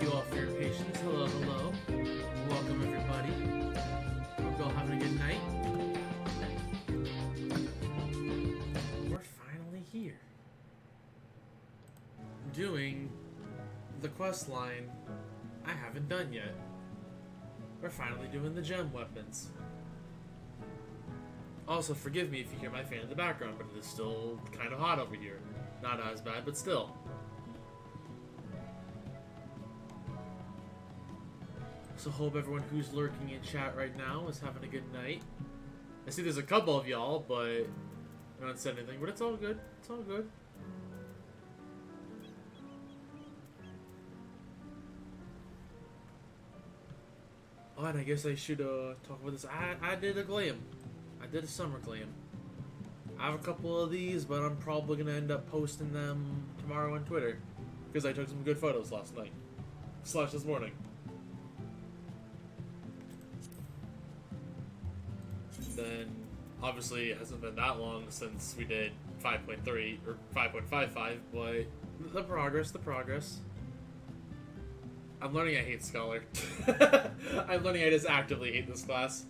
Thank you all for your patience. Hello, hello. Welcome, everybody. Hope you all having a good night. We're finally here. Doing the quest line I haven't done yet. We're finally doing the gem weapons. Also, forgive me if you hear my fan in the background, but it is still kind of hot over here. Not as bad, but still. So hope everyone who's lurking in chat right now is having a good night. I see there's a couple of y'all, but no one said anything, but it's all good. It's all good. Oh, and I guess I should talk about this. I did a glam. I did a summer glam. I have a couple of these, but I'm probably going to end up posting them tomorrow on Twitter. Because I took some good photos last night. / this morning. Then, obviously, it hasn't been that long since we did 5.3 or 5.55, but the progress. I'm learning I hate Scholar. I'm learning I just actively hate this class.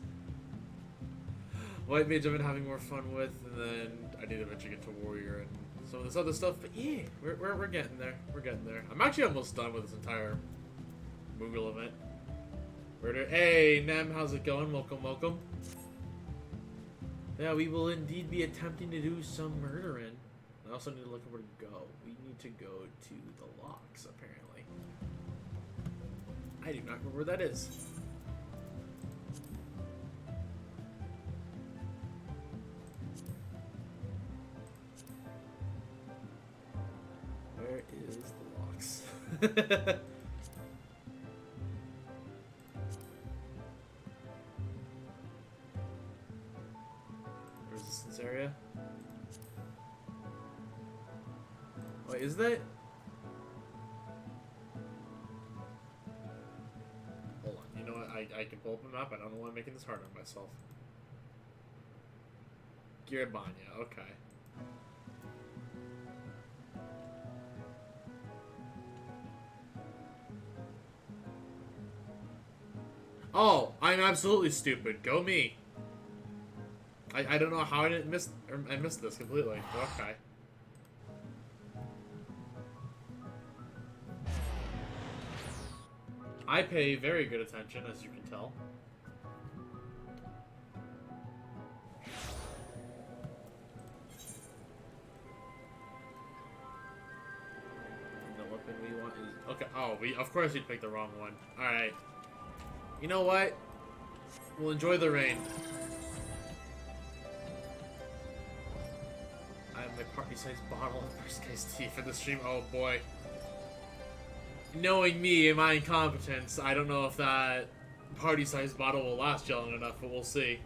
White Mage I've been having more fun with, and then I need to eventually get to Warrior and some of this other stuff, but yeah, we're getting there. We're getting there. I'm actually almost done with this entire Moogle event. Hey, Nem, how's it going? Welcome, welcome. Yeah, we will indeed be attempting to do some murdering. I also need to look at where to go. We need to go to the locks, apparently. I do not remember where that is. Where is the locks? Resistance area? Wait, is that? Hold on, you know what? I can pull up a map. I don't know why I'm making this hard on myself. Girabanya, okay. Oh, I'm absolutely stupid. Go me. I don't know how I didn't miss, or I missed this completely. Okay. I pay very good attention, as you can tell. The weapon we want is okay. Oh, of course we picked the wrong one. All right. You know what? We'll enjoy the rain. I have my party-sized bottle of first case tea for the stream. Oh boy. Knowing me and my incompetence, I don't know if that party-sized bottle will last long enough, but we'll see.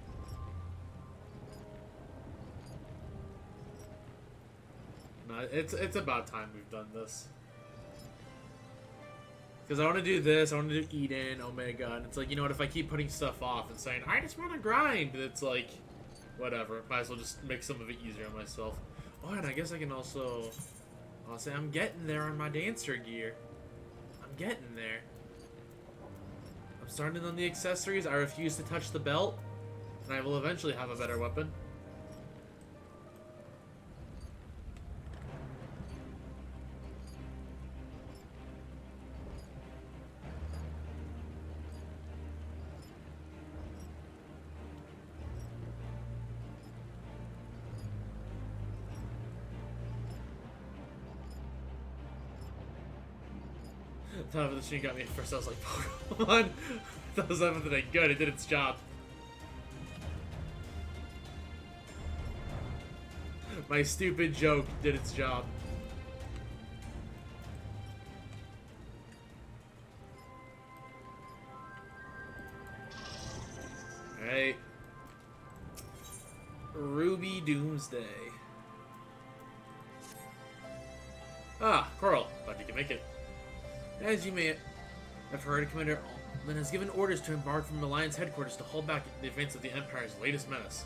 No, it's about time we've done this. Because I want to do this, I want to do Eden, Omega, and it's like, you know what, if I keep putting stuff off and saying, I just want to grind, it's like, whatever. Might as well just make some of it easier on myself. Oh, and I guess I can also, I'll say I'm getting there on my dancer gear. I'm getting there. I'm starting on the accessories. I refuse to touch the belt, and I will eventually have a better weapon. Top of the stream got me at first. I was like, Pokemon. That was everything good. It did its job. My stupid joke did its job. Alright. Ruby Doomsday. Ah, Coral. Glad you can make it. As you may have heard, Commander Altman has given orders to embark from Alliance headquarters to hold back the advance of the Empire's latest menace.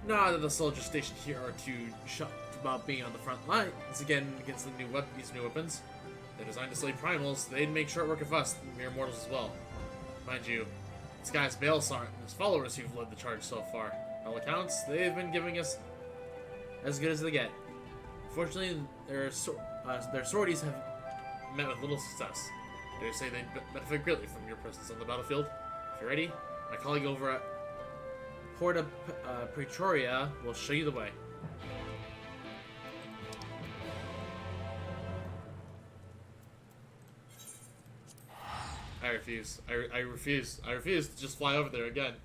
Now that the soldiers stationed here are too shocked about being on the front lines again against the these new weapons, They're designed to slay primals. They'd make short work of us, mere mortals as well. Mind you, this guy's Baelsar and his followers who've led the charge so far. By all accounts, they've been giving us as good as they get. Fortunately, their sorties have met with little success. They say they'd benefit greatly from your presence on the battlefield. If you're ready, my colleague over at Porta Praetoria will show you the way. I refuse. I refuse. I refuse to just fly over there again.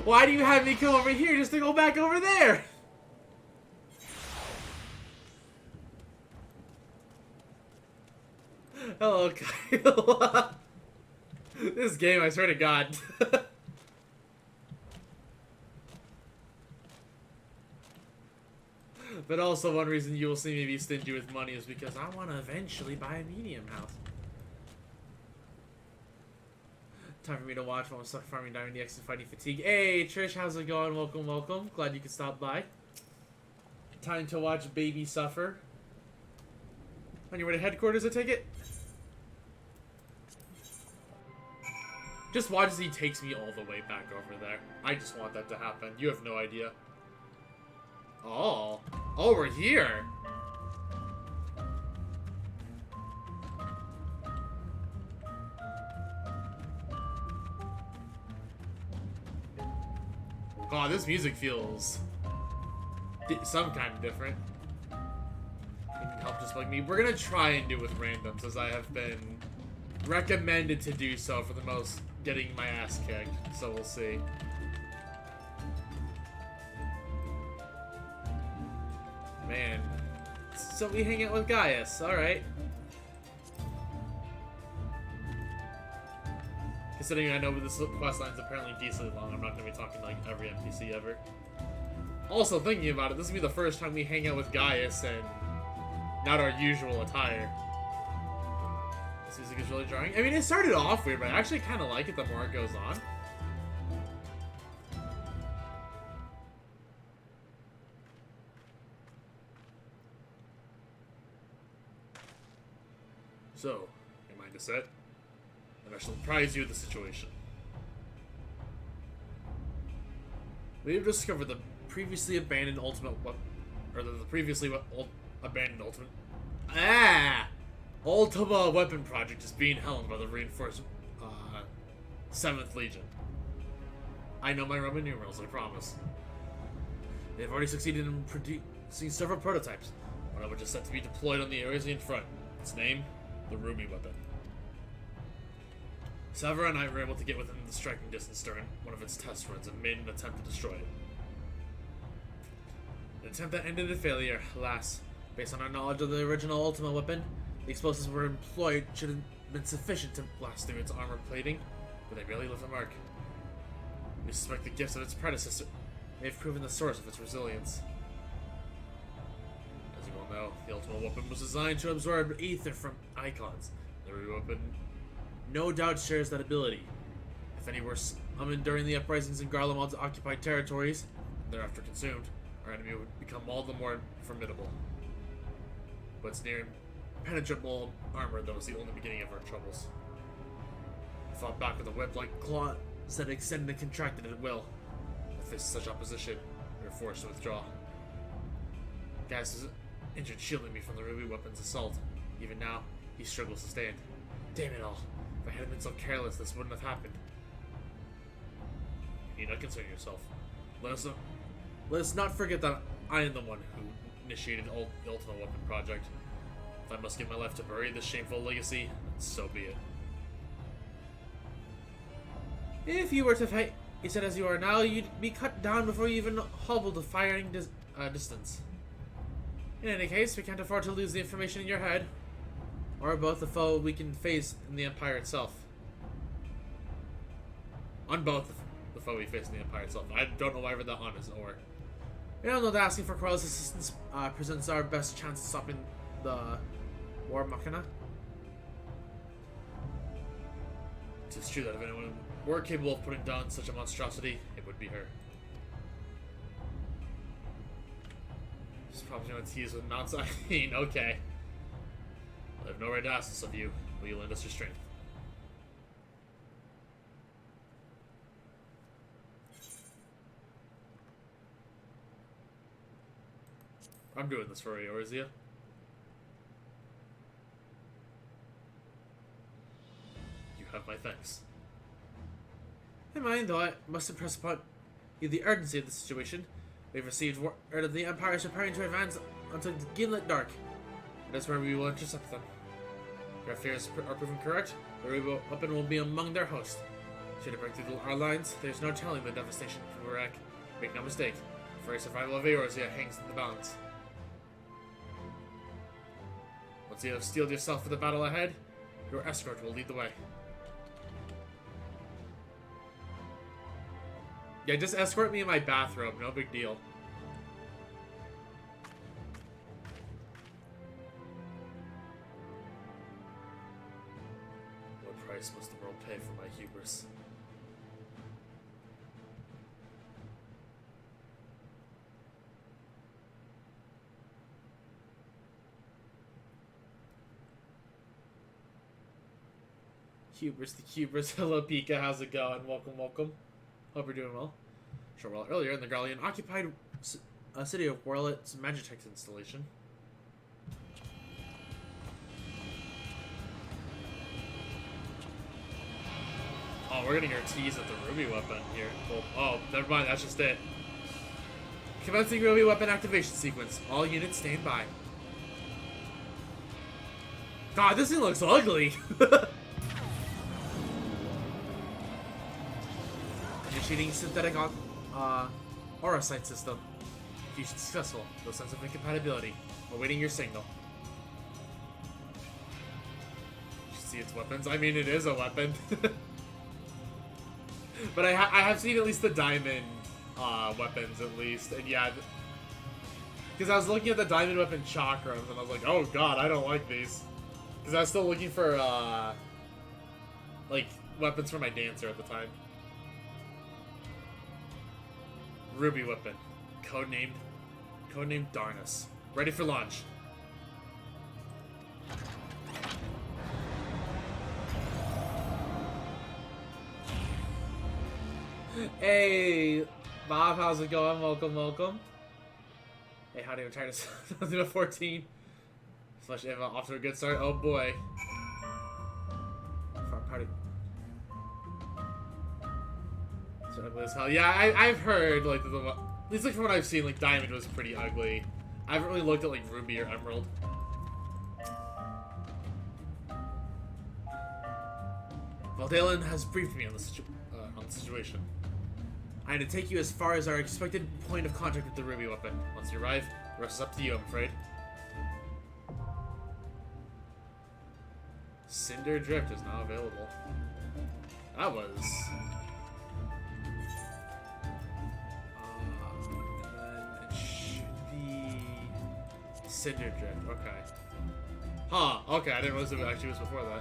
Why do you have me come over here just to go back over there? Hello, Kyle. This game, I swear to God. But also one reason you will see me be stingy with money is because I want to eventually buy a medium house. Time for me to watch while I'm stuck farming down in the XIV fighting fatigue. Hey, Trish, how's it going? Welcome, welcome. Glad you could stop by. Time to watch baby suffer. On your way to headquarters, I take it? Just watch as he takes me all the way back over there. I just want that to happen. You have no idea. Oh. Oh, we're here. God, this music feels some kind of different. You can help just like me. We're gonna try and do it with randoms, as I have been recommended to do so for the most getting my ass kicked. So we'll see. Man. So we hang out with Gaius, alright. Considering I know this quest line is apparently decently long, I'm not going to be talking to like every NPC ever. Also, thinking about it, this will be the first time we hang out with Gaius and not our usual attire. This music is really jarring. I mean, it started off weird, but I actually kind of like it the more it goes on. So, your mind is set, and I shall apprise you of the situation. We have discovered the previously abandoned ultimate weapon, or the previously abandoned Ultima weapon project is being helmed by the reinforced 7th Legion. I know my Roman numerals, I promise. They have already succeeded in producing several prototypes, one of which is set to be deployed on the areas in front. Its name? The Ruby weapon. Savara and I were able to get within the striking distance during one of its test runs and made an attempt to destroy it. An attempt that ended in failure, alas. Based on our knowledge of the original Ultima weapon, the explosives were employed should have been sufficient to blast through its armor plating, but they barely left a mark. We suspect the gifts of its predecessor may have proven the source of its resilience. As you all know, the Ultima weapon was designed to absorb ether from icons. The Ruby weapon no doubt shares that ability. If any were summoned during the uprisings in Garlemald's occupied territories, and thereafter consumed, our enemy would become all the more formidable. But its near impenetrable armor, though, was the only beginning of our troubles. We fought back with a web-like claw that extended and contracted at will. In the face of such opposition, we were forced to withdraw. Gaius is injured shielding me from the Ruby weapon's assault. Even now, he struggles to stand. Damn it all. If I hadn't been so careless, this wouldn't have happened. You need not concern yourself. Let us not forget that I am the one who initiated the Ultimate Weapon project. If I must give my life to bury this shameful legacy, so be it. If you were to fight, you said as you are now, you'd be cut down before you even hobbled the firing distance. In any case, we can't afford to lose the information in your head, or both the foe we can face in the Empire itself. On both the foe we face in the Empire itself. I don't know why I read that on as or. We don't know that asking for Corell's assistance presents our best chance of stopping the War Machina. It is true that if anyone were capable of putting down such a monstrosity, it would be her. She's probably going to tease with Mount Sinai. Okay. I have no right to ask this of you. Will you lend us your strength? I'm doing this for you, Eorzea. You have my thanks. In mind, though, I must impress upon you the urgency of the situation. We've received word that the Empire is preparing to advance until the Gimlet Dark. That's where we will intercept them. If our fears are proven correct, the Ruby weapon will be among their host. Should it break through our lines, there's no telling the devastation from Iraq. Make no mistake, the very survival of Eorzea hangs in the balance. Once you have steeled yourself for the battle ahead, your escort will lead the way. Yeah, just escort me in my bathrobe, no big deal. What price must the world pay for my hubris? Hubris the Hubris. Hello, Pika. How's it going? Welcome, welcome. Hope you're doing well. Sure, well, earlier in the Garlean occupied city of Warlet's Magitex installation. Oh, we're getting our tease at the Ruby weapon here. Well, oh, never mind, that's just it. Commencing Ruby weapon activation sequence. All units stand by. God, this thing looks ugly! Initiating synthetic aura sight system. Fusion successful. No sense of incompatibility. Awaiting your signal. You see its weapons? I mean, it is a weapon. But I have seen at least the diamond weapons, at least. And yeah, because I was looking at the diamond weapon chakrams, and I was like, oh god, I don't like these. Because I was still looking for, like, weapons for my dancer at the time. Ruby weapon. Codenamed Darnus. Ready for launch. Hey, Bob, how's it going? Welcome, welcome. Hey, how do you try to do a 14? Slash Eva off to a good start. Oh boy. Party. So ugly as hell. Yeah, I've heard like at least like from what I've seen, like Diamond was pretty ugly. I haven't really looked at like Ruby or Emerald. Valdalen has briefed me on the situation. I had to take you as far as our expected point of contact with the Ruby weapon. Once you arrive, the rest is up to you, I'm afraid. Cinder Drift is now available. That was... and then it should be... Cinder Drift, okay. Huh, okay, I didn't realize it actually was before that.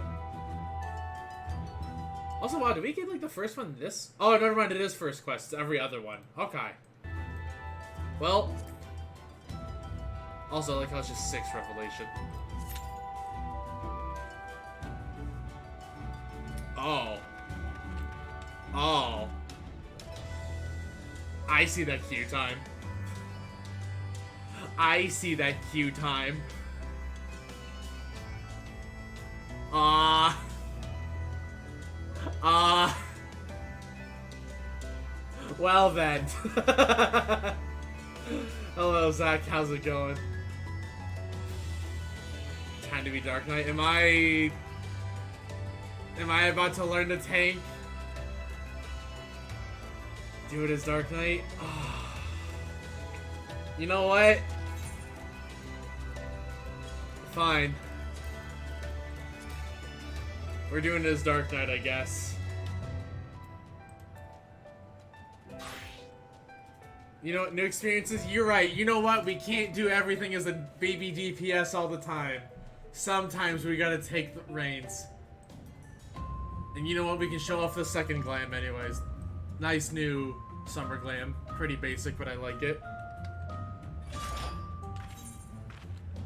Also, wow, did we get, like, the first one this? Oh, never mind, it is first quest. It's every other one. Okay. Well. Also, I like how it's just 6 Revelation. Oh. Oh. I see that queue time. I see that queue time. Well then. Hello, Zach. How's it going? Time to be Dark Knight. Am I about to learn to tank? Do it as Dark Knight? Oh. You know what? Fine. We're doing it as Dark Knight, I guess. You know what, new experiences? You're right. You know what? We can't do everything as a baby DPS all the time. Sometimes we gotta take the reins. And you know what? We can show off the second glam anyways. Nice new summer glam. Pretty basic, but I like it.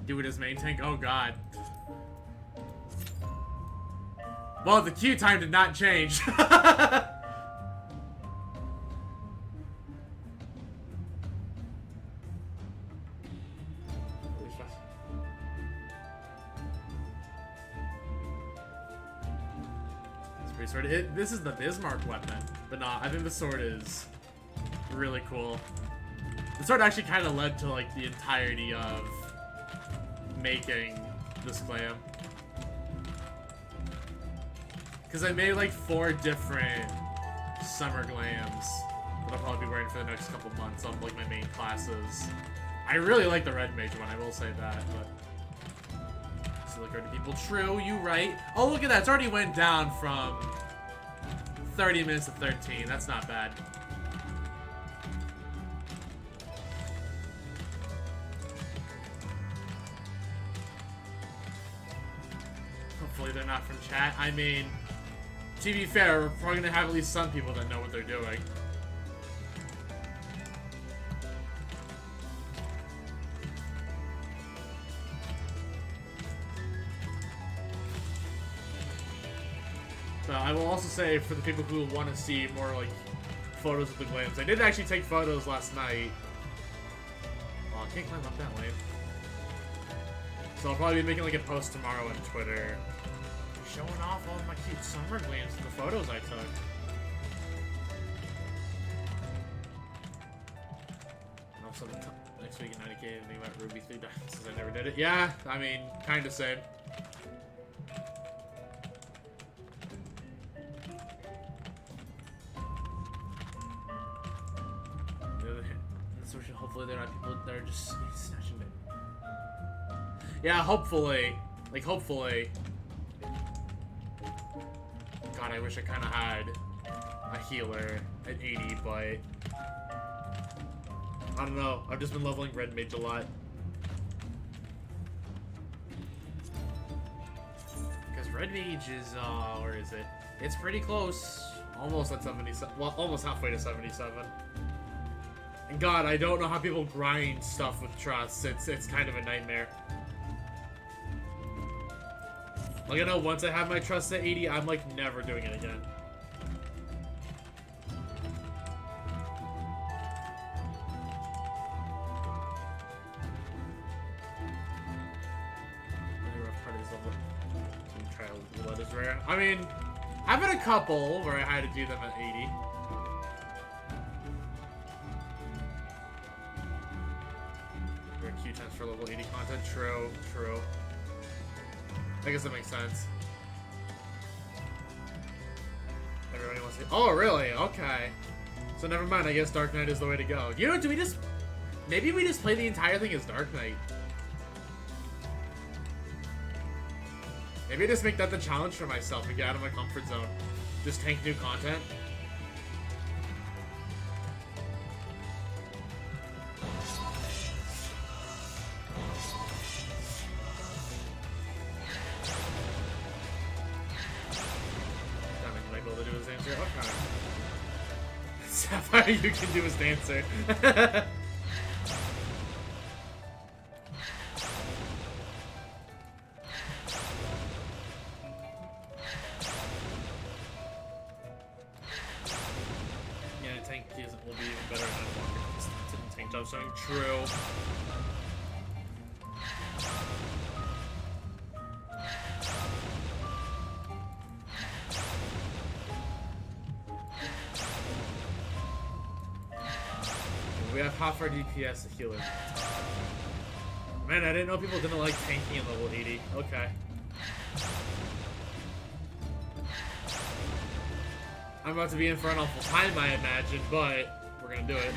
Do it as main tank? Oh god. Well, the queue time did not change. Sword. This is the Bismarck weapon, but nah, I think the sword is really cool. The sword actually kind of led to like the entirety of making this glam, because I made like 4 different summer glams that I'll probably be wearing for the next couple months on like my main classes. I really like the red mage one, I will say that, but look at people. True, you right. Oh, look at that. It's already went down from 30 minutes to 13. That's not bad. Hopefully they're not from chat. I mean, to be fair, we're probably going to have at least some people that know what they're doing. I will also say, for the people who want to see more, like, photos of the glams, I did actually take photos last night. Oh, I can't climb up that lane. So I'll probably be making, like, a post tomorrow on Twitter, showing off all of my cute summer glams and the photos I took. And also, next week at 90K, I think about Ruby 3 Diamonds, since I never did it. Yeah, I mean, kind of same. Hopefully they're not people that are just snatching it. Yeah, hopefully. Like, hopefully. God, I wish I kind of had a healer at 80, but I don't know. I've just been leveling red mage a lot. Because red mage is, where is it? It's pretty close. Almost at 77. Well, almost halfway to 77. And God, I don't know how people grind stuff with trust. It's kind of a nightmare. Like, I know once I have my trust at 80, I'm like never doing it again. Really rough part is level. Some trial is rare. I mean, I've had a couple where I had to do them at 80. Times for level 80 content. True, true. I guess that makes sense. Everybody wants to. Oh, really? Okay. So never mind. I guess Dark Knight is the way to go. You know, do we just? Maybe we just play the entire thing as Dark Knight. Maybe I just make that the challenge for myself and get out of my comfort zone. Just tank new content. Sapphire, you can do his dancer. Yeah, tank will be even better than Walker. Tank job showing true. We have half our DPS healer. Man, I didn't know people didn't like tanking at level 80. Okay. I'm about to be in for an awful time, I imagine, but we're gonna do it.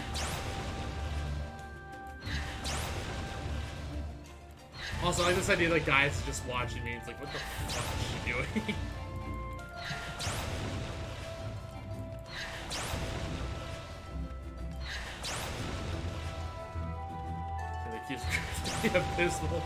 Also, I like this idea that guys just watching me. It's like, what the fuck is she doing? Abysmal.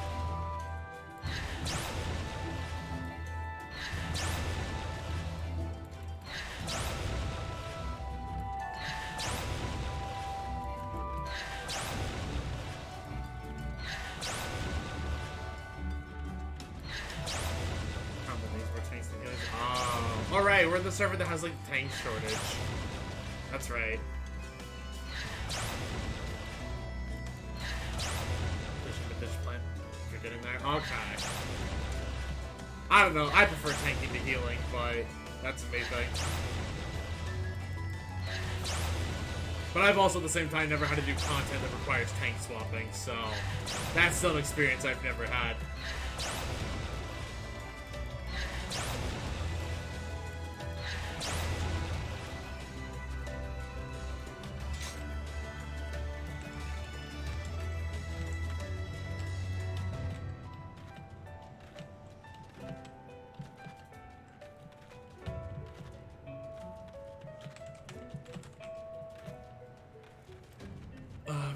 Alright, we're the server that has, like, tank shortage. That's right. Fish plant. If you're getting there. Okay. I don't know. I prefer tanking to healing, but that's amazing. But I've also, at the same time, never had to do content that requires tank swapping, so that's still an experience I've never had.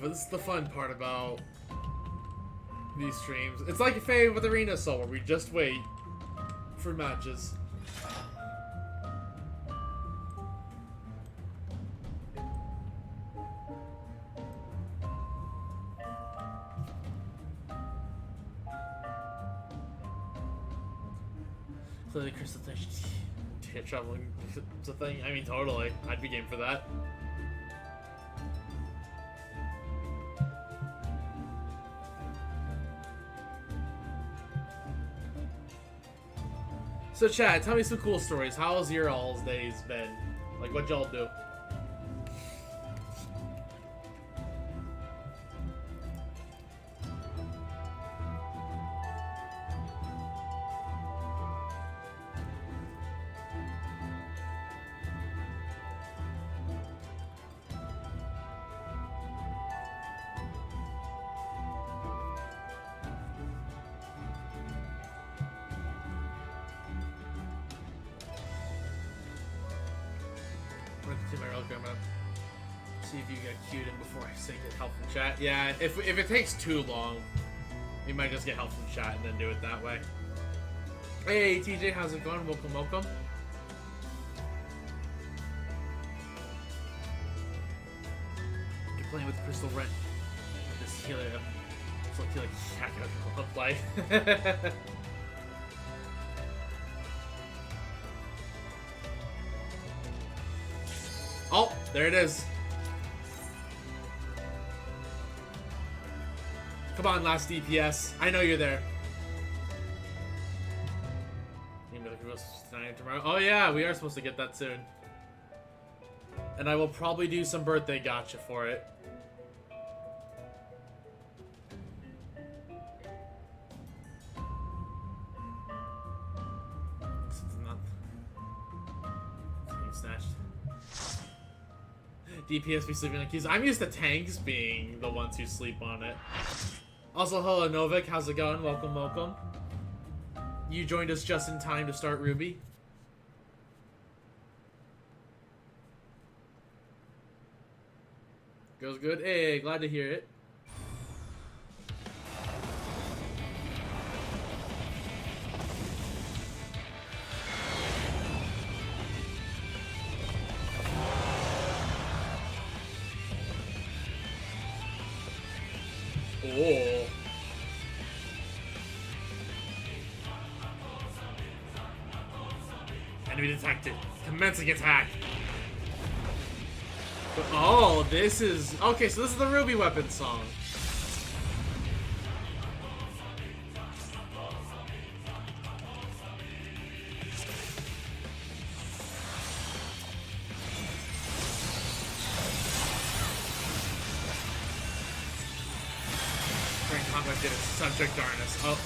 But this is the fun part about these streams. It's like a fave with Arena Soul, where we just wait for matches. So the crystal thing, traveling, it's a thing. I mean, totally. I'd be game for that. So chat, tell me some cool stories. How's your all's days been? Like, what y'all do? See if you get queued in before I say get help from chat. Yeah, if it takes too long, we might just get help from chat and then do it that way. Hey TJ, how's it going? Welcome, welcome. You're playing with Crystal Rent. This healer. It's like you like play. Oh, there it is. Come on, last DPS. I know you're there. Tomorrow. Oh yeah, we are supposed to get that soon. And I will probably do some birthday gacha for it. Snatched. DPS be sleeping on keys. I'm used to tanks being the ones who sleep on it. Also, hello Novik, how's it going? Welcome, welcome. You joined us just in time to start Ruby. Goes good. Hey, glad to hear it. Oh. Enemy detected. Commencing attack. Oh, this is... Okay, so this is the Ruby weapon song. Combat did it. Subject darkness. Oh.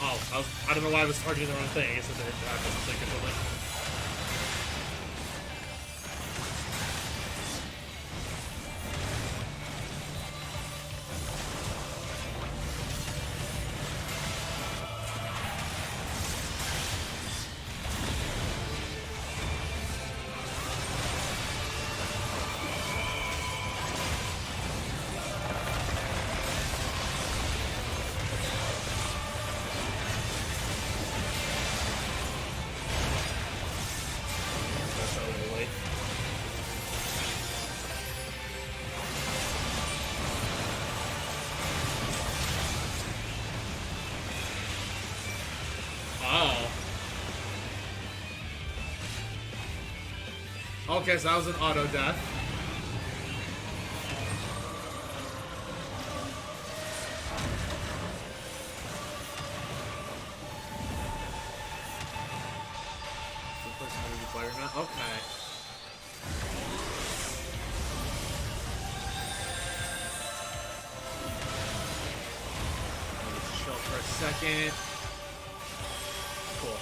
Oh, I don't know why I was targeting the wrong thing. I guess it didn't happen. Think or something. Okay, so that was an auto death. Okay. Chill for a second. Cool.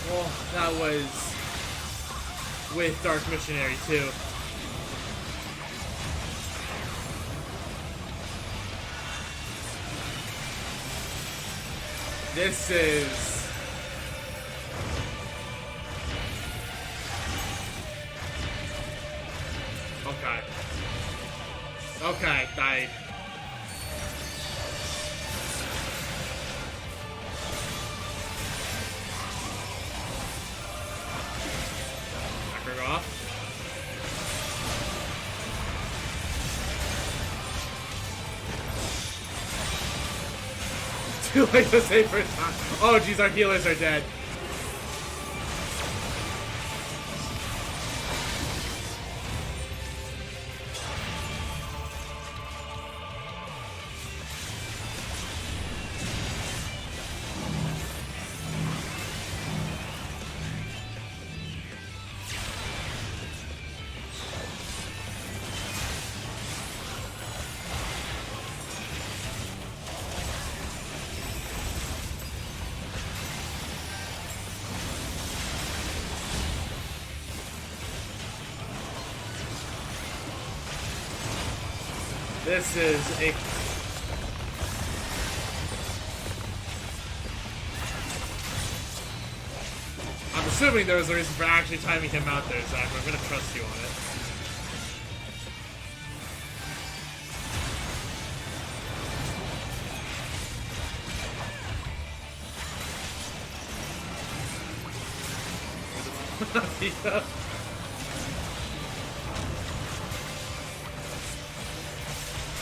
Well, that was with Dark Missionary too. This is... Okay. Okay, died. Off. Too late to save for time. Oh geez, our healers are dead. This is a... I'm assuming there was a reason for actually timing him out there, Zach. I'm gonna trust you on it. Yeah.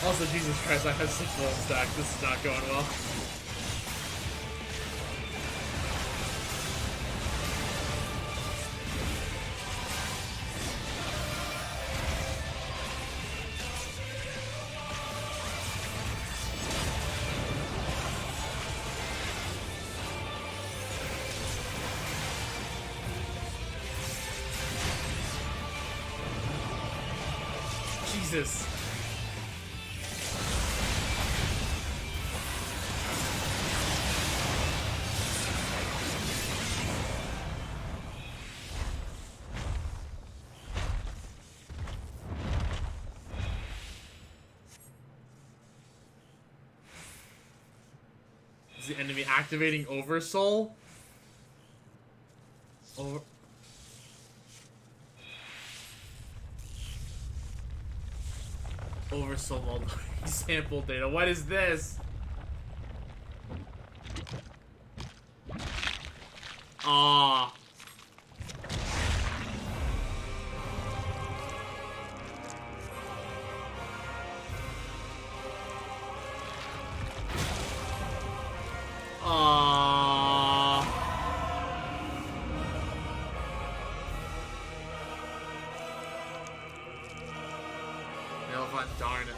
Also, Jesus Christ, I have 6 wolf stack. This is not going well. Jesus. Is the enemy activating Oversoul? Oversoul multi sample data. What is this? Ah. Darn it.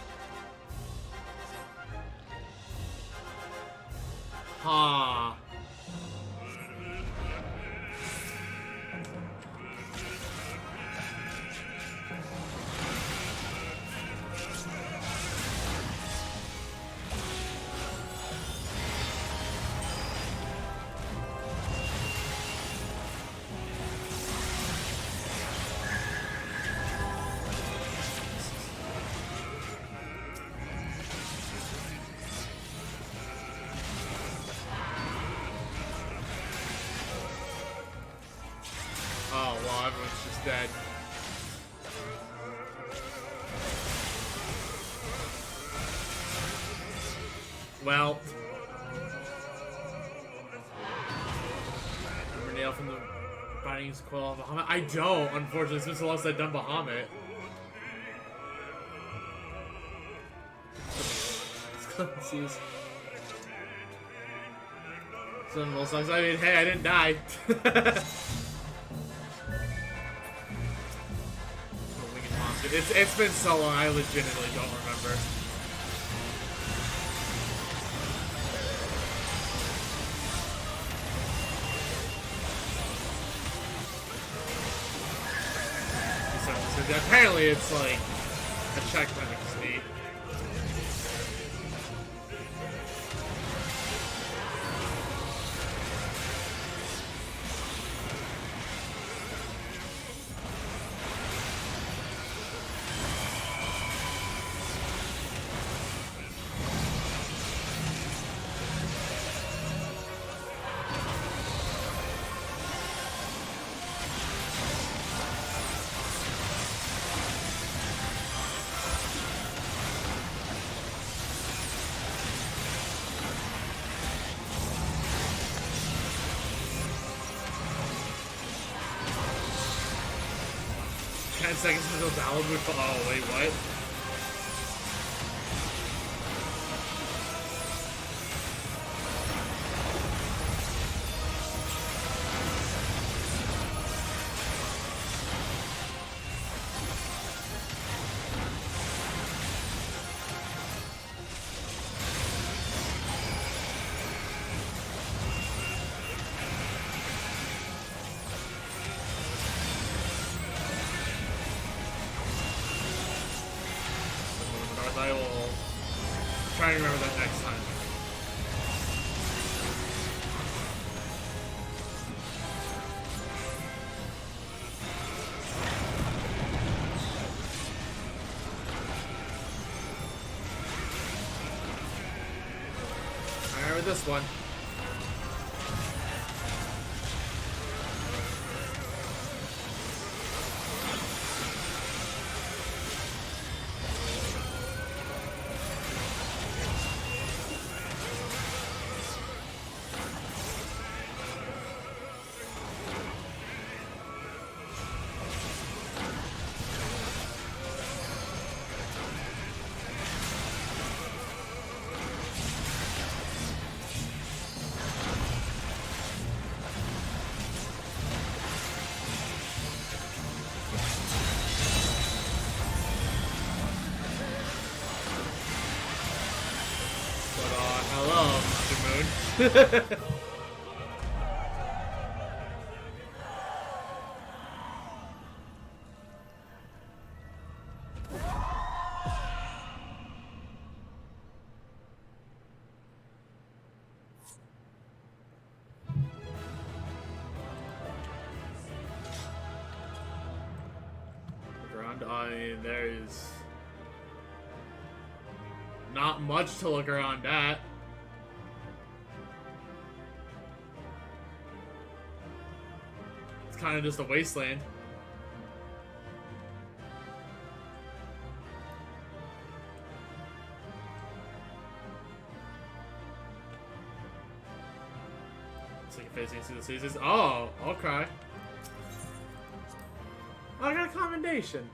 Ha. Oh, well, everyone's just dead. Well. Number nail from the Bindings Coil of Bahamut. I don't, unfortunately. It's been so long since I've done Bahamut. Clemencies. Some little songs. I mean, hey, I didn't die. It's been so long, I legitimately don't remember. So apparently it's like a checkpoint, which is neat. Seconds until download would. Oh, wait, what? I will try to remember that next time. I remember this one. There is not much to look around at. It's kind of just a wasteland. It's like facing through the seasons. Oh, okay. Oh, I got a commendation.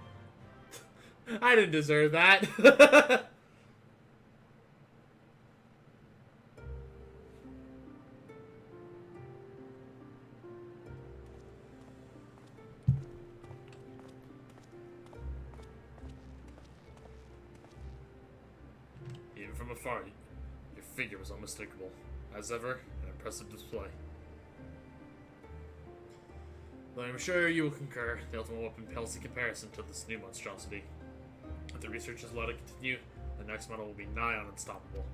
I didn't deserve that. Even from afar, your figure was unmistakable. As ever, an impressive display. Though I'm sure you will concur, the ultimate weapon pales in comparison to this new monstrosity. If the research is allowed to continue, the next model will be nigh on unstoppable.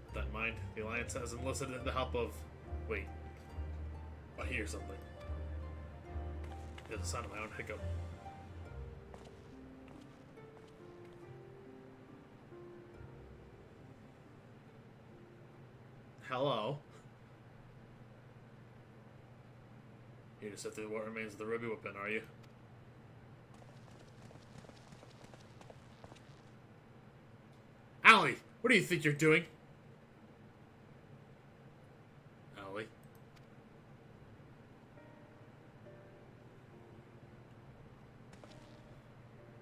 With that in mind, the Alliance has enlisted the help of... Wait. I hear something. There's the sound of my own hiccup. Hello. You're to sift through what remains of the ruby weapon, are you? Allie, what What do you think you're doing? Ellie.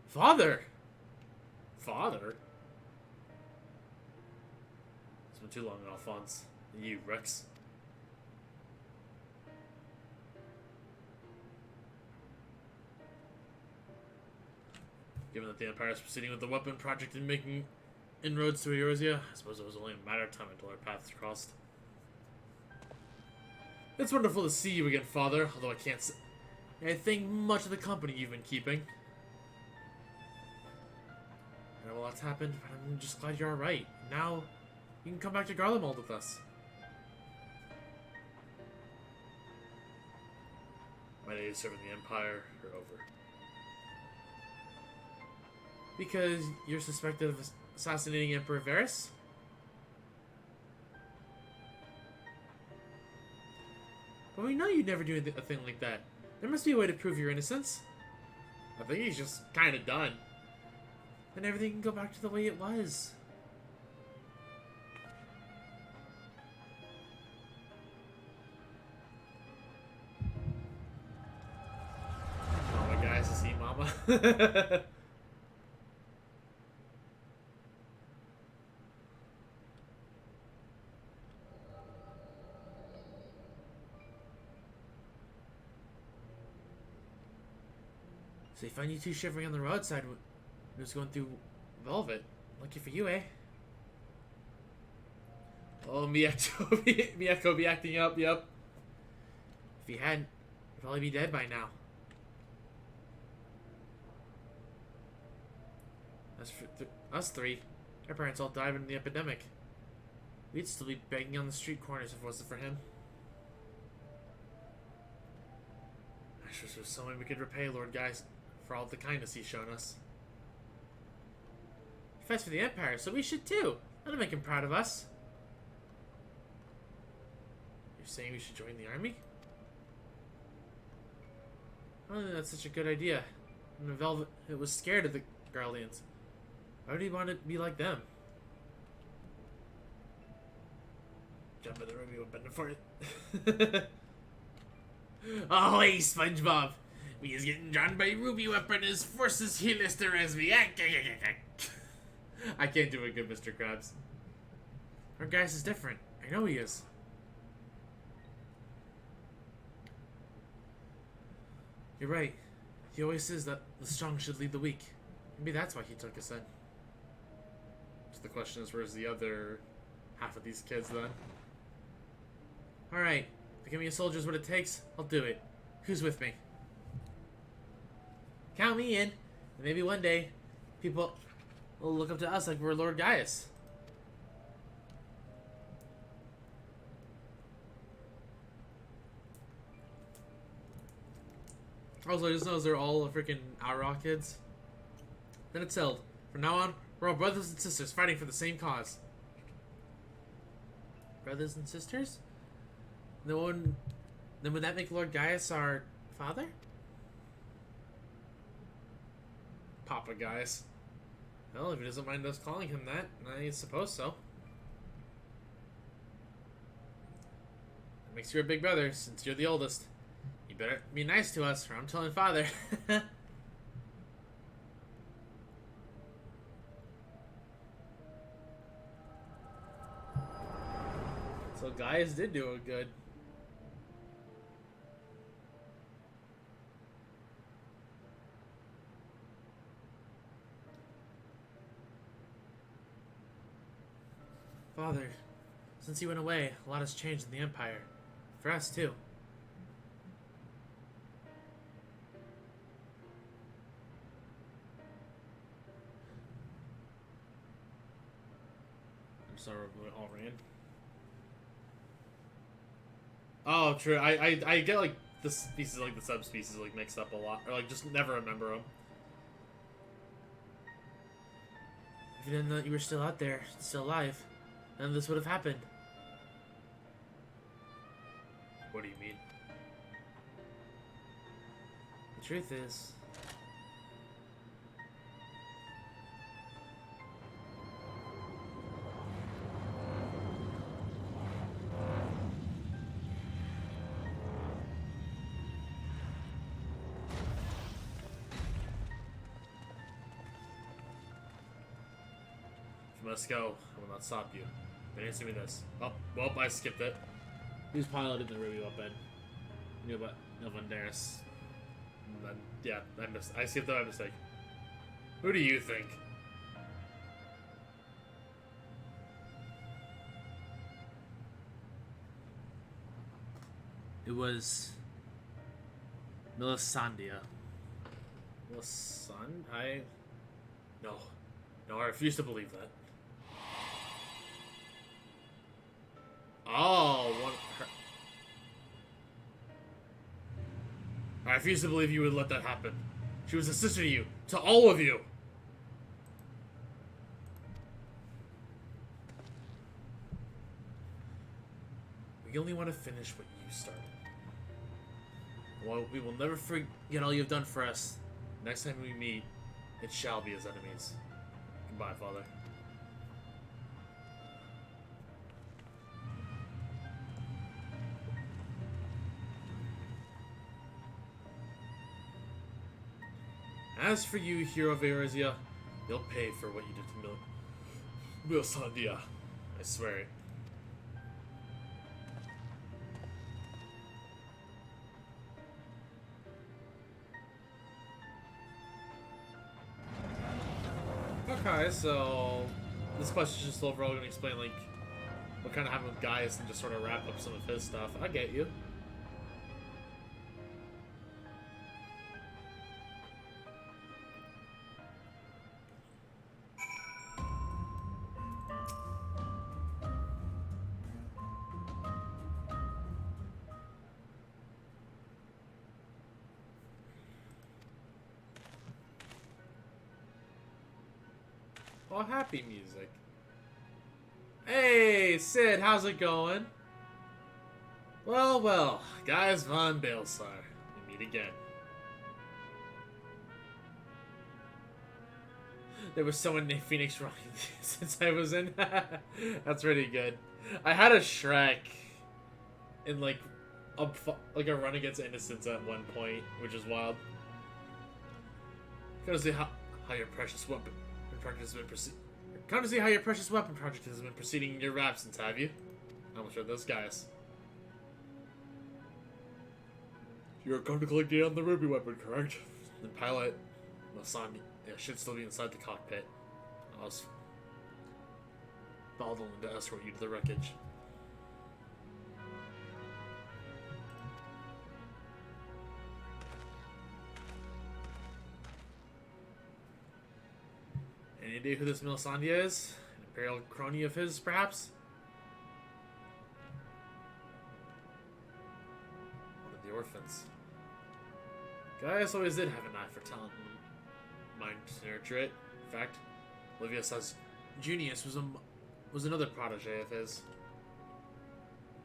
Father! Father? It's been too long, Alphonse. And you, Rex. Given that the Empire is proceeding with the weapon project and making inroads to Eorzea, I suppose it was only a matter of time until our paths crossed. It's wonderful to see you again, Father, although I can't say I think much of the company you've been keeping. I know a lot's happened, but I'm just glad you're alright. Now, you can come back to Garlemald with us. My days serving the Empire are over. Because you're suspected of assassinating Emperor Varys? But we know you'd never do a thing like that. There must be a way to prove your innocence. I think he's just kind of done. Then everything can go back to the way it was. Mama, guys, to see Mama. So they found you two shivering on the roadside when it was going through Velvet. Lucky for you, eh? Oh, Miyako be acting up, yep. If he hadn't, he'd probably be dead by now. As for us three, our parents all died in the epidemic. We'd still be begging on the street corners if it wasn't for him. I sure there's someone we could repay, Lord Guys, for all the kindness he's shown us. He fights for the Empire, so we should too. That'll make him proud of us. You're saying we should join the army? I don't think that's such a good idea. And Velvet was scared of the Garleans. Why would he want to be like them? Jump in the room, you would bend for it. Oh, hey, SpongeBob! We is getting drawn by Ruby Weapon as forces he Mr. Resby. I can't do a good Mr. Krabs. Our guys is different. I know he is. You're right. He always says that the strong should lead the weak. Maybe that's why he took us in. So the question is, where's the other half of these kids then? Alright. Becoming a soldier is what it takes. I'll do it. Who's with me? Count me in. And maybe one day, people will look up to us like we're Lord Gaius. Also, I just noticed they're all freaking Outlaw kids. Then it's settled. From now on, we're all brothers and sisters fighting for the same cause. Brothers and sisters? Then would that make Lord Gaius our father? Papa Gaius. Well, if he doesn't mind us calling him that, I suppose so. That makes you a big brother, since you're the oldest. You better be nice to us, or I'm telling father. So Gaius did do it good. Father, since you went away, a lot has changed in the Empire. For us, too. I'm sorry, we all ran. Oh, true. I get, like, the species, like, the subspecies, like, mixed up a lot. Or, like, just never remember them. If you didn't know that you were still out there, still alive, none of this would have happened. What do you mean? The truth is... must go. I will not stop you. Then answer me this. Oh, well, I skipped it. Who's piloted the Ruby weapon? Knew about Novandaris. Yeah, I skipped that by mistake. Who do you think? It was Melisandre. Melisandre? No, I refuse to believe that. Oh, I refuse to believe you would let that happen. She was a sister to you, to all of you. We only want to finish what you started. Well, we will never forget all you've done for us. Next time we meet, it shall be as enemies. Goodbye, Father. As for you, hero of Eorzea, you'll pay for what you did to Melisandre. I swear it. Okay, so this quest is just overall going to explain like what kind of happened with Gaius and just sort of wrap up some of his stuff. I get you. Oh, happy music. Hey, Sid, how's it going? Well, Gaius von Baelsar. We meet again. There was someone named Phoenix running since I was in. That's pretty good. I had a Shrek in like a run against Innocence at one point, which is wild. Gotta see how your precious weapon project has been Come to see how your precious weapon project has been proceeding in your absence, have you? I'm sure those guys. You're going to collect data on the Ruby weapon, correct? The pilot, Melisandre, should still be inside the cockpit. I was following to escort you to the wreckage. Any idea who this Melisandre is? An imperial crony of his, perhaps? One of the orphans. Gaius always did have an eye for talent and mind to nurture it. In fact, Olivia says Junius was another protege of his.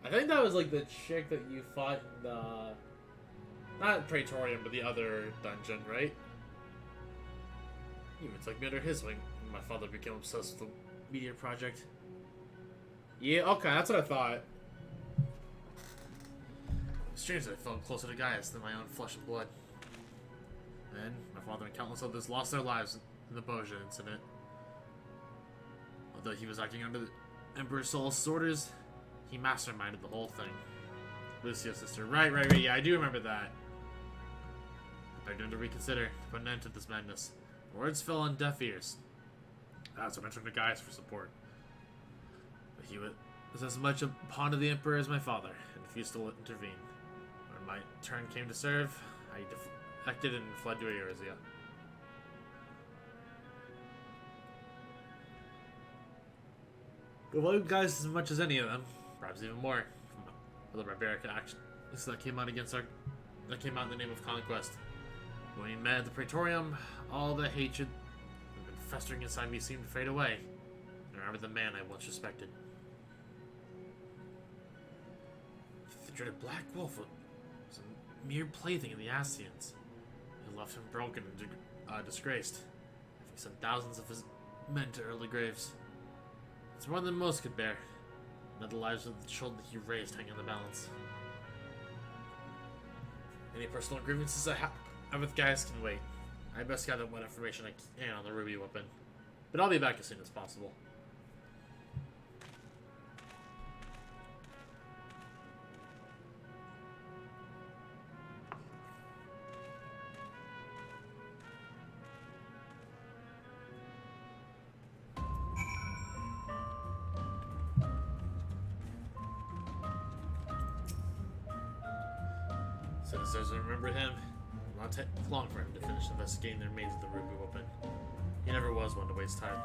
I think that was like the chick that you fought in the... not Praetorium, but the other dungeon, right? He even took me under his wing when my father became obsessed with the meteor project. Yeah, okay, that's what I thought. Strange that I felt closer to Gaius than my own flesh and blood. Then, my father and countless others lost their lives in the Boja incident. Although he was acting under the Emperor Solus' orders, he masterminded the whole thing. Lucio's sister. Right, yeah, I do remember that. I begged him to reconsider, to put an end to this madness. The words fell on deaf ears. That's what I turned to Gaius for support. But he was as much a pawn of the Emperor as my father, and refused to intervene. When my turn came to serve, I defected and fled to Eorzea. I loved Gaius as much as any of them, perhaps even more, from other barbaric actions that came out in the name of conquest. When we met at the Praetorium, all the hatred that had been festering inside me seemed to fade away. I remember the man I once respected. The dreaded Black Wolf was a mere plaything of the Ascians. He left him broken and disgraced, having sent thousands of his men to early graves. It's more than most could bear. Now the lives of the children he raised hang in the balance. Any personal grievances I have with Gaius can wait. I best gather what information I can on the Ruby weapon. But I'll be back as soon as possible. Citizens remember him. It will not take long for him to finish investigating the remains of the ruby weapon. He never was one to waste time.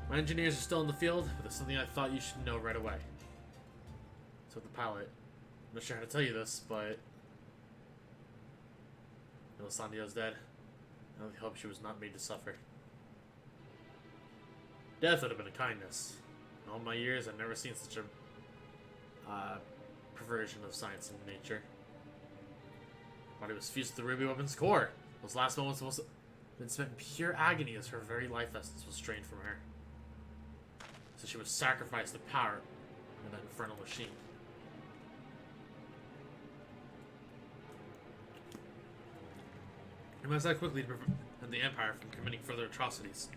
My engineers are still in the field, but there's something I thought you should know right away. So the pilot. I'm not sure how to tell you this, but Melisandio's dead. I only hope she was not made to suffer. Death would have been a kindness. In all my years, I've never seen such a perversion of science and nature. Body was fused to the ruby weapon's core. Those last moments must have been spent in pure agony as her very life essence was strained from her. So she was sacrificed to power in that infernal machine. We must act quickly to prevent the Empire from committing further atrocities.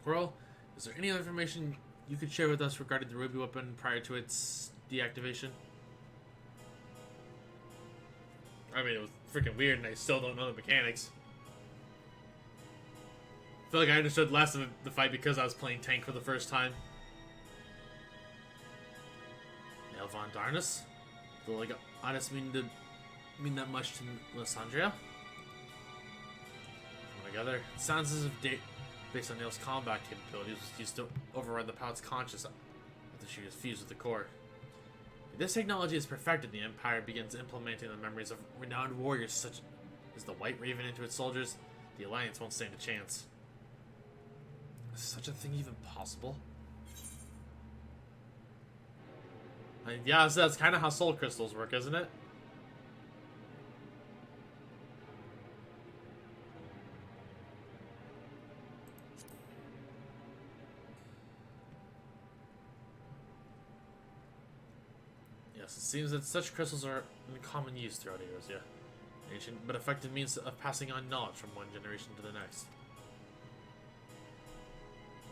Coral, is there any other information you could share with us regarding the ruby weapon prior to its deactivation? I mean, it was freaking weird and I still don't know the mechanics. I feel like I understood less of the fight because I was playing tank for the first time. Nail von Darnus? Does like honest mean that much to Lysandria? Together, it sounds as if based on Nail's combat capabilities was used to override the pilot's conscience after she was fused with the core. If this technology is perfected, the Empire begins implementing the memories of renowned warriors such as the White Raven into its soldiers. The Alliance won't stand a chance. Is such a thing even possible? Yeah, so that's kind of how soul crystals work, isn't it? Yes, it seems that such crystals are in common use throughout Eorzea. Ancient but effective means of passing on knowledge from one generation to the next.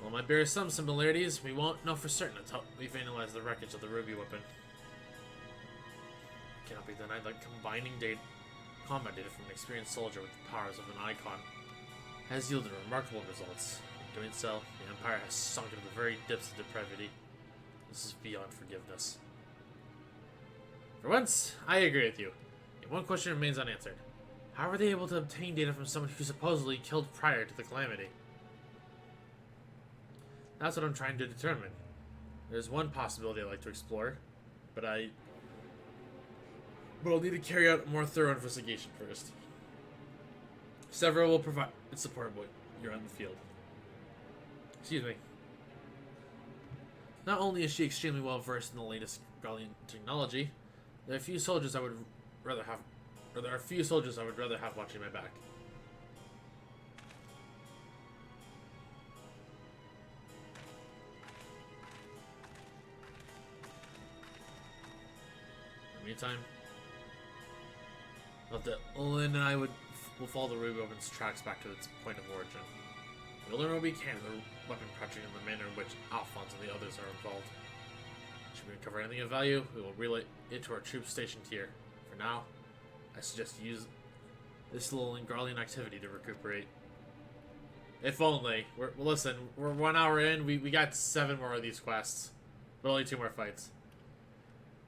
While it might bear some similarities, we won't know for certain until we've analyzed the wreckage of the ruby weapon. It cannot be denied that combining combat data from an experienced soldier with the powers of an icon has yielded remarkable results. In doing so, the Empire has sunk into the very depths of depravity. This is beyond forgiveness. For once, I agree with you. And one question remains unanswered. How were they able to obtain data from someone who supposedly killed prior to the calamity? That's what I'm trying to determine. There's one possibility I'd like to explore, but I'll need to carry out a more thorough investigation first. Several will provide support when you're on the field. Excuse me. Not only is she extremely well versed in the latest Garlean technology, there are few soldiers I would rather have watching my back. In the meantime, Olin and I will follow the ruby weapon's tracks back to its point of origin. We'll learn what we can of the weapon project and the manner in which Alphonse and the others are involved. Should we uncover anything of value, we will relay it to our troops stationed here. For now, I suggest you use this little Garlean activity to recuperate. If only. Listen, we're 1 hour in, we got 7 more of these quests. But only 2 more fights.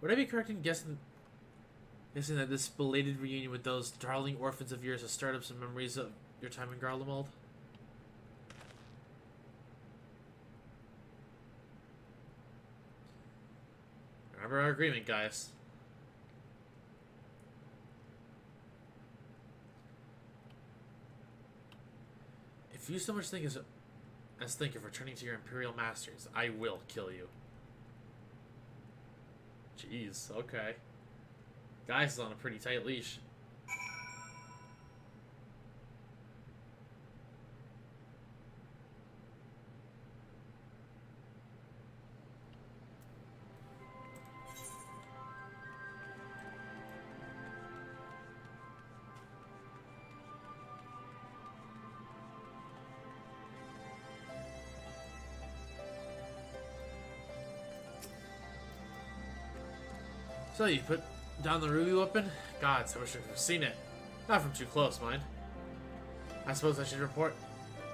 Would I be correct in guessing that this belated reunion with those darling orphans of yours has stirred up some memories of your time in Garlemald? Remember our agreement, guys. If you so much think of returning to your Imperial Masters, I will kill you. Jeez, okay. Guy's is on a pretty tight leash. So you put Down the ruby weapon? Gods, I wish I could have seen it. Not from too close, mind. I suppose I should report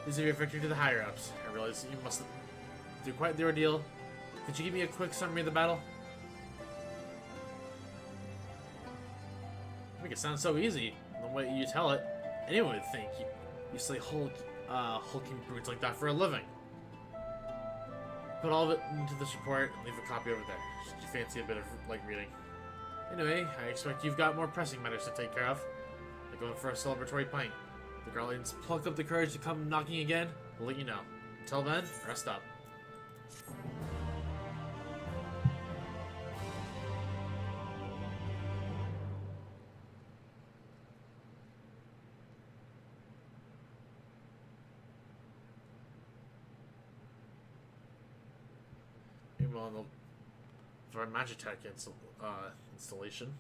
this is your victory to the higher-ups. I realize you must do quite the ordeal. Could you give me a quick summary of the battle? Make it sound so easy. The way you tell it, anyone would think you slay hulking brutes like that for a living. Put all of it into this report and leave a copy over there. Should you fancy a bit of like reading? Anyway, I expect you've got more pressing matters to take care of. Like going for a celebratory pint. The Guardians pluck up the courage to come knocking again. We'll let you know. Until then, rest up. Meanwhile, for a Magitech installation.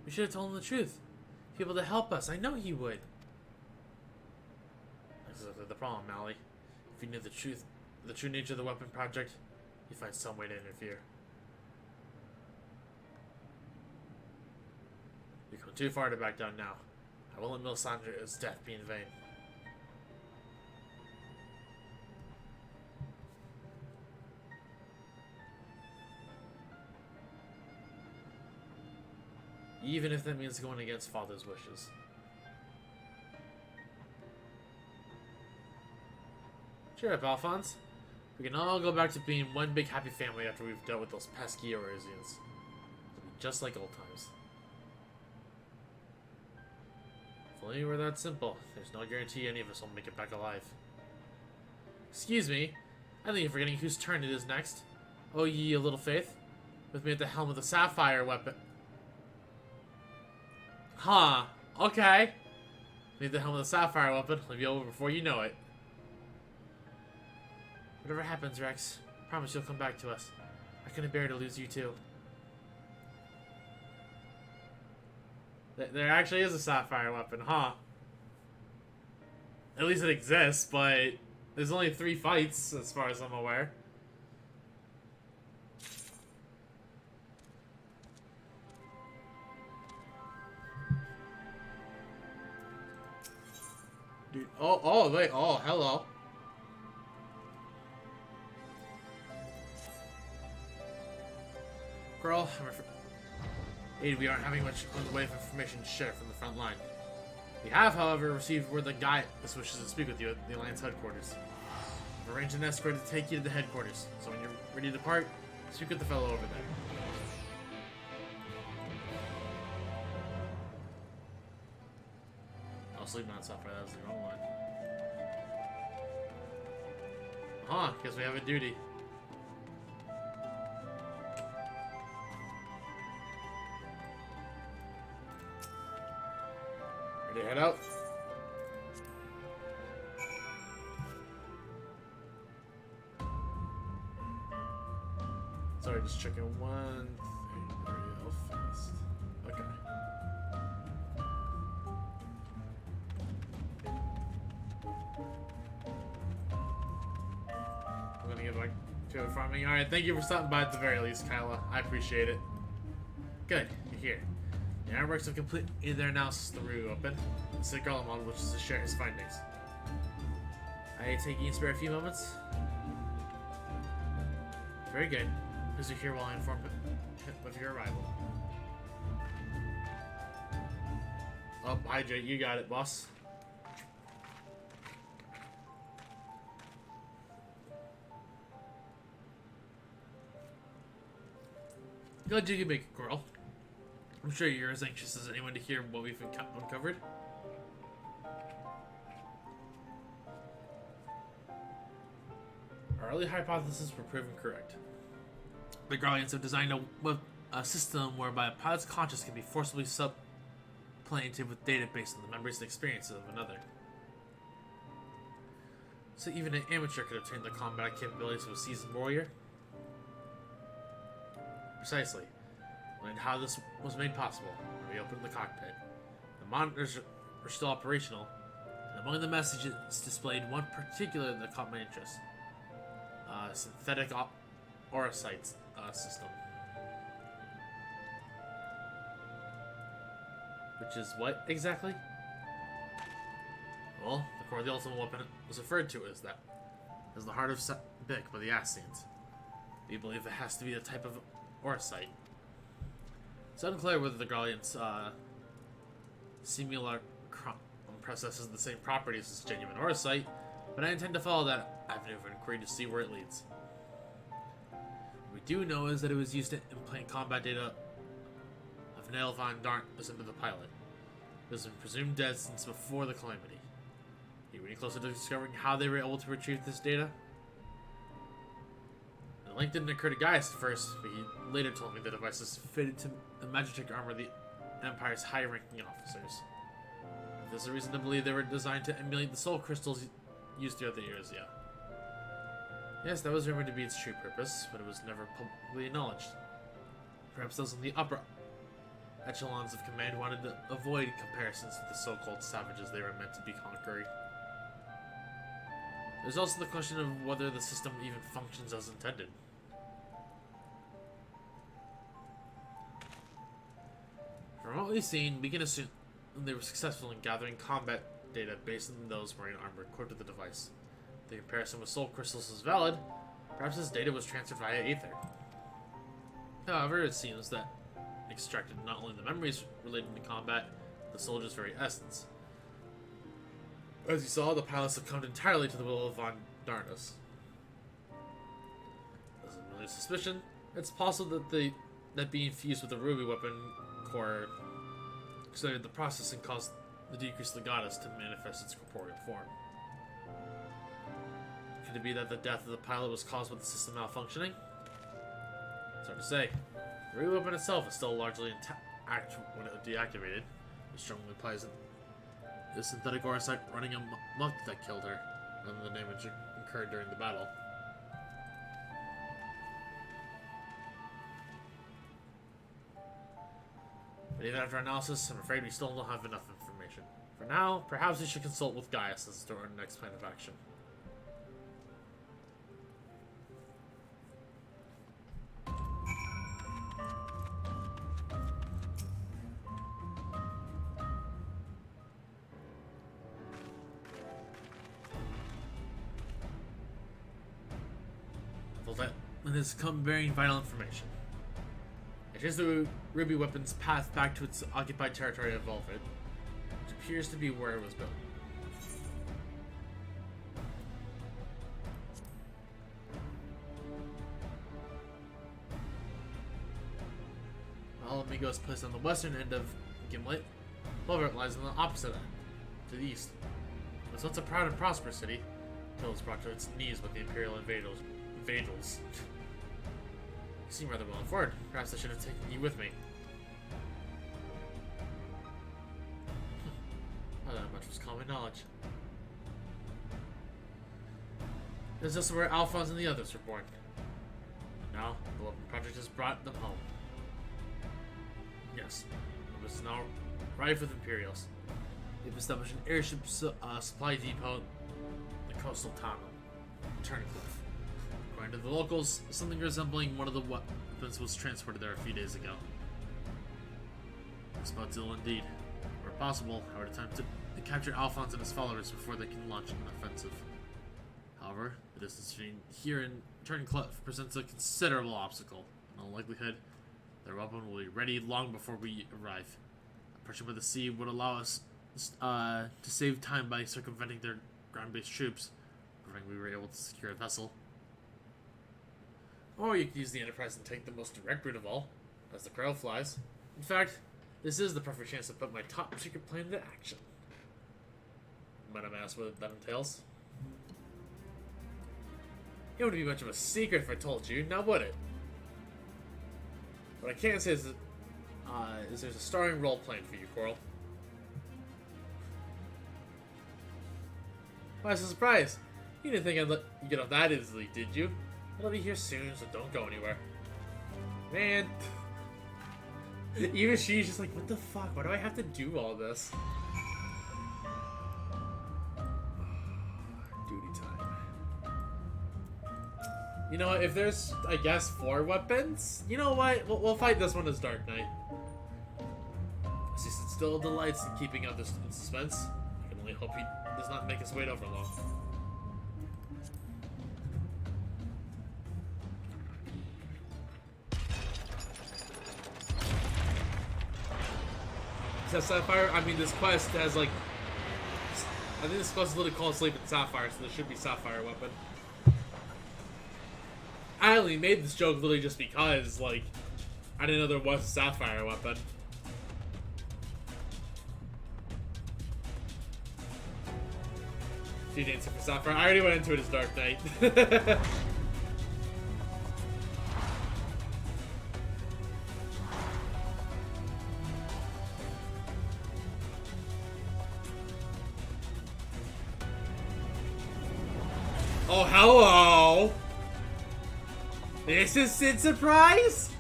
We should have told him the truth. People to help us. I know he would. That's exactly the problem, Mally. If you knew the true nature of the weapon project, you'd find some way to interfere. You've come too far to back down now. I won't let Melisandre's death be in vain. Even if that means going against Father's wishes. Cheer up, Alphonse. We can all go back to being one big happy family after we've dealt with those pesky Orisians. It'll be just like old times. If only it were that simple. There's no guarantee any of us will make it back alive. Excuse me. I think you're forgetting whose turn it is next. Oh, ye a little faith. With me at the helm of the sapphire weapon. Huh. Okay. Need the helm of the sapphire weapon. It'll be over before you know it. Whatever happens, Rex, promise you'll come back to us. I couldn't bear to lose you too. There actually is a sapphire weapon, huh? At least it exists, but there's only 3 fights, as far as I'm aware. Dude, wait, hello. Girl, I'm afraid we aren't having much in the way of information to share from the front line. We have, however, received word that Guy wishes to speak with you at the Alliance headquarters. We've arranged an escort to take you to the headquarters, so when you're ready to depart, speak with the fellow over there. Oh, sleep not sapphire, that was the wrong one. Guess we have a duty. Ready to head out? Sorry, just checking one thing real fast. Okay. I'm gonna get back to farming. Alright, thank you for stopping by at the very least, Kyla. I appreciate it. Good, you're here. The ironworks have completed their analysis of the Rue open. The Sid Garland model wishes to share his findings. I take you to spare a few moments? Very good. Please are here while I inform him of your arrival. Oh, hydrate, you got it, boss. Glad you can make it, girl. I'm sure you're as anxious as anyone to hear what we've uncovered. Our early hypotheses were proven correct. The Guardians have designed a system whereby a pilot's conscience can be forcibly supplanted with data based on the memories and experiences of another. So even an amateur could obtain the combat capabilities of a seasoned warrior? Precisely. And how this was made possible when we opened the cockpit. The monitors were still operational, and among the messages displayed one particular that caught my interest. Synthetic Orosites system. Which is what, exactly? Well, the core of the ultimate weapon was referred to as that. As the heart of Bic by the Ascians. We believe it has to be a type of Orosite. It's unclear whether the Garlean's simulacrum possesses the same properties as genuine Orosite, but I intend to follow that avenue of inquiry to see where it leads. What we do know is that it was used to implant combat data of Nail Von Darkness into the pilot. It has been presumed dead since before the Calamity. Are you any closer to discovering how they were able to retrieve this data? The link didn't occur to Gaius at first, but he later told me the devices fitted to the Magitek armor of the Empire's high-ranking officers. If there's a reason to believe they were designed to emulate the soul crystals used throughout the years, yeah. Yes, that was rumored to be its true purpose, but it was never publicly acknowledged. Perhaps those in the upper echelons of command wanted to avoid comparisons with the so-called savages they were meant to be conquering. There's also the question of whether the system even functions as intended. From what we've seen, we can assume they were successful in gathering combat data based on those wearing armor equipped with the device. If the comparison with soul crystals is valid, perhaps this data was transferred via Aether. However, it seems that it extracted not only the memories related to combat, but the soldier's very essence. As you saw, the pilots succumbed entirely to the will of Von Darnus. As a really suspicion, it's possible that being fused with the ruby weapon core accelerated the process and caused the decreased legatus to manifest its corporeal form. Could it be that the death of the pilot was caused by the system malfunctioning? It's hard to say. The ruby weapon itself is still largely intact when it deactivated. It strongly implies that the synthetic Orosite running amok that killed her, rather than the damage incurred during the battle. But even after analysis, I'm afraid we still don't have enough information. For now, perhaps we should consult with Gaius as to our next plan of action. That has come bearing vital information. It is the ruby weapon's path back to its occupied territory of Volvid, which appears to be where it was built. While Amigo is placed on the western end of Gimlet, Volvid lies on the opposite end, to the east. It was once a proud and prosperous city, until it was brought to its knees by the Imperial invaders. You seem rather well informed. Perhaps I should have taken you with me. Not that much was common knowledge. This is also where Alphonse and the others were born. Now, the weapon project has brought them home. Yes, it was now rife with Imperials. They've established an airship supply depot in the coastal town of Turncliffe. According to the locals, something resembling one of the weapons was transported there a few days ago. A spot's ill indeed. Where possible, I would attempt to capture Alphonse and his followers before they can launch an offensive. However, the distance between here and Turncliffe presents a considerable obstacle. In all likelihood, their weapon will be ready long before we arrive. Approaching by the sea would allow us to save time by circumventing their ground-based troops, providing we were able to secure a vessel. Or you could use the Enterprise and take the most direct route of all, as the crow flies. In fact, this is the perfect chance to put my top secret plan into action. Might have asked what that entails. It wouldn't be much of a secret if I told you, now would it? What I can say is that there's a starring role planned for you, Coral. Why, it's a surprise! You didn't think I'd let you get off that easily, did you? I'll be here soon, so don't go anywhere. Man. Even she's just like, what the fuck? Why do I have to do all this? You know what? If there's, I guess, 4 weapons, you know what? We'll fight this one as Dark Knight. Since it still delights in keeping up this in suspense, I can only hope he does not make us wait over long. Sapphire, I mean, this quest has like, I think this quest is literally called Sleep in Sapphire, so there should be Sapphire weapon. I only made this joke literally just because, like, I didn't know there was a Sapphire weapon. She dancing for Sapphire. I already went into it as Dark Knight. Oh, hello! This is Sid Surprise?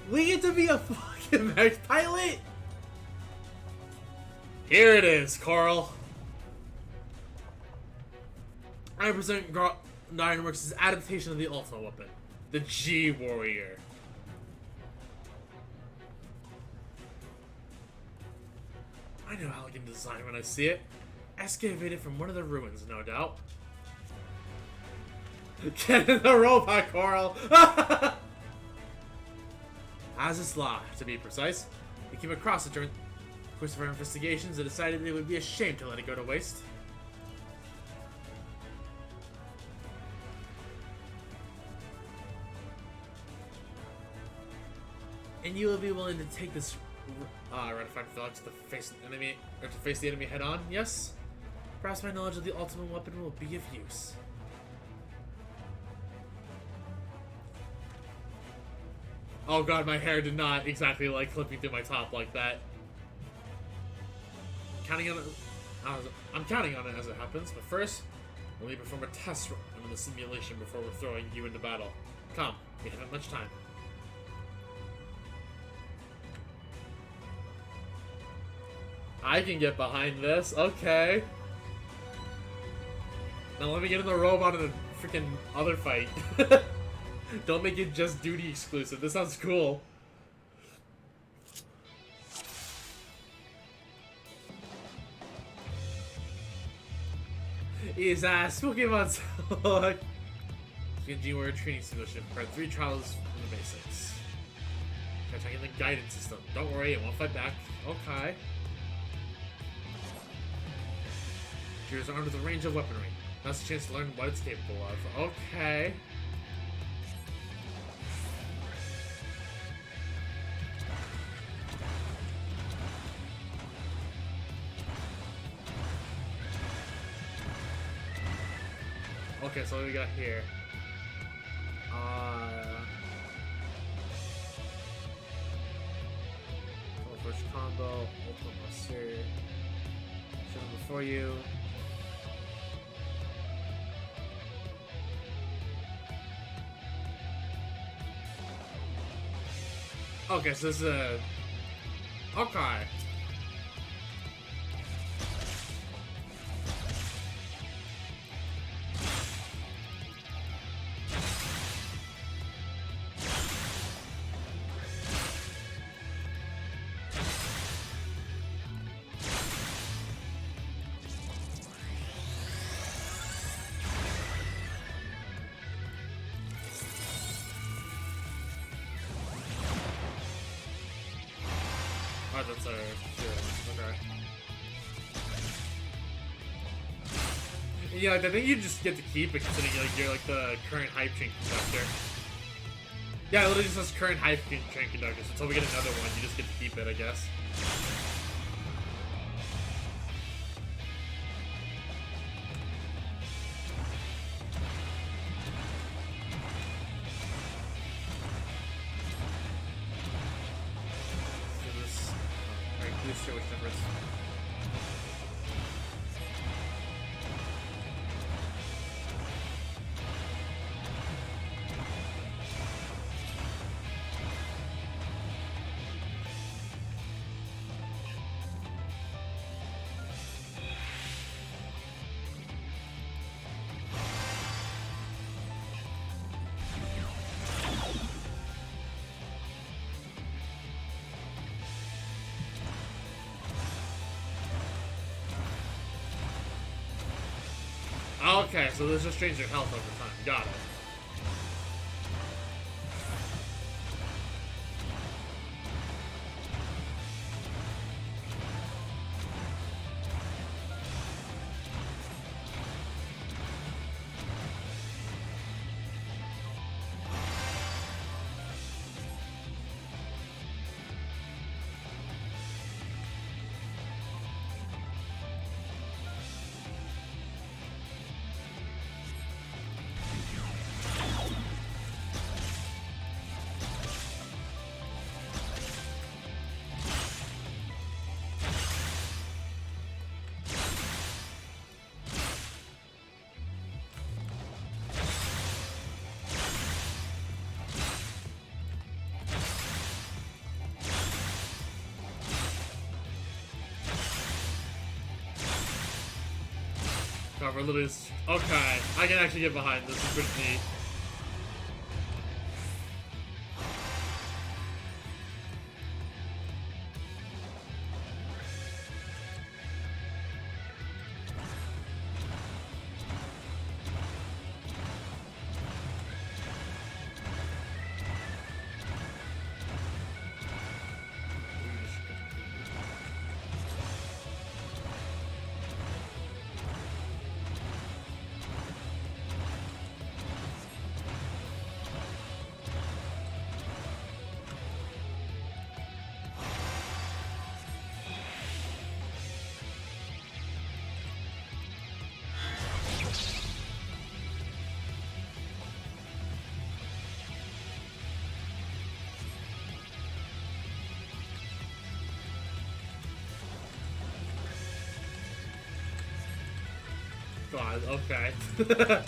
We get to be a fucking mech pilot? Here it is, Carl. I represent Ironworks' adaptation of the Ultimate Weapon, the G-Warrior. I know elegant design when I see it. Excavated from one of the ruins, no doubt. Get in the robot, Coral! As is law, to be precise. We came across it during the course of our investigations and decided it would be a shame to let it go to waste. And you will be willing to take this ratified thought to face the enemy head on, yes? Perhaps my knowledge of the ultimate weapon will be of use. Oh god, my hair did not exactly like clipping through my top like that. I'm counting on it as it happens, but first, let me perform a test run in the simulation before we're throwing you into battle. Come, we haven't much time. I can get behind this, okay. Now let me get in the robot in a freaking other fight. Don't make it just duty exclusive. This sounds cool. Is spooky months. G-Warrior training simulation. Part 3 trials from the basics. Try checking the guidance system. Don't worry, it won't fight back. Okay. Gears are under the range of weaponry. Now's a chance to learn what it's capable of. Okay. Okay, so what do we got here? First combo, ultimate monster. Show them before you. Okay, so this is a... Okay. Oh, that's our okay. Yeah, like, I think you just get to keep it considering like you're like the current hype train conductor. Yeah, it literally just says current hype train conductor, so until we get another one, you just get to keep it, I guess. Which difference? Okay, so this just changes your health over time. Got it. Cover loose. Okay, I can actually get behind this. It's pretty neat. God, okay. Okay,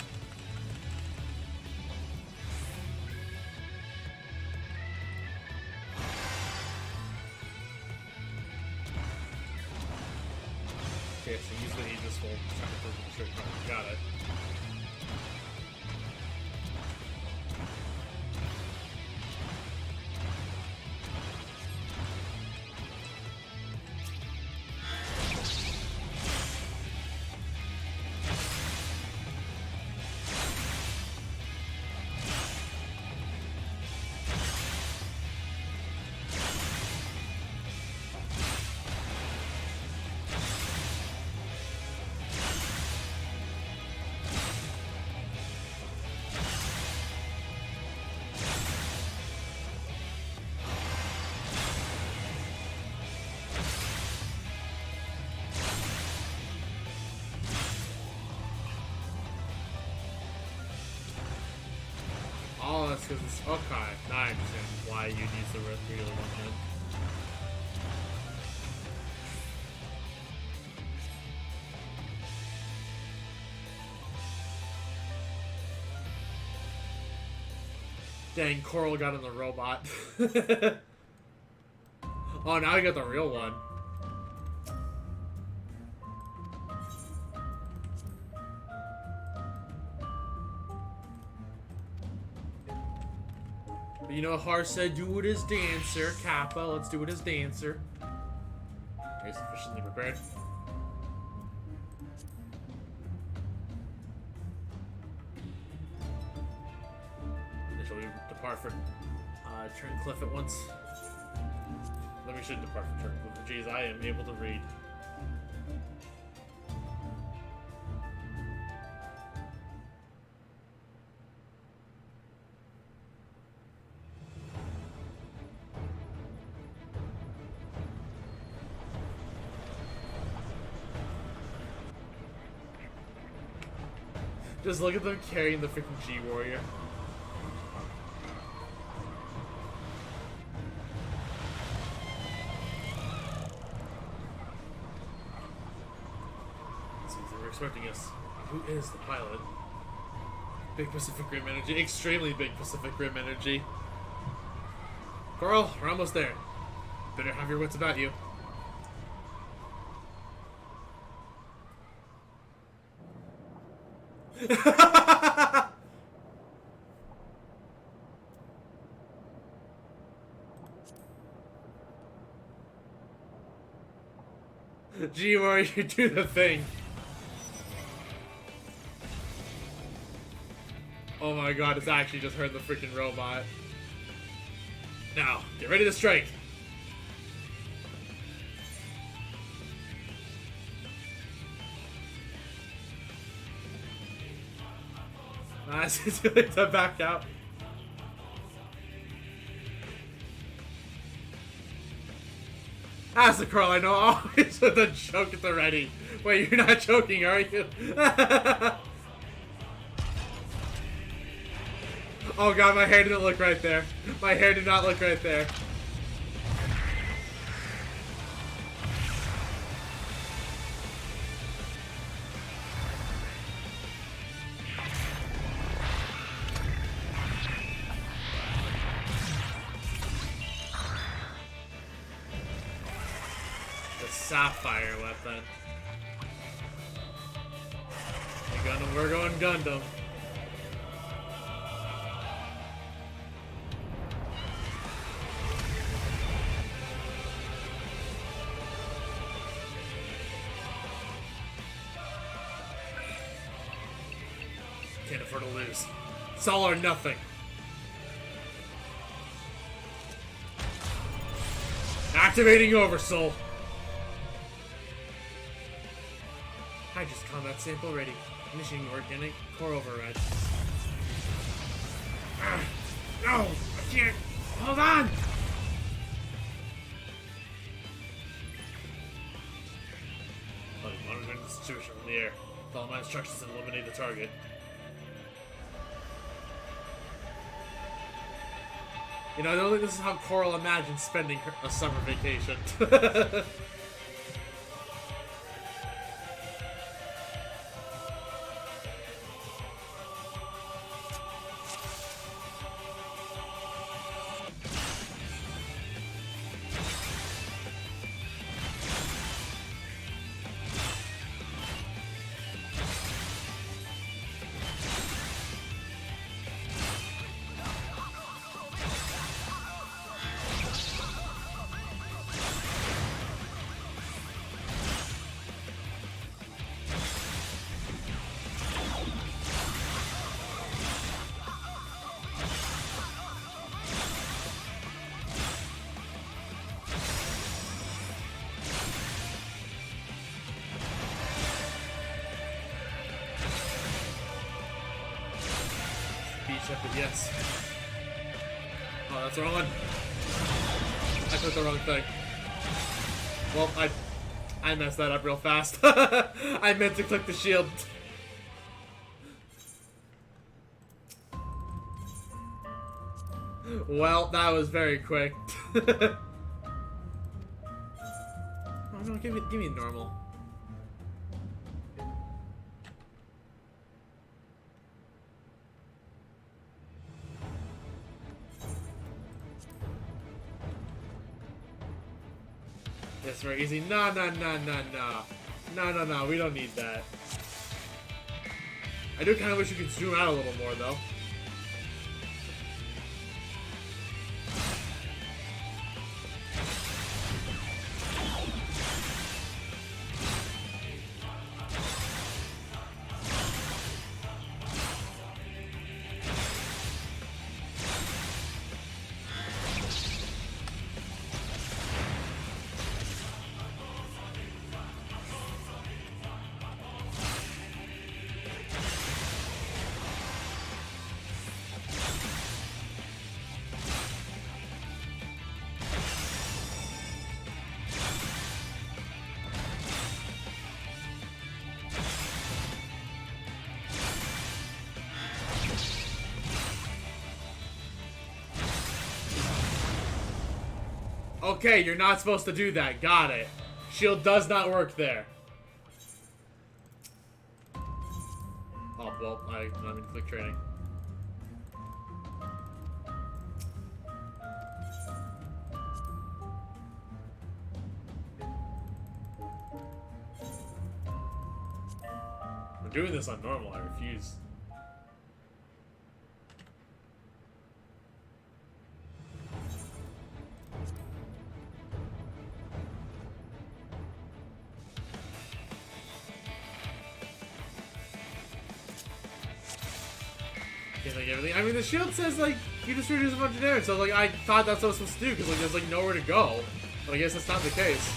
so use the Aegis will try to prove the straight card. Got it. Oh, that's because it's... Okay, now I understand why you'd use the regular one then. Dang, Coral got in the robot. Oh, now I got the real one. You know, Har said do it as dancer. Kappa, let's do it as dancer. Are you sufficiently prepared? Shall we depart for Turncliffe at once? Then we should depart for Turncliffe. Jeez, I am able to read. Just look at them carrying the freaking G-Warrior. They're expecting us. Who is the pilot? Big Pacific Rim energy. Extremely big Pacific Rim energy. Coral, we're almost there. Better have your wits about you. G-Warrior, do the thing. Oh my god, it's actually just her and the freaking robot. Now, get ready to strike. Nice, it's too late to back out. That's the Carl I know, always with a joke at the ready. Wait, you're not joking, are you? Oh god, my hair didn't look right there. My hair did not look right there. The sapphire weapon. We're going Gundam. Can't afford to lose. It's all or nothing. Activating Oversoul. Hydrus combat sample ready. Initiating organic core override. No! I can't! Hold on! Monitoring the situation from the air. Follow my instructions and eliminate the target. You know, I don't think this is how Coral imagines spending a summer vacation. Yes. Oh, that's the wrong one. I clicked the wrong thing. Well, I messed that up real fast. I meant to click the shield. Well, that was very quick. Oh no, give me normal. That's very easy. No, we don't need that. I do kind of wish you could zoom out a little more, though. Okay, you're not supposed to do that. Got it. Shield does not work there. Oh, well, I'm in quick training. I'm doing this on normal. I refuse. Can't like everything. I mean, the shield says like you just reduce a bunch of damage, so like I thought that's what I was supposed to do because like there's like nowhere to go. But I guess that's not the case.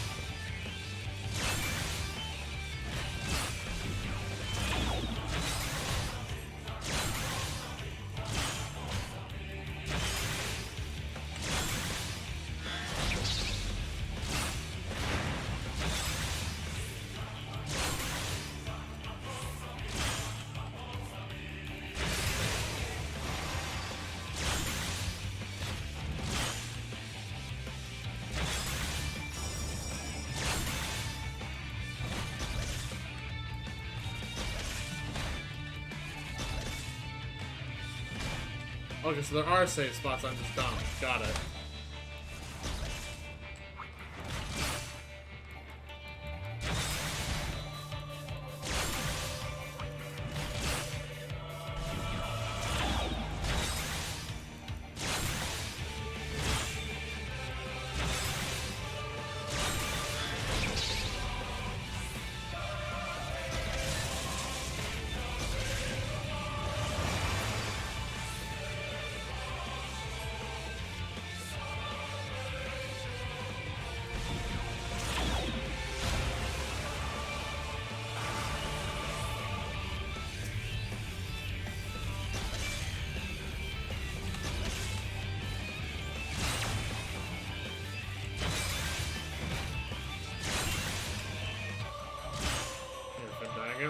Okay, so there are safe spots, I'm just dumb. Got it.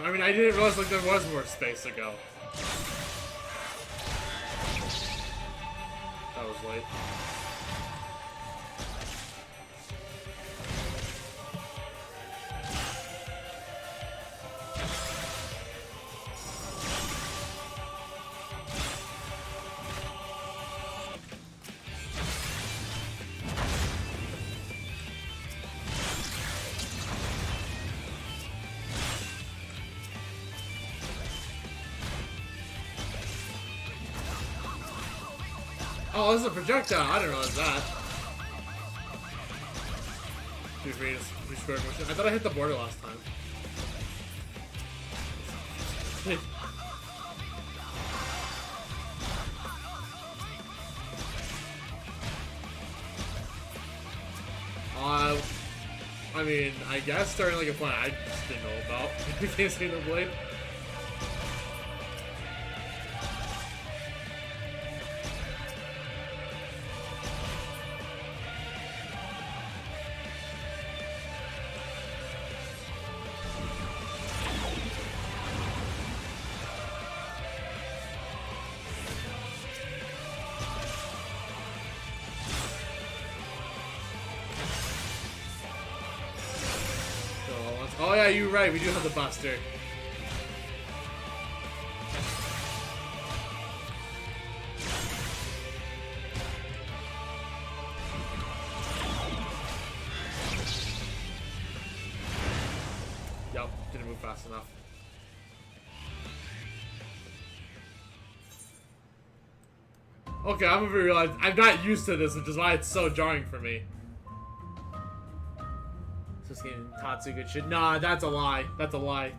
I mean, I didn't realize like there was more space to go. That was late. Oh, this is a projectile. I didn't realize that. I thought I hit the border last time. I mean, I guess starting like a plan I just didn't know about. You can't see the blade. Oh yeah, you're right, we do have the Buster. Yup, didn't move fast enough. Okay, I'm gonna realize I'm not used to this, which is why it's so jarring for me. Just getting Tatsu good shit. Nah, that's a lie. That's a lie.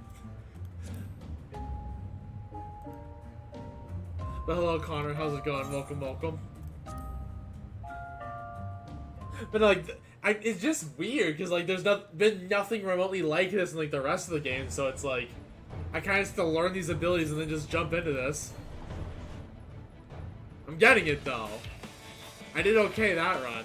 But hello, Connor. How's it going? Welcome, welcome. But like, it's just weird because like, there's been nothing remotely like this in like the rest of the game. So it's like, I kind of still learn these abilities and then just jump into this. I'm getting it though. I did okay that run.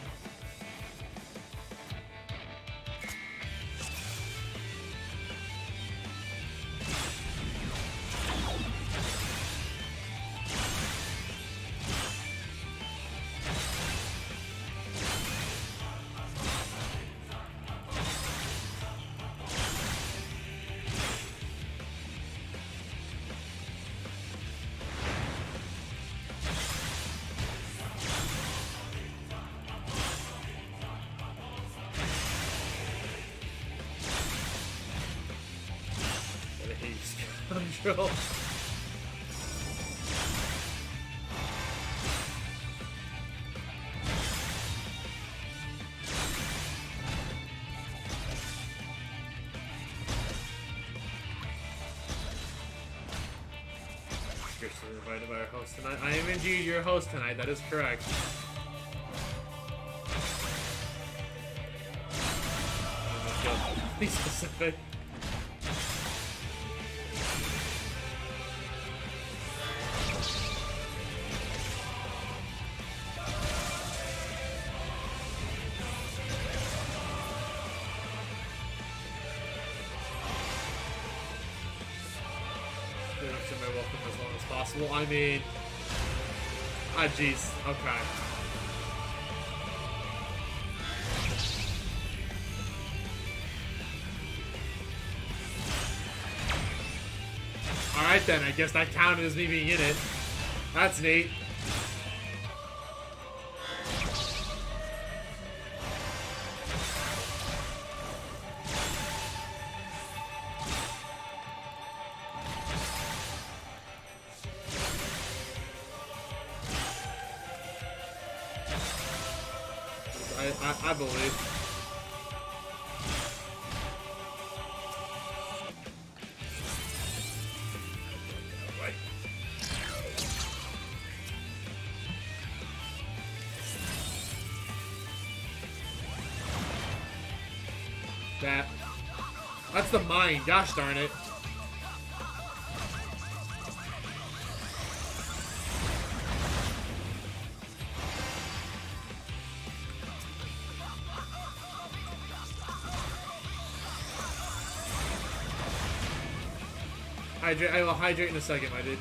Control. Kirsten was invited by our host tonight. I am indeed your host tonight. That is correct. Be specific. My welcome as long as possible. I mean, jeez. Okay. Alright then, I guess that counted as me being in it. That's neat. I believe. Right. That's the mine. Gosh darn it. I will hydrate in a second, my dude.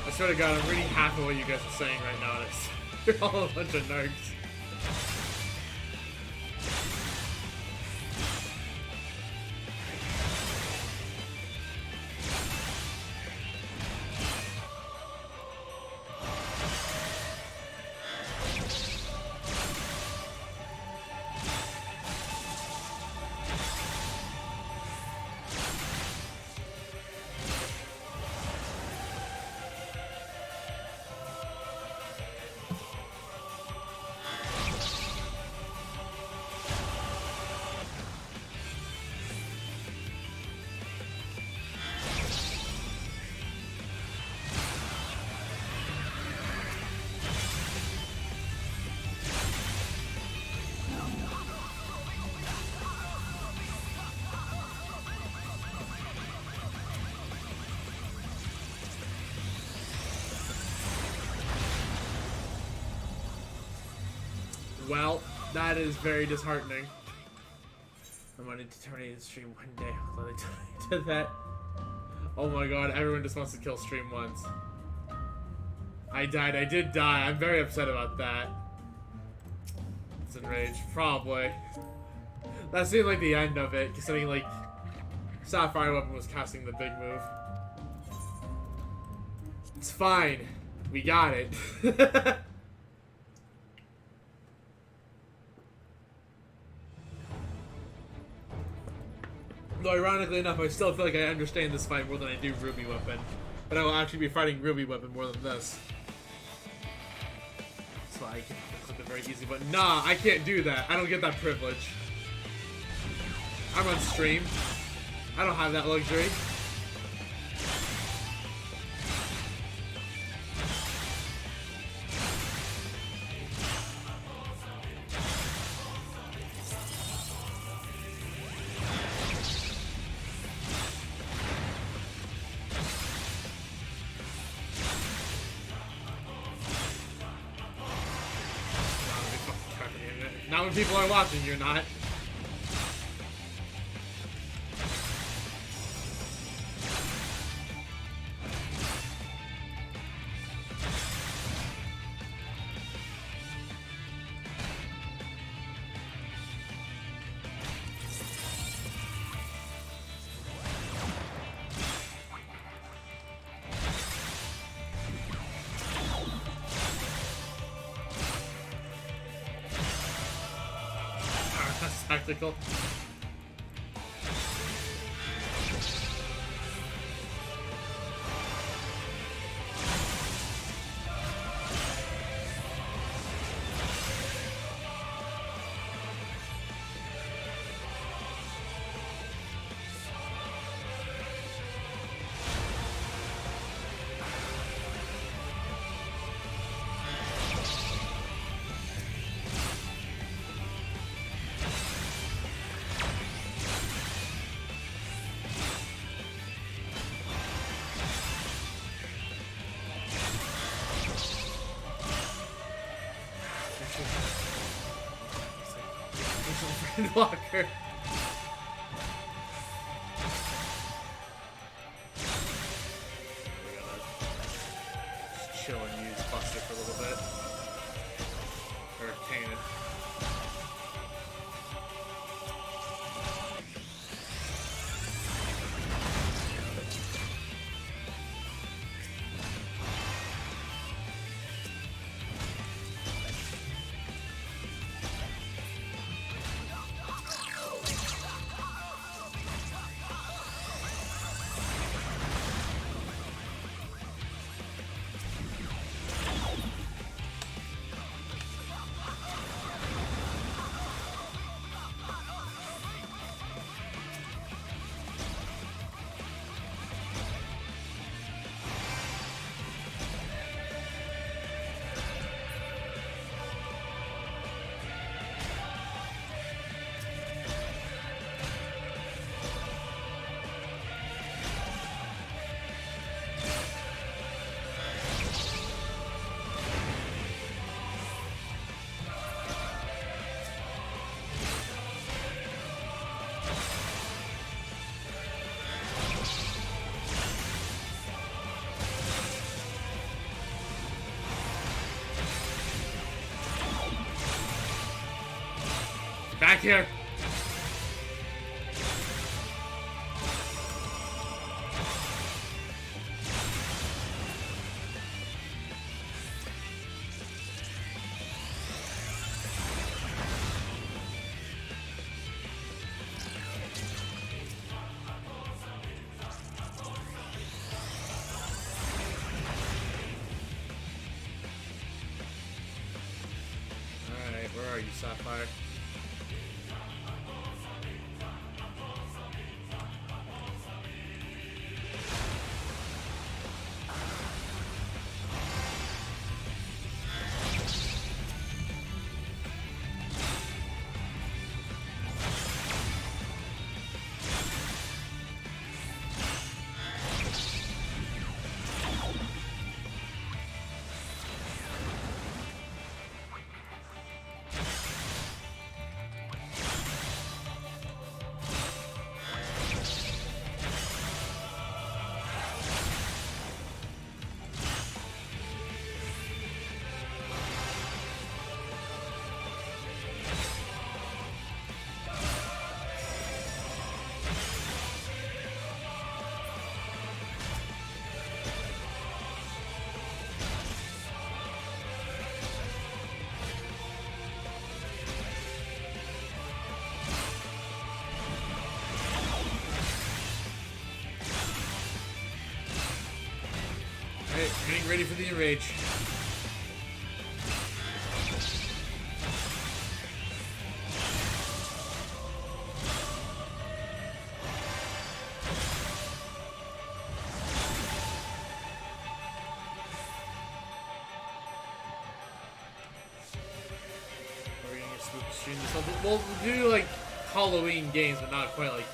I swear to God, I'm reading half of what you guys are saying right now. You're all a bunch of nerds. Well, That is very disheartening. I'm going to terminate the stream one day. I'm glad I did that. Oh my god, everyone just wants to kill stream once. I died. I did die. I'm very upset about that. It's enraged. Probably. That seemed like the end of it, considering, like, Sapphire Weapon was casting the big move. It's fine. We got it. Though, ironically enough, I still feel like I understand this fight more than I do Ruby Weapon. But I will actually be fighting Ruby Weapon more than this. So I can clip it very easy, but nah, I can't do that. I don't get that privilege. I'm on stream. I don't have that luxury. Not when people are watching, you're not. Tactical. Walker. We're gonna just chill and use Buster for a little bit. Or Kane it. Back here. Alright, where are you, Sapphire? ready for the enrage. We'll do like Halloween games, but not quite like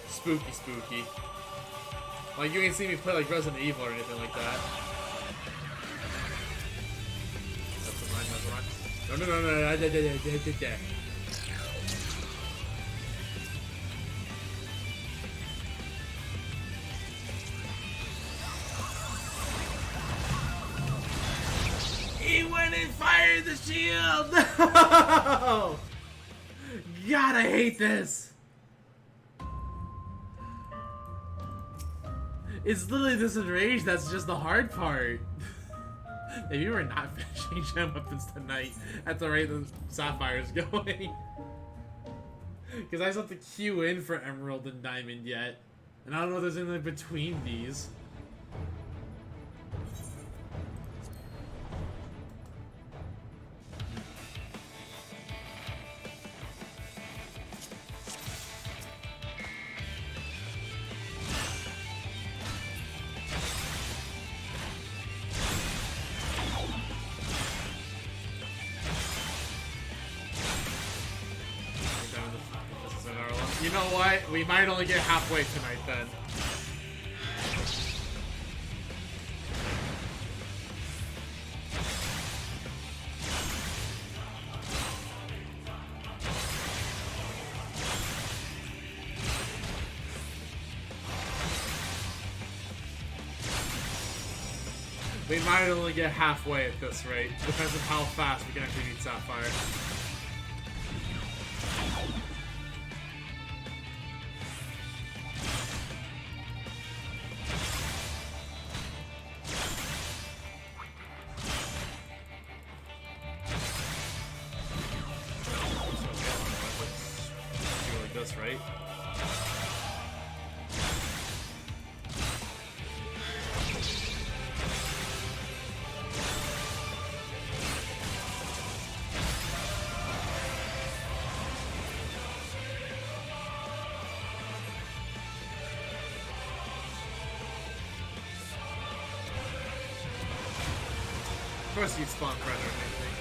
spooky. Like you ain't seen me play like Resident Evil or anything like that. That's mine. No. He went and fired the shield! No! God, I hate this! It's literally this enrage that's just the hard part. Maybe we're not finishing gem weapons tonight at the rate the Sapphire's going. Because I still have to queue in for Emerald and Diamond yet. And I don't know if there's anything between these. You know what? We might only get halfway tonight then. We might only get halfway at this rate. Depends on how fast we can actually beat Sapphire. Right? Of course you'd spawn Predator and everything.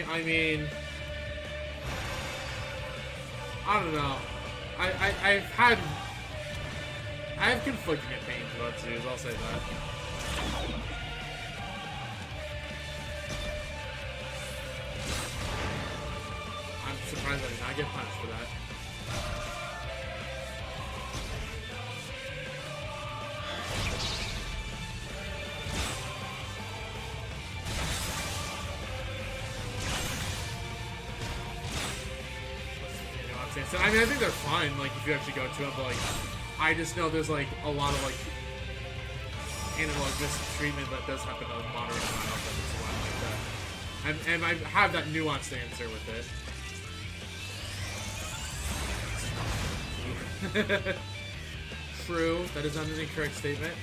I mean, I don't know. I have conflicting opinions about Zeus, I'll say that. I'm surprised I did not get punished for that. So, I mean, I think they're fine, like, if you actually go to them, but, like, I just know there's, like, a lot of, like, analog mistreatment that does happen to moderate amount of them as well, like that. And I have that nuanced answer with it. True, that is not an incorrect statement.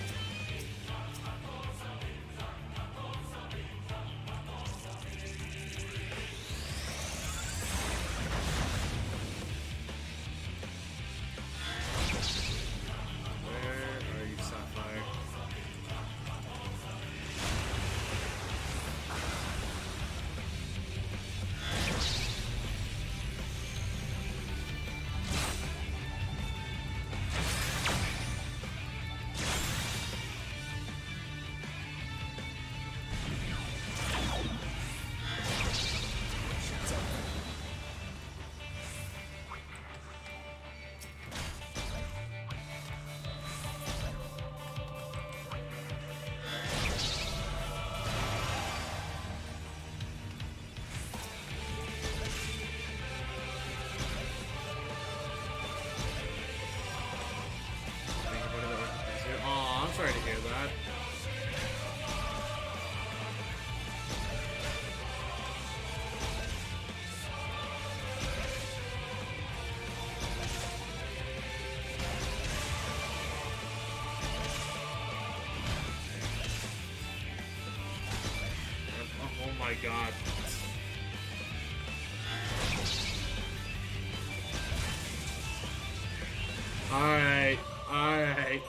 god. Alright. Alright.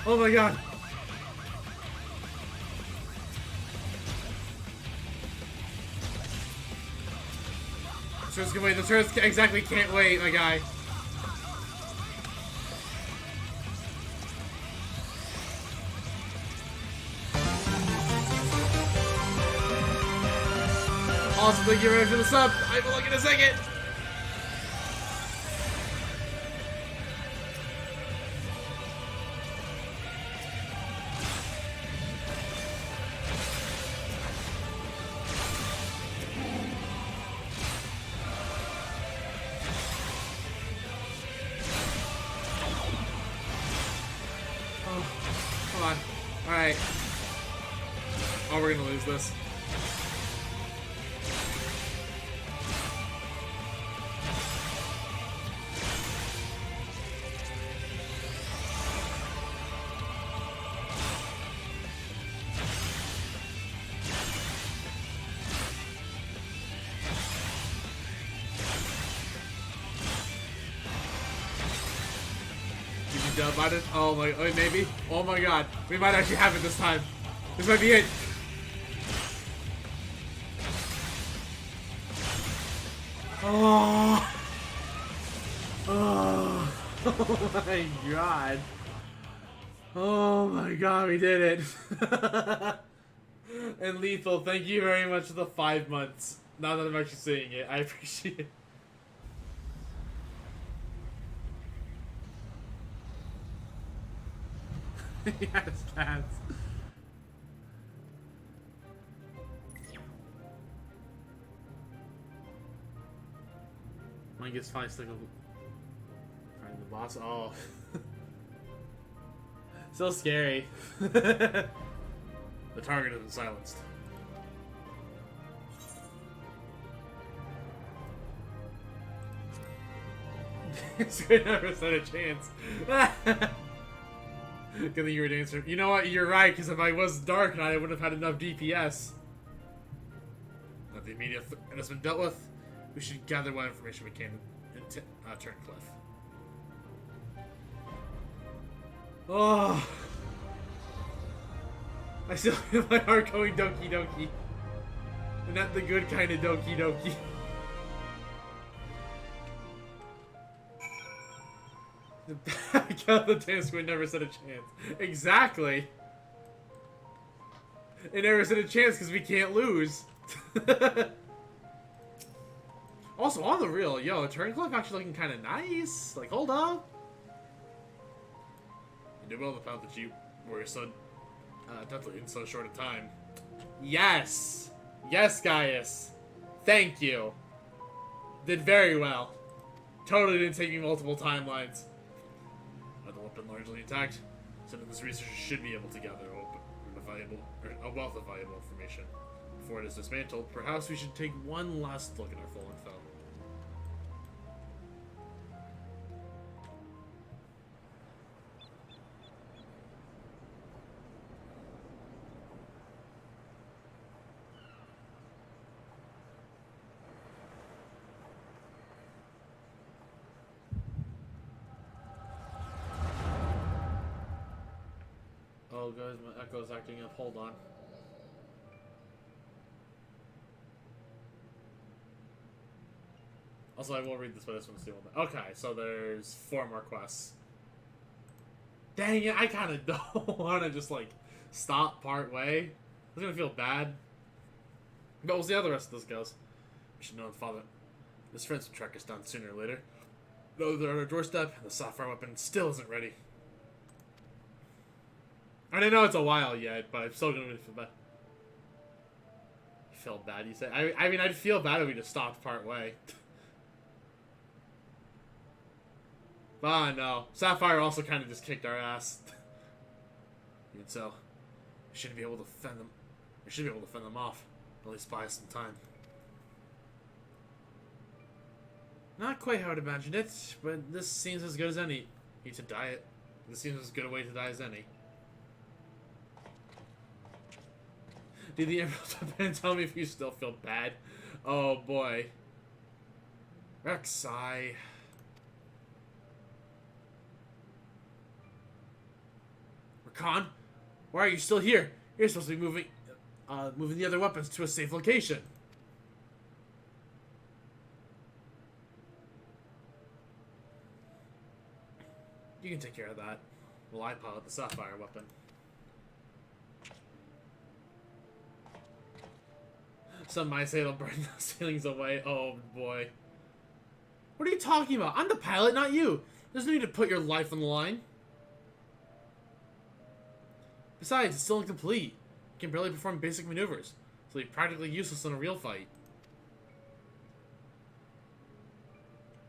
Oh my god. The turrets can wait. The turrets exactly can't wait, my guy. Awesome, thank you very much for the sub. I will look in a second. Alright. Oh, we're gonna lose this. Oh my, wait, maybe? Oh my god. We might actually have it this time. This might be it. Oh. Oh. Oh my god. Oh my god, we did it. And Lethal, thank you very much for the 5 months. Now that I'm actually saying it, I appreciate it. Yes, cats. Mine gets finally stuck on finding the boss. Oh. So scary. The target has been silenced. It's good, never stood a chance. Good thing you were dancing. You know what? You're right, because if I was dark, I wouldn't have had enough DPS. Now the immediate threat has been dealt with. We should gather what information we can in Turncliffe. Oh, I still feel my heart going Doki Doki, and not the good kind of Doki Doki. The back of the dance would never stood a chance. Exactly. It never stood a chance because we can't lose. Also, on the real, yo, Turncliffe actually looking kind of nice. Like, hold up. You did well the fact that you were so definitely in so short a time. Yes. Yes, Gaius. Thank you. Did very well. Totally didn't take me multiple timelines. The weapon largely intact, so that this researcher should be able to gather a wealth of valuable information. Before it is dismantled, perhaps we should take one last look at our fallen foe. Oh, guys, my echo's acting up. Hold on. Also, I will read this, but this one's the one. Okay, so there's 4 more quests. Dang it, I kind of don't want to just, like, stop part way. I was going to feel bad. But we'll see how the rest of this goes. We should know the father. This friends will track us down sooner or later. No, they're on our doorstep, and the sapphire weapon still isn't ready. I know it's a while yet, but I'm still gonna feel bad. You feel bad, you say? I mean, I'd feel bad if we just stopped part way. Ah, no. Sapphire also kind of just kicked our ass. Even so, we should be able to fend them. We should be able to fend them off. At least buy us some time. Not quite how I'd imagined it, but this seems as good as any. Need to diet. This seems as good a way to die as any. Did the Emerald Weapon tell me if you still feel bad? Oh boy. XI. Rakan? Why are you still here? You're supposed to be moving the other weapons to a safe location. You can take care of that. While I pilot the sapphire weapon. Some might say it'll burn the ceilings away. Oh boy. What are you talking about? I'm the pilot, not you. There's no need to put your life on the line. Besides, it's still incomplete. You can barely perform basic maneuvers, so you're practically useless in a real fight.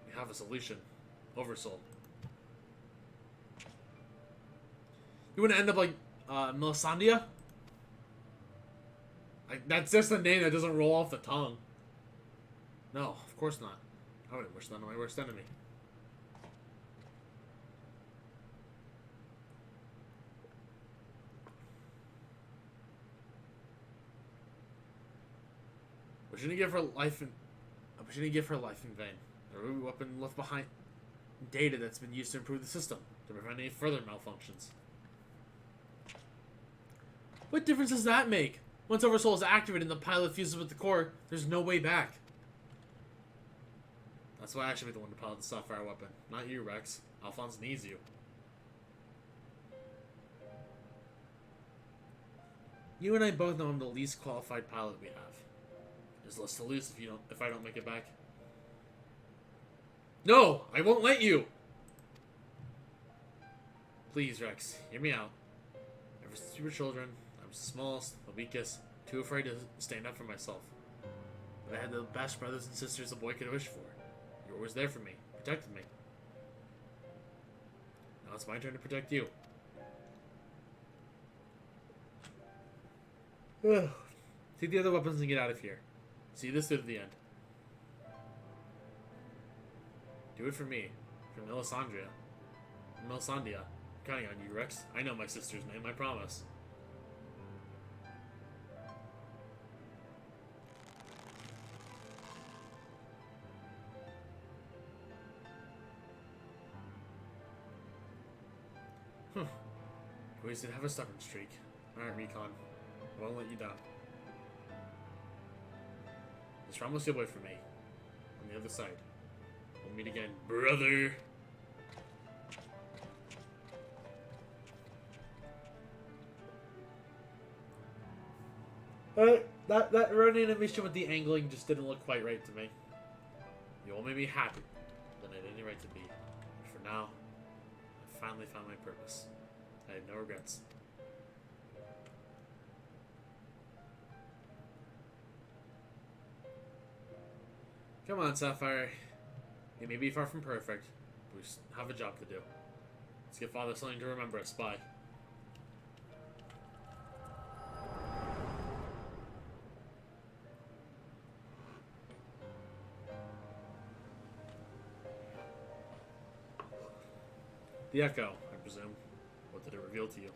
We have a solution. Oversoul. You want to end up like Melisandre? That's just a name that doesn't roll off the tongue. No, of course not. I wouldn't wish that on my worst enemy. We shouldn't give her life in. We shouldn't give her life in vain. The ruby weapon left behind data that's been used to improve the system to prevent any further malfunctions. What difference does that make? Once Oversoul is activated and the pilot fuses with the core, there's no way back. That's why I should be the one to pilot the sapphire weapon, not you, Rex. Alphonse needs you. You and I both know I'm the least qualified pilot we have. There's less to lose if I don't make it back. No, I won't let you. Please, Rex, hear me out. Ever since we were children, I was the smallest, the weakest, too afraid to stand up for myself. But I had the best brothers and sisters a boy could wish for. You were always there for me, protected me. Now it's my turn to protect you. Take the other weapons and get out of here. See this through to the end. Do it for me. For Melisandre. I'm counting on you, Rex. I know my sister's name, I promise. Boys did have a stubborn streak. Alright, Recon. I won't let you down. Just promise you'll wait for me. On the other side. We'll meet again, brother! That run animation with the angling just didn't look quite right to me. You all made me happy than I had any right to be. But for now, I finally found my purpose. I have no regrets. Come on, Sapphire. You may be far from perfect, but we have a job to do. Let's give Father something to remember us by. The Echo, I presume. What did it reveal to you?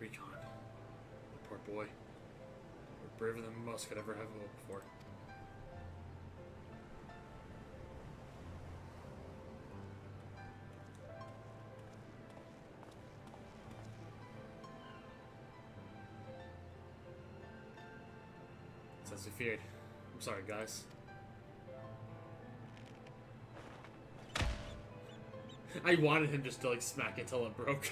Recon. The poor boy. We're braver than most could ever have hoped for. As we feared. I'm sorry, guys. I wanted him just to like smack it till it broke.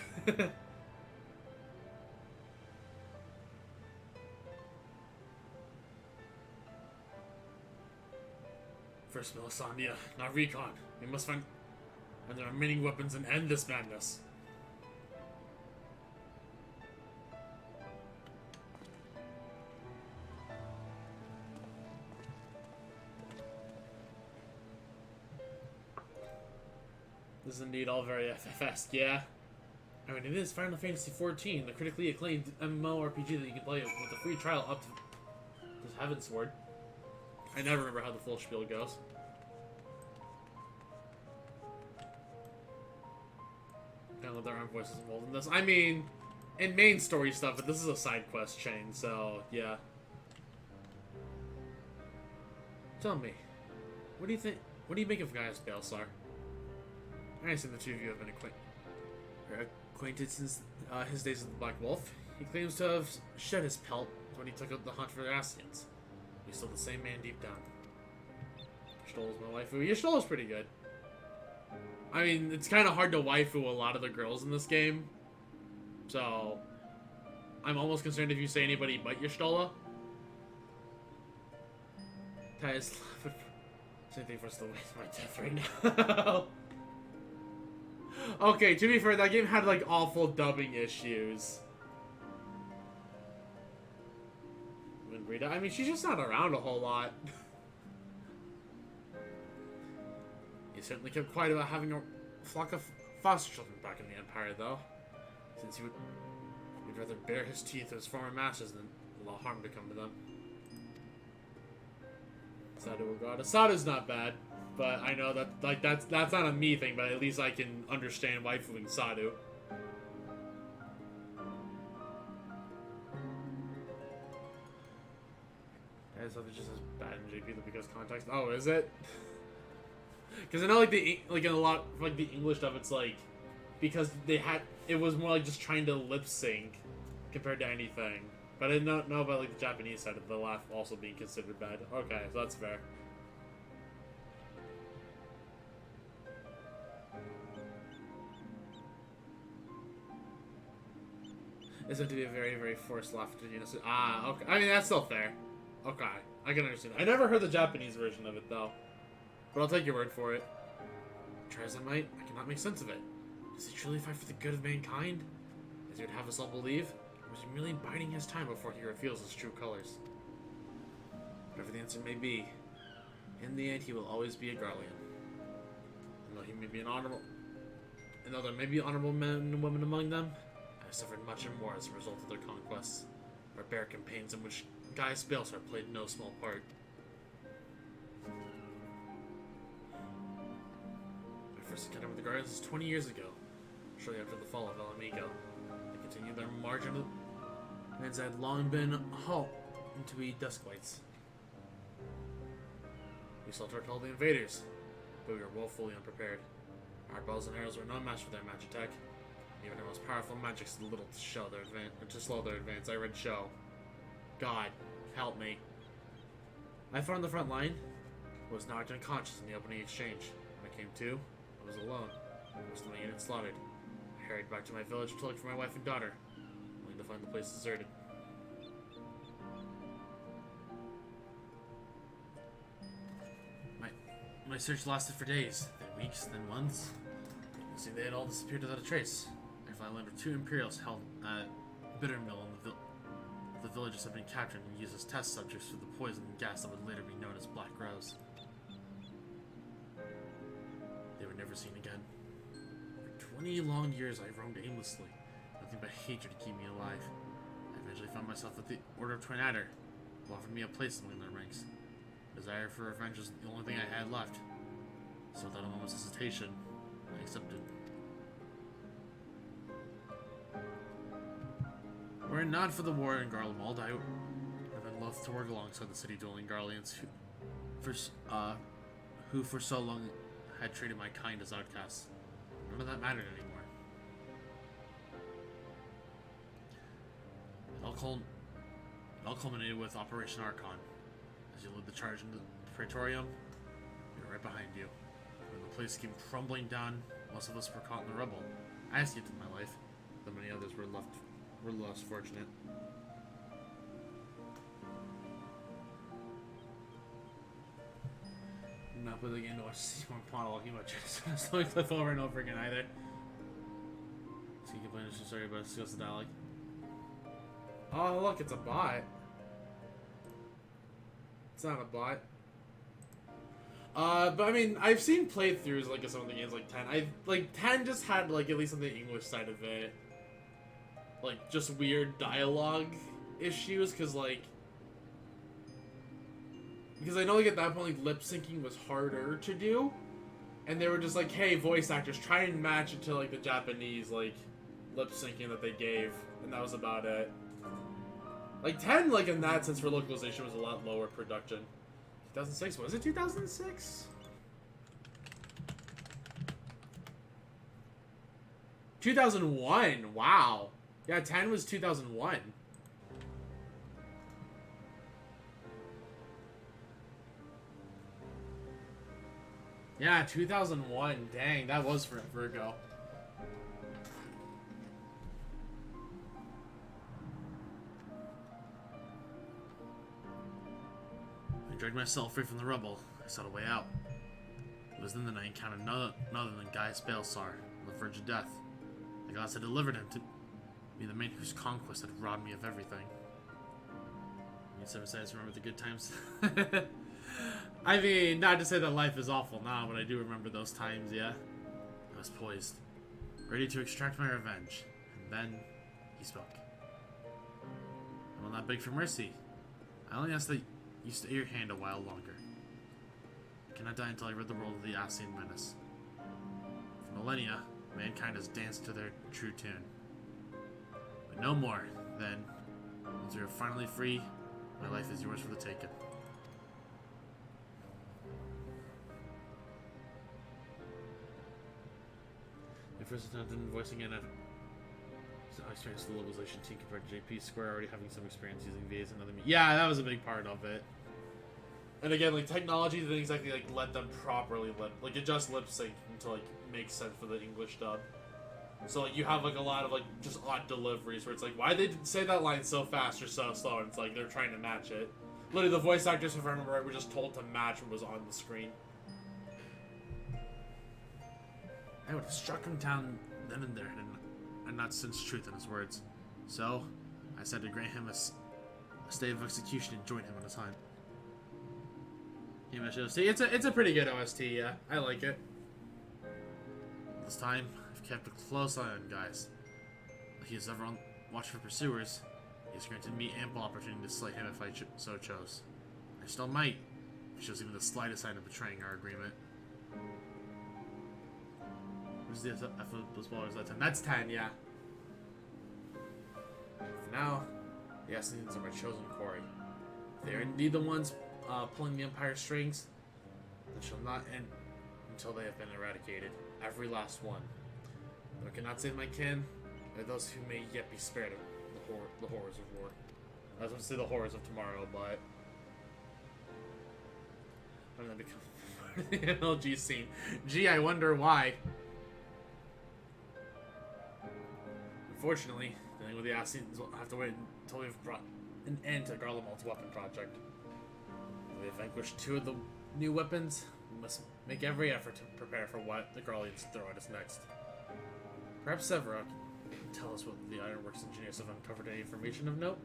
First Melisandre, now recon. We must find the remaining weapons and end this madness. This is indeed all very FF-esque, yeah? I mean, it is Final Fantasy XIV, the critically acclaimed MMORPG that you can play with a free trial up to Heavensward. I never remember how the full spiel goes. I don't know if there aren't voices involved in this. I mean, in main story stuff, but this is a side quest chain, so yeah. Tell me, what do you think? What do you make of Gaius Balsar? I assume the two of you have been acquainted since his days with the Black Wolf. He claims to have shed his pelt when he took up the hunt for the Ascians. He's still the same man deep down. Stolla's my waifu. Yeah, Stolla's pretty good. I mean, it's kind of hard to waifu a lot of the girls in this game. So, I'm almost concerned if you say anybody but your Stolla. Tyus, same thing for still waiting my death right now. Okay, to be fair, that game had like awful dubbing issues. Rita, I mean, she's just not around a whole lot. He certainly kept quiet about having a flock of foster children back in the Empire, though. Since he'd rather bare his teeth to his former masters than allow harm to come to them. Sadu, oh god. Sadu's not bad, but I know that like that's not a me thing, but at least I can understand waifuing Sadu. So it's just as bad in JP because context. Oh, is it? Because I know like in a lot like the English stuff, it's like because it was more like just trying to lip sync compared to anything. But I didn't know about like the Japanese side of the laugh also being considered bad. Okay, so that's fair. It's meant to be a very, very forced laugh to unison. Ah, okay. I mean, that's still fair. Okay, I can understand. I never heard the Japanese version of it, though. But I'll take your word for it. Try as I might, I cannot make sense of it. Does he truly fight for the good of mankind, as he would have us all believe? Or was he merely biding his time before he reveals his true colors? Whatever the answer may be, in the end he will always be a Garlean. And though he may be and though there may be honorable men and women among them, I have suffered much and more as a result of their conquests, barbaric campaigns in which Gaius Balsar played no small part. My first encounter with the Guardians was 20 years ago, shortly after the fall of Alamigo. They continued their march into lands that had long been halt into we Dusklights. We assaulted all the invaders, but we were woefully unprepared. Our bows and arrows were no match for their magic attack. Even their most powerful magics did little to slow their advance. I read show. God, help me. I fought on the front line, was knocked unconscious in the opening exchange. When I came to, I was alone. Most of my unit slaughtered. I hurried back to my village to look for my wife and daughter, only to find the place deserted. My search lasted for days, then weeks, then months. You see, they had all disappeared without a trace. I finally learned of two Imperials held at Bittermill in the villages had been captured and used as test subjects for the poison and gas that would later be known as Black Rose. They were never seen again. For 20 long years I roamed aimlessly, nothing but hatred to keep me alive. I eventually found myself at the Order of Twin Adder, who offered me a place among their ranks. Desire for revenge was the only thing I had left, so without a moment's hesitation, I accepted. Were it not for the war in Garlemald, I would have been loath to work alongside the city-dwelling Garleans who for so long had treated my kind as outcasts. None of that mattered anymore. It all culminated with Operation Archon. As you led the charge into the Praetorium, we were right behind you. When the place came crumbling down, most of us were caught in the rubble. I escaped with my life, though many others were less fortunate. not play the game to watch Seymour monologuing about just slowing clip over and over again either. So you can play this story about skills of dialogue. Oh look, it's a bot. It's not a bot. But I mean, I've seen playthroughs like of some of the games like 10. 10 just had like at least on the English side of it, like just weird dialogue issues, because I know like at that point like lip syncing was harder to do, and they were just like, hey, voice actors, try and match it to like the Japanese like lip syncing that they gave, and that was about it. Like 10, like in that sense for localization was a lot lower production. 2006, was it 2006? 2001, wow. Yeah, 10 was 2001. Yeah, 2001, dang, that was forever ago. I dragged myself free from the rubble. I sought a way out. It was then that I encountered none other than Gaius Balsar, on the verge of death. The gods had delivered him to be the man whose conquest had robbed me of everything. You never say I remember the good times. I mean, not to say that life is awful now, but I do remember those times, yeah. I was poised, ready to extract my revenge, and then he spoke. I will not beg for mercy. I only ask that you stay your hand a while longer. I cannot die until I rid the world of the Ascian menace. For millennia, mankind has danced to their true tune. But no more, then. Once we are finally free, my life is yours for the taking. My first attempt in voicing it, I experienced the localization team compared to JP Square already having some experience using VAs and other media. Yeah, that was a big part of it. And again, like technology didn't exactly like let them properly adjust lip sync to like make sense for the English dub. So like you have like a lot of like just odd deliveries where it's like, why they say that line so fast or so slow? And it's like they're trying to match it. Literally, the voice actors, if I remember right, were just told to match what was on the screen. I would have struck him down then and there, and not sensed truth in his words. So I said to grant him a stay of execution and join him on his hunt. It's a pretty good OST, yeah. I like it. This time, I've kept a close eye on Gaius. Like he is ever on watch for pursuers, he has granted me ample opportunity to slay him if I so chose. I still might, if he shows even the slightest sign of betraying our agreement. Where's the F of those ballers that 10? That's 10, yeah. For now, the Assassins are my chosen quarry. If they are indeed the ones pulling the Empire's strings, then shall not end until they have been eradicated. Every last one. Though I cannot save my kin, there are those who may yet be spared of the horrors of war. I was going to say the horrors of tomorrow, but I'm going to become part of the MLG scene. Gee, I wonder why. Unfortunately, dealing with the Assassins will have to wait until we've brought an end to Garlemald's weapon project. When we have vanquished 2 of the new weapons, we must make every effort to prepare for what the Garleans throw at us next. Perhaps Severa can tell us whether the Ironworks engineers have uncovered any information of note?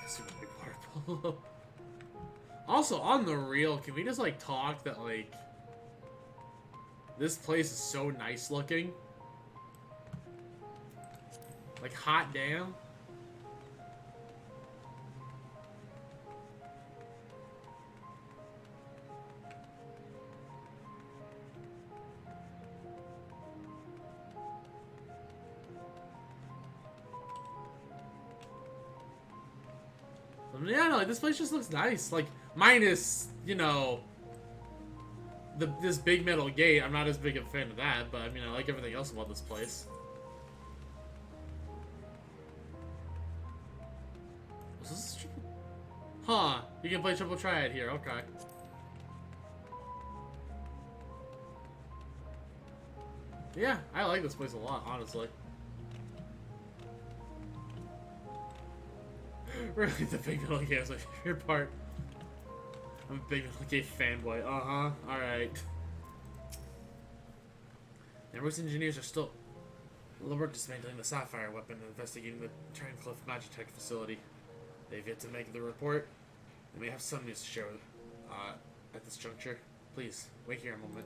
Super big water polo. Also, on the real, can we just like talk that like this place is so nice looking? Like, hot damn. Yeah, no, like, this place just looks nice. Like, minus, you know, this big metal gate. I'm not as big of a fan of that, but I mean, I like everything else about this place. Was this triple? Huh, you can play triple triad here, okay. Yeah, I like this place a lot, honestly. Really, the big metal gate is my favorite part. I'm a big metal gate fanboy. Uh-huh. Alright. Networks engineers are still work dismantling the Sapphire weapon and investigating the Turncliffe Magitech facility. They've yet to make the report. They may have some news to share at this juncture. Please, wait here a moment.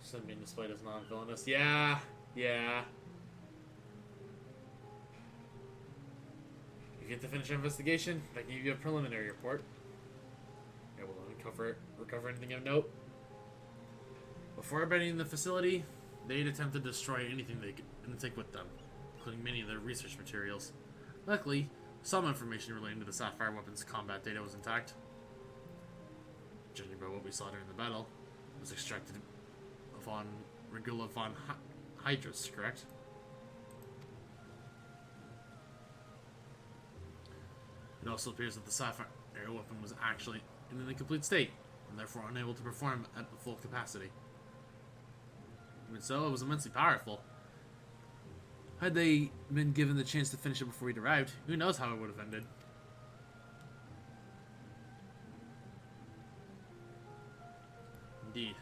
Some being displayed as non-villainous. Yeah, yeah. You get to finish your investigation. I can give you a preliminary report. It will recover anything of note. Before abandoning the facility, they'd attempt to destroy anything they could take with them, including many of their research materials. Luckily, some information relating to the Sapphire weapon's combat data was intact. Judging by what we saw during the battle, it was extracted von Regula von Hydrus, correct? It also appears that the Sapphire weapon was actually in an incomplete state, and therefore unable to perform at full capacity. Even so, it was immensely powerful. Had they been given the chance to finish it before he'd arrived, who knows how it would have ended. Indeed.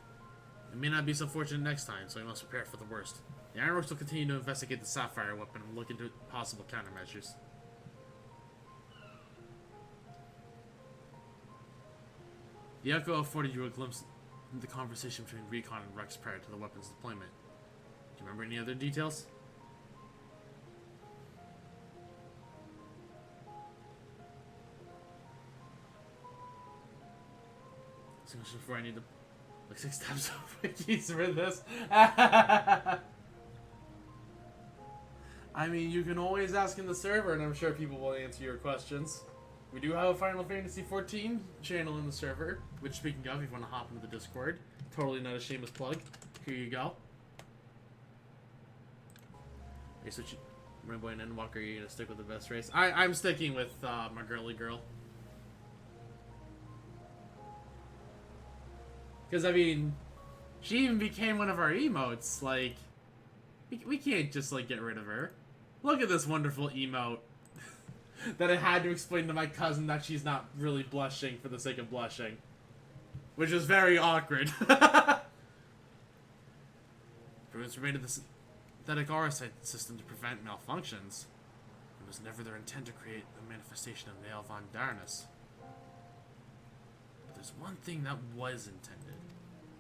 It may not be so fortunate next time, so we must prepare for the worst. The Ironworks will continue to investigate the Sapphire weapon and look into possible countermeasures. The echo afforded you a glimpse into the conversation between Recon and Rex prior to the weapon's deployment. Do you remember any other details? So much before I need to like 6 tabs of wikis for this. I mean, you can always ask in the server, and I'm sure people will answer your questions. We do have a Final Fantasy XIV channel in the server, which, speaking of, if you want to hop into the Discord, totally not a shameless plug. Here you go. Hey, switch Rainbow and Endwalker, are you going to stick with the best race? I'm sticking with my girly girl. Because, I mean, she even became one of our emotes. Like, we can't just, like, get rid of her. Look at this wonderful emote. That I had to explain to my cousin that she's not really blushing for the sake of blushing. Which is very awkward. Improvements were made to the synthetic aura system to prevent malfunctions. It was never their intent to create a manifestation of Nail von Darnus. But there's one thing that was intended.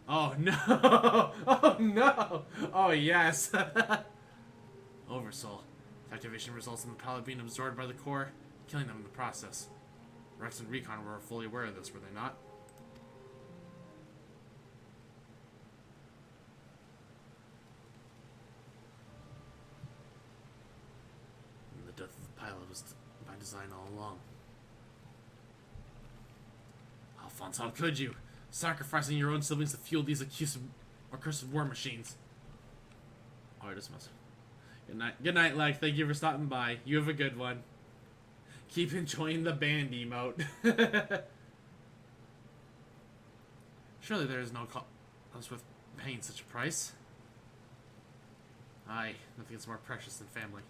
Oh no! Oh no! Oh yes! Oversoul. Activation results in the pallet being absorbed by the core, killing them in the process. Rex and Recon were fully aware of this, were they not? And the death of the pilot was by design all along. Alphonse, how could you? Sacrificing your own siblings to fuel these accursed war machines. Oh, I just must. Good night, Lex. Thank you for stopping by. You have a good one. Keep enjoying the band emote. Surely there is no cause worth paying such a price. Aye, nothing is more precious than family.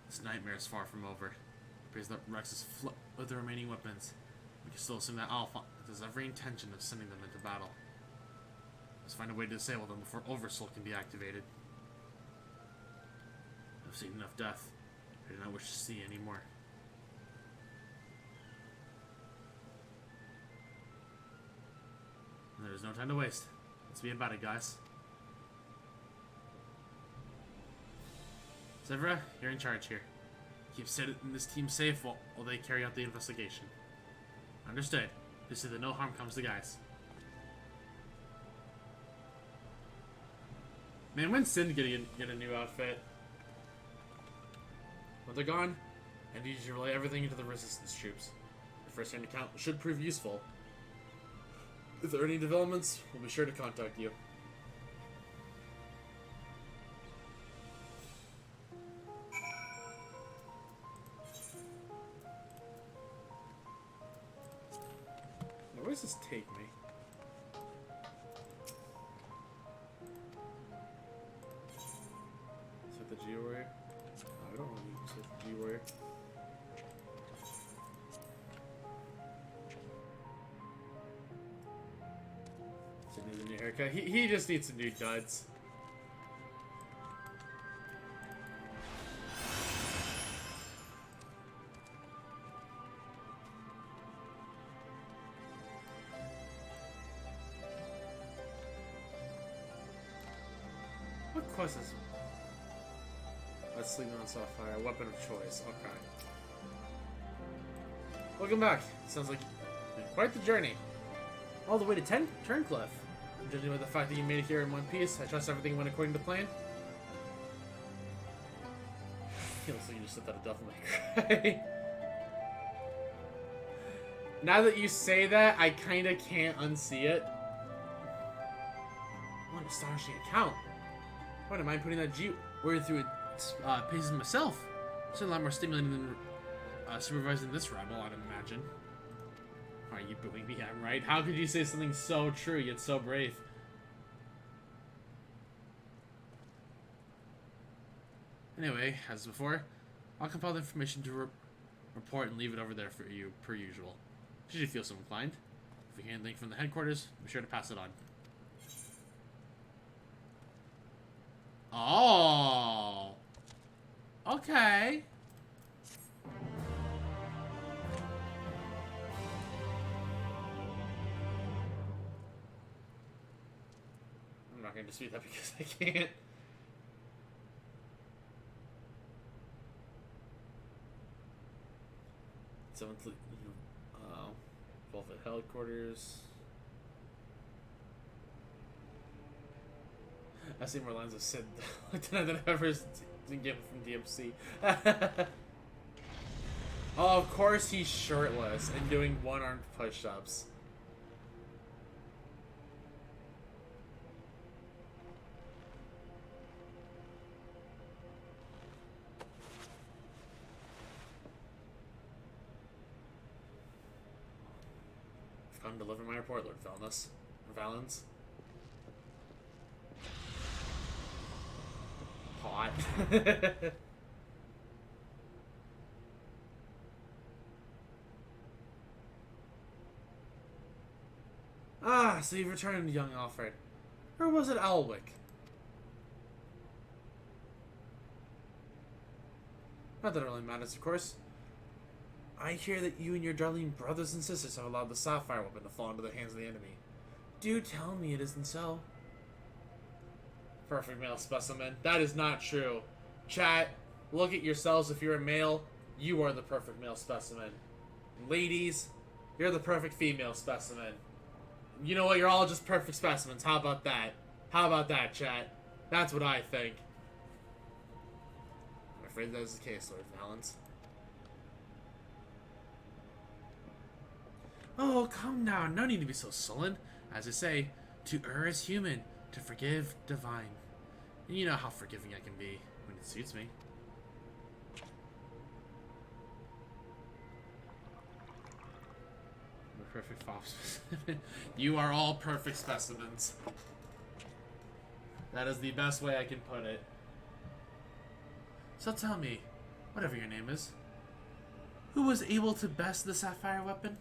This nightmare is far from over. It appears that Rex is flooded with the remaining weapons. We can still assume that Alpha has every intention of sending them into battle. Let's find a way to disable them before Oversoul can be activated. I've seen enough death. I do not wish to see any more. And there's no time to waste. Let's be about it, guys. Severa, you're in charge here. Keep Sid and this team safe while they carry out the investigation. Understood. Just so that no harm comes to guys. Man, when's Sin get a new outfit? When they're gone, I need you to relay everything into the resistance troops. Your first-hand account should prove useful. If there are any developments, we'll be sure to contact you. Where does this take me? Is that the G-Warrior? No, I don't want to use the G-Warrior. So he needs a new haircut. He just needs some new duds. What quest is sleeping on Sapphire, weapon of choice. Okay. Welcome back. Sounds like quite the journey. All the way to Turncliff. Judging by the fact that you made it here in one piece, I trust everything went according to plan. It looks like you just said that a devil may cry. Now that you say that, I kinda can't unsee it. What an astonishing account. Why don't mind putting that G-word through its paces myself? It's a lot more stimulating than supervising this rebel, I'd imagine. Are you booing me? I'm right. How could you say something so true yet so brave? Anyway, as before, I'll compile the information to report and leave it over there for you, per usual. Should you feel so inclined. If you hear anything from the headquarters, be sure to pass it on. Oh. Okay. I'm not going to dispute that because I can't. Seventh, Velvet headquarters. I see more lines of Sid than I've ever been given from DMC. Oh, of course he's shirtless and doing one-armed push-ups. I've come to deliver my report, Lord Valens. Hot. Ah, so you've returned, young Alfred. Or was it Alwick? Not that it really matters, of course. I hear that you and your darling brothers and sisters have allowed the Sapphire weapon to fall into the hands of the enemy. Do tell me it isn't so. Perfect male specimen. That is not true. Chat, look at yourselves. If you're a male, you are the perfect male specimen. Ladies, you're the perfect female specimen. You know what? You're all just perfect specimens. How about that? How about that, chat? That's what I think. I'm afraid that is the case, Lord Valens. Oh, come now. No need to be so sullen. As I say, to err is human, to forgive divine. And you know how forgiving I can be when it suits me. I'm a perfect fob specimen. You are all perfect specimens. That is the best way I can put it. So tell me, whatever your name is, who was able to best the Sapphire weapon?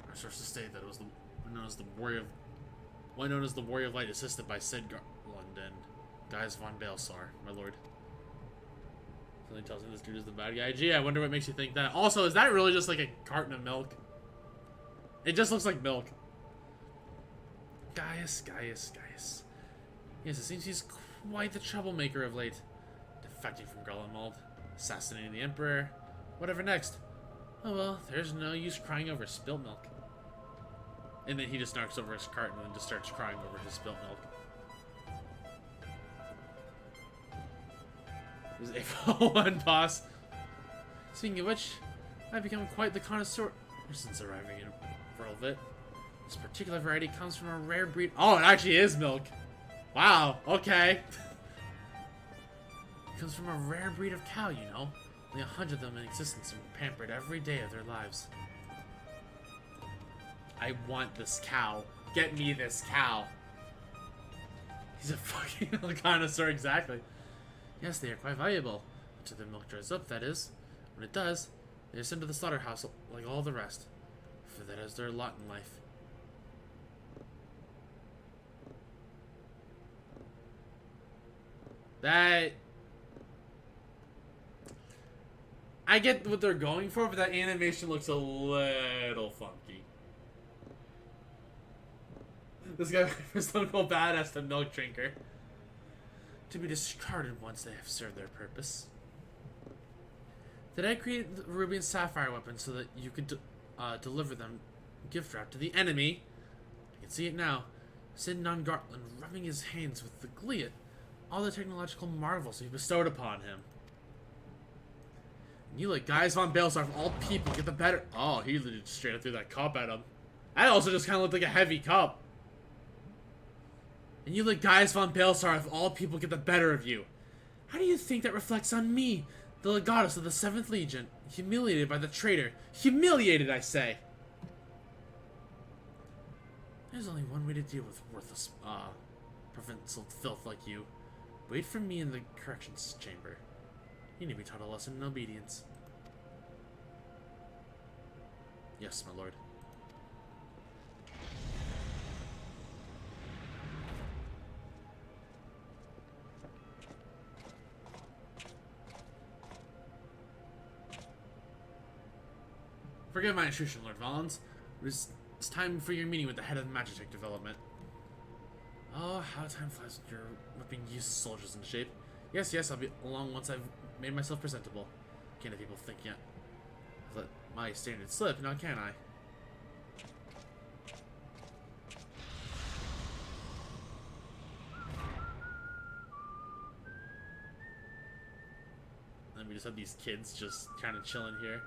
Our sources state that it was known as the Warrior of Light, assisted by Sid Garland and Guys von Balsar, my lord. Something tells me this dude is the bad guy. Gee, I wonder what makes you think that. Also, is that really just like a carton of milk? It just looks like milk. Gaius. Yes, it seems he's quite the troublemaker of late. Defecting from Garlemald, assassinating the Emperor. Whatever next? Oh well, there's no use crying over spilt milk. And then he just knocks over his cart and then just starts crying over his spilt milk. This is A1 boss. Speaking of which, I've become quite the connoisseur since arriving in Velvet. This particular variety comes from a rare breed. Oh, it actually is milk. Wow, okay. It comes from a rare breed of cow, you know. Only 100 of them in existence and were pampered every day of their lives. I want this cow. Get me this cow. He's a fucking connoisseur, exactly. Yes, they are quite valuable. Until the milk dries up, that is. When it does, they are sent to the slaughterhouse like all the rest. For that is their lot in life. That... I get what they're going for, but that animation looks a little funky. This guy was Stone Cold Badass, the milk drinker. To be discarded once they have served their purpose. Did I create the ruby and sapphire weapons so that you could deliver them gift wrap to the enemy? I can see it now. Sidnon Gartland rubbing his hands with the glee at all the technological marvels he bestowed upon him. And you let Guys von Baelsar of all people get the better. Oh, he just straight up threw that cup at him. That also just kind of looked like a heavy cup. And you let Guys von Baelsar of all people get the better of you. How do you think that reflects on me, the legatus of the 7th Legion, humiliated by the traitor? Humiliated, I say! There's only one way to deal with worthless, provincial filth like you. Wait for me in the corrections chamber. You need to be taught a lesson in obedience. Yes, my lord. Forgive my intrusion, Lord Valens. It's time for your meeting with the head of the Magitech development. Oh, how time flies when you're whipping useless soldiers into shape. Yes, I'll be along once I've made myself presentable. Can't have people think yet. I've let my standard slip, now can I? And we just have these kids just kind of chilling here.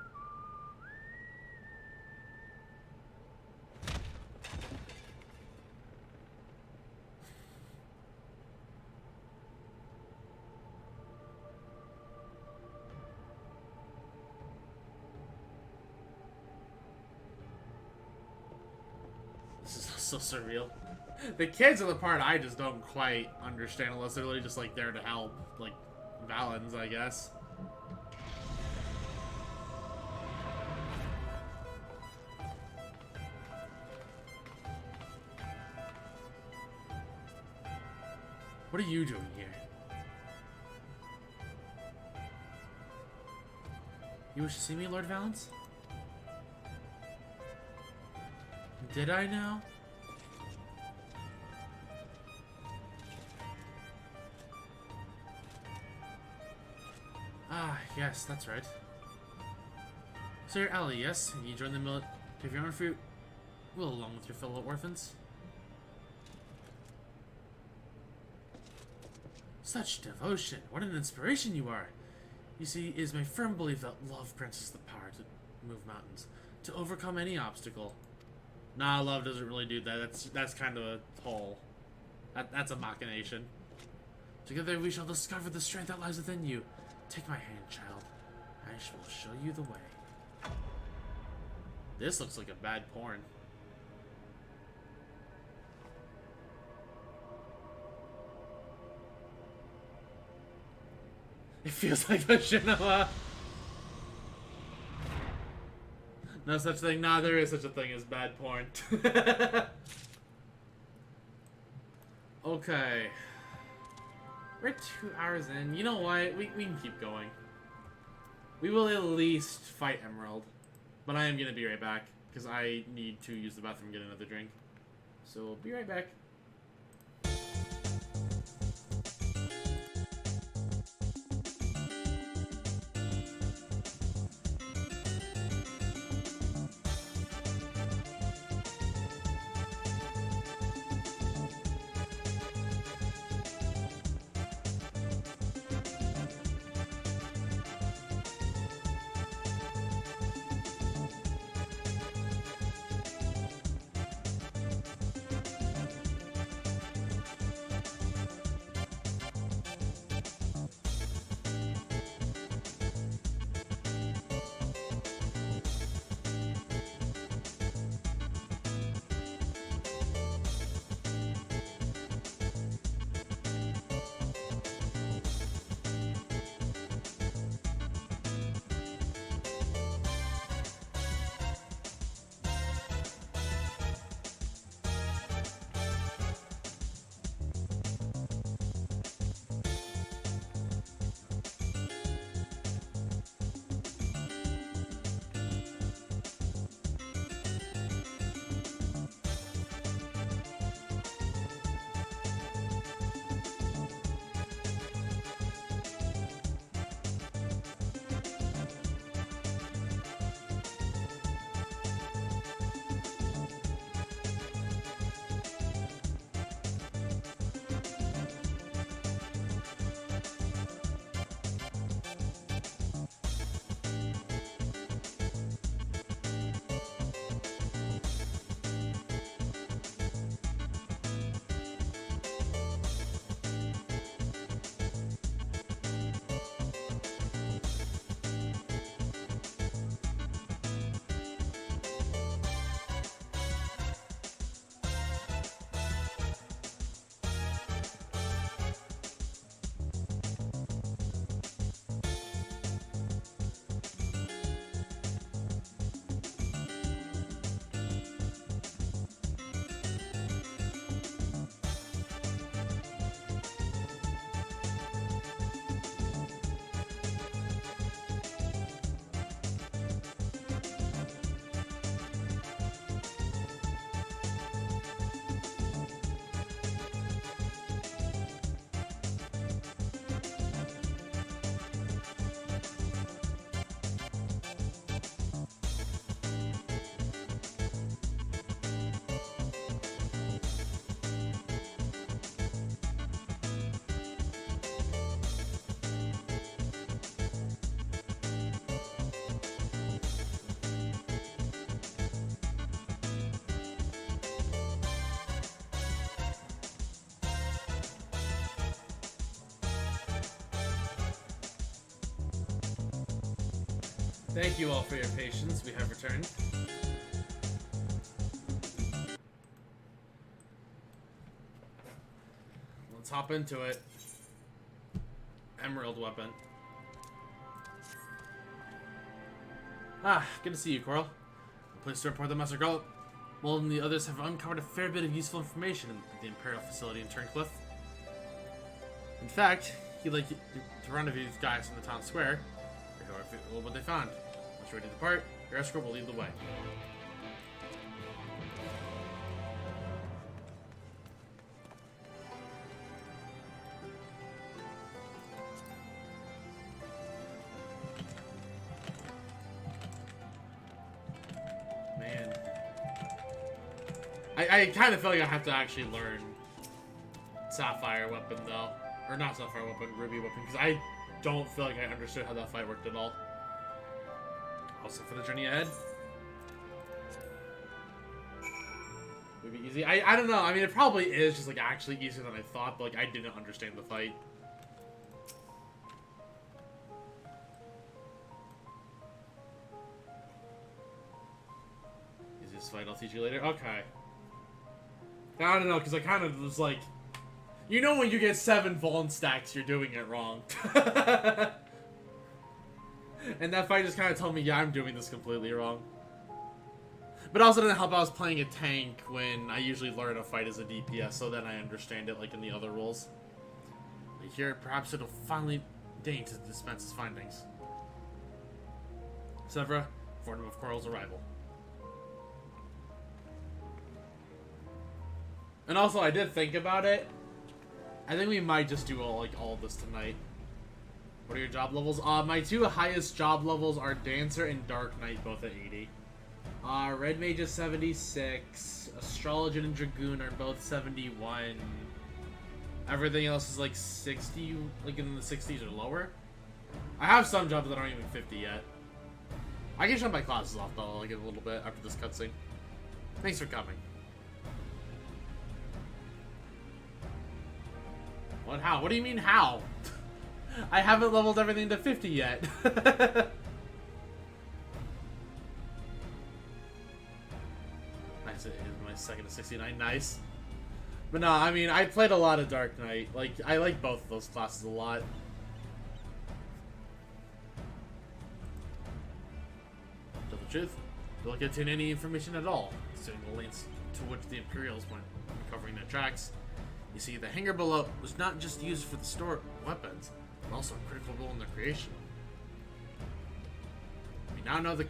So surreal. The kids are the part I just don't quite understand unless they're really just like there to help, like Valens, I guess. What are you doing here? You wish to see me, Lord Valens? Did I now? Ah, yes, that's right. So you're Ellie, yes? And you joined the military of your own fruit? Well, along with your fellow orphans? Such devotion! What an inspiration you are! You see, it is my firm belief that love grants us the power to move mountains, to overcome any obstacle. Nah, love doesn't really do that. That's kind of a toll. That's a machination. Together we shall discover the strength that lies within you. Take my hand, child. I will show you the way. This looks like a bad porn. It feels like the Shinoa. No such thing. Nah, there is such a thing as bad porn. Okay. We're 2 hours in. You know what? We can keep going. We will at least fight Emerald. But I am going to be right back. Because I need to use the bathroom and get another drink. So, we'll be right back. Thank you all for your patience. We have returned. Let's hop into it. Emerald weapon. Ah, good to see you, Coral. I'm pleased to report that Master Gull and the others have uncovered a fair bit of useful information in the Imperial facility in Turncliffe. In fact, he'd like to rendezvous these guys in the town square. Or what they found. Once you're ready to depart, your escort will lead the way. Man. I kind of feel like I have to actually learn Sapphire weapon, though. Or not Sapphire weapon, Ruby weapon, because I don't feel like I understood how that fight worked at all. Also, for the journey ahead. Would be easy. I don't know. I mean, it probably is just, like, actually easier than I thought, but, like, I didn't understand the fight. Easiest fight, I'll teach you later. Okay. I don't know, because I kind of was like, you know when you get 7 Vuln stacks, you're doing it wrong. And that fight just kind of told me, yeah, I'm doing this completely wrong. But also didn't help I was playing a tank when I usually learn a fight as a DPS, so then I understand it like in the other rules. Here, perhaps it'll finally deign to dispense its findings. Severa, inform him of Coral's arrival. And also, I did think about it. I think we might just do all of this tonight. What are your job levels? My 2 highest job levels are Dancer and Dark Knight, both at 80. Red Mage is 76. Astrologer and Dragoon are both 71. Everything else is like 60, like in the 60s or lower. I have some jobs that aren't even 50 yet. I can shut my classes off though, like in a little bit after this cutscene. Thanks for coming. What? How? What do you mean how? I haven't leveled everything to 50 yet. Nice, it is my second to 69. Nice. But no, I mean, I played a lot of Dark Knight. Like, I like both of those classes a lot. Tell the truth, you don't get any information at all, considering the links to which the Imperials went covering their tracks. You see, the hangar below was not just used for the store of weapons, but also a critical role in their creation. We now know the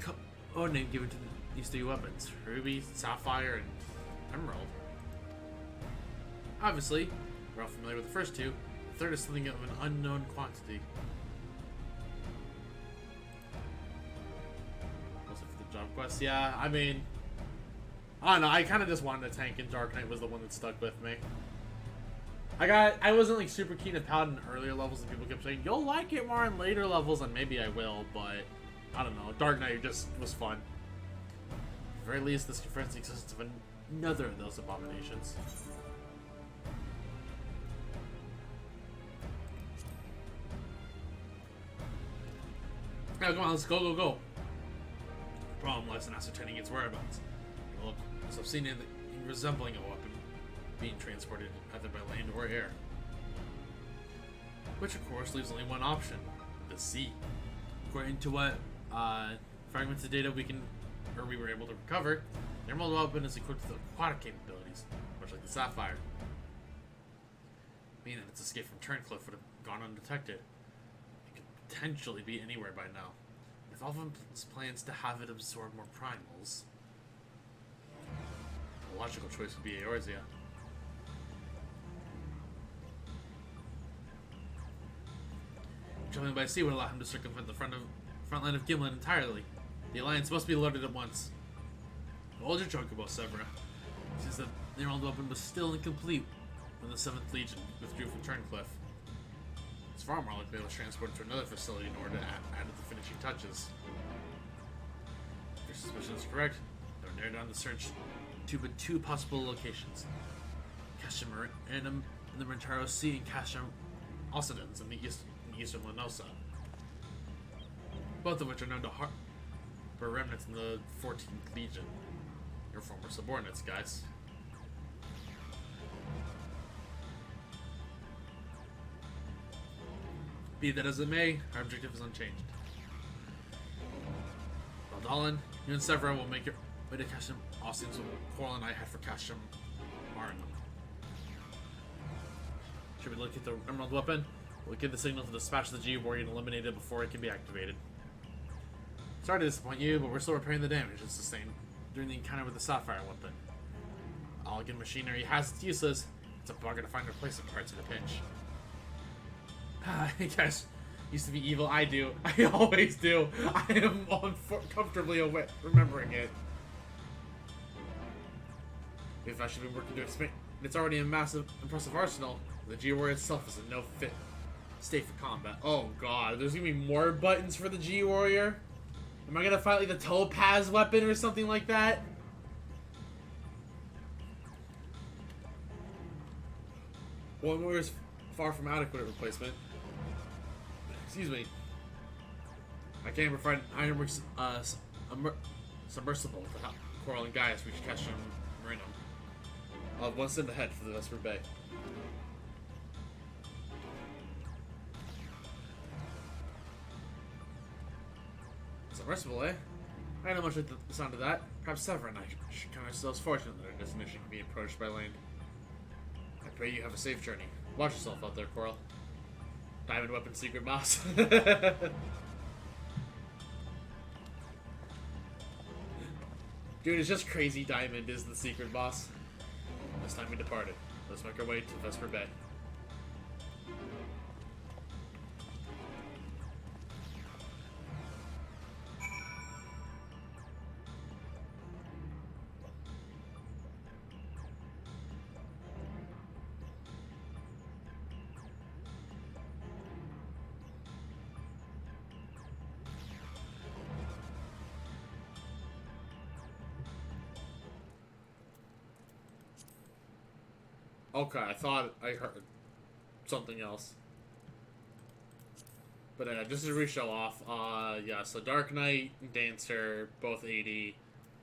code name given to these 3 weapons: Ruby, Sapphire, and Emerald. Obviously, we're all familiar with the first 2. The third is something of an unknown quantity. Also for the job quest, yeah, I mean, I don't know, I kind of just wanted a tank, and Dark Knight was the one that stuck with me. I wasn't like super keen at Paladin in earlier levels, and people kept saying, you'll like it more in later levels, and maybe I will, but I don't know, Dark Knight just was fun. At the very least, this confirms the existence of another of those abominations. Now, come on, let's go, go, go. The problem lies in ascertaining its whereabouts. Look, as I've seen it in resembling a weapon being transported either by land or air. Which, of course, leaves only one option: the sea. According to what fragments of data we were able to recover, the Emerald weapon is equipped with aquatic capabilities, much like the Sapphire. Meaning that its escape from Turncliffe would have gone undetected. Potentially be anywhere by now. If Alpha's plans to have it absorb more primals, the logical choice would be Eorzea. Traveling by sea would allow him to circumvent the front line of Gimlet entirely. The Alliance must be alerted at once. Hold your chocobo, Severa. Since the Emerald weapon was still incomplete when the 7th Legion withdrew from Turncliffe. It's far more likely it was transported to another facility in order to add the finishing touches. If your suspicion is correct, they'll narrow down the search to but 2 possible locations: Cassia Marinum in the Rentaro Sea and Cassia Occidens in the eastern Lenosa. Both of which are known to We're remnants in the 14th Legion. Your former subordinates, guys. Be that as it may, our objective is unchanged. Baldalan, you and Severa will make your way to Kashim Austin's what Coral and I had for Kashim Marinum. Should we locate the Emerald Weapon? We'll give the signal to dispatch the G Warrior and eliminate it before it can be activated. Sorry to disappoint you, but we're still repairing the damage it sustained during the encounter with the Sapphire Weapon. All good machinery has its uses. It's a bugger to find replacement parts in a pinch. I guess used to be evil. I do. I always do. I am comfortably aware, remembering it. If I should be working to expand, it's already a massive, impressive arsenal. The G-Warrior itself is in no fit state for combat. Oh god, there's gonna be more buttons for the G-Warrior? Am I gonna fight like the Topaz weapon or something like that? One Warrior is far from adequate replacement. Excuse me. I can't provide an ironworks submersible for Coral and Gaius reach Castrum Marinum. I'll have one step ahead for the Vesper Bay. Submersible, eh? I know much like the sound of that. Perhaps Severa and I should count ourselves fortunate that our destination can be approached by land. I pray you have a safe journey. Watch yourself out there, Coral. Diamond Weapon Secret Boss. Dude, it's just crazy Diamond is the secret boss. This time we departed. Let's make our way to Vesper Bay. Okay, I thought I heard something else. But just to re-show off, yeah, so Dark Knight, Dancer, both 80,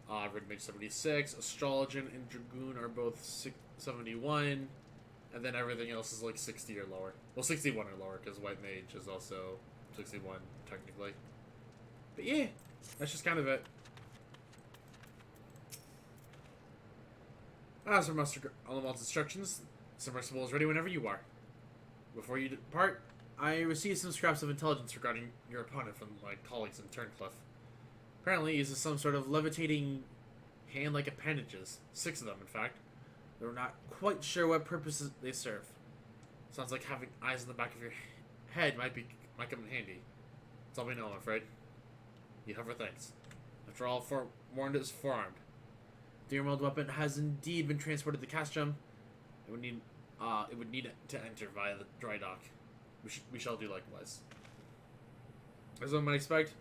Red Mage 76, Astrologian and Dragoon are both 71, and then everything else is like 60 or lower. Well, 61 or lower, because White Mage is also 61, technically. But yeah, that's just kind of it. As for Master Alamal's instructions, submersible is ready whenever you are. Before you depart, I received some scraps of intelligence regarding your opponent from my colleagues in Turncliffe. Apparently, he uses some sort of levitating hand-like appendages. 6 of them, in fact. We're not quite sure what purposes they serve. Sounds like having eyes in the back of your head might come in handy. That's all we know, I'm afraid. You have our thanks. After all, forewarned is forearmed. The Emerald Weapon has indeed been transported to Castrum. It would need to enter via the dry dock. We shall do likewise. As one might expect,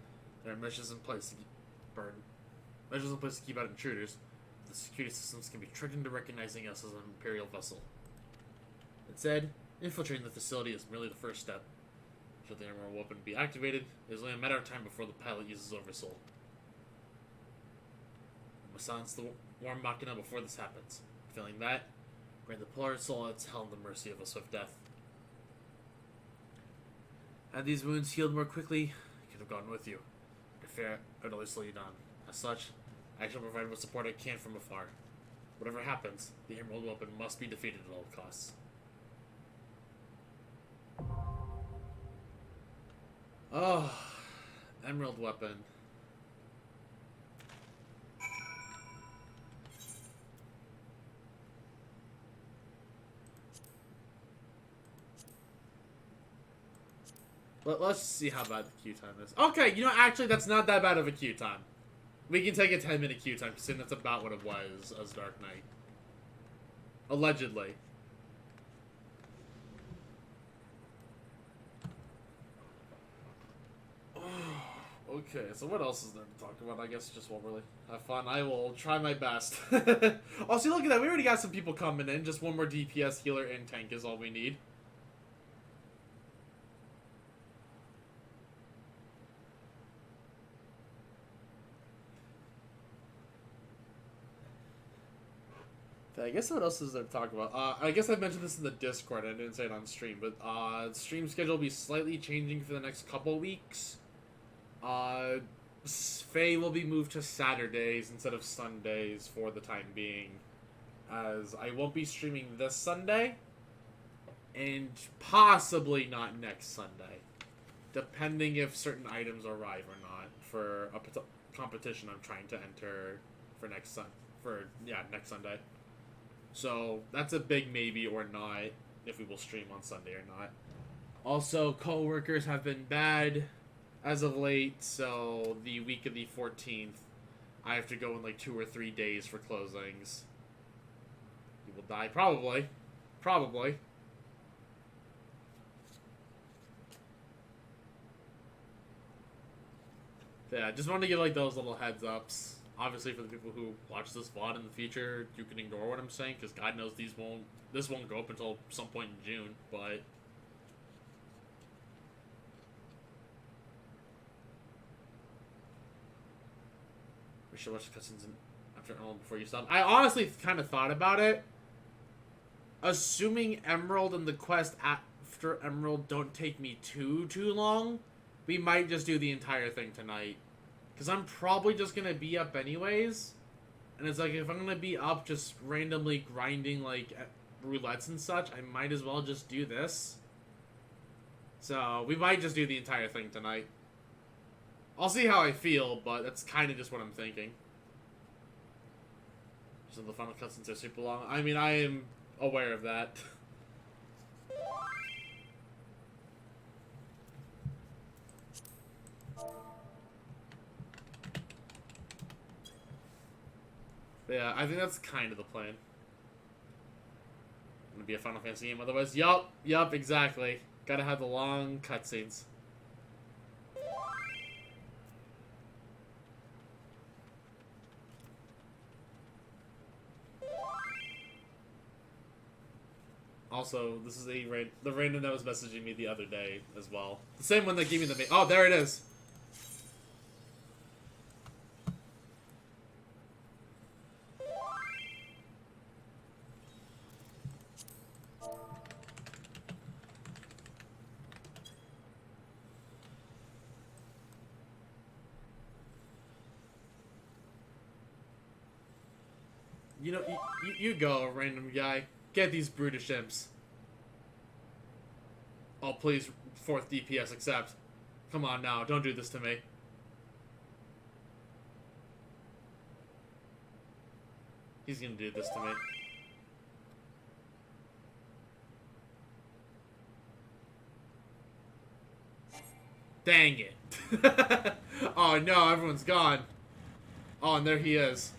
there are measures in place to keep out intruders. The security systems can be tricked into recognizing us as an Imperial vessel. That said, infiltrating the facility is merely the first step. Should the Emerald Weapon be activated, it is only a matter of time before the pilot uses Oversoul. We must silence the Warm Machina before this happens. Failing that, grant the Polar Soul its hell in the mercy of a swift death. Had these wounds healed more quickly, I could have gone with you. I fear I would only slow you down. As such, I shall provide what support I can from afar. Whatever happens, the Emerald Weapon must be defeated at all costs. Oh, Emerald Weapon. Let's see how bad the queue time is. Okay, you know, actually, that's not that bad of a queue time. We can take a 10-minute queue time, considering that's about what it was as Dark Knight. Allegedly. Okay, so what else is there to talk about? I guess just won't really have fun. I will try my best. Oh, see, look at that. We already got some people coming in. Just one more DPS healer and tank is all we need. I guess what else is there to talk about? I guess I mentioned this in the Discord. I didn't say it on stream, but stream schedule will be slightly changing for the next couple weeks. Faye will be moved to Saturdays instead of Sundays for the time being, as I won't be streaming this Sunday, and possibly not next Sunday, depending if certain items arrive or not for a competition I'm trying to enter for next Sunday. So that's a big maybe or not if we will stream on Sunday or not. Also, co-workers have been bad as of late, so the week of the 14th, I have to go in like 2 or 3 days for closings. You will die, probably. Probably. Yeah, just wanted to give like those little heads ups. Obviously, for the people who watch this VOD in the future, you can ignore what I'm saying, because God knows this won't go up until some point in June, but we should watch the cutscenes after Emerald before you stop. I honestly kind of thought about it. Assuming Emerald and the quest after Emerald don't take me too long, we might just do the entire thing tonight. Because I'm probably just going to be up anyways. And it's like, if I'm going to be up just randomly grinding, like, roulettes and such, I might as well just do this. So, we might just do the entire thing tonight. I'll see how I feel, but that's kind of just what I'm thinking. So the final cutscenes are super long. I mean, I am aware of that. Yeah, I think that's kind of the plan. Gonna be a Final Fantasy game otherwise. Yup, exactly. Gotta have the long cutscenes. Also, this is the random that was messaging me the other day as well. The same one that gave me the... Oh, there it is! You know, you go, random guy. Get these brutish imps. Oh, please, 4th DPS, accept. Come on now, don't do this to me. He's gonna do this to me. Dang it. Oh no, everyone's gone. Oh, and there he is.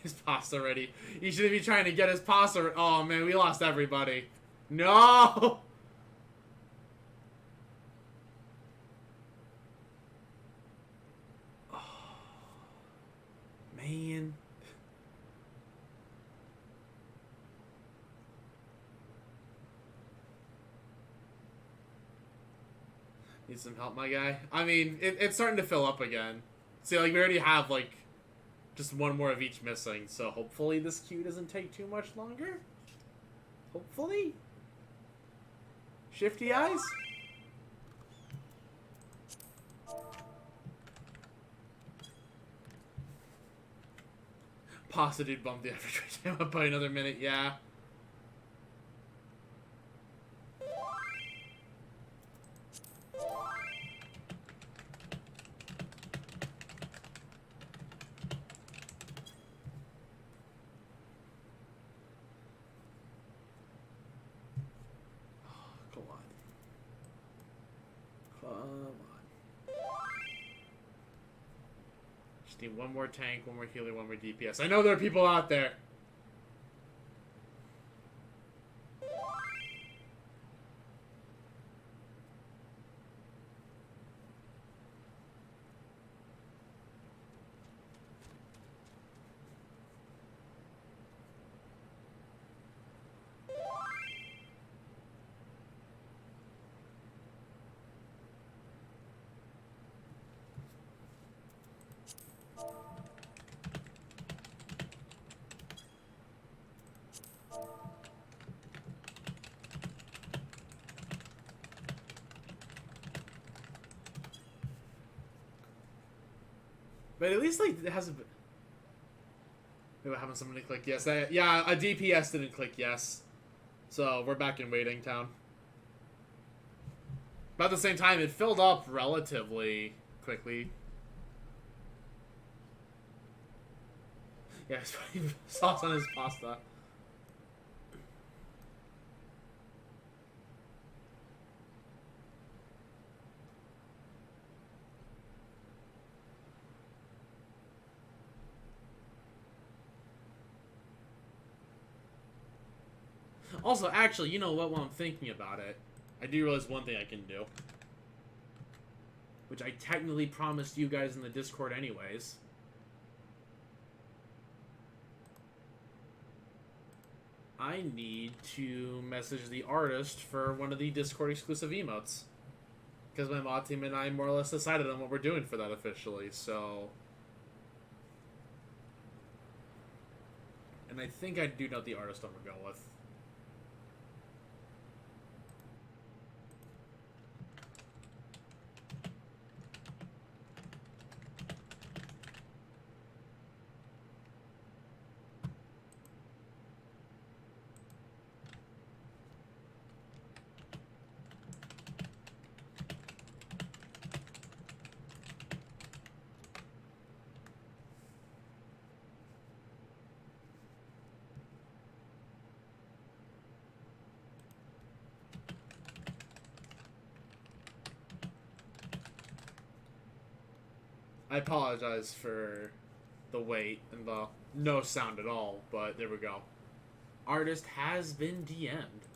His pasta ready. He should be trying to get his pasta. Oh man, we lost everybody. No! Oh, man. Need some help, my guy? I mean, it's starting to fill up again. See, like, we already have, like, just one more of each missing, so hopefully this queue doesn't take too much longer. Hopefully. Shifty eyes? Pasta dude bumped the average rate up by another minute, yeah. Need one more tank, one more healer, one more DPS. I know there are people out there. But at least, like, it hasn't been... Wait, what happened? Somebody click yes. Yeah, a DPS didn't click yes. So, we're back in waiting town. But at the same time, it filled up relatively quickly. Yeah, he's putting sauce on his pasta. Also, actually, you know what? While I'm thinking about it, I do realize one thing I can do. Which I technically promised you guys in the Discord anyways. I need to message the artist for one of the Discord exclusive emotes. Because my mod team and I more or less decided on what we're doing for that officially, so... And I think I do know the artist I'm gonna go with. I apologize for the wait and the no sound at all, but there we go. Artist has been DM'd.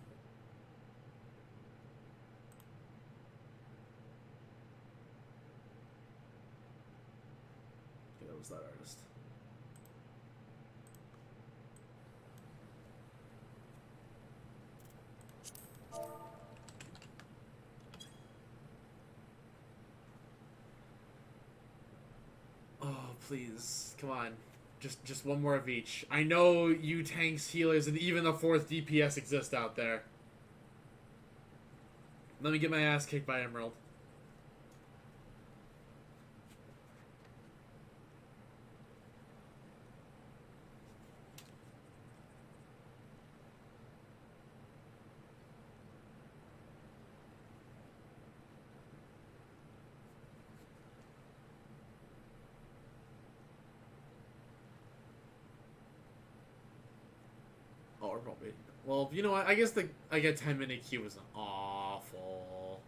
Okay, that was that artist. Oh, please. Come on. Just one more of each. I know you tanks, healers, and even the 4th DPS exist out there. Let me get my ass kicked by Emerald. Oh, or probably. Well, you know what? I guess I get 10-minute queue was awful.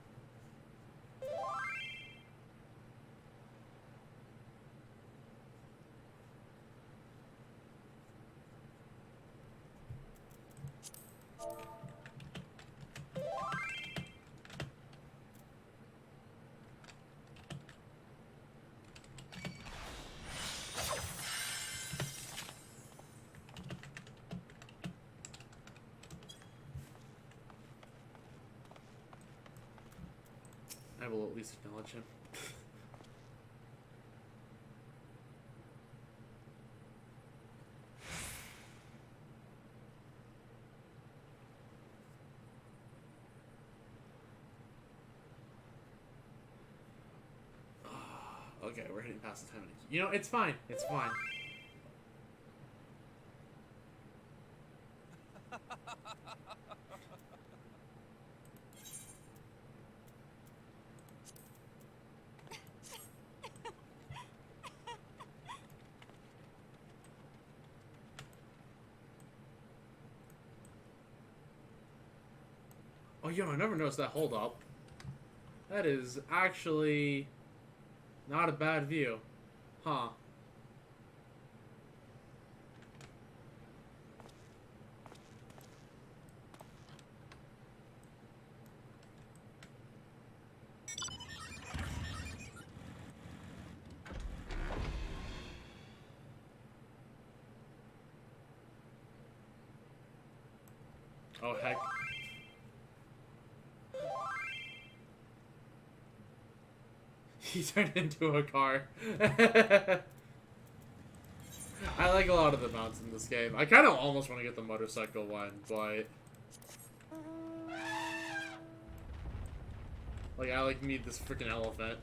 I will at least acknowledge him. Okay, we're hitting past the 10-minute. You know, it's fine. It's fine. Oh, yo, I never noticed that hold up. That is actually not a bad view. Huh. Oh, heck. He turned into a car. I like a lot of the mounts in this game. I kind of almost want to get the motorcycle one, but... Like, I need this freaking elephant.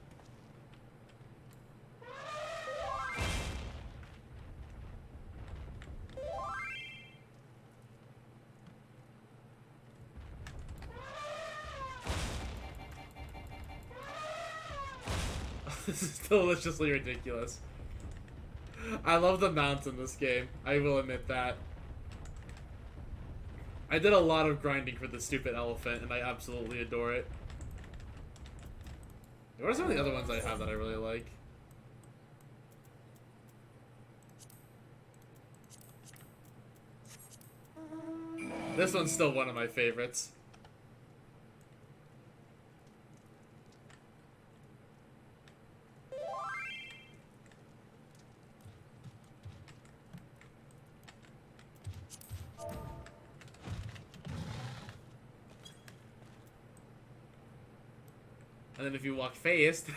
This is deliciously ridiculous. I love the mounts in this game. I will admit that. I did a lot of grinding for the stupid elephant, and I absolutely adore it. What are some of the other ones I have that I really like? This one's still one of my favorites. And then if you walk fast...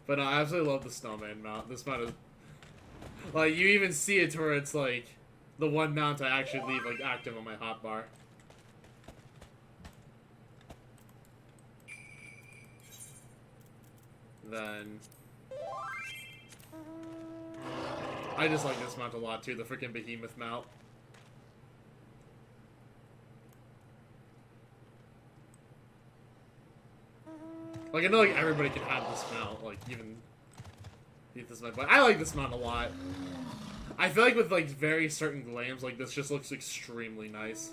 But no, I absolutely love the snowman mount. This mount is... Like, you even see it to where it's like... The one mount I actually leave, like, active on my hotbar. Then... I just like this mount a lot, too. The freaking behemoth mount. Like, I know, like, everybody can have this mount, like, even... This mount, but I like this mount a lot. I feel like with, like, very certain glams, like, this just looks extremely nice.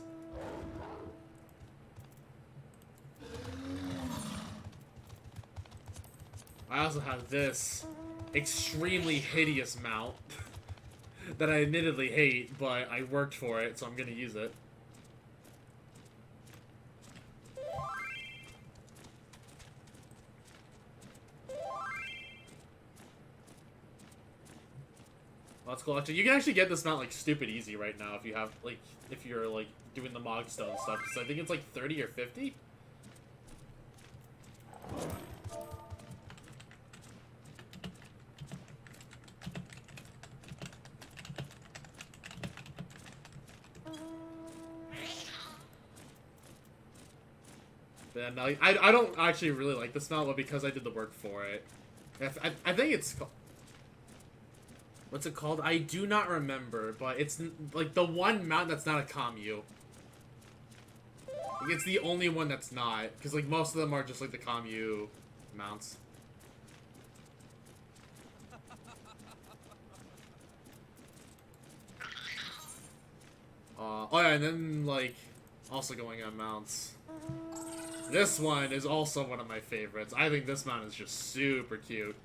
I also have this extremely hideous mount that I admittedly hate, but I worked for it, so I'm gonna use it. That's cool. Actually, you can actually get this mount like stupid easy right now if you have like if you're like doing the Mogstone stuff. So I think it's like 30 or 50. Then I don't actually really like this mount, but because I did the work for it, I think it's. What's it called? I do not remember, but it's like the one mount that's not a commu. Like, it's the only one that's not, because like most of them are just like the commu mounts. Oh yeah, and then like also going on mounts. This one is also one of my favorites. I think this mount is just super cute.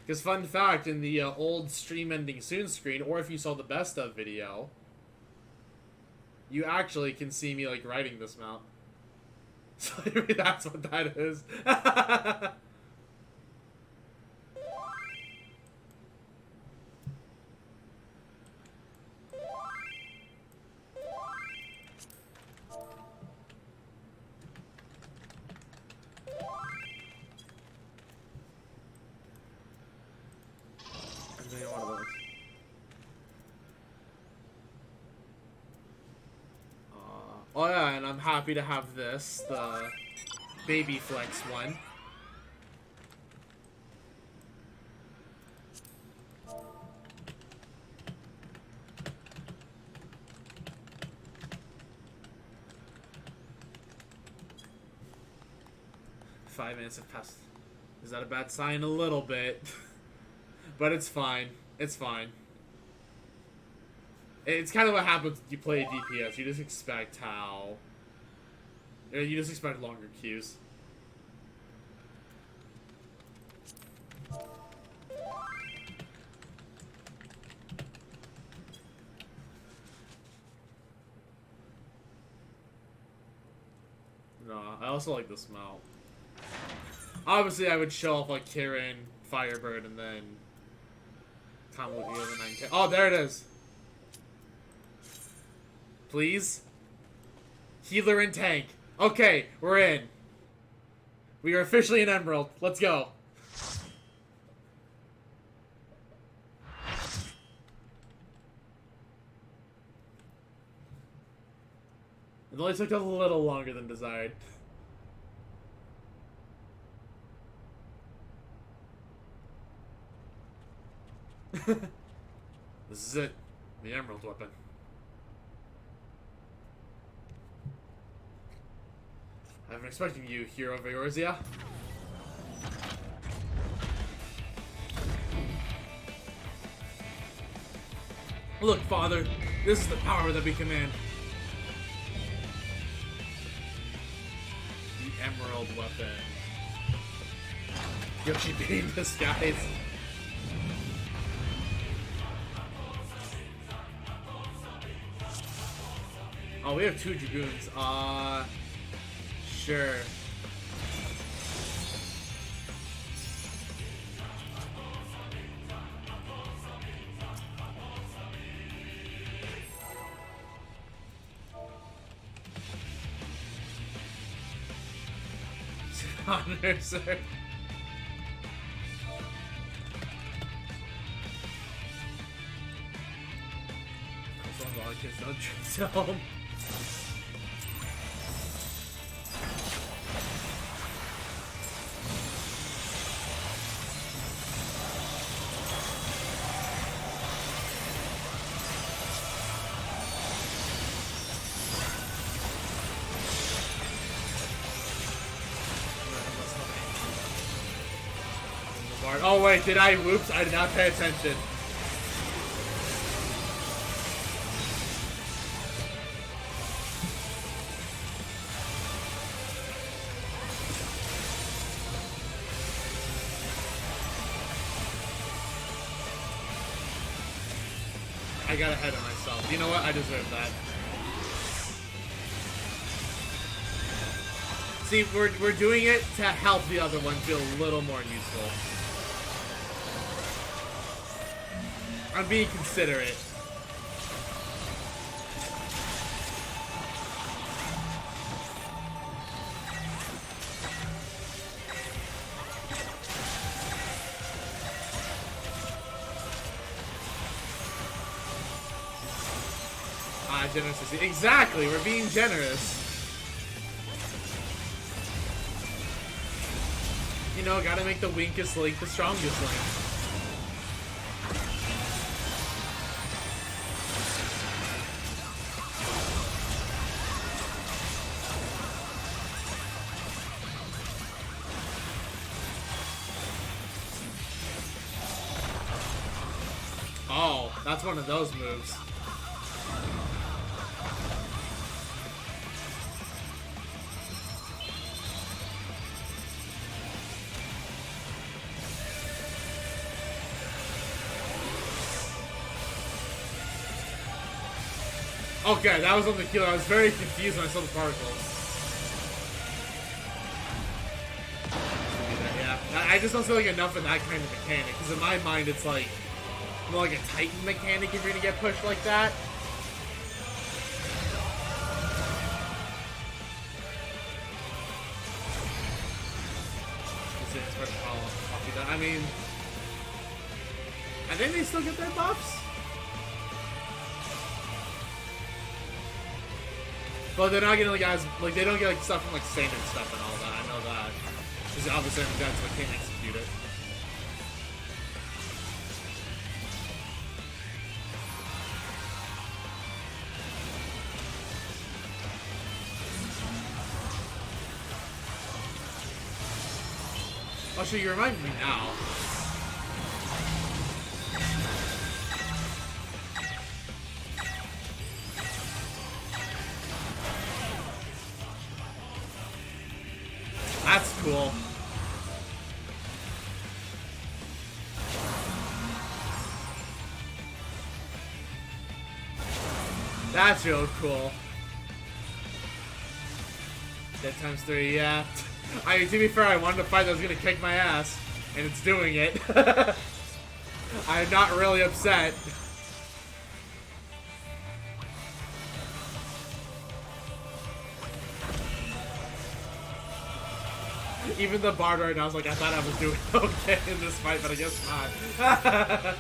Because fun fact, in the old stream ending soon screen, or if you saw the best of video, you actually can see me like riding this mount. So maybe that's what that is. Oh yeah, and I'm happy to have this, the Baby Flex one. Five minutes have passed. Is that a bad sign? A little bit. But it's fine. It's fine. It's kind of what happens when you play DPS. You just expect how... You just expect longer queues. No, I also like this mount. Obviously, I would show off like Kirin, Firebird, and then... Tom with the other 9K. Oh, there it is! Please? Healer and tank. Okay, we're in. We are officially in Emerald. Let's go. It only took a little longer than desired. This is it. The emerald weapon. I've been expecting you, Hero Veorzia. Look, Father, this is the power that we command. The emerald weapon. Yoshi being disguised. Oh, we have 2 Dragoons. Sure. Honor, sir. Don't tell him. Oh wait, did I? Whoops, I did not pay attention. I got ahead of myself. You know what? I deserve that. See, we're doing it to help the other one feel a little more useful. I'm being considerate. Generous. Exactly, we're being generous. You know, gotta make the weakest link the strongest link. Oh, that's one of those moves. Okay, that was on the kill. I was very confused when I saw the particles. Yeah, I just don't feel like enough of that kind of mechanic. Because in my mind, it's like more like a Titan mechanic if you're gonna get pushed like that. I mean, I think they still get their buffs. But they're not getting like they don't get like stuff from like Saint and stuff and all that. I know that. Because obviously that's what can't execute it. Oh shit, you remind me now. That's cool. That's real cool. Dead times 3, yeah. I mean, to be fair, I wanted to fight that was gonna kick my ass, and it's doing it. I'm not really upset. Even the bard right now is like, I thought I was doing okay in this fight, but I guess not.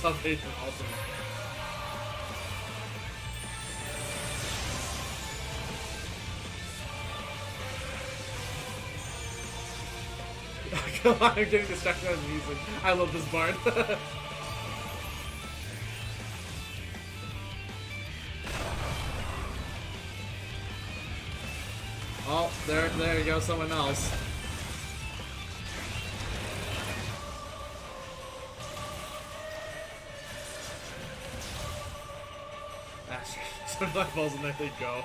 Salvation ultimate. Come on, I'm getting distracted by the music. I love this bard. Oh, there you go, someone else. Some black balls and there they go.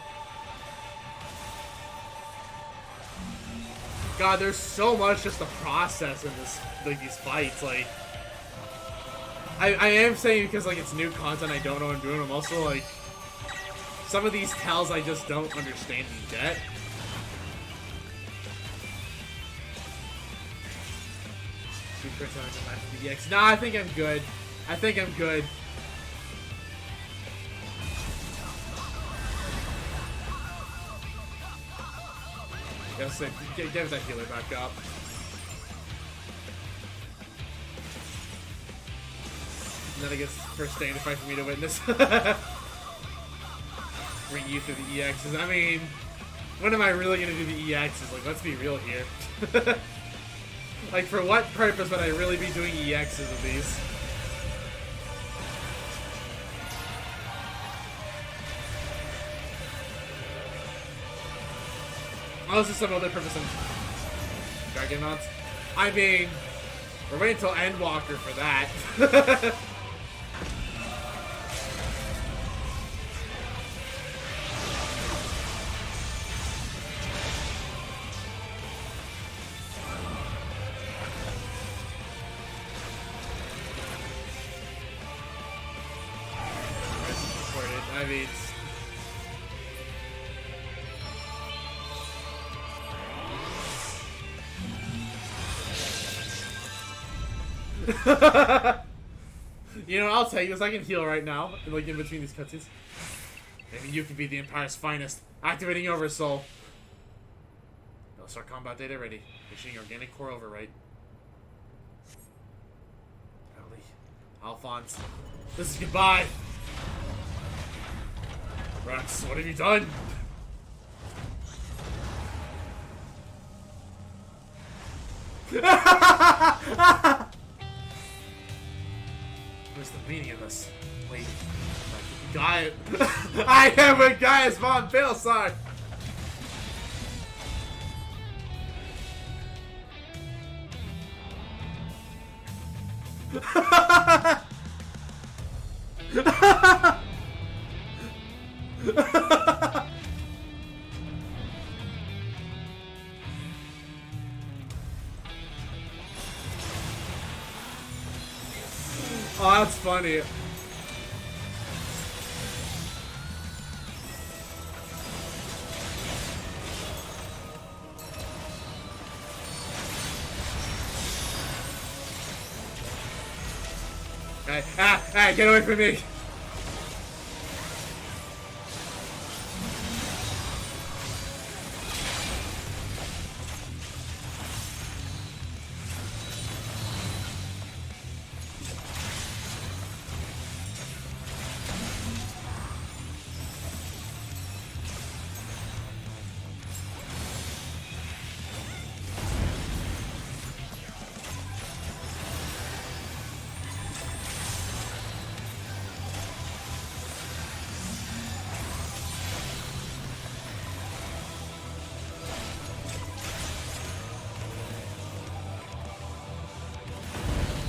God, there's so much just to process in this, like these fights. Like, I am saying because like it's new content, I don't know what I'm doing. I'm also like, some of these tells I just don't understand yet. Nah, I think I'm good. I think I'm good. Yes, get that healer back up. And then I guess first standing fight for me to witness. Bring you through the EXs. I mean, when am I really gonna do the EXs? Like, let's be real here. Like, for what purpose would I really be doing EXs of these? Unless there's some other purpose in Dragonauts. I mean, we're waiting until Endwalker for that. I mean, you know, I'll tell you this, I can heal right now, like in between these cutscenes. Maybe you can be the Empire's finest. Activating Oversoul. No, start combat data ready. Issuing organic core overwrite. Ellie. Alphonse. This is goodbye. Rex, what have you done? What's the meaning of this? Wait, Guy. I am a Gaius von Balsar. Oh, that's funny. Hey, get away from me!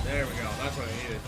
There we go, that's what I needed.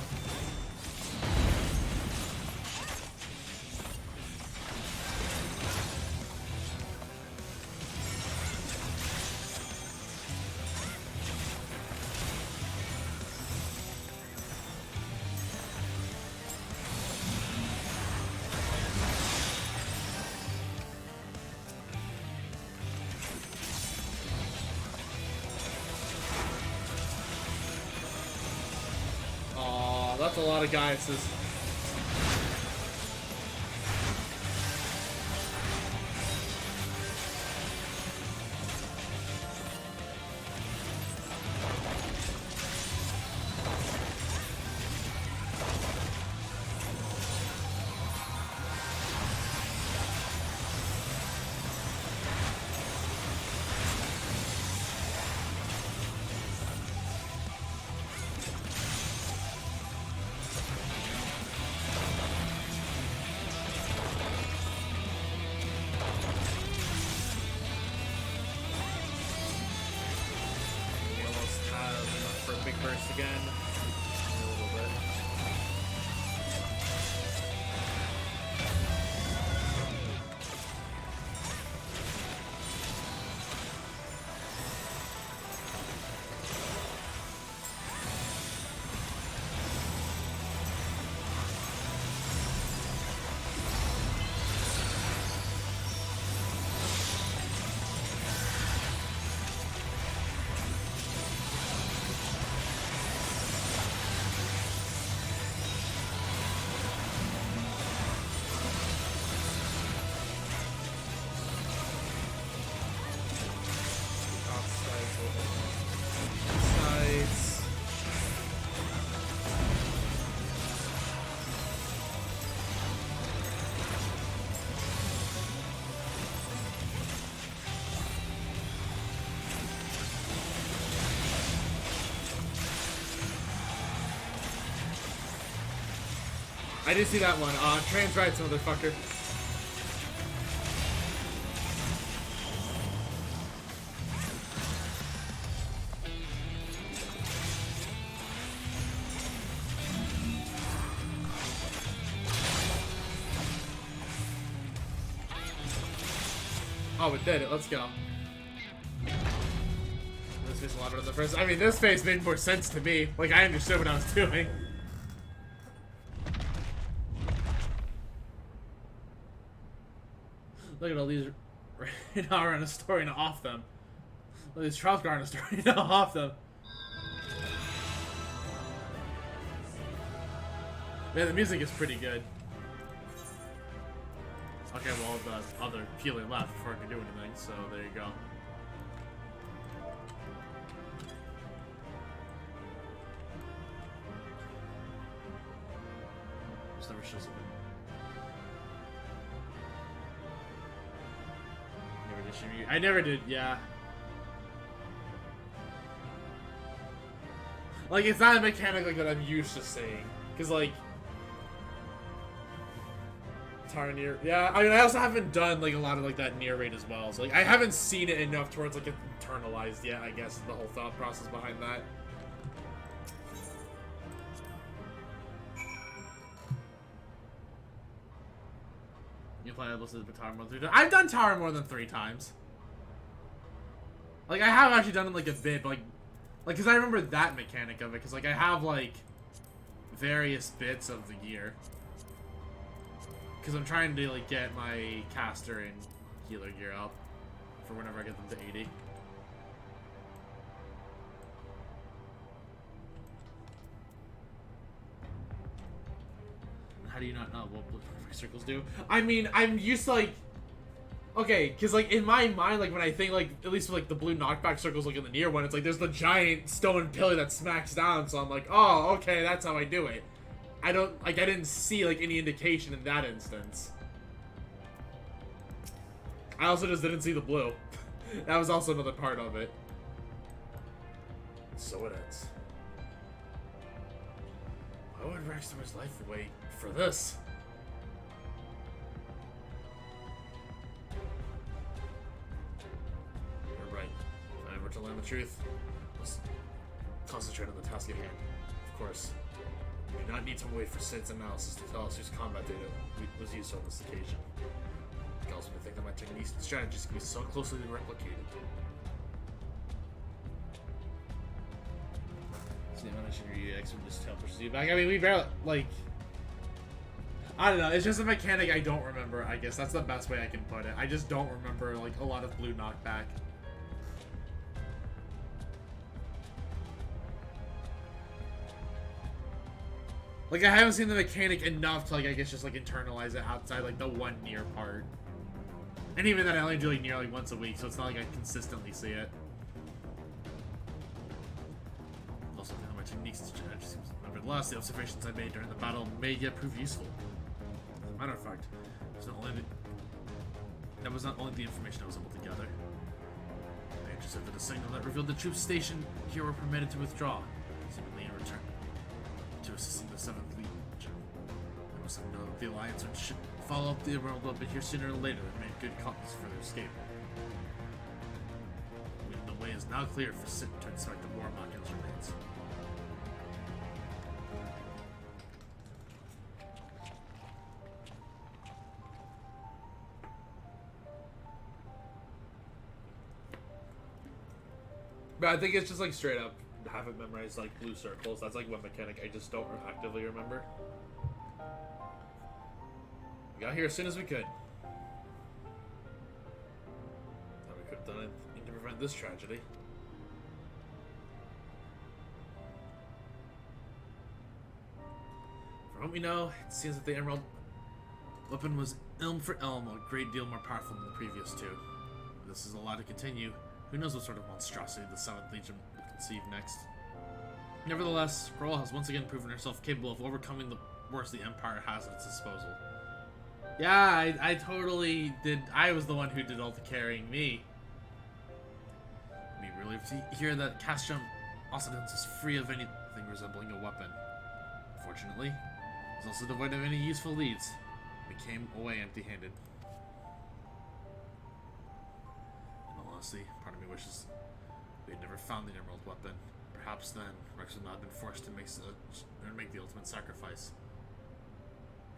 That's a lot of Gaiuses. I did see that one. Trans rights, motherfucker. Oh, it did it. Let's go. This face a lot better than the first. I mean, this face made more sense to me. Like, I understood what I was doing. Look at all these right now are in a story to off them. All these trials are in a story to off them. Man, the music is pretty good. Okay, well, the other Keely left before I could do anything, so there you go. Just never shows up. Never did Shimmy. I never did, yeah. Like, it's not a mechanic like that I'm used to seeing. Because, like, Near. Yeah, I mean, I also haven't done, like, a lot of, like, that near raid as well. So, like, I haven't seen it enough towards, like, internalized yet, I guess, is the whole thought process behind that. You play Tower more than 3 times? I've done Tower more than 3 times. Like, I have actually done it, like, a bit, but, like, because I remember that mechanic of it, because, like, I have, like, various bits of the gear. Because I'm trying to, like, get my caster and healer gear up for whenever I get them to 80. How do you not know what blue circles do? I mean, I'm used to, like... Okay, because, like, in my mind, like, when I think, like, at least with, like, the blue knockback circles, like, in the near one, it's like, there's the giant stone pillar that smacks down, so I'm like, oh, okay, that's how I do it. I don't, like, I didn't see, like, any indication in that instance. I also just didn't see the blue. That was also another part of it. So it ends. Why would Rex throw his life away for this? You're right. If I were to learn the truth, let's concentrate on the task at hand. Of course. We do not need to wait for Sid's analysis to tell us whose combat data was used on this occasion. It also may think that my techniques and strategies can be so closely replicated. So the amount of EX would just teleport you back. I mean, we barely, like... I don't know, it's just a mechanic I don't remember, I guess. That's the best way I can put it. I just don't remember, like, a lot of blue knockback. Like, I haven't seen the mechanic enough to, like, I guess just, like, internalize it outside, like, the one near part. And even then, I only do, like, near, like, once a week, so it's not like I consistently see it. Also, my techniques and strategies. Nevertheless, the observations I made during the battle may yet prove useful. As a matter of fact, that was not only the information I was able to gather. I intercepted a signal that revealed the troops stationed here were permitted to withdraw, seemingly in return to assisting the 7th Legion. I must have known that the Alliance would follow up the Emerald up here sooner or later and make good copies for their escape. The way is now clear for Sid to inspect the war module's remains. But I think it's just like straight up have it memorized like blue circles. That's like one mechanic I just don't actively remember. We got here as soon as we could. Thought we could have done anything to prevent this tragedy. From what we know, it seems that the Emerald weapon was elm for elm, a great deal more powerful than the previous two. If this is allowed to continue, who knows what sort of monstrosity the 7th Legion will conceive next. Nevertheless, Grohl has once again proven herself capable of overcoming the worst the Empire has at its disposal. Yeah, I totally did. I was the one who did all the carrying. Me. Be relieved to hear that Castrum Occident is free of anything resembling a weapon. Fortunately, was also devoid of any useful leads. We came away empty-handed. In all honesty, part of me wishes we had never found the emerald weapon. Perhaps then, Rex would not have been forced to make the ultimate sacrifice.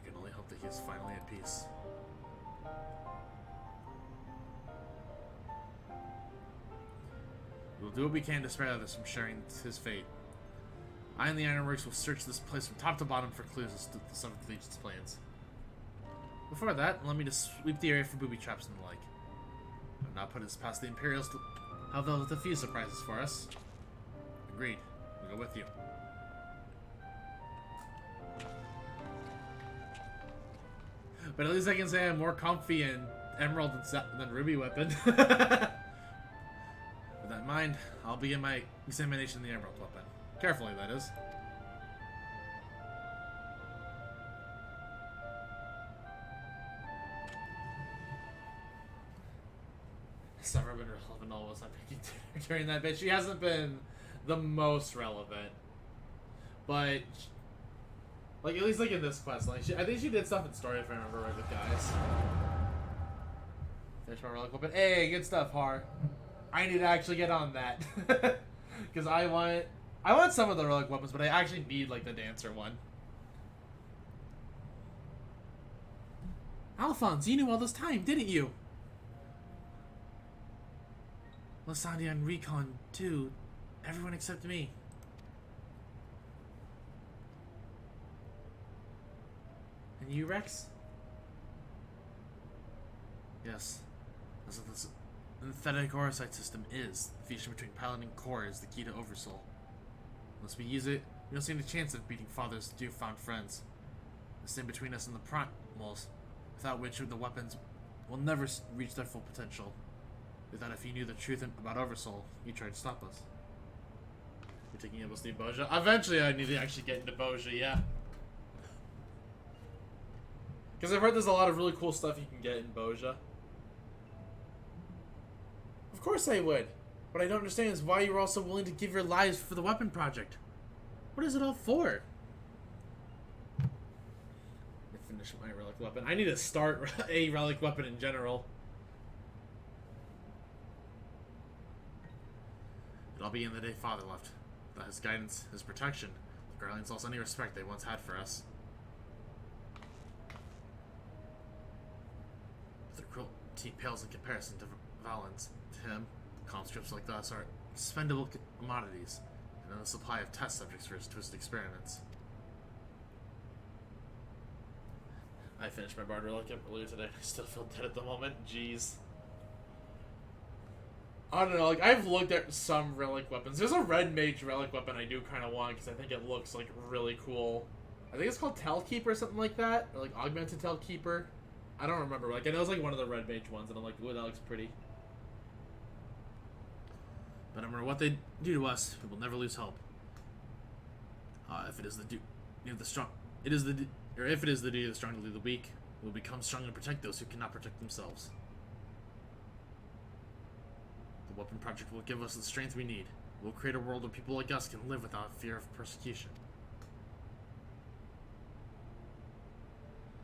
We can only hope that he is finally at peace. We will do what we can to spare others from sharing his fate. I and the Ironworks will search this place from top to bottom for clues as to the 7th Legion's plans. Before that, allow me to sweep the area for booby traps and the like. I would not put it past the Imperials to have a few surprises for us. Agreed. We'll go with you. But at least I can say I'm more comfy in Emerald than Ruby weapon. With that in mind, I'll begin my examination of the Emerald weapon. Carefully, that is. It's never been relevant almost. I'm picking during that bit. She hasn't been the most relevant. But, like, at least like in this quest, like, I think she did stuff in story if I remember right with guys. Finish my relic weapon. Hey, good stuff, Har. I need to actually get on that. Because I want some of the relic weapons, but I actually need, like, the dancer one. Alphonse, you knew all this time, didn't you? Lasagna and Recon, too. Everyone except me. And you, Rex? Yes. That's what this synthetic Orosite system is. The fusion between Paladin and Core is the key to Oversoul. Unless we use it, we don't stand a chance of beating Father's newfound friends. The same between us and the primals, without which the weapons will never reach their full potential. We thought if you knew the truth about Oversoul, you'd try to stop us. You're taking us to Boja? Eventually I need to actually get into Boja, yeah. Because I've heard there's a lot of really cool stuff you can get in Boja. Of course I would. What I don't understand is why you were also willing to give your lives for the weapon project. What is it all for? I finish my relic weapon. I need to start a relic weapon in general. It'll all begin the day Father left. Without his guidance, his protection, the Guardians lost any respect they once had for us. The cruelty pales in comparison to Valens. To him, conscripts like us are expendable commodities, and a supply of test subjects for his twisted experiments. I finished my Bard relic earlier today. I still feel dead at the moment. Jeez. I don't know, like, I've looked at some relic weapons. There's a red mage relic weapon I do kind of want, because I think it looks, like, really cool. I think it's called Telkeeper or something like that, or, like, Augmented Telkeeper. I don't remember, like, I know it's, like, one of the red mage ones, and I'm like, ooh, that looks pretty. But no matter what they do to us, we will never lose hope. If it is the duty of the strong, if it is the duty of the strong to lead the weak, we will become strong and protect those who cannot protect themselves. The weapon project will give us the strength we need. We'll create a world where people like us can live without fear of persecution.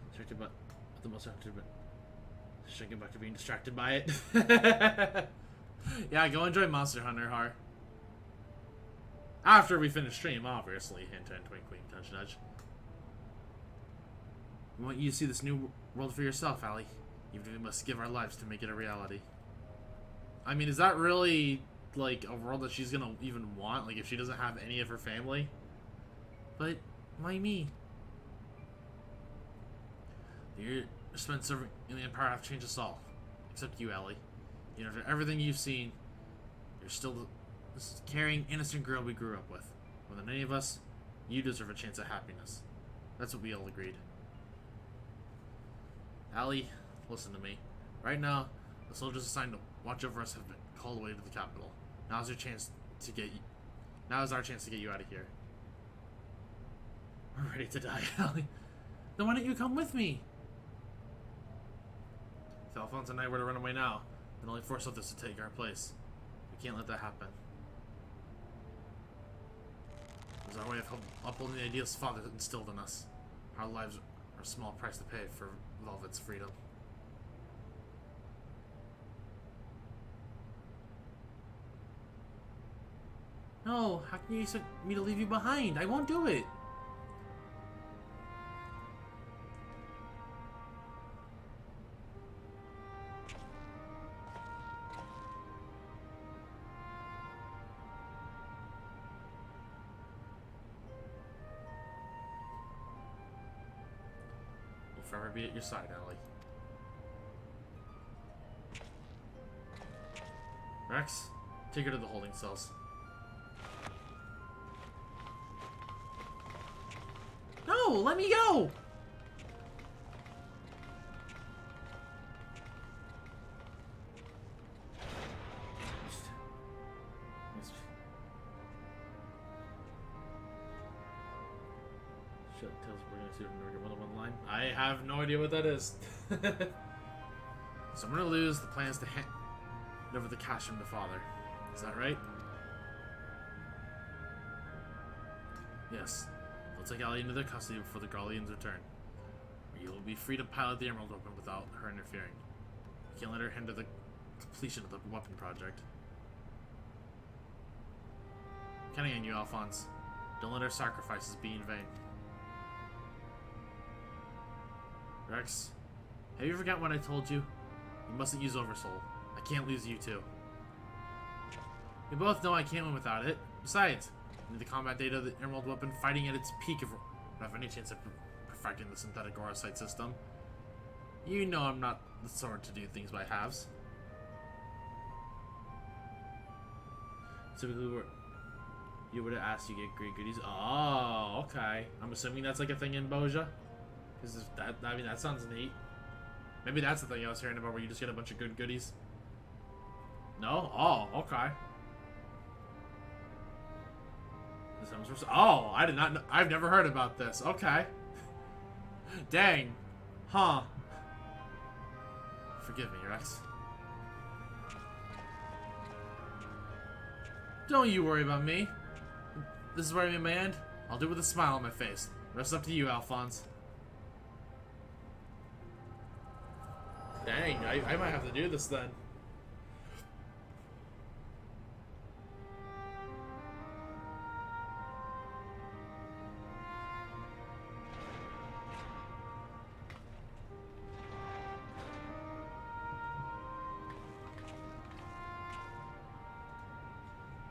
Distracted by the most active, but should get back to being distracted by it. Yeah, go enjoy Monster Hunter, Har. After we finish stream, obviously. Hint, hint, wink, wink, nudge, nudge. We want you to see this new world for yourself, Allie. Even if we must give our lives to make it a reality. I mean, is that really, like, a world that she's gonna even want? Like, if she doesn't have any of her family? But, why me? The years spent serving in the Empire have changed us all. Except you, Allie. You know, after everything you've seen, you're still this caring, innocent girl we grew up with. More than any of us, you deserve a chance at happiness. That's what we all agreed. Allie, listen to me. Right now, the soldiers assigned to watch over us have been called away to the capital. Now's our chance to get you. Now is our chance to get you out of here. We're ready to die, Allie. Then why don't you come with me? If Alphonse and I were to run away now, then only force others to take our place. We can't let that happen. It was our way of upholding the ideals Father instilled in us. Our lives are a small price to pay for Velvet's freedom. No, how can you expect me to leave you behind? I won't do it. We'll forever be at your side, Ellie. Rex, take her to the holding cells. No, let me go! Shut tells we're gonna see another line. I have no idea what that is. So I'm gonna lose the plans to hand over the cash from the father. Is that right? Yes. They'll take Allie into their custody before the Garleans return. You will be free to pilot the Emerald Weapon without her interfering. You can't let her hinder the completion of the weapon project. Counting on you, Alphonse. Don't let her sacrifices be in vain. Rex, have you forgotten what I told you? You mustn't use Oversoul. I can't lose you too. We both know I can't win without it. Besides, the combat data of the Emerald Weapon fighting at its peak if I have any chance of perfecting the synthetic aura sight system. You know I'm not the sort to do things by halves. Typically, you would have asked, you get great goodies. Oh, okay. I'm assuming that's like a thing in Boja. Because that, I mean, that sounds neat. Maybe that's the thing I was hearing about, where you just get a bunch of good goodies. No? Oh, okay. Oh, I did not know. I've never heard about this. Okay. Dang. Huh. Forgive me, Rex. Don't you worry about me. This is where I meet my end. I'll do it with a smile on my face. The rest up to you, Alphonse. Dang, I might have to do this then.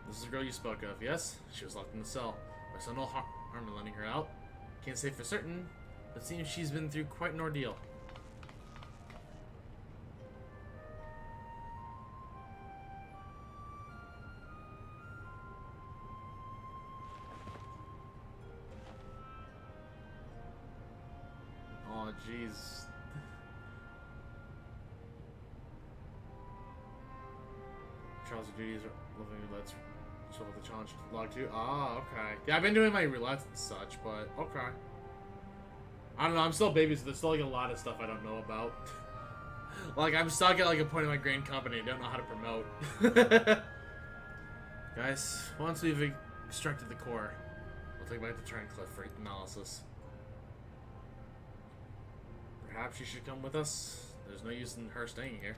This is the girl you spoke of, yes? She was locked in the cell. I saw no harm in letting her out. Can't say for certain, but it seems she's been through quite an ordeal. Oh, jeez. Trials of duties are living roulette. So with the challenge log 2. Ah, okay. Yeah, I've been doing my roulettes and such, but okay. I don't know, I'm still baby, so there's still like a lot of stuff I don't know about. Like, I'm stuck at like a point in my grain company I don't know how to promote. Guys, once we've extracted the core, we'll take it back to Turncliffe for analysis. Perhaps you should come with us. There's no use in her staying here.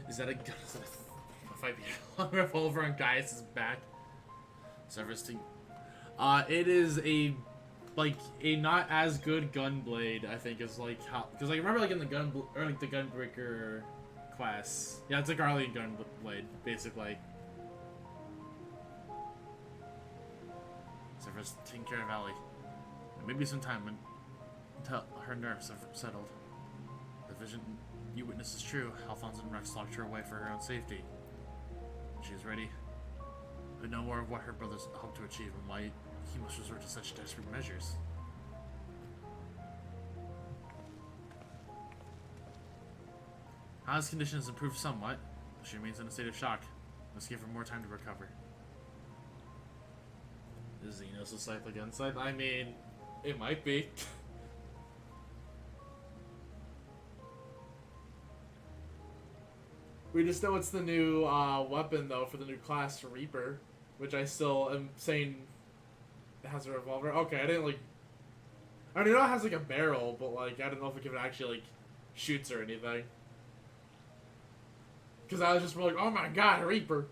Is that a gun? Is that a 5 revolver on Gaius' back? Severus to... it is a not as good gunblade, I think, is like how, because like remember like in the the Gunbreaker class. Yeah, it's a Garlean gunblade, basically. Severus taking care of Allie. And maybe some time until her nerves have settled. The vision you witness is true, Alphonse and Rex locked her away for her own safety. When she is ready, we know more of what her brothers hope to achieve and why he must resort to such desperate measures. Hala's condition has improved somewhat, but she remains in a state of shock. Must give her more time to recover. Is Xenos a cyclic insight? I mean, it might be. We just know it's the new weapon, though, for the new class, Reaper. Which I still am saying it has a revolver. Okay, I didn't, like... I know it has, like, a barrel, but, like, I don't know if it actually, like, shoots or anything. Because I was just like, oh my god, Reaper!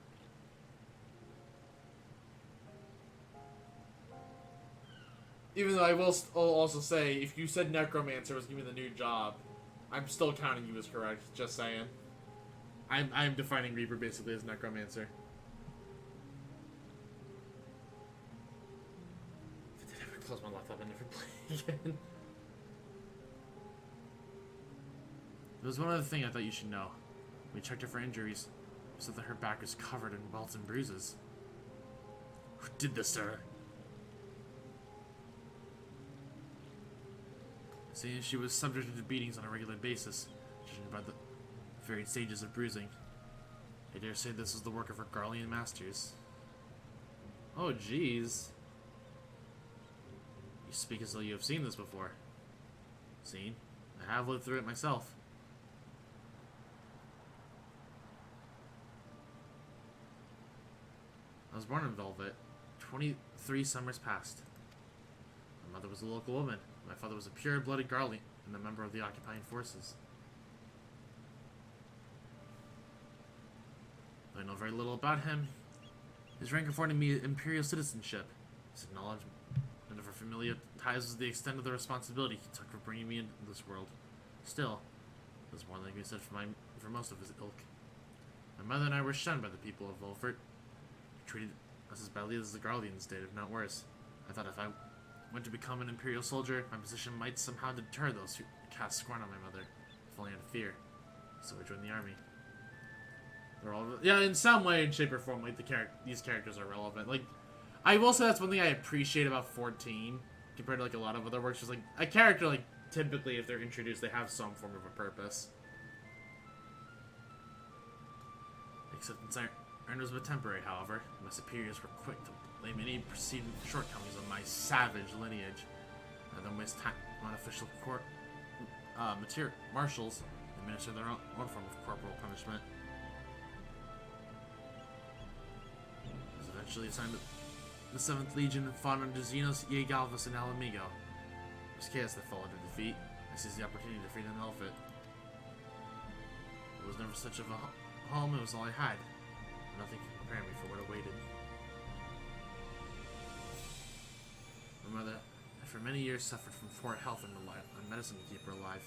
Even though I will also say, if you said Necromancer was giving me the new job, I'm still counting you as correct, just saying. I'm defining Reaper basically as Necromancer. If I did ever close my laptop, I'd never play again. There was one other thing I thought you should know. We checked her for injuries. We said that her back was covered in welts and bruises. Who did this to her? Seeing she was subjected to beatings on a regular basis, judging by the varied stages of bruising. I dare say this was the work of her Garlean masters. Oh, jeez. You speak as though you have seen this before. Seen? I have lived through it myself. I was born in Velvet. 23 summers passed. My mother was a local woman. My father was a pure-blooded Garlean and a member of the occupying forces. Though I know very little about him, his rank afforded me imperial citizenship. His acknowledgement of our familial ties was the extent of the responsibility he took for bringing me into this world. Still, there's more than can be said for most of his ilk. My mother and I were shunned by the people of Volfert, treated us as badly as the Garleans did, if not worse. I thought if I went to become an Imperial soldier, my position might somehow deter those who cast scorn on my mother, if only out of fear. So I joined the army. They're all, yeah, in some way, in shape or form, like these characters are relevant. Like, I will say that's one thing I appreciate about 14 compared to like a lot of other works. Just like a character, like typically if they're introduced, they have some form of a purpose. Acceptance earned was but temporary, however. My superiors were quick to blame any preceding shortcomings on my savage lineage. I then waste time on official court marshals administer their own form of corporal punishment. I was eventually assigned to the 7th Legion and fought under Xenos, Galvus, and Alamigo. It was chaos that followed her defeat. I seized the opportunity to free an Elfit. It was never such of a home, it was all I had. Nothing could prepare me for what awaited. My mother, for many years, suffered from poor health and medicine to keep her alive.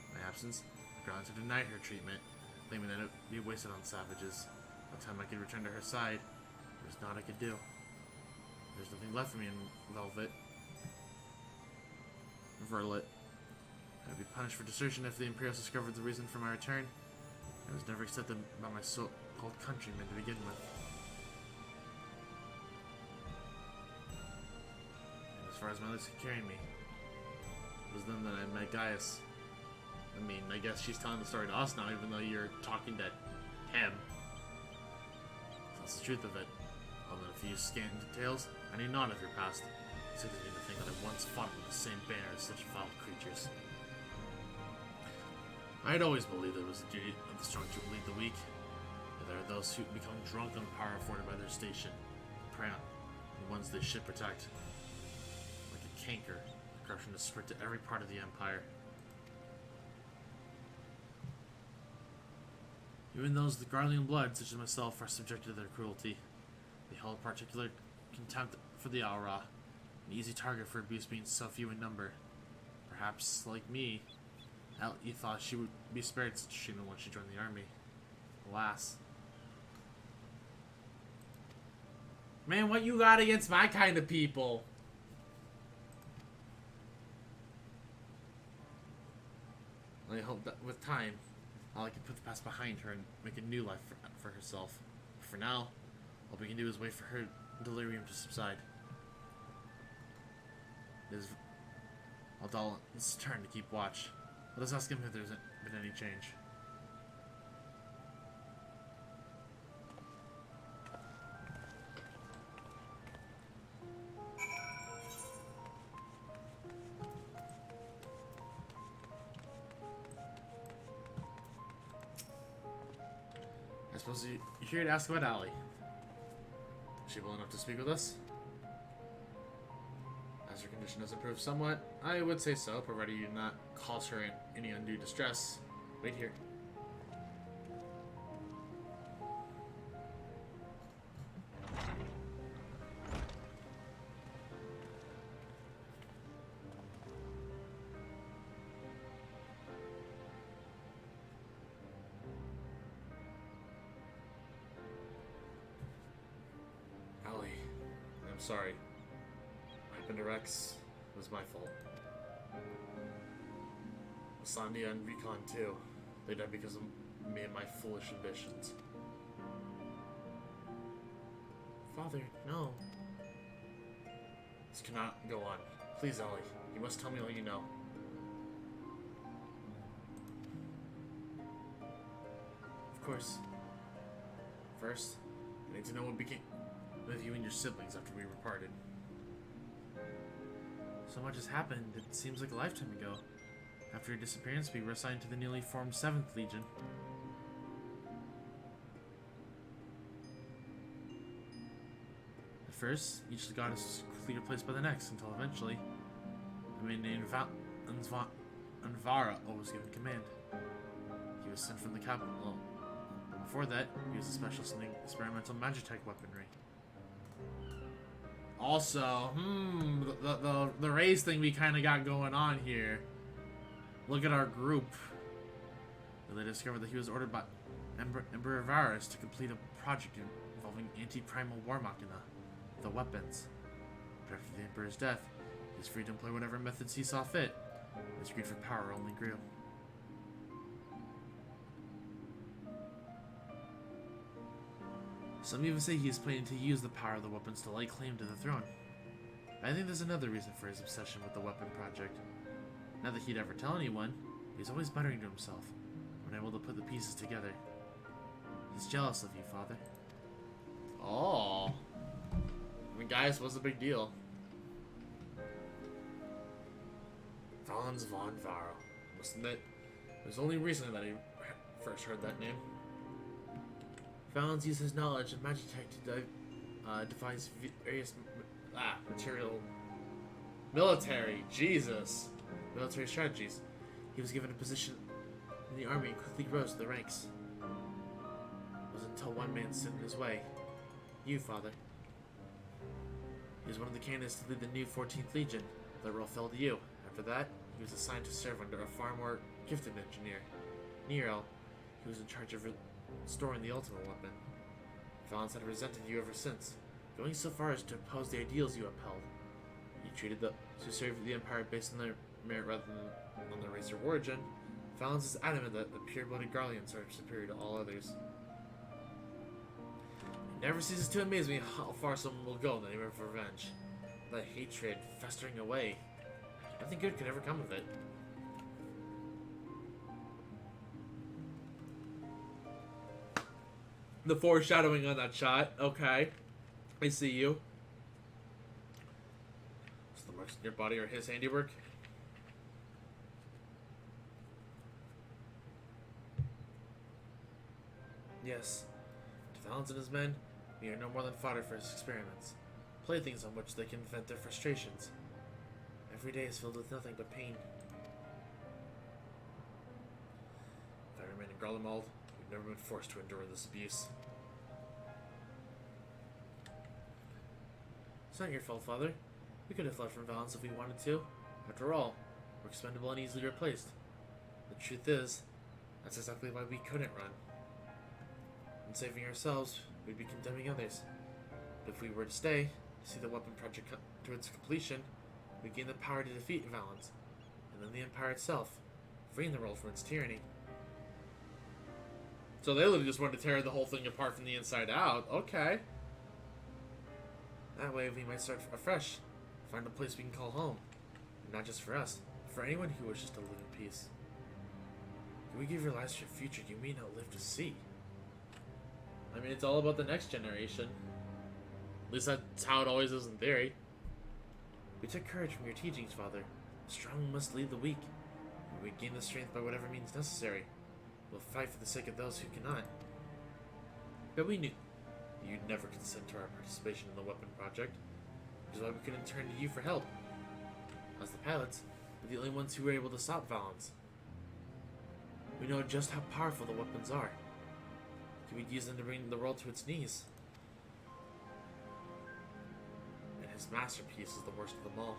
In my absence, the Garlands had denied her treatment, claiming that it would be wasted on savages. By the time I could return to her side, there was naught I could do. There's nothing left for me in Verlet. I would be punished for desertion if the Imperials discovered the reason for my return. I was never accepted by my so-called countrymen to begin with. And as far as my legs could carry me, it was then that I met Gaius. I mean, I guess she's telling the story to us now, even though you're talking to him. That's the truth of it. Other than a few scant details, I knew not of your past. It sickened me to think that I once fought with the same band as such foul creatures. I had always believed it was the duty of the strong to lead the weak. But there are those who become drunk on the power afforded by their station, prey on the ones they should protect. Like a canker, the corruption is spread to every part of the Empire. Even those with Garlean blood, such as myself, are subjected to their cruelty. They hold particular contempt for the Aura, an easy target for abuse being so few in number. Perhaps, like me, you thought she would be spared such treatment once she joined the army. Alas. Man, what you got against my kind of people? I hope that with time, I can put the past behind her and make a new life for herself. But for now, all we can do is wait for her delirium to subside. It is Aldal's turn to keep watch. Let us ask him if there's been any change. I suppose you're here to ask about Allie. Is she willing enough to speak with us? As her condition has improved somewhat, I would say so, provided you do not cause her in any undue distress. Wait here. Allie, I'm sorry. What happened to Rex was my fault. Sandia and Recon too. They died because of me and my foolish ambitions. Father, no. This cannot go on. Please, Ellie, you must tell me all you know. Of course. First, I need to know what became of you and your siblings after we were parted. So much has happened, it seems like a lifetime ago. After your disappearance, we were assigned to the newly formed 7th Legion. At first, each goddess was quickly replaced by the next, until eventually, a man named Anvara was given command. He was sent from the capital. Before that, he was a specialist in experimental magitech weaponry. Also, the race thing we kind of got going on here. Look at our group. They discovered that he was ordered by Emperor Varus to complete a project involving anti-primal war machina, the weapons. But after the Emperor's death, he was free to employ whatever methods he saw fit. His greed for power only grew. Some even say he is planning to use the power of the weapons to lay claim to the throne. I think there's another reason for his obsession with the weapon project. Not that he'd ever tell anyone, he's always muttering to himself, unable to put the pieces together. He's jealous of you, Father. Oh. I mean, guys, what's the big deal? Franz von Varro. Wasn't it? It was only recently that he first heard that name. Franz used his knowledge of magitech to devise various military strategies. He was given a position in the army and quickly rose to the ranks. It was until one man stood in his way. You, Father. He was one of the candidates to lead the new 14th Legion. The role fell to you. After that, he was assigned to serve under a far more gifted engineer, Nero. He was in charge of restoring the ultimate weapon. Valens had resented you ever since, going so far as to oppose the ideals you upheld. You treated those who served the Empire based on their merit rather than on their race or origin. Valens is adamant that the pure-blooded Garleans are superior to all others. It never ceases to amaze me how far someone will go in the name of revenge. That hatred festering away. Nothing good could ever come of it. The foreshadowing on that shot. Okay. I see you. So the marks in your body are his handiwork? Yes. To Valens and his men, we are no more than fodder for his experiments. Playthings on which they can vent their frustrations. Every day is filled with nothing but pain. If I remain in Garlemald, we've never been forced to endure this abuse. It's not your fault, Father. We could have fled from Valens if we wanted to. After all, we're expendable and easily replaced. The truth is, that's exactly why we couldn't run. In saving ourselves, we'd be condemning others. But if we were to stay, see the weapon project come to its completion, we'd gain the power to defeat Valens, and then the Empire itself, freeing the world from its tyranny. So they literally just wanted to tear the whole thing apart from the inside out. Okay. That way we might start afresh. Find a place we can call home. And not just for us, but for anyone who wishes to live in peace. If we give your lives to your future, you may not live to see. I mean, it's all about the next generation. At least that's how it always is in theory. We took courage from your teachings, Father. The strong must lead the weak. And we gain the strength by whatever means necessary. We'll fight for the sake of those who cannot. But we knew you'd never consent to our participation in the weapon project, which is why we couldn't turn to you for help. As the pilots, we're the only ones who were able to stop Valens. We know just how powerful the weapons are. We'd use them to bring the world to its knees. And his masterpiece is the worst of them all.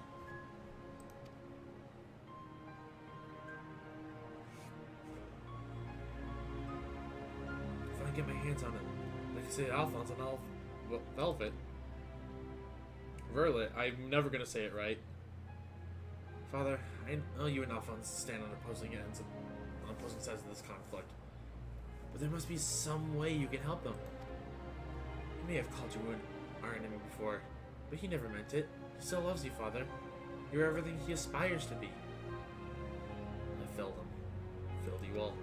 If I get my hands on it, like I say, Alphonse and Velvet. Verlet, I'm never gonna say it right. Father, I know you and Alphonse stand on opposing ends and on opposing sides of this conflict. But there must be some way you can help him. He may have called you our enemy before, but he never meant it. He still loves you, Father. You're everything he aspires to be. I failed him. I failed you all.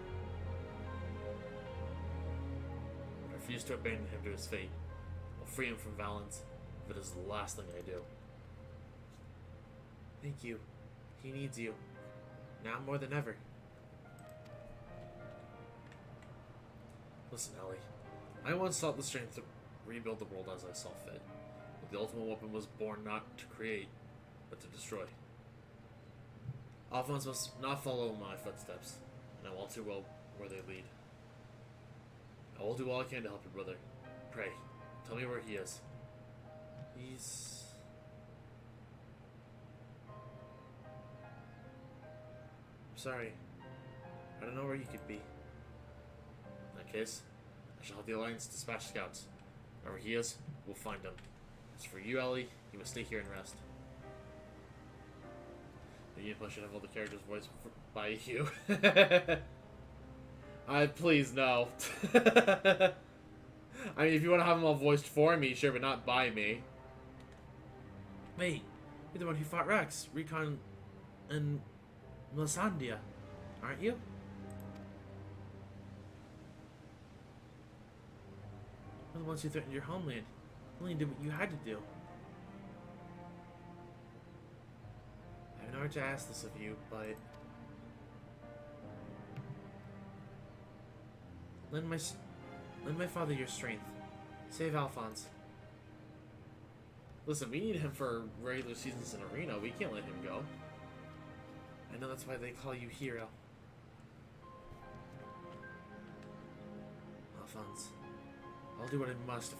I refuse to abandon him to his fate. I'll free him from Valens, if it is the last thing I do. Thank you. He needs you. Now more than ever. Listen, Ellie. I once sought the strength to rebuild the world as I saw fit. But the ultimate weapon was born not to create, but to destroy. Alphonse must not follow my footsteps, and I know all too well where they lead. I will do all I can to help your brother. Pray, tell me where he is. He's... I'm sorry. I don't know where you could be. In that case, I shall have the Alliance dispatch scouts. Wherever he is, we'll find him. As for you, Ellie, you must stay here and rest. The gameplay should have all the characters voiced by you. Please, no. I mean, if you want to have them all voiced for me, sure, but not by me. Wait, you're the one who fought Rex, Recon, and Melisandre, aren't you? You're the ones who threatened your homeland. You only did what you had to do. I have no right to ask this of you, but... Lend my father your strength. Save Alphonse. Listen, we need him for regular seasons in Arena. We can't let him go. I know that's why they call you Hero. Alphonse, I'll do what I must to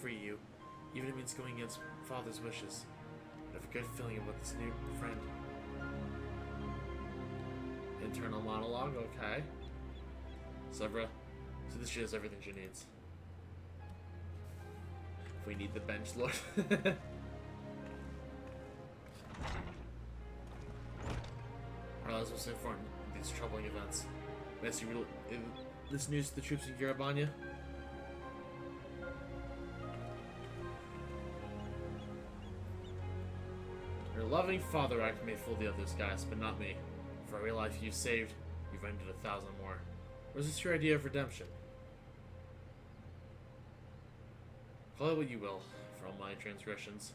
free you, even if it means going against Father's wishes. I have a good feeling about this new friend. Internal monologue, okay. Severa, so this she has everything she needs. If we need the bench, Lord. Our lives was informed of these troubling events. May you this news to the troops in Garabanya? Your loving father act may fool the others, guys, but not me. For every life you saved, you've ended 1,000 more. Or is this your idea of redemption? Call it what you will. For all my transgressions,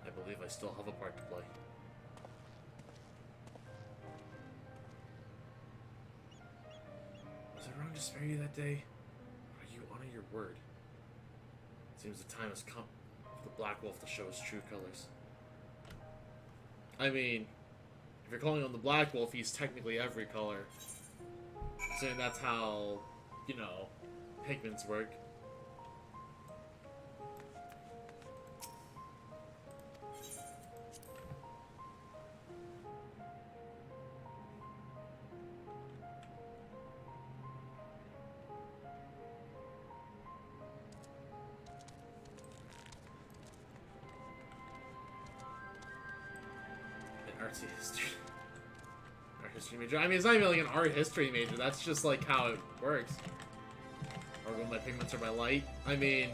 I believe I still have a part to play. Was I wrong to spare you that day? Or you honor your word? It seems the time has come for the Black Wolf to show his true colors. I mean, if you're calling him the Black Wolf, he's technically every color. So that's how, you know, pigments work. Artsy history. Art history major. I mean, it's not even like an art history major. That's just like how it works. Are we going by pigments or by light? I mean...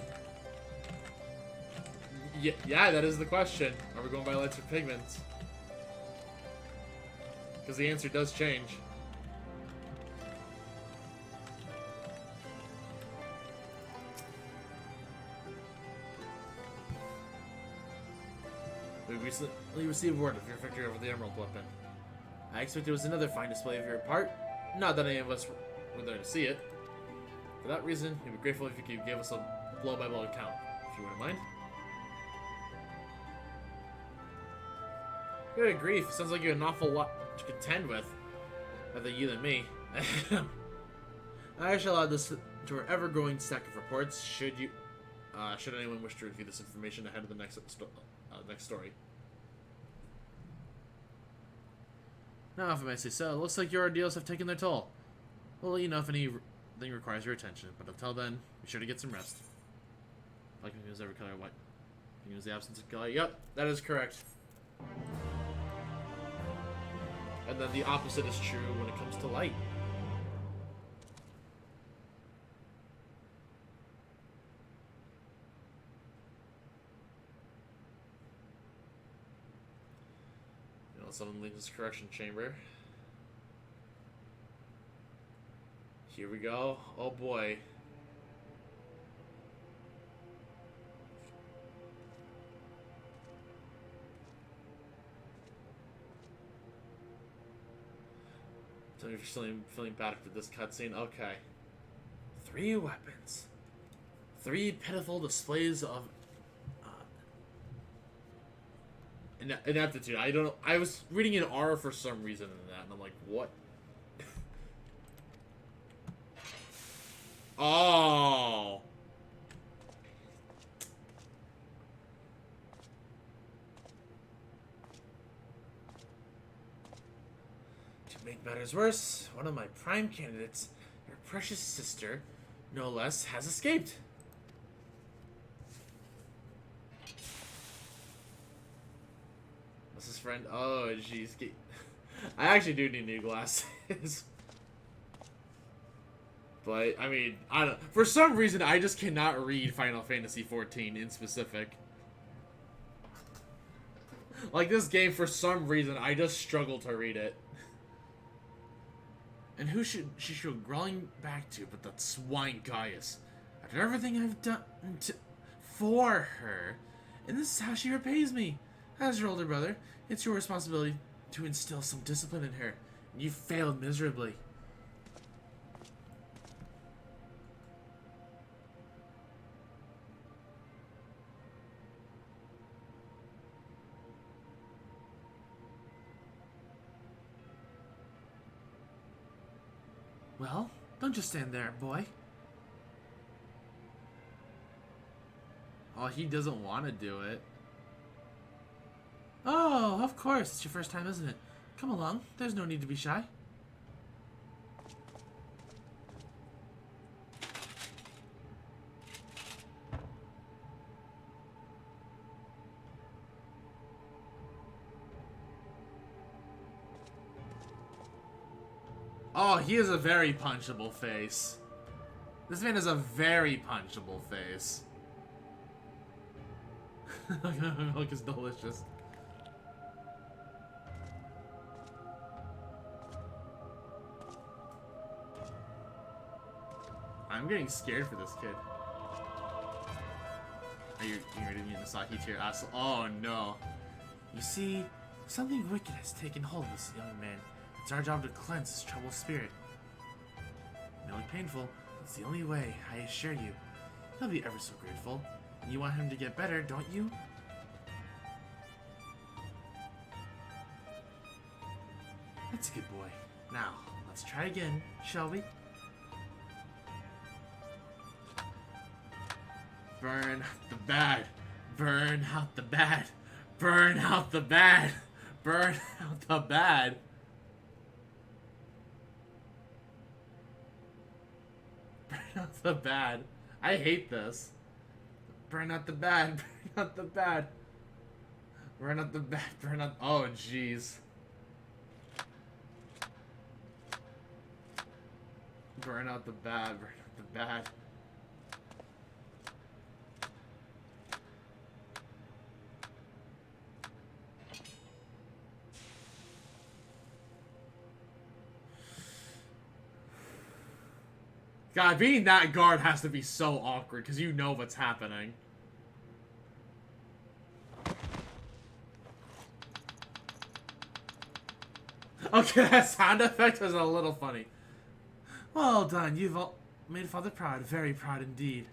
Yeah, that is the question. Are we going by lights or pigments? Because the answer does change. We recently received word of your victory over the Emerald Weapon. I expect it was another fine display of your part. Not that any of us were there to see it. For that reason, we'd be grateful if you could give us a blow-by-blow account, if you wouldn't mind. Good grief, sounds like you have an awful lot to contend with. Rather you than me. I shall add this to our ever-growing stack of reports, should anyone wish to review this information ahead of the next story. Now, if I may say so, it looks like your ordeals have taken their toll. We'll let you know if anything requires your attention, but until then, be sure to get some rest. If I can use every color white. Can use the absence of color. Yep, that is correct. And then the opposite is true when it comes to light. Someone leaves this correction chamber. Here we go. Oh boy. Tell me if you're feeling bad after this cutscene. Okay. 3 weapons. 3 pitiful displays of ineptitude. I don't know. I was reading an R for some reason in that, and I'm like, what? Oh. To make matters worse, one of my prime candidates, your precious sister, no less, has escaped. His friend. Oh, jeez. I actually do need new glasses. But, I mean, I don't. For some reason, I just cannot read Final Fantasy XIV in specific. Like, this game, for some reason, I just struggle to read it. And who should she go growling back to but that swine Gaius? After everything I've done for her, and this is how she repays me. As your older brother, it's your responsibility to instill some discipline in her, and you failed miserably. Well, don't just stand there, boy. Oh, he doesn't want to do it. Oh, of course. It's your first time, isn't it? Come along. There's no need to be shy. Oh, he has a very punchable face. This man has a very punchable face. Milk is delicious. I'm getting scared for this kid. Are you ready to meet Misaki to your asshole? Oh no. You see, something wicked has taken hold of this young man. It's our job to cleanse his troubled spirit. It may look painful, but it's the only way, I assure you. He'll be ever so grateful. And you want him to get better, don't you? That's a good boy. Now, let's try again, shall we? Burn the bad. Burn out the bad. Burn out the bad. Burn out the bad. Burn out the bad. I hate this. Burn out the bad. Burn out the bad. Burn out the bad. Burn out. Oh, jeez. Burn out the bad. Burn out the bad. God, being that guard has to be so awkward, because you know what's happening. Okay, that sound effect was a little funny. Well done, you've all made Father proud, very proud indeed.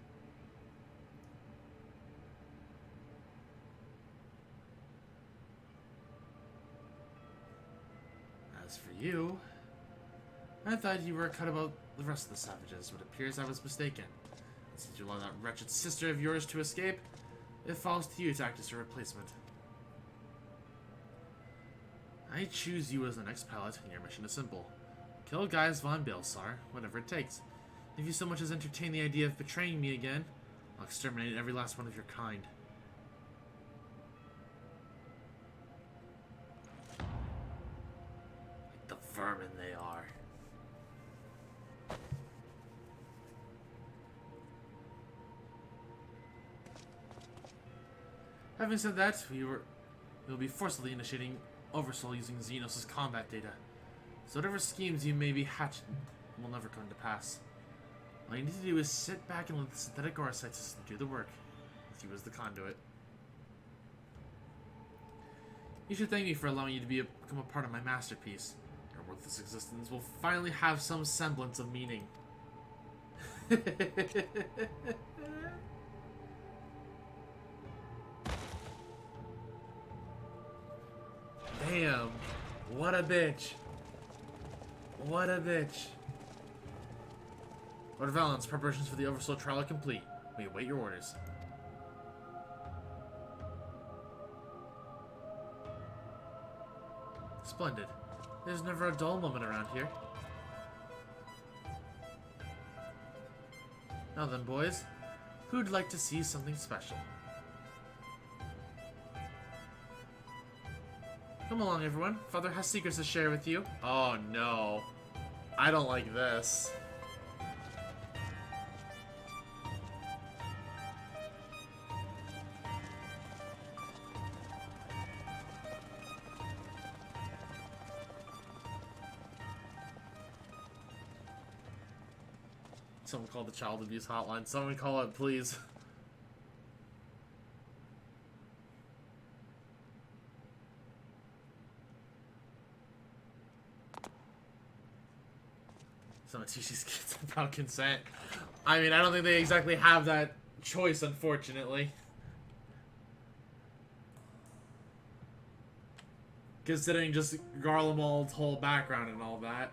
As for you, I thought you were cut about the rest of the savages, but it appears I was mistaken. Since you allowed that wretched sister of yours to escape, it falls to you to act as her replacement. I choose you as the next pilot, and your mission is simple. Kill Gaius von Balsar, whatever it takes. If you so much as entertain the idea of betraying me again, I'll exterminate every last one of your kind. Like the vermin they are. Having said that, we'll be forcibly initiating Oversoul using Xenos' combat data. So whatever schemes you may be hatching will never come to pass. All you need to do is sit back and let the synthetic aura sight system do the work, with you as the conduit. You should thank me for allowing you to become a part of my masterpiece. Your worthless existence will finally have some semblance of meaning. Damn. What a bitch. What a bitch. Lord Valance, preparations for the Oversoul trial are complete. We await your orders. Splendid. There's never a dull moment around here. Now then, boys. Who'd like to see something special? Come along, everyone. Father has secrets to share with you. Oh, no. I don't like this. Someone call the child abuse hotline. Someone call it, please. Someone teach these kids about consent. I mean, I don't think they exactly have that choice, unfortunately. Considering just Garlemald's whole background and all that.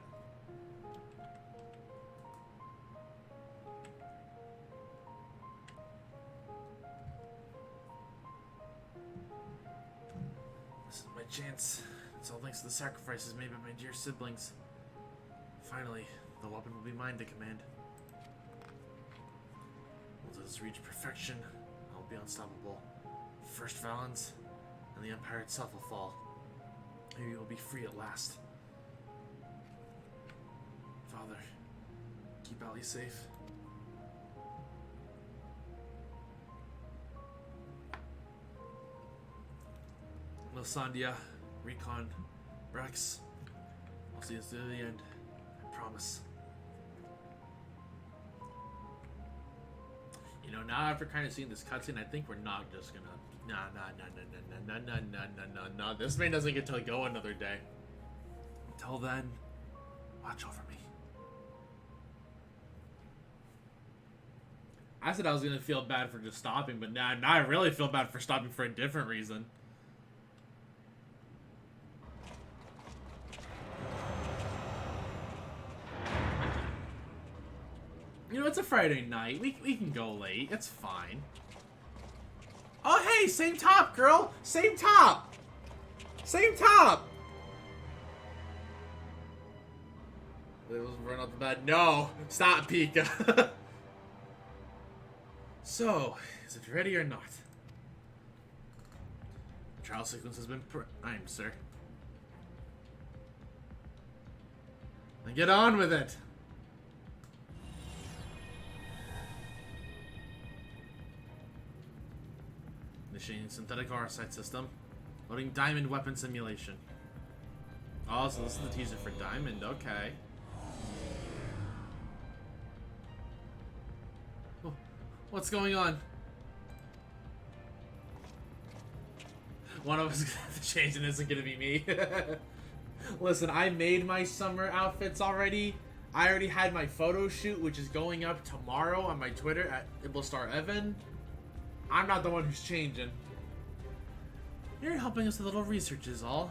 This is my chance. It's all thanks to the sacrifices made by my dear siblings. Finally, the weapon will be mine to command. Once it has reached perfection, I'll be unstoppable. First Valance, and the Empire itself will fall. Maybe we'll be free at last. Father, keep Ali safe. Losandia, Recon, Rex. I'll see us through the end. I promise. You know, now after kind of seeing this cutscene, I think we're not just gonna... No. This man doesn't get to go another day. Until then, watch over me. I said I was gonna feel bad for just stopping, but now I really feel bad for stopping for a different reason. You know, it's a Friday night. We can go late. It's fine. Oh, hey! Same top, girl! Same top! Same top! It was run out the bed. No! Stop, Pika! So, is it ready or not? The trial sequence has been primed, sir. Then get on with it! Initiating synthetic aura sight system. Loading diamond weapon simulation. Oh, so this is the teaser for diamond. Okay. What's going on? One of us is gonna have to change and isn't gonna be me. Listen, I made my summer outfits already. I already had my photo shoot, which is going up tomorrow on my Twitter at IbleStarEvan. I'm not the one who's changing. You're helping us with a little research is all.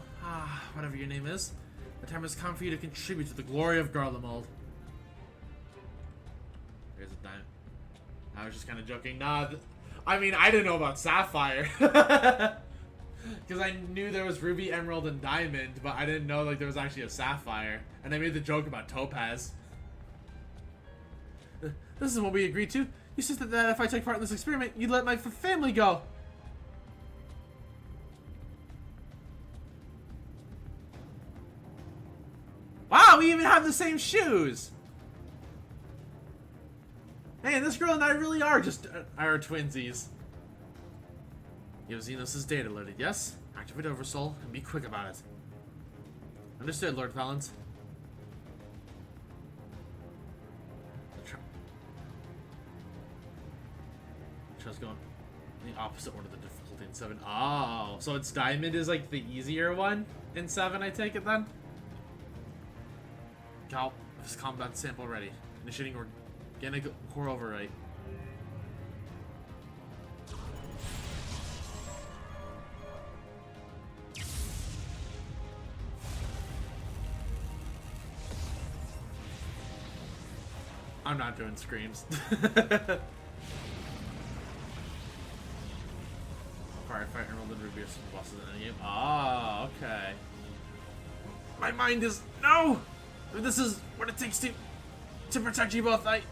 Whatever your name is. The time has come for you to contribute to the glory of Garlemald. There's a dime. I was just kind of joking. Nah, I mean, I didn't know about Sapphire. Because I knew there was Ruby, Emerald, and Diamond, but I didn't know like there was actually a Sapphire. And I made the joke about Topaz. This is what we agreed to. You said that if I take part in this experiment, you'd let my family go. Wow, we even have the same shoes! Man, this girl and I really are just our twinsies. You have Xenos' data loaded, yes? Activate Oversoul and be quick about it. Understood, Lord Valens. Just going in the opposite order of the difficulty in 7. Oh, so it's Diamond is like the easier one in 7, I take it then? Cal, this combat sample ready. Initiating organic core overwrite. I'm not doing screams. Firefight Emerald and Ruby are some bosses in the game. Ah, okay. My mind is no. This is what it takes to protect you both. I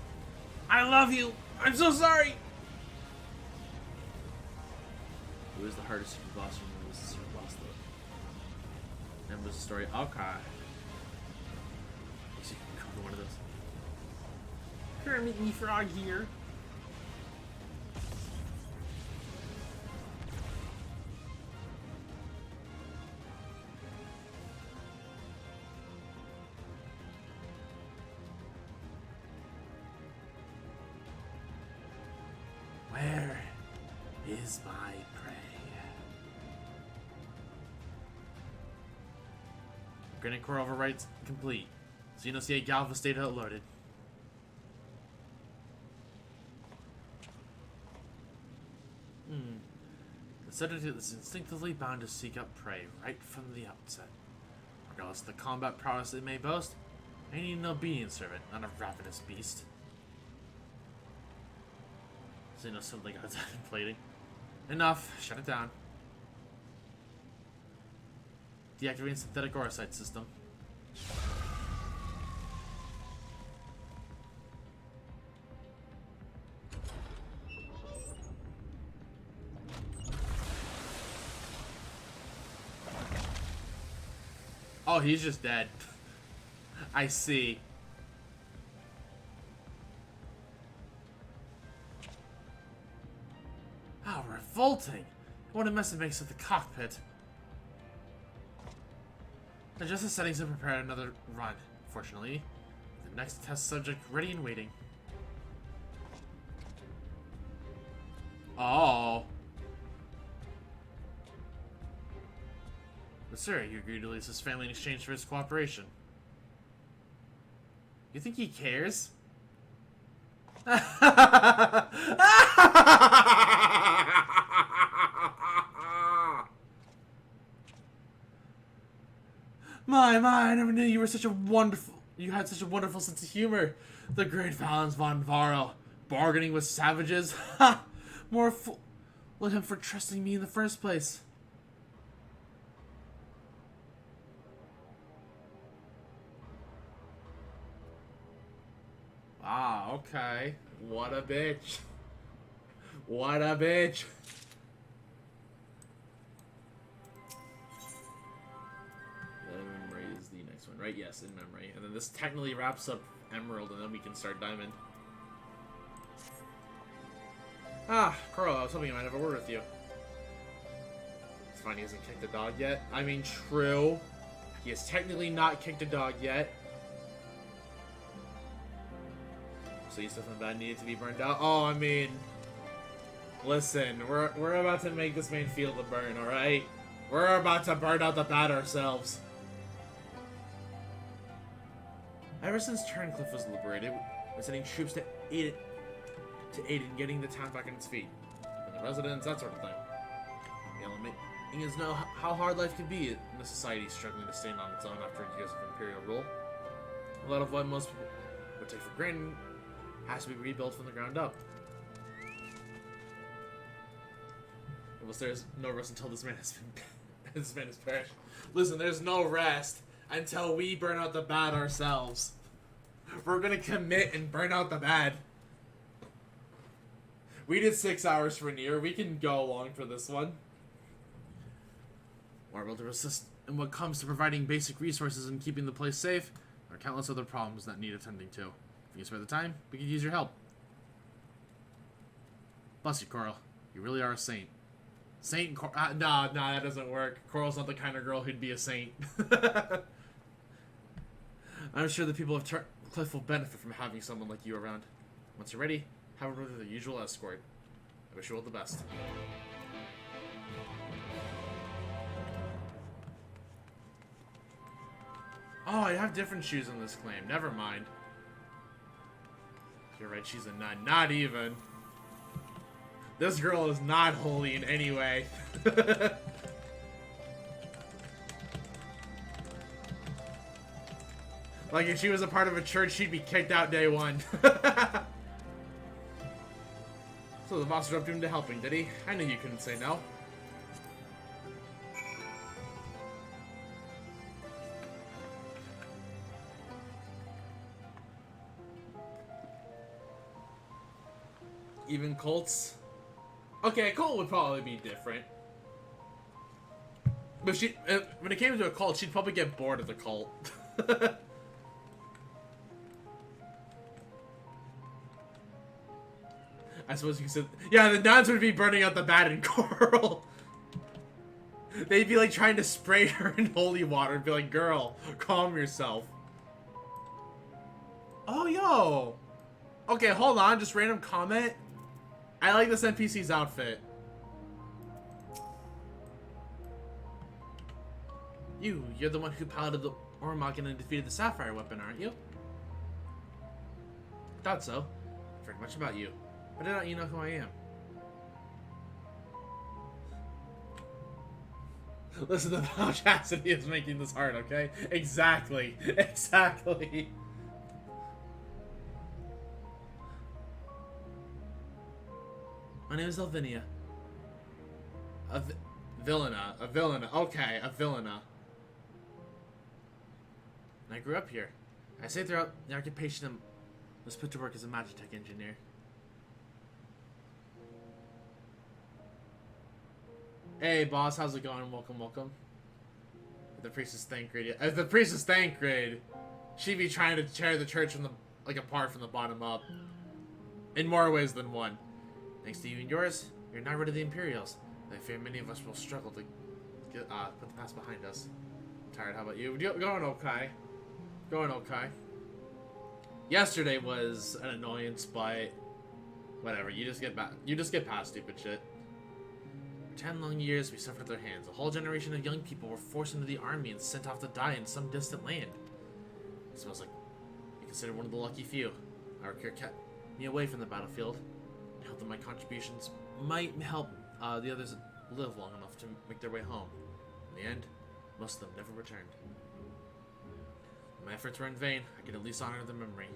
love you. I'm so sorry. Who is the hardest super boss from the super boss though? And was the story okay? Guess you can come to one of those. Kermit me frog here. Where is my prey? Granite core overrides complete. Xenos 8 Galvus data loaded. The sedative is instinctively bound to seek out prey right from the outset. Regardless of the combat prowess it may boast, I need an obedient servant, not a ravenous beast. Xenos suddenly got that inflating. Enough, shut it down. Deactivating synthetic aurosite system. Oh, he's just dead. I see. How revolting! What a mess it makes of the cockpit. Adjust the settings and prepare another run. Fortunately, the next test subject ready and waiting. Oh. But sir, you agreed to release his family in exchange for his cooperation. You think he cares? My, I never knew you were such a wonderful... You had such a wonderful sense of humor. The great Valens von Varro. Bargaining with savages? Ha! More fool... Let him for trusting me in the first place. Ah, okay. What a bitch. What a bitch. Memory is the next one, right? Yes, in memory. And then this technically wraps up Emerald, and then we can start Diamond. Ah, Carl, I was hoping I might have a word with you. It's fine, he hasn't kicked a dog yet. I mean, true. He has technically not kicked a dog yet. So you something bad needed to be burned out? Oh, I mean, Listen, we're about to make this main field a burn, alright? We're about to burn out the bat ourselves. Ever since Turncliffe was liberated, we're sending troops to aid in getting the town back on its feet. And the residents, that sort of thing. The element is know how hard life can be in a society struggling to stand on its own after years of imperial rule. A lot of what most people would take for granted has to be rebuilt from the ground up. Almost there's no rest until this man has perished. Listen, there's no rest until we burn out the bad ourselves. We're gonna commit and burn out the bad. We did 6 hours for Nier. We can go along for this one. We're able to assist in what comes to providing basic resources and keeping the place safe. There are countless other problems that need attending to. If you can spare the time, we could use your help. Bless you, Coral. You really are a saint. Saint Coral. Nah, that doesn't work. Coral's not the kind of girl who'd be a saint. I'm sure the people of Turncliffe will benefit from having someone like you around. Once you're ready, have her with the usual escort. I wish you all the best. Oh, I have different shoes in this claim. Never mind. You're right, she's a nun. Not even. This girl is not holy in any way. Like, if she was a part of a church, she'd be kicked out day one. So the boss roped you into helping, did he? I knew you couldn't say no. Even cults? Okay, a cult would probably be different. But when it came to a cult, she'd probably get bored of the cult. I suppose you could say... Yeah, the nuns would be burning out the bat in Coral. They'd be like trying to spray her in holy water and be like, girl, calm yourself. Oh, yo. Okay, hold on. Just random comment. I like this NPC's outfit. You're the one who piloted the Ormagan and defeated the Sapphire weapon, aren't you? Thought so. I've heard much about you. But I don't you know who I am. Listen, the audacity is making this hard, okay? Exactly. Exactly. My name is Elvinia. Villena. Okay, a Villena. And I grew up here. I stayed throughout the occupation and was put to work as a Magitech engineer. Hey, boss, how's it going? Welcome, welcome. The priestess Thancred. If the priestess Thancred, she'd be trying to tear the church from apart from the bottom up. In more ways than one. Thanks to you and yours, you're now rid of the Imperials. I fear many of us will struggle to put the past behind us. I'm tired. How about you? Going okay. Going okay. Yesterday was an annoyance, but whatever. You just get past stupid shit. For 10 long years, we suffered at their hands. A whole generation of young people were forced into the army and sent off to die in some distant land. It smells like I considered one of the lucky few. Our care kept me away from the battlefield. I hope that my contributions might help the others live long enough to make their way home. In the end, most of them never returned. My efforts were in vain. I could at least honor their memory.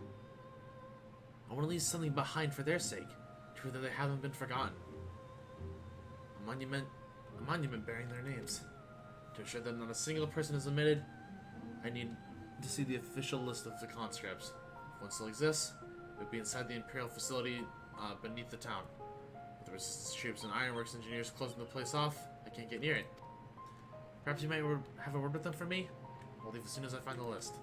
I want to leave something behind for their sake, to prove that they haven't been forgotten. A monument bearing their names. To ensure that not a single person is omitted, I need to see the official list of the conscripts. If one still exists, it would be inside the Imperial facility beneath the town. With the resistance troops and ironworks engineers closing the place off, I can't get near it. Perhaps you might have a word with them for me? I'll leave as soon as I find the list.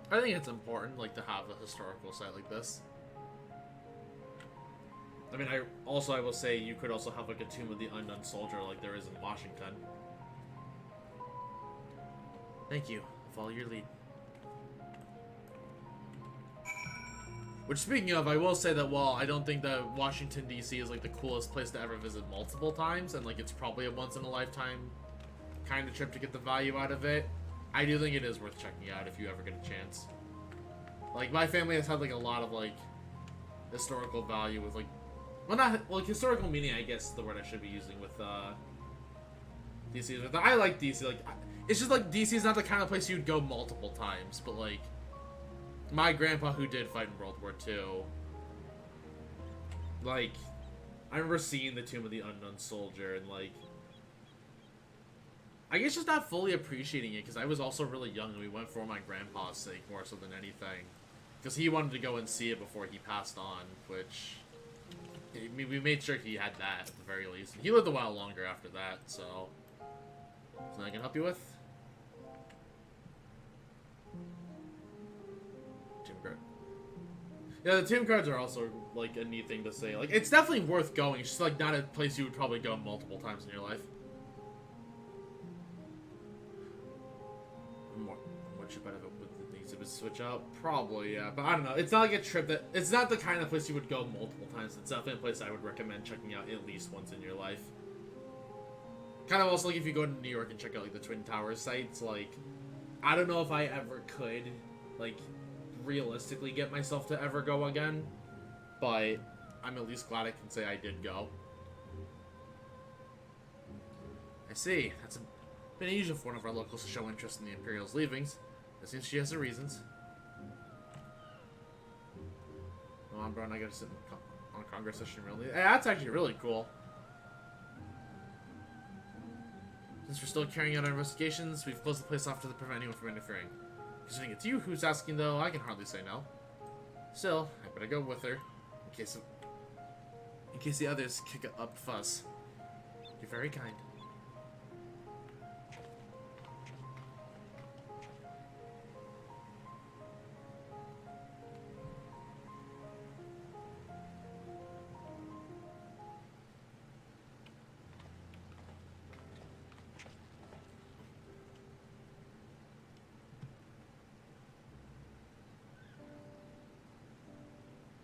I think it's important, like, to have a historical site like this. I mean, I will say you could also have, like, a Tomb of the Unknown Soldier like there is in Washington. Thank you. I'll follow your lead. Which, speaking of, I will say that while I don't think that Washington, D.C. is, like, the coolest place to ever visit multiple times, and, like, it's probably a once-in-a-lifetime kind of trip to get the value out of it, I do think it is worth checking out if you ever get a chance. Like, my family has had, like, a lot of, like, historical value with, like... Well, not... Like, historical meaning, I guess, is the word I should be using with, D.C. I like D.C. Like, it's just, like, D.C. is not the kind of place you'd go multiple times, but, like... My grandpa, who did fight in World War II, like, I remember seeing the Tomb of the Unknown Soldier, and, like, I guess just not fully appreciating it, because I was also really young, and we went for my grandpa's sake more so than anything. Because he wanted to go and see it before he passed on, which, we made sure he had that, at the very least. And he lived a while longer after that, so... Something I can help you with? Yeah, the tomb cards are also, like, a neat thing to say. Like, it's definitely worth going. It's just, like, not a place you would probably go multiple times in your life. What should benefit with the exhibits switch out? Probably, yeah. But I don't know. It's not like a trip that... It's not the kind of place you would go multiple times. It's definitely a place I would recommend checking out at least once in your life. Kind of also, like, if you go to New York and check out, like, the Twin Towers sites, like... I don't know if I ever could, like... realistically get myself to ever go again, but I'm at least glad I can say I did go. I see. That's been unusual for one of our locals to show interest in the Imperial's leavings. It seems she has her reasons. Come on, bro, and I gotta sit on Congress session really. Hey, that's actually really cool. Since we're still carrying out our investigations, we've closed the place off to prevent anyone from interfering. Considering it's you who's asking, though, I can hardly say no. Still, I better go with her, in case the others kick up fuss. You're very kind.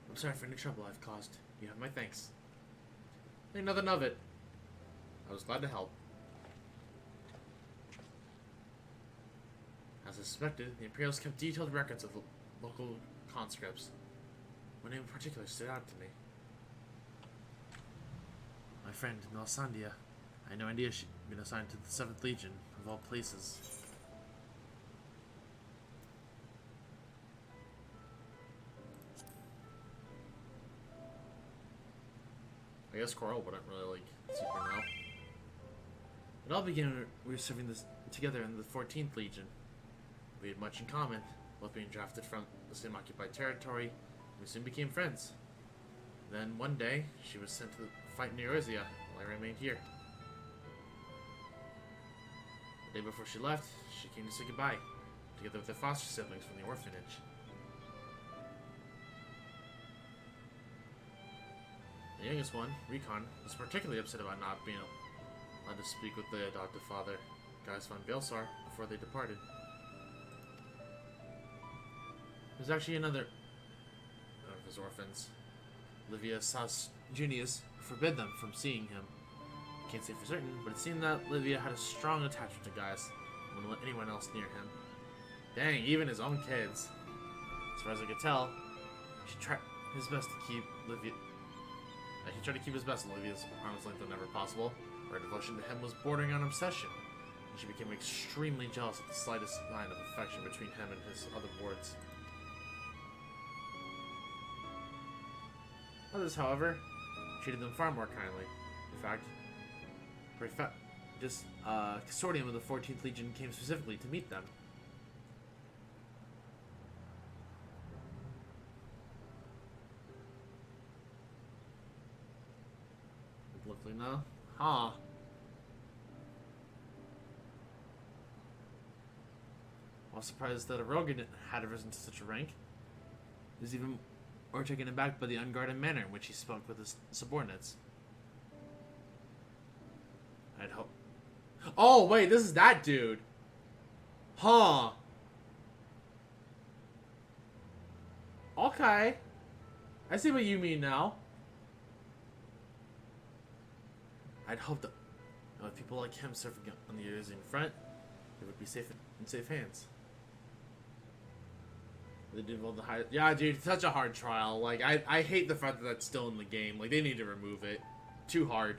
I'm sorry for any trouble I've caused. You have my thanks. Ain't nothing of it. I was glad to help. As I suspected, the Imperials kept detailed records of local conscripts. One name in particular stood out to me. My friend, Melisandre. I had no idea she'd been assigned to the 7th Legion, of all places. I guess Coral wouldn't really, like, super know. It all began when we were serving this together in the 14th Legion. We had much in common, both being drafted from the same occupied territory, and we soon became friends. Then, one day, she was sent to fight near Erzia, while I remained here. The day before she left, she came to say goodbye, together with her foster siblings from the orphanage. The youngest one, Recon, was particularly upset about not being allowed to speak with the adoptive father, Gaius von Velsar, before they departed. There's actually another of his orphans, Livia Sas Junius, who forbid them from seeing him. I can't say for certain, but it seemed that Livia had a strong attachment to Gaius and wouldn't let anyone else near him. Dang, even his own kids. As far as I could tell, he tried his best to keep Livia... He tried to keep his best Olivia's arm's length whenever possible. Her devotion to him was bordering on obsession, and she became extremely jealous at the slightest sign of affection between him and his other wards. Others, however, treated them far more kindly. In fact, this consortium of the 14th Legion came specifically to meet them. Luckily, no. Huh. I was surprised that a Rogan had risen to such a rank. He was even more taken aback by the unguarded manner in which he spoke with his subordinates. I'd hope. Oh, wait, this is that dude. Huh. Okay. I see what you mean now. I'd hope that with people like him serving on the Eurasian front, it would be safe in safe hands. They did all the high. Yeah, dude, such a hard trial. Like, I hate the fact that that's still in the game. Like, they need to remove it. Too hard.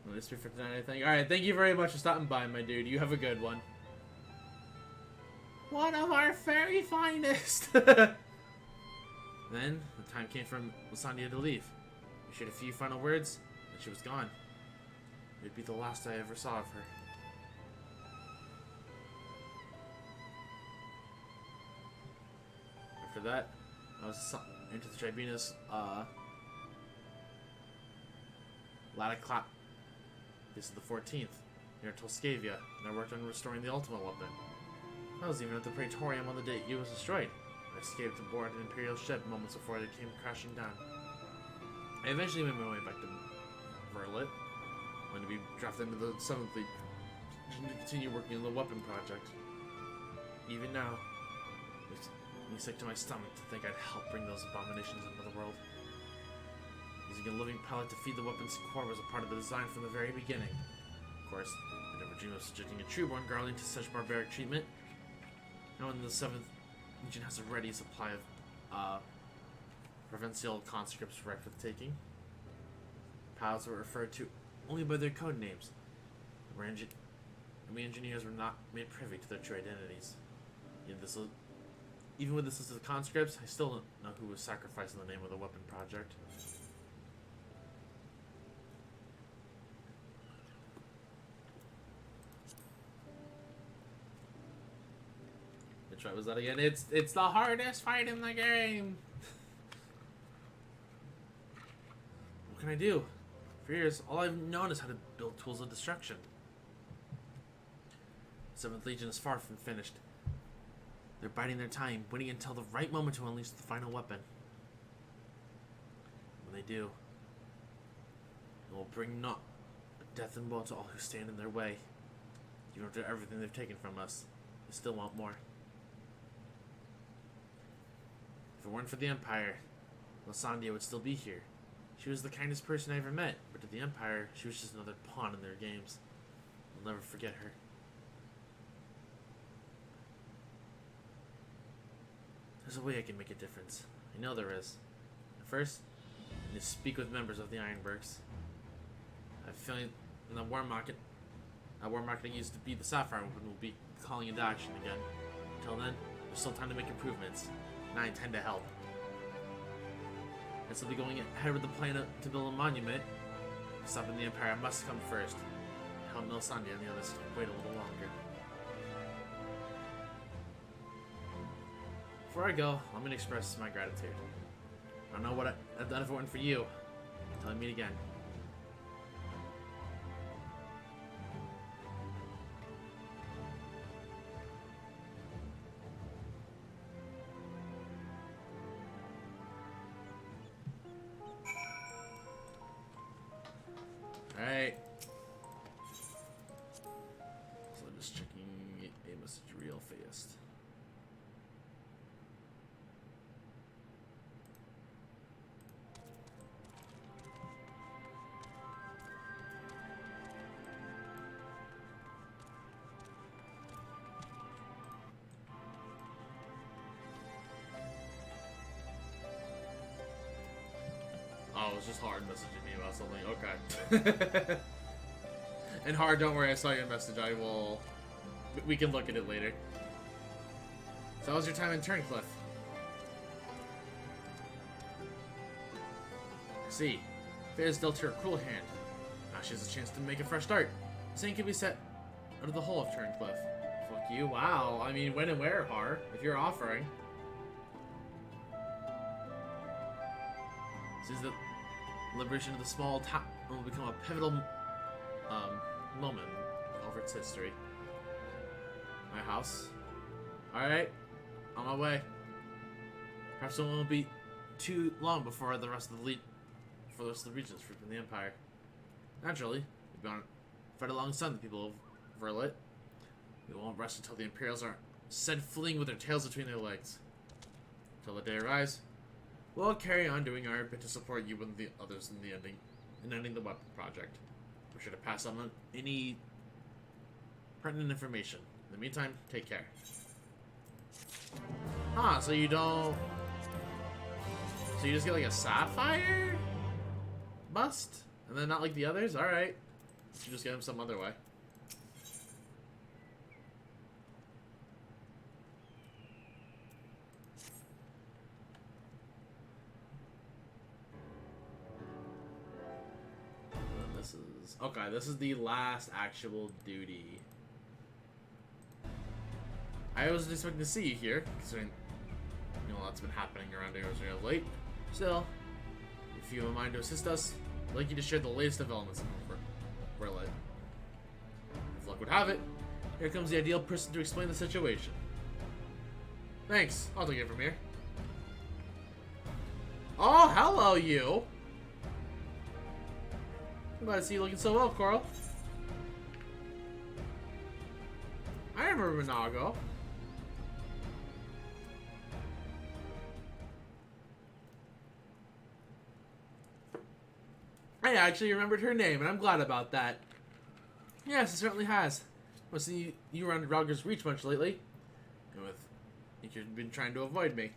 Will this be for tonight, I think? Alright, thank you very much for stopping by, my dude. You have a good one. One of our very finest! Then, the time came for Lasagna to leave. We shared a few final words, and she was gone. It would be the last I ever saw of her. After that, I was into the Tribuna's, Lataclap. This is the 14th, near Toscavia, and I worked on restoring the Ultimate Weapon. I was even at the Praetorium on the day it was destroyed. I escaped aboard an Imperial ship moments before it came crashing down. I eventually made my way back to Verlet, when to be drafted into the 7th Fleet to continue working on the weapon project. Even now, it makes me sick to my stomach to think I'd help bring those abominations into the world. Using a living pellet to feed the weapon's core was a part of the design from the very beginning. Of course, I never dreamed of subjecting a trueborn Garling to such barbaric treatment. Knowing the 7th Legion has a ready supply of provincial conscripts ripe for the taking. Pilots were referred to only by their code names. We engineers were not made privy to their true identities. Even with this list of conscripts, I still don't know who was sacrificed in the name of the weapon project. Which fight was that again? It's the hardest fight in the game. What can I do? For years, all I've known is how to build tools of destruction. The 7th Legion is far from finished. They're biding their time, waiting until the right moment to unleash the final weapon. When they do, it will bring not death and woe to all who stand in their way. Even after everything they've taken from us, they still want more. If it weren't for the Empire, Lasagna would still be here. She was the kindest person I ever met, but to the Empire, she was just another pawn in their games. I'll never forget her. There's a way I can make a difference. I know there is. First, I need to speak with members of the Ironbergs. I have a feeling in the war market, that I used to be the Sapphire Weapon will be calling into action again. Until then, there's still time to make improvements, and I intend to help. I'll be going ahead with the plan to build a monument. Stopping the Empire must come first. Help Melisandre and the others wait a little longer. Before I go, let me express my gratitude. I don't know what I've done if it weren't for you. Until I meet again. Alright. So I'm just checking a message real fast. Oh, it was just Hard messaging me about something. Okay. And Hard, don't worry, I saw your message. We can look at it later. So how was your time in Turncliffe? I see. Fate has dealt her a cruel hand. Now she has a chance to make a fresh start. Same can be set out of the whole of Turncliffe. Fuck you. Wow. I mean, when and where, Har, if you're offering. Since the liberation of the small town will become a pivotal moment over its history. My house. Alright, on my way. Perhaps it won't be too long before the rest of the region is free from the Empire. Naturally, we've gone fight alongside the people of Verlet. We won't rest until the Imperials are sent fleeing with their tails between their legs. Till the day arrives, we'll carry on doing our bit to support you and the others in ending the weapon project. Be sure to pass on any pertinent information. In the meantime, take care. Huh, so you don't... So you just get like a sapphire bust? And then not like the others? Alright. You just get him some other way. This is... Okay, this is the last actual duty. I wasn't expecting to see you here, considering, you know, lots been happening around here as real late. Still, if you have a mind to assist us, I'd like you to share the latest developments in Verlet. If luck would have it, here comes the ideal person to explain the situation. Thanks, I'll take it from here. Oh, hello, you! I'm glad to see you looking so well, Coral. I remember Minago. I actually remembered her name, and I'm glad about that. Yes, it certainly has. Must see you around Rogger's Reach much lately. And with, I think you've been trying to avoid me.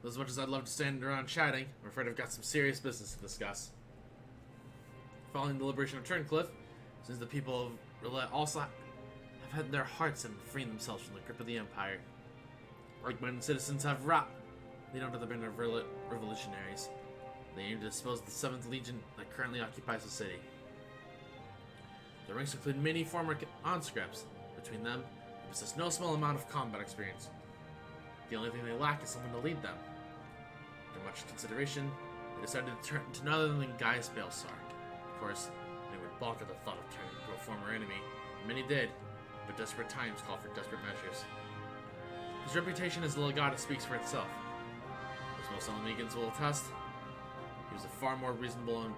As much as I'd love to stand around chatting, I'm afraid I've got some serious business to discuss. Following the liberation of Turncliffe, since the people of Roulette also have had their hearts in freeing themselves from the grip of the Empire. Like-minded citizens have wrought. They don't have the band of revolutionaries. They aim to dispose of the 7th Legion that currently occupies the city. The ranks include many former conscripts. Between them, they possess no small amount of combat experience. The only thing they lack is someone to lead them. After much consideration, they decided to turn to none other than Gaius Balsar. Of course, they would balk at the thought of turning to a former enemy. Many did, but desperate times call for desperate measures. His reputation as the Legata speaks for itself. As most Alamegans will attest, he was a far more reasonable and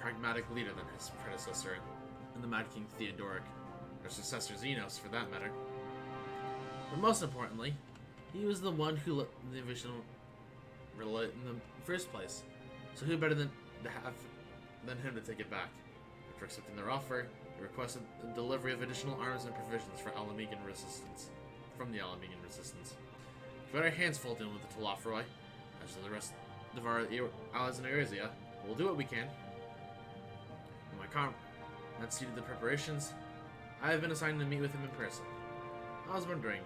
pragmatic leader than his predecessor and the Mad King Theodoric, or successor Xenos for that matter. But most importantly, he was the one who let the original relate in the first place. So who better than him to take it back? After accepting their offer, he requested the delivery of additional arms and provisions for Alamegan resistance. From the Alamegan resistance. We've got our hands full dealing with the Telafroi, as do the rest of our allies in Erizia. We'll do what we can. When my comrade seated the preparations, I have been assigned to meet with him in person. I was wondering,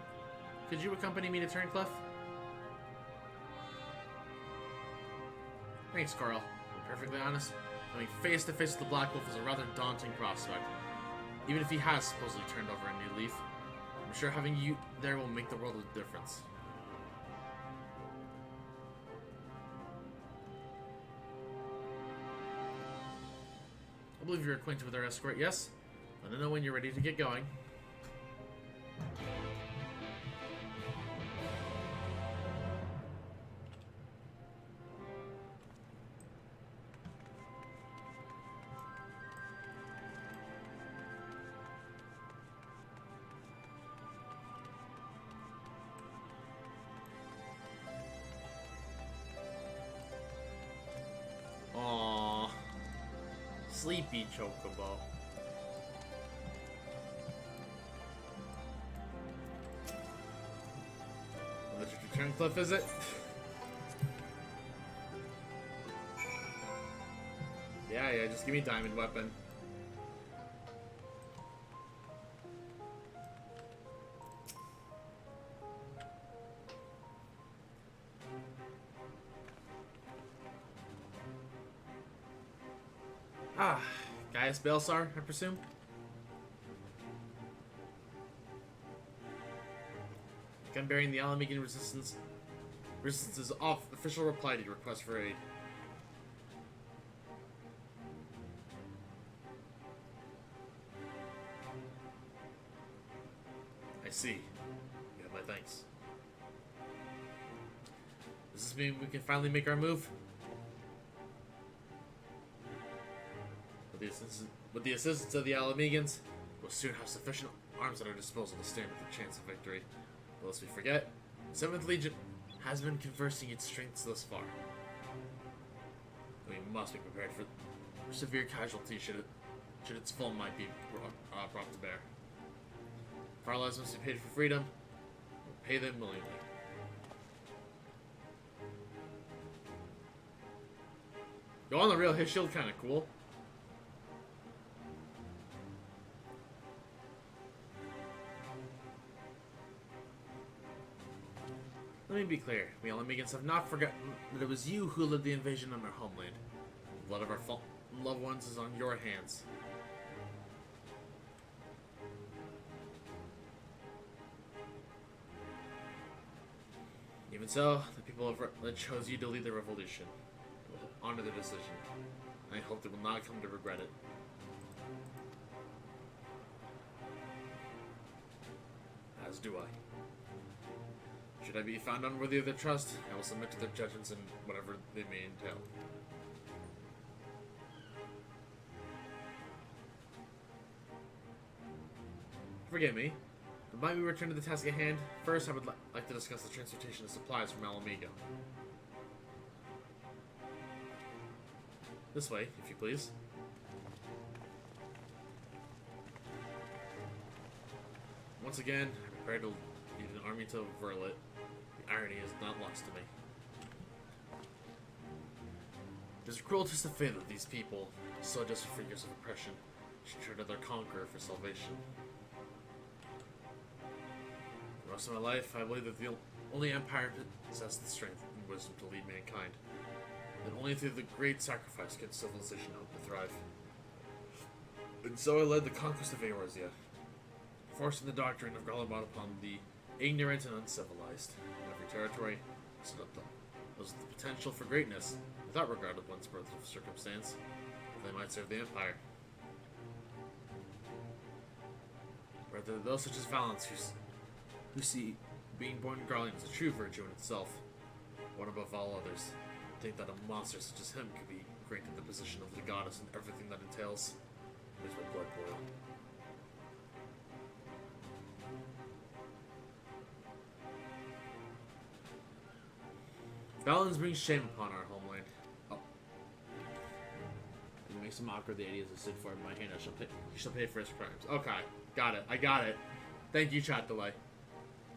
could you accompany me to Turncliffe? Thanks, Carl. To be perfectly honest, coming face to face with the Black Wolf is a rather daunting prospect. Even if he has supposedly turned over a new leaf, I'm sure having you there will make the world a difference. I believe you're acquainted with our escort, yes? Let me know when you're ready to get going. Aww. Sleepy Chocobo. Let you to Turncliffe, is it? Yeah, just give me diamond weapon. Ah, Gaius Balsar, I presume? I'm bearing the Alamegan Resistance's official reply to your request for aid. I see. You have my thanks. Does this mean we can finally make our move? With the assistance of the Alamegans, we'll soon have sufficient arms at our disposal to stand with a chance of victory. But lest we forget, Seventh Legion has been conversing its strengths thus far. We must be prepared for severe casualties should its full might be brought to bear. If our lives must be paid for freedom, we'll pay them willingly. Go on the real, his shield kinda cool. Let me be clear, we Alamegans have not forgotten that it was you who led the invasion on our homeland. The blood of our loved ones is on your hands. Even so, the people that chose you to lead the revolution will honor the decision. I hope they will not come to regret it. As do I. Should I be found unworthy of their trust, I will submit to their judgments and whatever they may entail. Forgive me, but might we return to the task at hand? First, I would like to discuss the transportation of supplies from Alamego. This way, if you please. Once again, I'm prepared to lead an army to Verlet. The irony is not lost to me. It is cruel to say that these people, so just figures of oppression, should turn to their conqueror for salvation. The rest of my life, I believe that the only empire possessed the strength and wisdom to lead mankind. That only through the great sacrifice can civilization hope to thrive. And so I led the conquest of Eorzea, forcing the doctrine of Galabot upon the ignorant and uncivilized. In every territory, set up was the potential for greatness, without regard of one's birth or circumstance. They might serve the empire. Rather, those such as Valence who see being born in Garland as a true virtue in itself, one above all others, think that a monster such as him could be granted the position of the goddess and everything that entails. Makes my blood boil. Valens brings shame upon our homeland. Oh. It makes a mocker of the idiots that stood for my hand. He shall pay for his crimes. Okay, got it. I got it. Thank you, chat delay.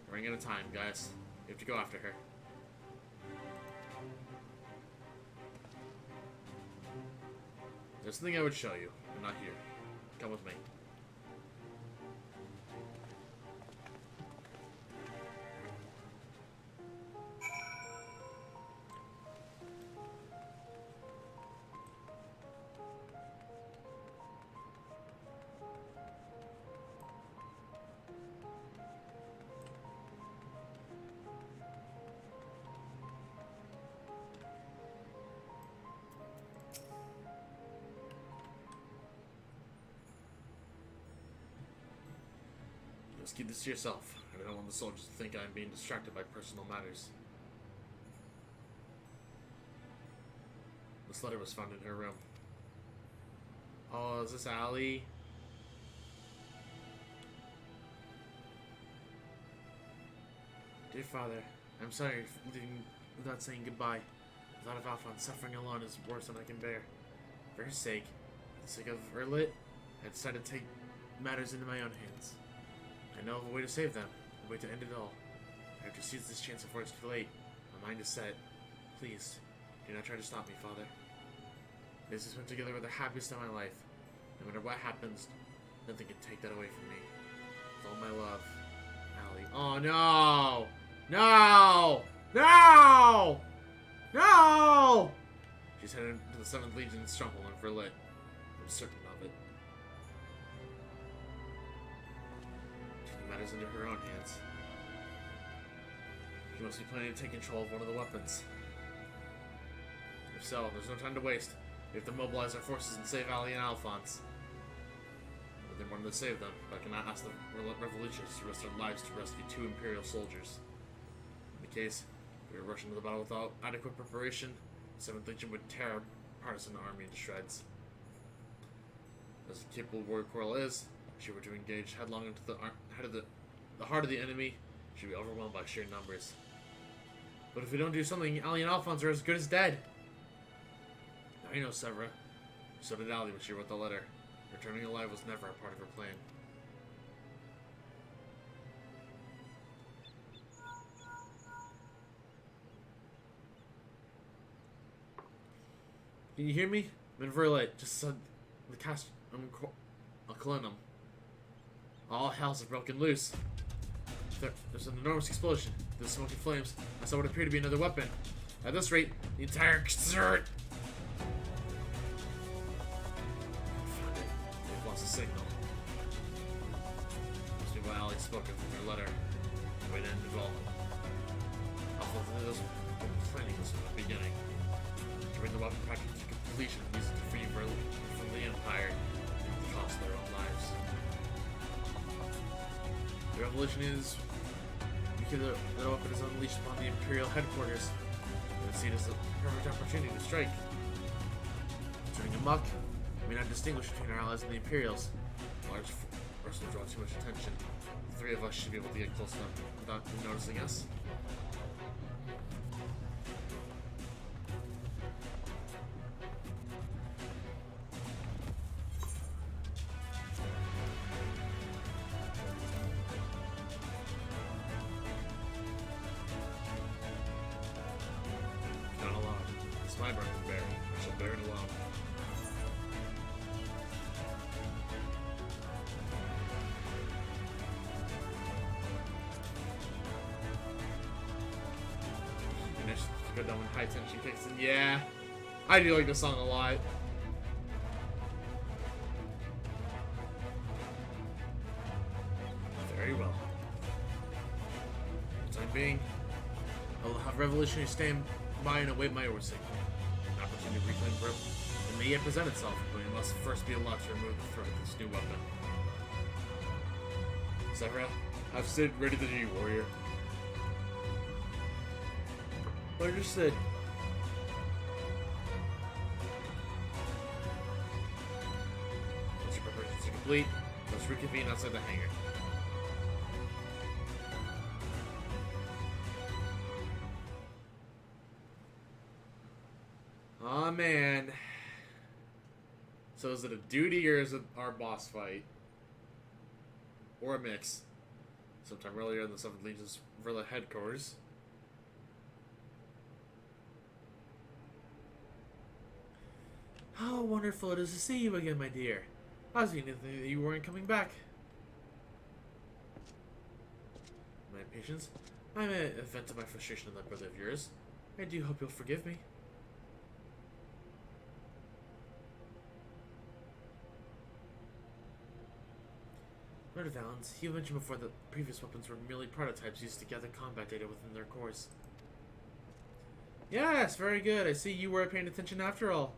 We're running out of time, guys. We have to go after her. There's something I would show you, but not here. Come with me. Just keep this to yourself. I don't want the soldiers to think I'm being distracted by personal matters. This letter was found in her room. Oh, is this Allie? Dear Father, I'm sorry for leaving without saying goodbye. The thought of Alphonse suffering alone is worse than I can bear. For his sake, for the sake of Erlit, I decided to take matters into my own hands. I know of a way to save them, a way to end it all. I have to seize this chance before it's too late. My mind is set. Please, do not try to stop me, Father. This has been together with the happiest of my life. No matter what happens, nothing can take that away from me. With all my love, Allie. Oh no! No! No! No! She's headed to the 7th Legion stronghold in Verlet. I'm certain of it. Taking matters into her own hands. She must be planning to take control of one of the weapons. If so, there's no time to waste. We have to mobilize our forces and save Ali and Alphonse. They wanted to save them, but I cannot ask the revolutionists to risk their lives to rescue 2 Imperial soldiers. In the case, if we were rushing to the battle without adequate preparation, the 7th Legion would tear our partisan army into shreds. As capable warrior Coral is, if she were to engage headlong into the heart of the enemy, she'd be overwhelmed by sheer numbers. But if we don't do something, Ali and Alphonse are as good as dead. Now you know, Severa. So did Ali when she wrote the letter. Returning alive was never a part of her plan. Can you hear me? I'm in Verlet, just said the cast. Calenum. All hells have broken loose. There's an enormous explosion. There's smoking flames. I saw what appeared to be another weapon. At this rate, the entire XIV. They've lost the signal. Must be why Ali spoken from her letter. The way to end it all. I thought that this planning this from the beginning. To bring the weapon project to completion and use it to free Berlin from the Empire at the cost of their own lives. The revolution is because the weapon is unleashed upon the Imperial headquarters. It is seen as a perfect opportunity to strike. Turning amok, we may not distinguish between our allies and the Imperials. A large force will draw too much attention. The three of us should be able to get close enough without them noticing us. My burden to bear. I shall bear it alone. Finish. Go down when high tension kicks in. Yeah, I do like this song a lot. Very well. For the time being, I will have revolutionary stand by and await my orders. An opportunity to reclaim grip. It may yet present itself, but we must first be allowed to remove the threat of this new weapon. Severa, I've stood ready to do you, warrior. Understood. Once your preparations are complete, let's reconvene outside the hangar. Aw, man. So is it a duty or is it our boss fight? Or a mix? Sometime earlier in the 7th Legion's Verla headquarters. How wonderful it is to see you again, my dear. I was beginning to think that you weren't coming back. My impatience? I may have vented my frustration on that brother of yours. I do hope you'll forgive me. Lord Valens, you mentioned before that previous weapons were merely prototypes used to gather combat data within their cores. Yes, very good. I see you were paying attention after all.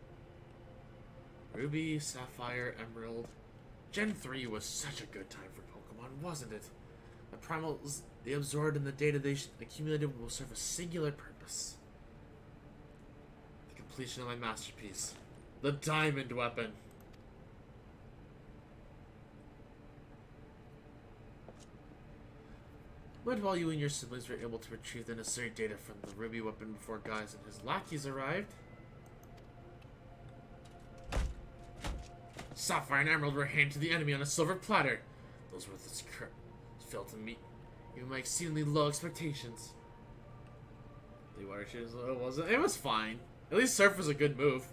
Ruby, Sapphire, Emerald. Gen 3 was such a good time for Pokemon, wasn't it? The primals they absorbed and the data they accumulated will serve a singular purpose. The completion of my masterpiece. The Diamond Weapon. But while you and your siblings were able to retrieve the necessary data from the Ruby weapon before Guise and his lackeys arrived, Sapphire and Emerald were handed to the enemy on a silver platter. Those worthless failed to meet even my exceedingly low expectations. The water shit as low, wasn't it? It was fine. At least Surf was a good move.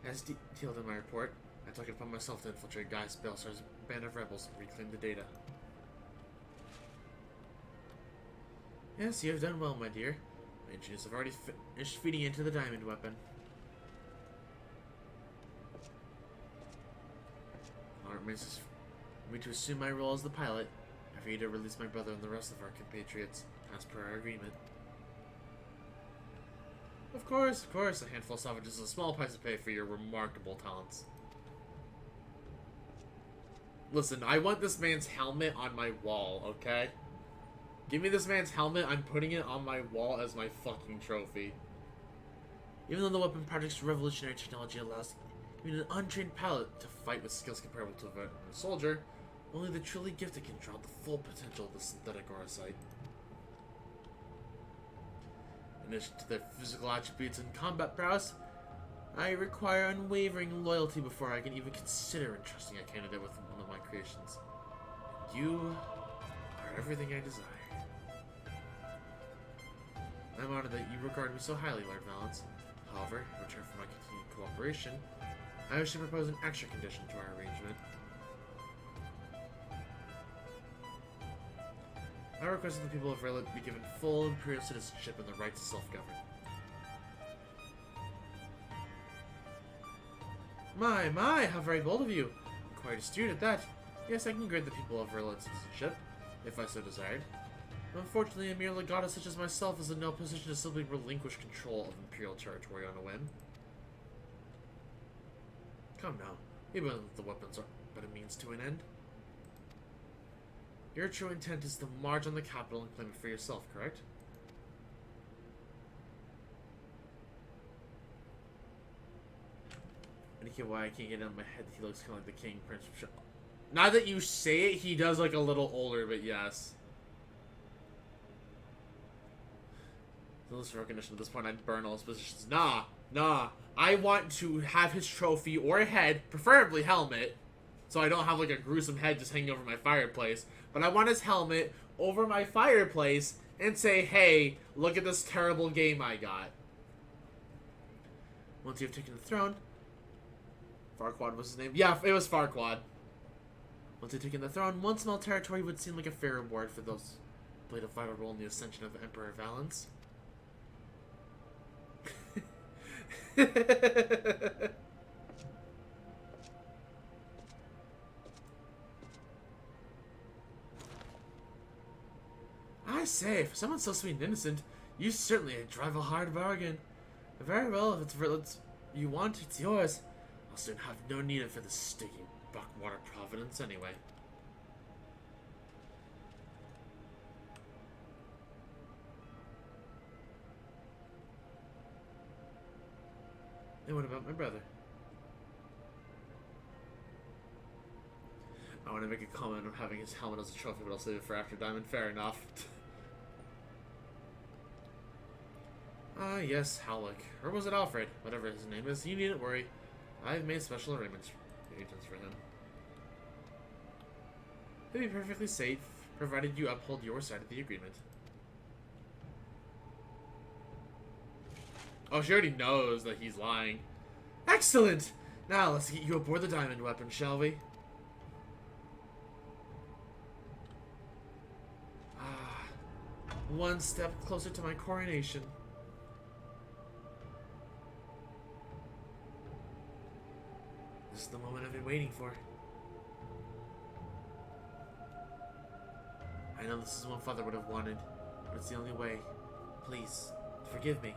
As detailed in my report, I took it upon myself to infiltrate Gaius Belsar's band of rebels and reclaim the data. Yes, you have done well, my dear. My engineers have already finished feeding into the diamond weapon. Now it remains for me to assume my role as the pilot, and for you to release my brother and the rest of our compatriots, as per our agreement. Of course, a handful of savages is a small price to pay for your remarkable talents. Listen, I want this man's helmet on my wall, okay? Give me this man's helmet, I'm putting it on my wall as my fucking trophy. Even though the weapon project's revolutionary technology allows You need an untrained pilot to fight with skills comparable to a soldier. Only the truly gifted can draw the full potential of the synthetic aurosite. In addition to their physical attributes and combat prowess, I require unwavering loyalty before I can even consider entrusting a candidate with one of my creations. You are everything I desire. I'm honored that you regard me so highly, Lord Valance. However, in return for my continued cooperation, I wish to propose an extra condition to our arrangement. I request that the people of Raylet be given full Imperial citizenship and the right to self-govern. My, how very bold of you. Quite astute at that. Yes, I can grant the people of Raylet citizenship, if I so desired. Unfortunately, a mere legato such as myself is in no position to simply relinquish control of Imperial territory on a whim. Come now, even if the weapons are but a means to an end. Your true intent is to march on the capital and claim it for yourself, correct? I don't get why I can't get it in my head that he looks kind of like the King Prince. Now that you say it, he does look a little older, but yes. The list of recognition at this point, I'd burn all his positions. Nah. I want to have his trophy or head, preferably helmet, so I don't have like a gruesome head just hanging over my fireplace. But I want his helmet over my fireplace and say, hey, look at this terrible game I got. Once you've taken the throne, Farquaad was his name. Yeah, it was Farquaad. Once you've taken the throne, one small territory would seem like a fair reward for those who played a vital role in the ascension of Emperor Valance. I say, for someone so sweet and innocent, you certainly drive a hard bargain. Very well, if it's you want, it's yours. I'll soon have no need for this sticky Buckwater Providence anyway. And what about my brother? I want to make a comment on having his helmet as a trophy, but I'll save it for after Diamond. Fair enough. Yes, Howlick. Or was it Alfred? Whatever his name is, you needn't worry. I've made special arrangements for him. He'll be perfectly safe, provided you uphold your side of the agreement. Oh, she already knows that he's lying. Excellent! Now, let's get you aboard the diamond weapon, shall we? One step closer to my coronation. This is the moment I've been waiting for. I know this is what Father would have wanted, but it's the only way. Please, forgive me.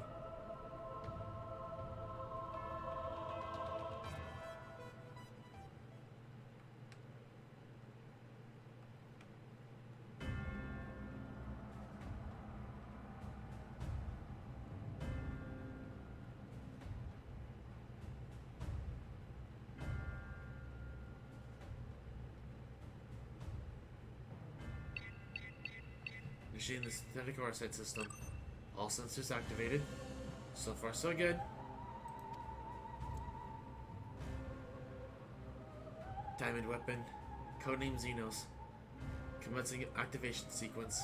Machine the synthetic aurosite system. All sensors activated. So far, so good. Diamond weapon. Codename Xenos. Commencing activation sequence.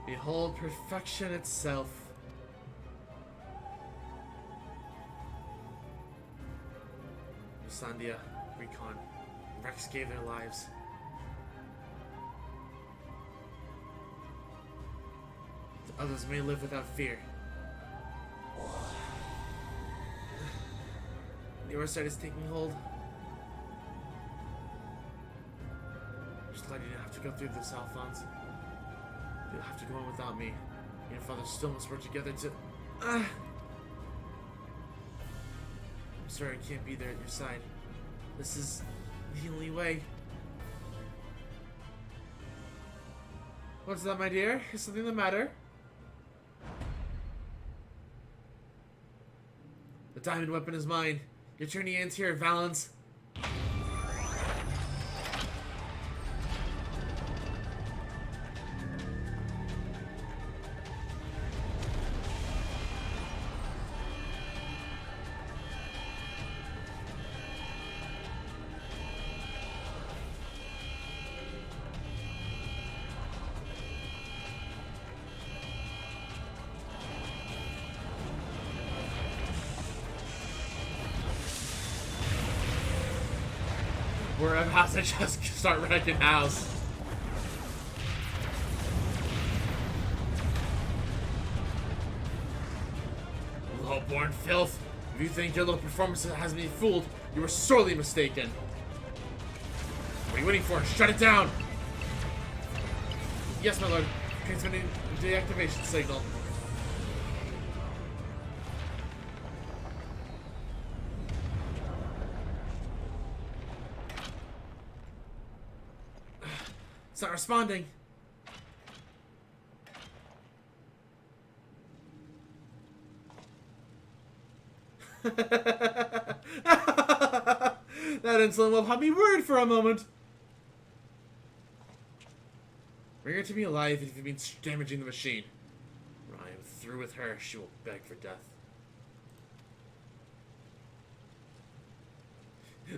Behold perfection itself. Sandia, Recon, Rex gave their lives. The others may live without fear. The aurosite is taking hold. Just glad you didn't have to go through this, Alphonse. You'll have to go on without me. You and Father still must work together to... I'm sorry I can't be there at your side. This is the only way. What's that, my dear? Is something the matter? The diamond weapon is mine. Your turning hands here, Valens. We're about to just start wrecking house. Low-born filth. If you think your little performance has me fooled, you were sorely mistaken. What are you waiting for? Shut it down! Yes, my lord. Transmitting deactivation signal. It's not responding. That insolent will have me worried for a moment. Bring her to me alive if it means damaging the machine. When I am through with her, she will beg for death.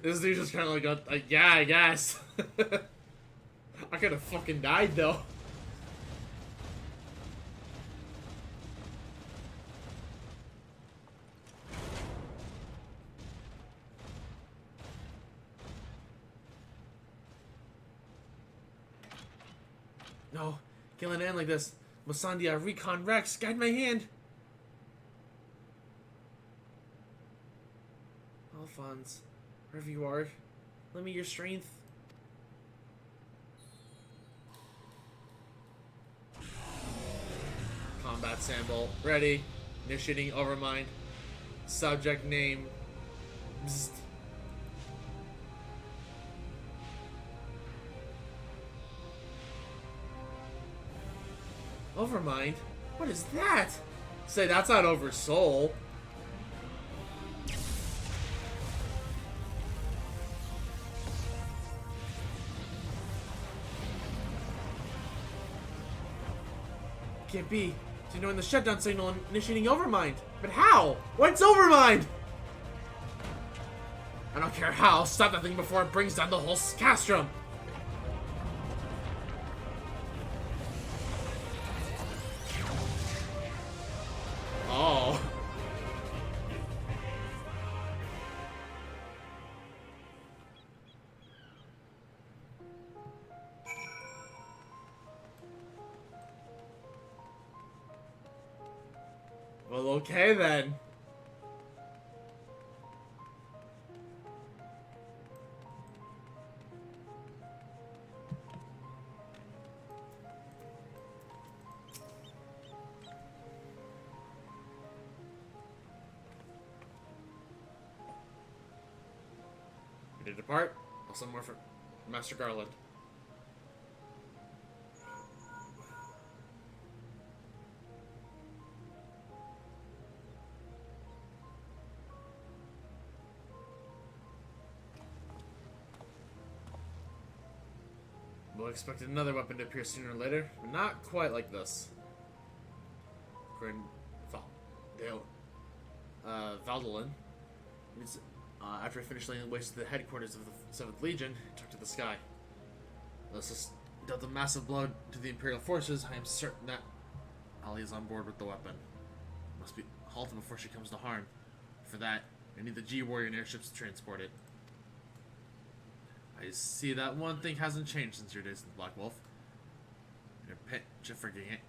This dude just kind of like, yeah, I guess. I could have fucking died though. No, can't let it end like this. Mosandia, Recon Rex, guide my hand. Alphonse, wherever you are, lend me your strength. Combat sample ready. Initiating Overmind. Subject name. Bzzt. Overmind? What is that? Say that's not Oversoul. Can't be. It's ignoring the shutdown signal and initiating Overmind. But how? What's Overmind? I don't care how. Stop that thing before it brings down the whole castrum. Oh. Well, okay then. We to depart. I'll send more for Master Garland. We'll expect another weapon to appear sooner or later, but not quite like this. According Valdolin, after I finished laying waste to the headquarters of the 7th Legion, took to the sky. This has dealt a massive blow to the Imperial forces. I am certain that Ali is on board with the weapon. Must be halted before she comes to harm. For that, I need the G-Warrior airships to transport it. I see that one thing hasn't changed since your days in the Black Wolf. Your pet, forgetting it.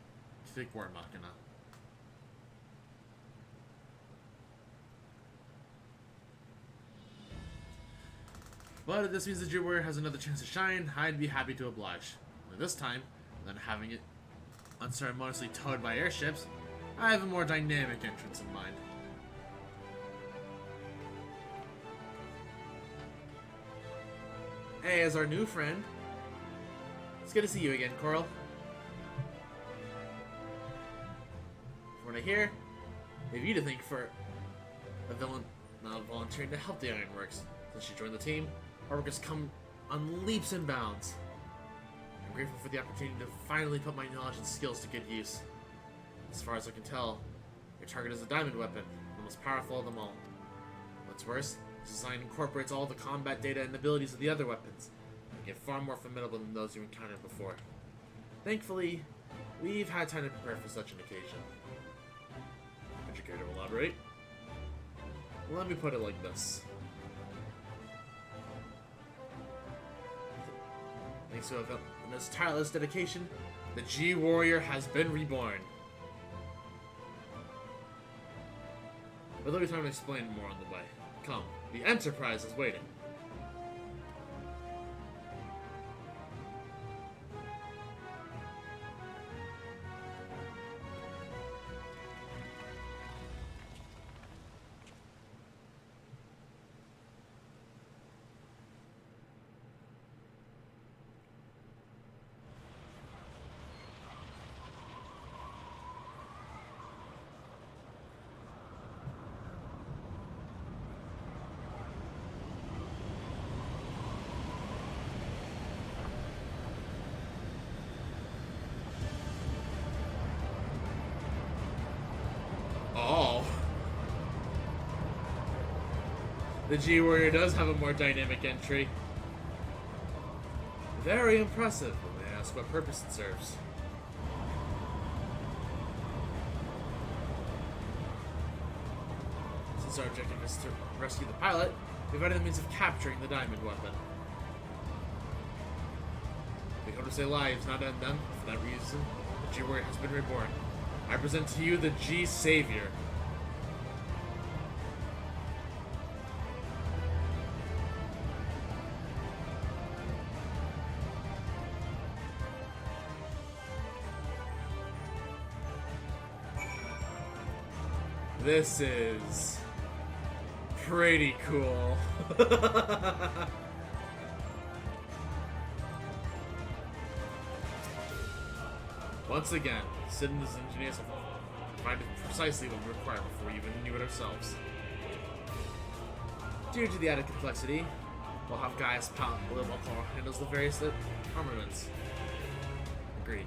Thick war machina. But if this means the G-Warrior has another chance to shine, I'd be happy to oblige. Only this time, than having it unceremoniously towed by airships, I have a more dynamic entrance in mind. Hey, as our new friend. It's good to see you again, Coral. I hear, they have you to thank for a villain not volunteering to help the Ironworks. Since she joined the team, our work has come on leaps and bounds. I'm grateful for the opportunity to finally put my knowledge and skills to good use. As far as I can tell, your target is a diamond weapon, the most powerful of them all. What's worse, this design incorporates all the combat data and abilities of the other weapons, making it far more formidable than those you encountered before. Thankfully, we've had time to prepare for such an occasion. Would you care to elaborate? Let me put it like this. Thanks to this tireless dedication, the G Warrior has been reborn. But there'll be time to explain more on the way. Come, the Enterprise is waiting. Oh. The G Warrior does have a more dynamic entry. Very impressive when they ask what purpose it serves. Since our objective is to rescue the pilot, we've added the means of capturing the diamond weapon. We hope to save lives, not end them. For that reason, the G Warrior has been reborn. I present to you the G Savior. This is pretty cool. Once again, Sidon's engineers have provided precisely what we require before we even knew it ourselves. Due to the added complexity, we'll have Gaius Palpable handles the various armaments. Agreed.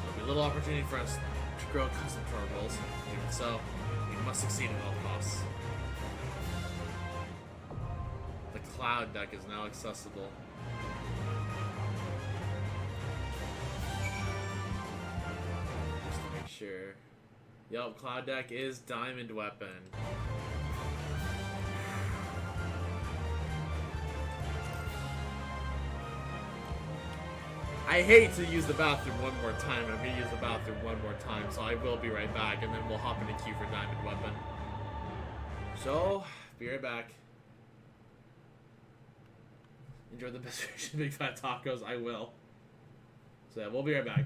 There'll be little opportunity for us to grow accustomed to our roles. Even so, we must succeed at all costs. The cloud deck is now accessible. Just to make sure. Yup, cloud deck is diamond weapon. I hate to use the bathroom one more time. I'm gonna use the bathroom one more time, so I will be right back, and then we'll hop into queue for diamond weapon. So, be right back. Enjoy the best big fat tacos. I will. So yeah, we'll be right back.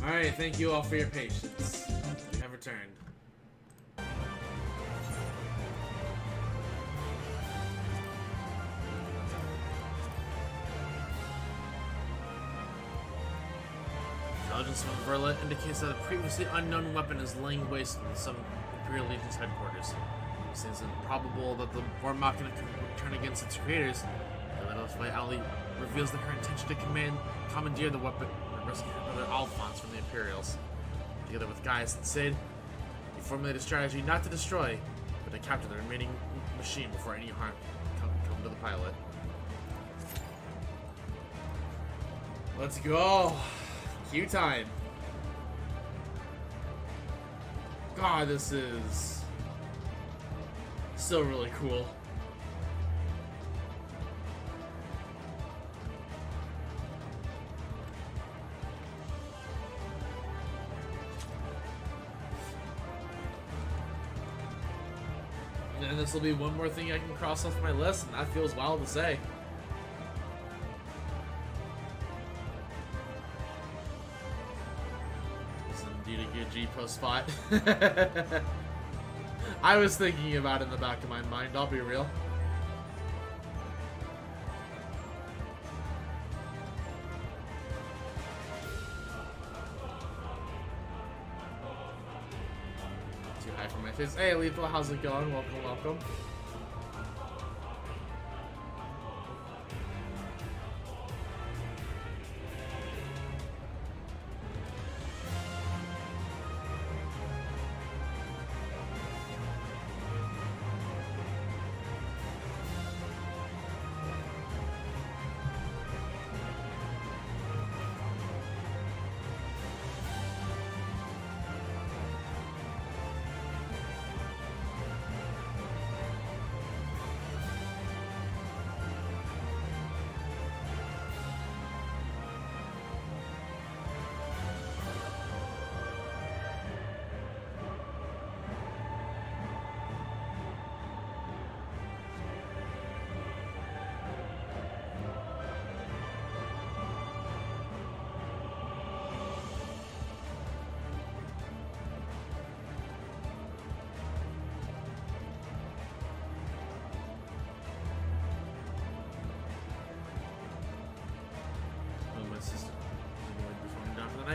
Alright, thank you all for your patience. You have returned. Intelligence from Verla indicates that a previously unknown weapon is laying waste in some Imperial Legion's headquarters. It seems improbable that the War Machina can turn against its creators. By Ali reveals that her intention to commandeer the weapon and rescue other Alphons from the Imperials. Together with Gaius and Sid, he formulated a strategy not to destroy, but to capture the remaining machine before any harm come to the pilot. Let's go. Queue time. God, this is still really cool. And this will be one more thing I can cross off my list, and that feels wild to say. This is indeed a good G-post spot. I was thinking about it in the back of my mind, I'll be real. Too high for my face. Hey, Lethal, how's it going? Welcome, welcome.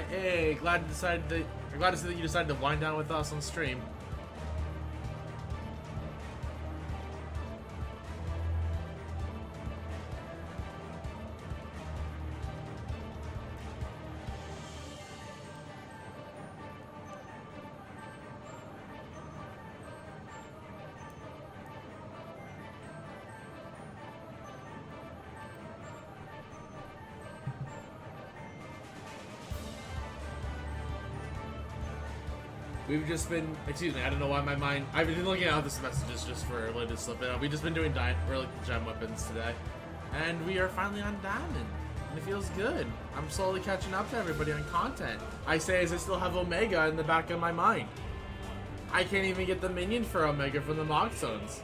Hey, glad to see that you decided to wind down with us on stream. We've just been, excuse me, I don't know why my mind, I've been looking at this messages just for a little slip it. We've just been doing gem weapons today. And we are finally on Diamond. And it feels good. I'm slowly catching up to everybody on content. I say as I still have Omega in the back of my mind. I can't even get the minion for Omega from the Mog Zones.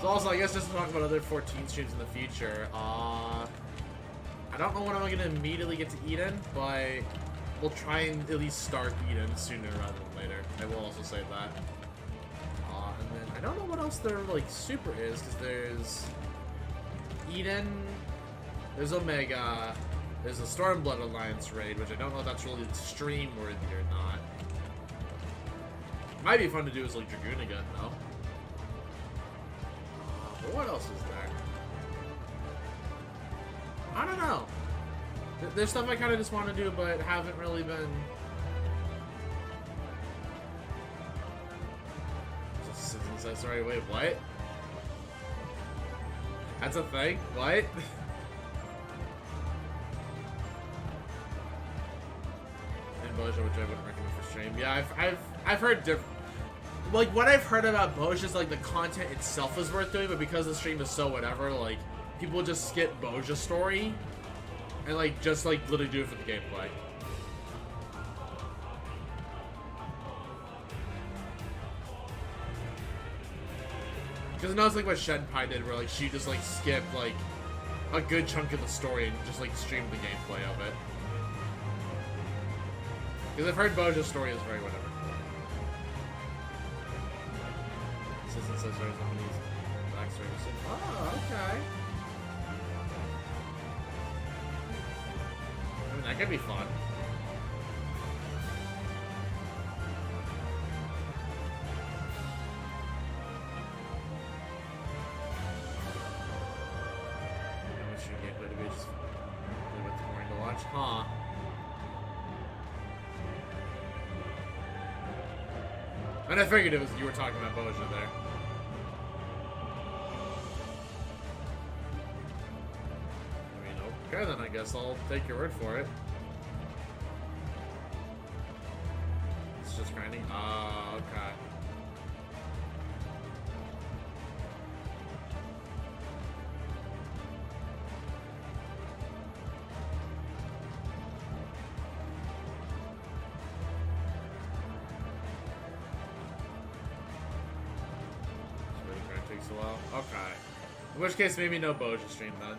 So also, I guess just to talk about other 14 streams in the future, I don't know when I'm going to immediately get to Eden, but we'll try and at least start Eden sooner rather than later. I will also say that. And then I don't know what else there like super is, because there's Eden, there's Omega, there's a Stormblood Alliance raid, which I don't know if that's really stream worthy or not. Might be fun to do as like Dragoon again though. But what else is there? I don't know. There's stuff I kind of just want to do, but haven't really been. Sorry, wait, what? That's a thing? What? And Boja, which I wouldn't recommend for stream. Yeah, I've heard different. Like, what I've heard about Boja is like the content itself is worth doing, but because the stream is so whatever, like people just skip Boja's story and like just like literally do it for the gameplay. Because I know it's like what Shenpai did, where like she just like skipped like a good chunk of the story and just like streamed the gameplay of it. Because I've heard Boja's story is very whatever. Assistant says there's Japanese backstory. Oh, okay. I mean, that could be fun. Huh. And I figured it was you were talking about Boja there. I mean, okay then, I guess I'll take your word for it. It's just grinding? Ah, okay. So well, okay. In which case, maybe no Boja stream then.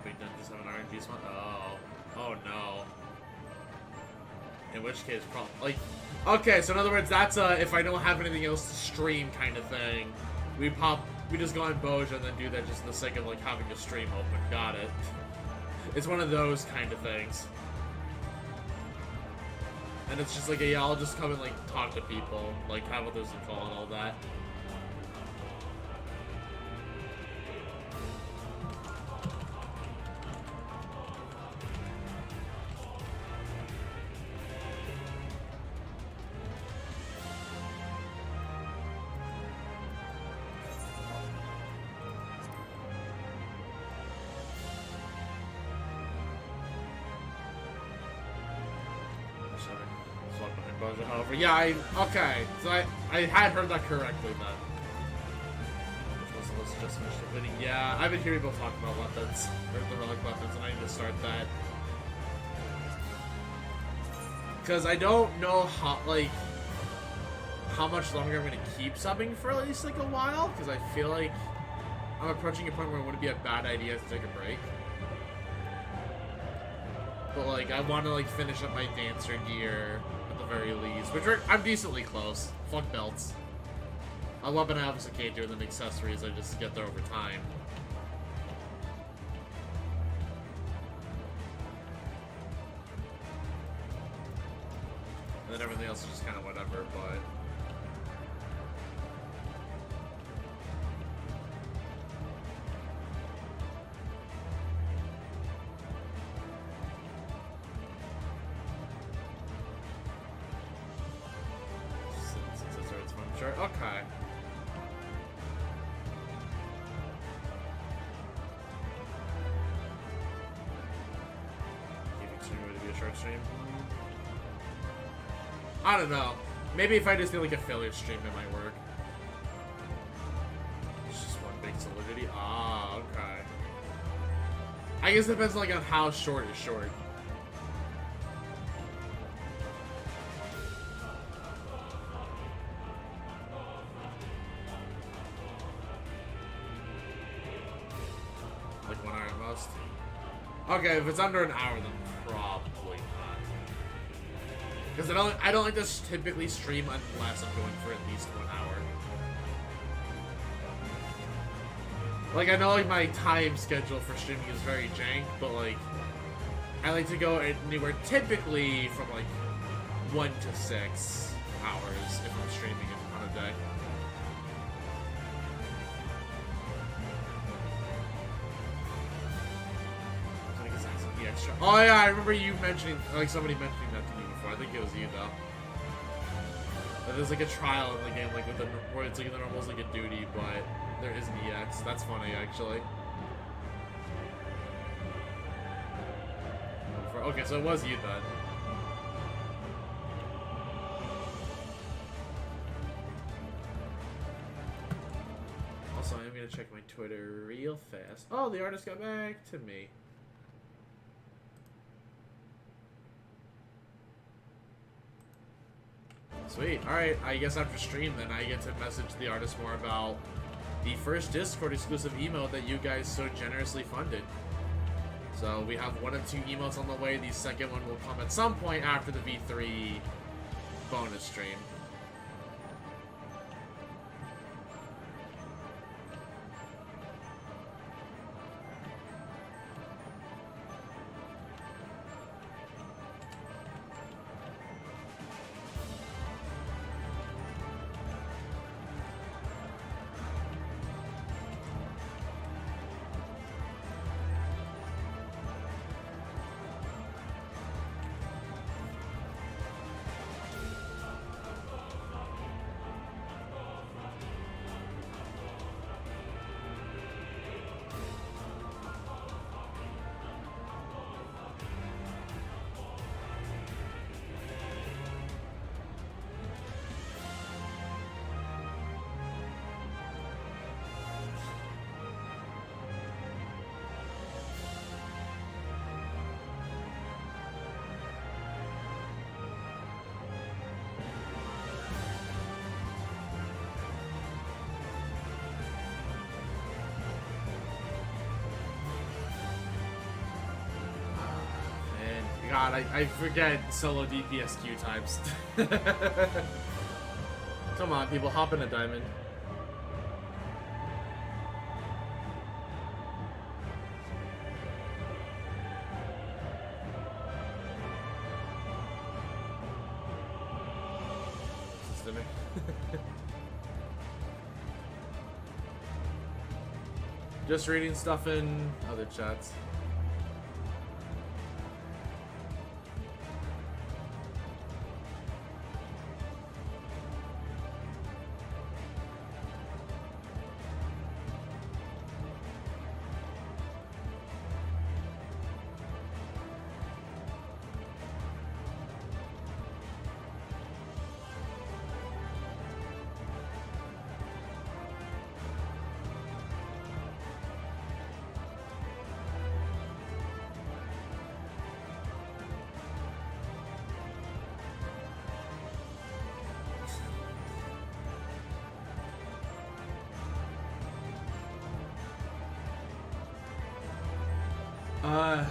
Big Dent does have an RNG spot. Oh no. In which case, probably like, okay. So in other words, that's if I don't have anything else to stream kind of thing. We just go on Boja and then do that just for the sake of like having a stream open. Got it. It's one of those kind of things. And it's just like, yeah, I'll just come and like talk to people, like have others to call and all that. However, yeah, okay, so I had heard that correctly then. Which was just finished the video. Yeah, I've been hearing people talk about weapons, or the relic weapons, and I need to start that. Because I don't know how much longer I'm going to keep subbing for at least like a while, because I feel like I'm approaching a point where it wouldn't be a bad idea to take a break. But like, I want to like finish up my dancer gear at the very least, which I'm decently close. Fuck belts. A weapon I obviously can't do, and then accessories I just get there over time. And then everything else is just kind of whatever, but... Sure, okay. Keeping stream to be a short stream. I don't know. Maybe if I just do like a failure stream, it might work. It's just one big solidity. Ah, okay. I guess it depends like on how short is short. Like 1 hour at most. Okay, if it's under an hour, then probably not. Because I don't like to typically stream unless I'm going for at least 1 hour. Like, I know like my time schedule for streaming is very jank, but like I like to go anywhere typically from like 1 to 6 hours if I'm streaming it on a day. Oh yeah, I remember you mentioning, like somebody mentioning that to me before. I think it was you though. That there's like a trial in the game, like with the where it's like the normal's like a duty, but there is an EX. That's funny actually. Okay, so it was you then. Also, I'm gonna check my Twitter real fast. Oh, the artist got back to me. Sweet. Alright, I guess after stream then I get to message the artist more about the first Discord exclusive emote that you guys so generously funded. So we have 1 of 2 emotes on the way. The second one will come at some point after the V3 bonus stream. God, I forget solo DPS queue times. Come on, people, hop in a diamond. Systemic. Just reading stuff in other chats.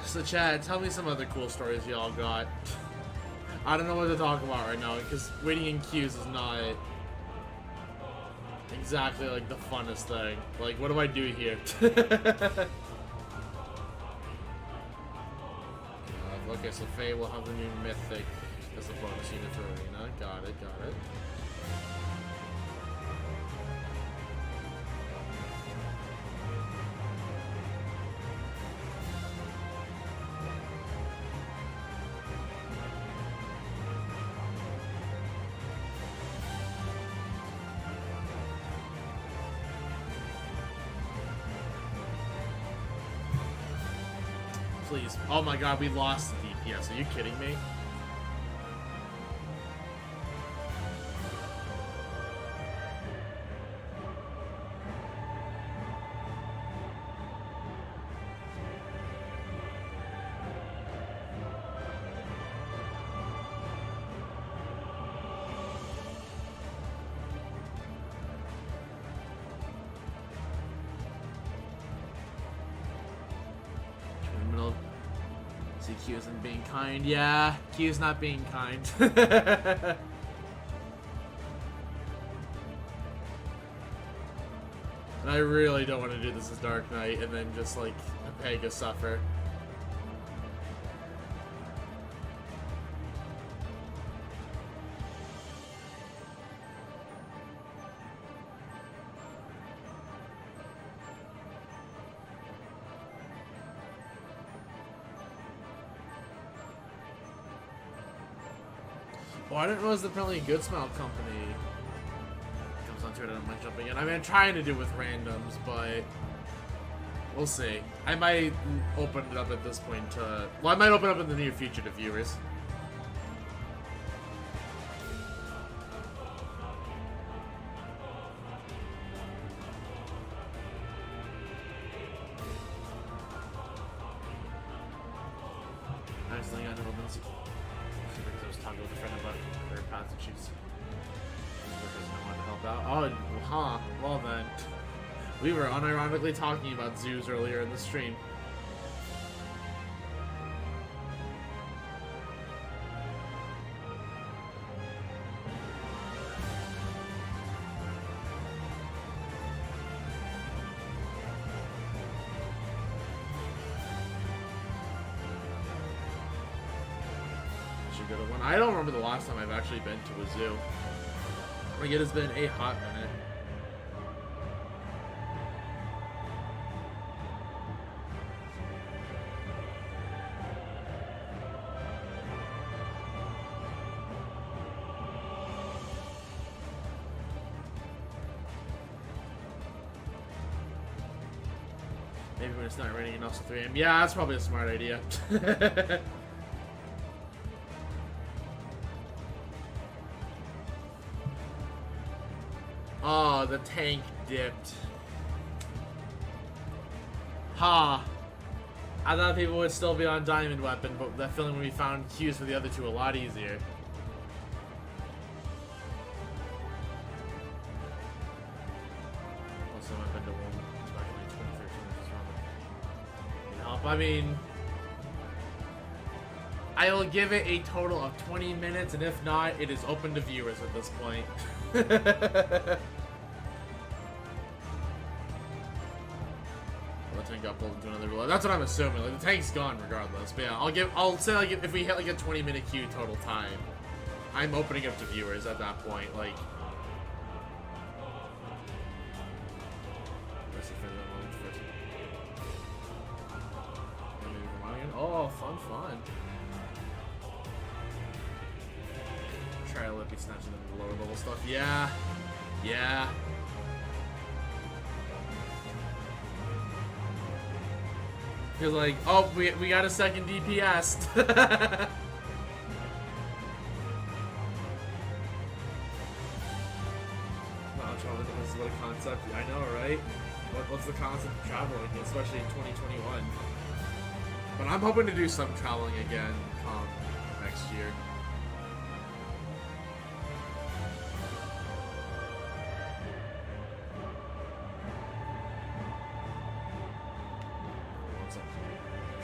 So Chad, tell me some other cool stories y'all got. I don't know what to talk about right now, because waiting in queues is not exactly, like, the funnest thing. Like, what do I do here? Okay, so Faye will have the new Mythic as a bonus unit for Arena. Got it, got it. Please. Oh my god, we lost the DPS. Are you kidding me? Q isn't being kind. Yeah, Q's not being kind. And I really don't want to do this as Dark Knight and then just like Pega suffer. Oh, I didn't realize that apparently Good Smile Company comes onto it. I don't mind jumping in. I mean, I'm trying to do it with randoms, but we'll see. I might open it up at this point to... Well, I might open it up in the near future to viewers. Actually, I never been... I was talking with a friend about their paths and she's... I wanted to help out. Oh, huh. Well then. We were unironically talking about zoos earlier in the stream. Should go to one. I don't remember the last time I've actually been to a zoo. Like, it has been a hot minute. Maybe when it's not raining enough at 3 AM. Yeah, that's probably a smart idea. Oh, the tank dipped. Ha! I thought people would still be on Diamond Weapon, but that feeling when we found cues for the other two a lot easier. Also, I've been to one back in like 2013. Help. I mean, I will give it a total of 20 minutes, and if not, it is open to viewers at this point. The tank got pulled into another reload. That's what I'm assuming. Like, the tank's gone regardless. But yeah, I'll say like if we hit like a 20-minute queue total time, I'm opening up to viewers at that point. Like, oh, fun. Try to let me snatching the lower level stuff. Yeah. He's like, oh, we got a second DPS. Not traveling, this is what a concept. I know, right? What's the concept of traveling, especially in 2021? But I'm hoping to do some traveling again next year.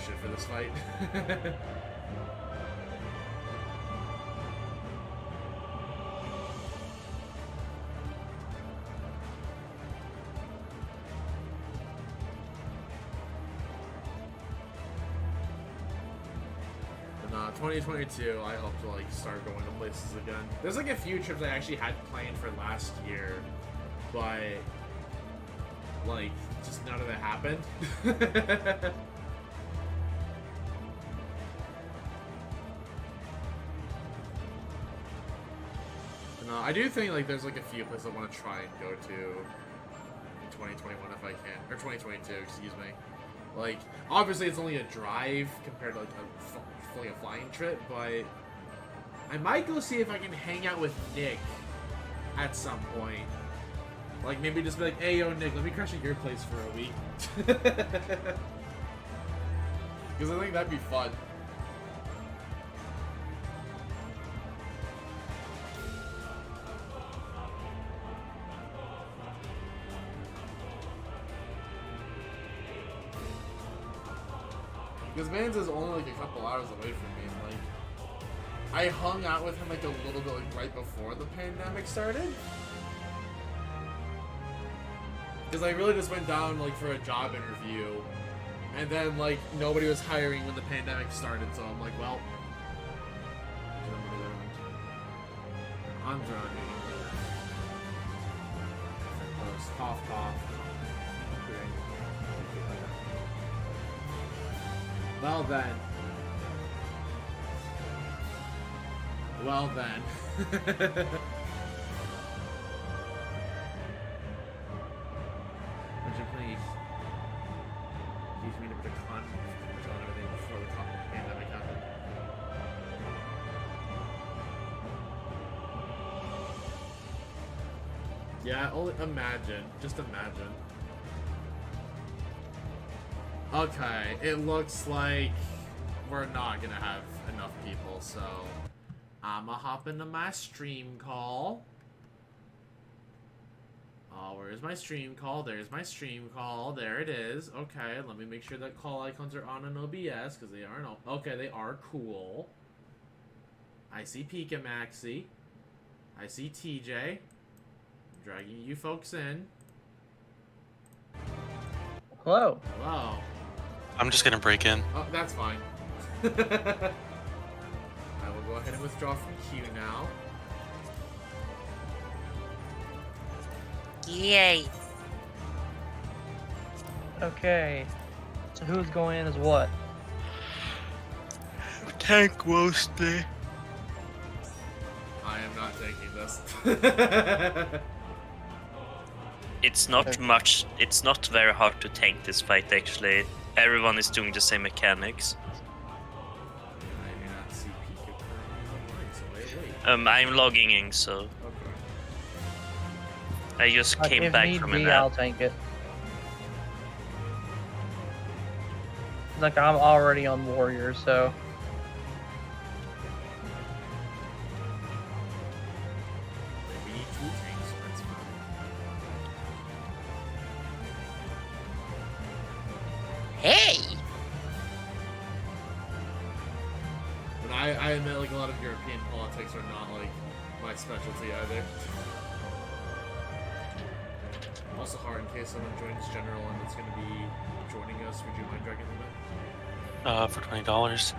Shit for this fight. But 2022, I hope to like start going to places again. There's like a few trips I actually had planned for last year, but like just none of it happened. I do think like there's like a few places I want to try and go to in 2021 if I can, or 2022, excuse me. Like, obviously it's only a drive compared to like fully a flying trip, but I might go see if I can hang out with Nick at some point. Like, maybe just be like, hey, yo, Nick, let me crash at your place for a week. Because I think that'd be fun. Because Vans is only like a couple hours away from me, and like, I hung out with him like a little bit like right before the pandemic started. Because I really just went down like for a job interview, and then like nobody was hiring when the pandemic started, so I'm like, well, I'm drowning. Cough, cough. Well then. Well then. Would you please teach me to put a con on everything before the pandemic happened? Yeah, only imagine. Just imagine. Okay, it looks like we're not gonna have enough people, so I'ma hop into my stream call. Oh, where's my stream call? There's my stream call. There it is. Okay, let me make sure that call icons are on in OBS, because they aren't. Okay, they are cool. I see Pika Maxi. I see TJ. I'm dragging you folks in. Hello. Hello. I'm just gonna break in. Oh, that's fine. I will go ahead and withdraw from queue now. Yay. Okay. So who's going in as what? Tank mostly. I am not taking this. It's not much. It's not very hard to tank this fight actually. Everyone is doing the same mechanics. I do not see Pika currently online, so wait. I'm logging in, so Okay. I just came if back need from be, an I'll app. tank it. Like I'm already on warrior, so We need 2 tanks, so that's fine. Hey! But I admit, like, a lot of European politics are not, like, my specialty either. Also hard in case someone joins General and it's gonna be joining us. Would you mind dragging them in? For $20.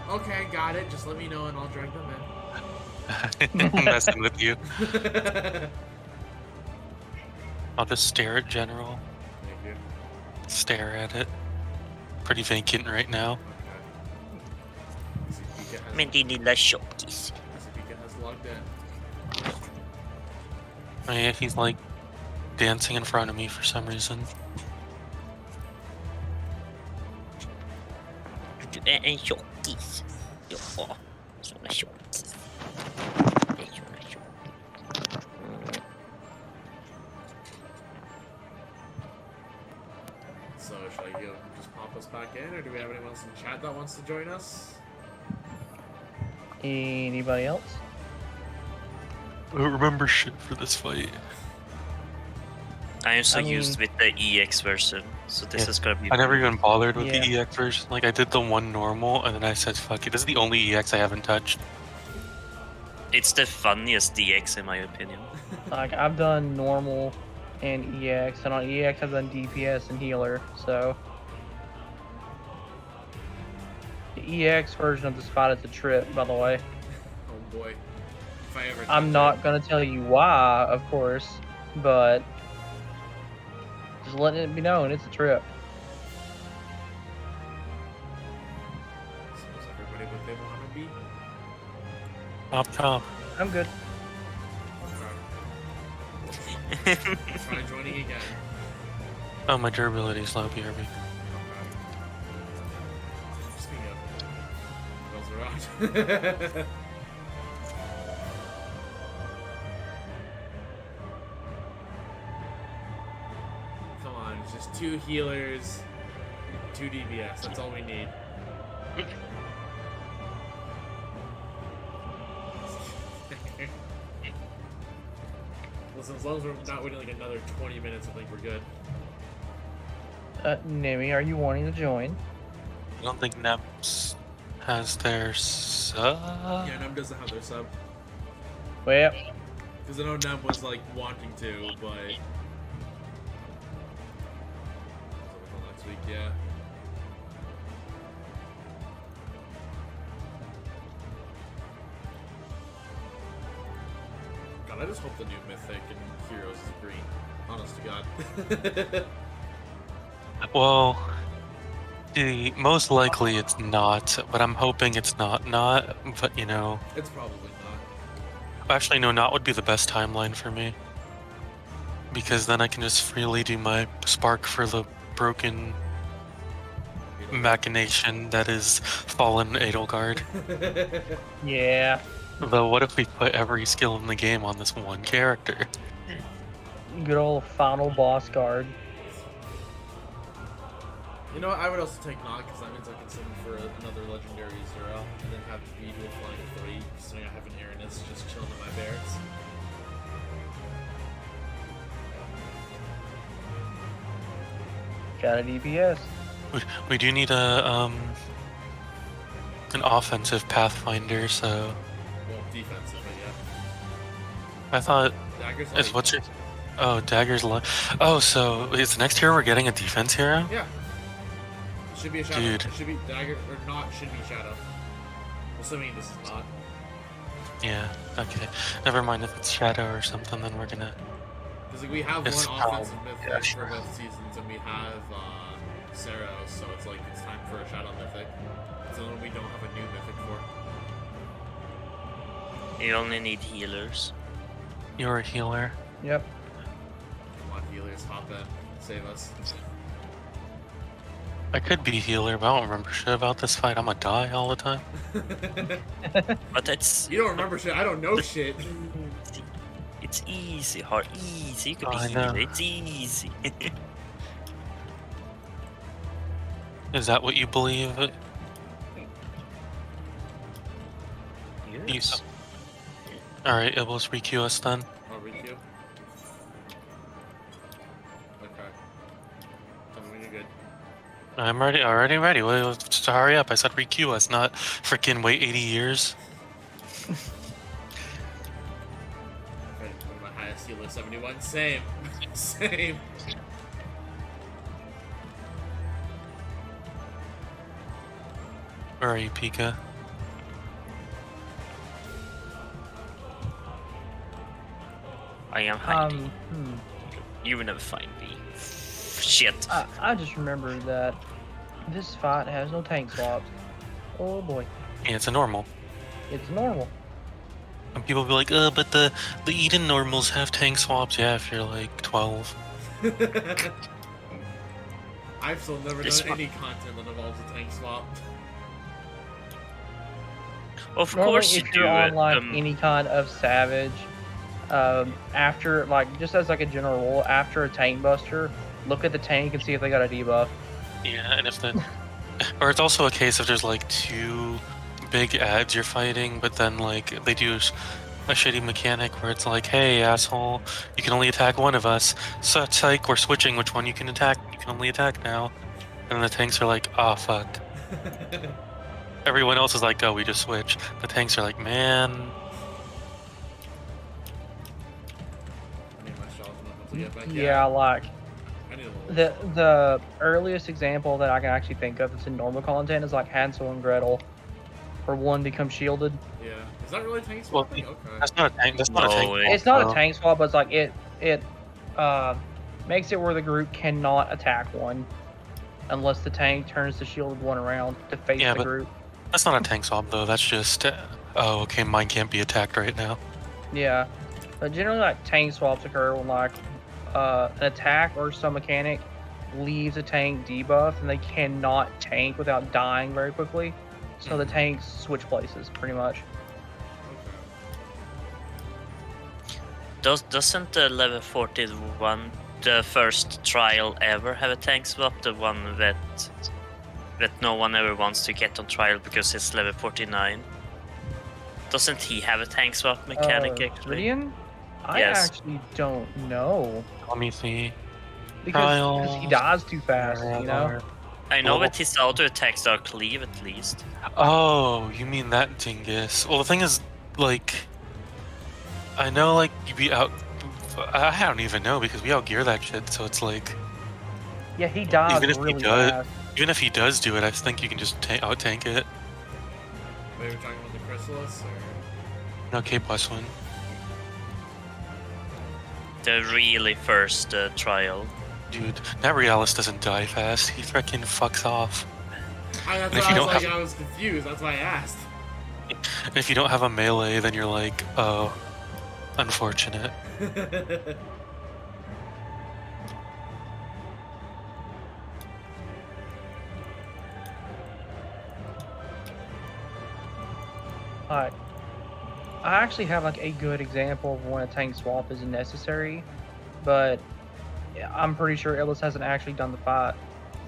Okay, got it. Just let me know and I'll drag them I'm messing with you. in. I'll just stare at General. Thank you. Stare at it. Pretty vacant right now. Okay. See, Pika has, Men din lilla tjockis. Pika has logged in. Oh yeah, he's like dancing in front of me for some reason. Du är en tjockis. Ja, såna tjockis. Det är såna tjockis. So should I go just pop us back in, or do we have anyone else in chat that wants to join us? anybody else? I don't remember shit for this fight. I am so I mean- used with the EX version, so this Yeah, is gonna be. I never even bothered with Yeah. the EX version. Like I did the one normal, and then I said, "Fuck it." This is the only EX I haven't touched. It's the funniest DX in my opinion. Like I've done normal and EX, and on EX I've done DPS and healer. So the EX version of this fight is a trip, by the way. Oh boy. If I ever I'm touch not it. gonna tell you why, of course, but just letting it be known, it's a trip. So is everybody what they want to be? Top top. I'm good. Okay. Try joining again. Oh, my durability is low, BRB. Okay. Speaking of, girls around. Come on, it's just 2 healers, 2 DPS. That's all we need. Listen, as long as we're not waiting like another 20 minutes, I think we're good. Nimi, are you wanting to join? I don't think Neps has their sub. Yeah, Nem doesn't have their sub. Well, Because I know Nem was like wanting to, but. Until next week, yeah. God, I just hope the new Mythic and Heroes is green. Honest to God. Well, Most likely it's not, but I'm hoping it's not. But you know, It's probably not. actually no, not would be the best timeline for me. Because then I can just freely do my spark for the broken machination that is fallen Edelgard. Yeah. Though what if we put every skill in the game on this one character? Good old final boss guard. You know what? I would also take Nog because that means I can send for another legendary 0 and then have V do a flying 3, so I have an Aranus just chilling in my barracks. Got a DPS. We do need a an offensive Pathfinder, so Well, defensive, but I thought Dagger's is like, what's your Dagger's oh, so is the next hero we're getting a defense hero? yeah. It should be a Shadow. Dude. It should be Dagger, or not, should be Shadow. Assuming this is not. Yeah, okay. Never mind if it's Shadow or something, then we're gonna Because like, we have It's one Shadow. offensive mythic Yeah, for sure. both seasons, and we have Saros, so it's like it's time for a Shadow mythic. So then we don't have a new mythic for. You only need healers. You're a healer. Yep. Come on, healers, hop in, save us. I could be healer, but I don't remember shit about this fight. I'm gonna die all the time. But it's You don't remember shit. I don't know shit. it's easy, hard, easy. You can be I know. healer. It's easy. Is that what you believe? yes. Alright, it will re-queue us then. I'll read you. Okay. Tell me when you're good. I'm already ready. Well, just hurry up. I said re-queue us, not freaking wait 80 years. Okay, one of my highest healer, 71. Same. Same. Where are you, Pika? I am hiding. Hmm. You will never find me. Shit. I just remembered that this fight has no tank swaps. Oh boy. Yeah, it's a normal. It's normal. And people be like, but the Eden normals have tank swaps. Yeah, if you're like 12. I've still never This done one- any content that involves a tank swap. Of Normally, course you if do you're on it. like any kind of savage, after like just as like a general rule, after a tank buster, look at the tank and see if they got a debuff. Yeah, and if the... or it's also a case of there's like two big ads you're fighting, but then like they do a shitty mechanic where it's like, hey, asshole, you can only attack one of us. So it's like we're switching which one you can attack. You can only attack now. And the tanks are like, oh, fuck. Everyone else is like, oh, we just switch. The tanks are like, man... I need my shells once I get back. Yeah, like I need a little. the earliest example that I can actually think of that's in normal content is like Hansel and Gretel, where one becomes shielded. Yeah. Is that really tank Well, swapping? Okay. that's not a tank. That's not a No, tank. it- It's not Oh. a tank swap, but it's like it makes it where the group cannot attack one unless the tank turns the shielded one around to face Yeah, the but- group. That's not a tank swap though. That's just, oh, okay, mine can't be attacked right now. Yeah, but generally like tank swaps occur when like an attack or some mechanic leaves a tank debuff and they cannot tank without dying very quickly. So the tanks switch places pretty much. Doesn't the level 41, the first trial ever, have a tank swap? The one that no one ever wants to get on trial because it's level 49. Doesn't he have a tank swap mechanic actually? Viridian? I Yes. actually don't know Let me see. because he Trials, dies too fast, you know. I know Well- that his auto attacks are cleave at least. Oh, you mean that dingus? Well, the thing is, like, I know, like, you be out. I don't even know because we outgear that shit. So it's like, Yeah, he dies Even if he really does- fast. even if he does do it, I think you can just out tank it. Maybe we're talking about the Chrysalis or. No K plus one. The really first trial. Dude, that Realis doesn't die fast. He freaking fucks off. That's And if why you I don't was like, have, I was confused. That's why I asked. and if you don't have a melee, then you're like, oh, unfortunate. Like, I actually have like a good example of when a tank swap is necessary, but I'm pretty sure Ellis hasn't actually done the fight.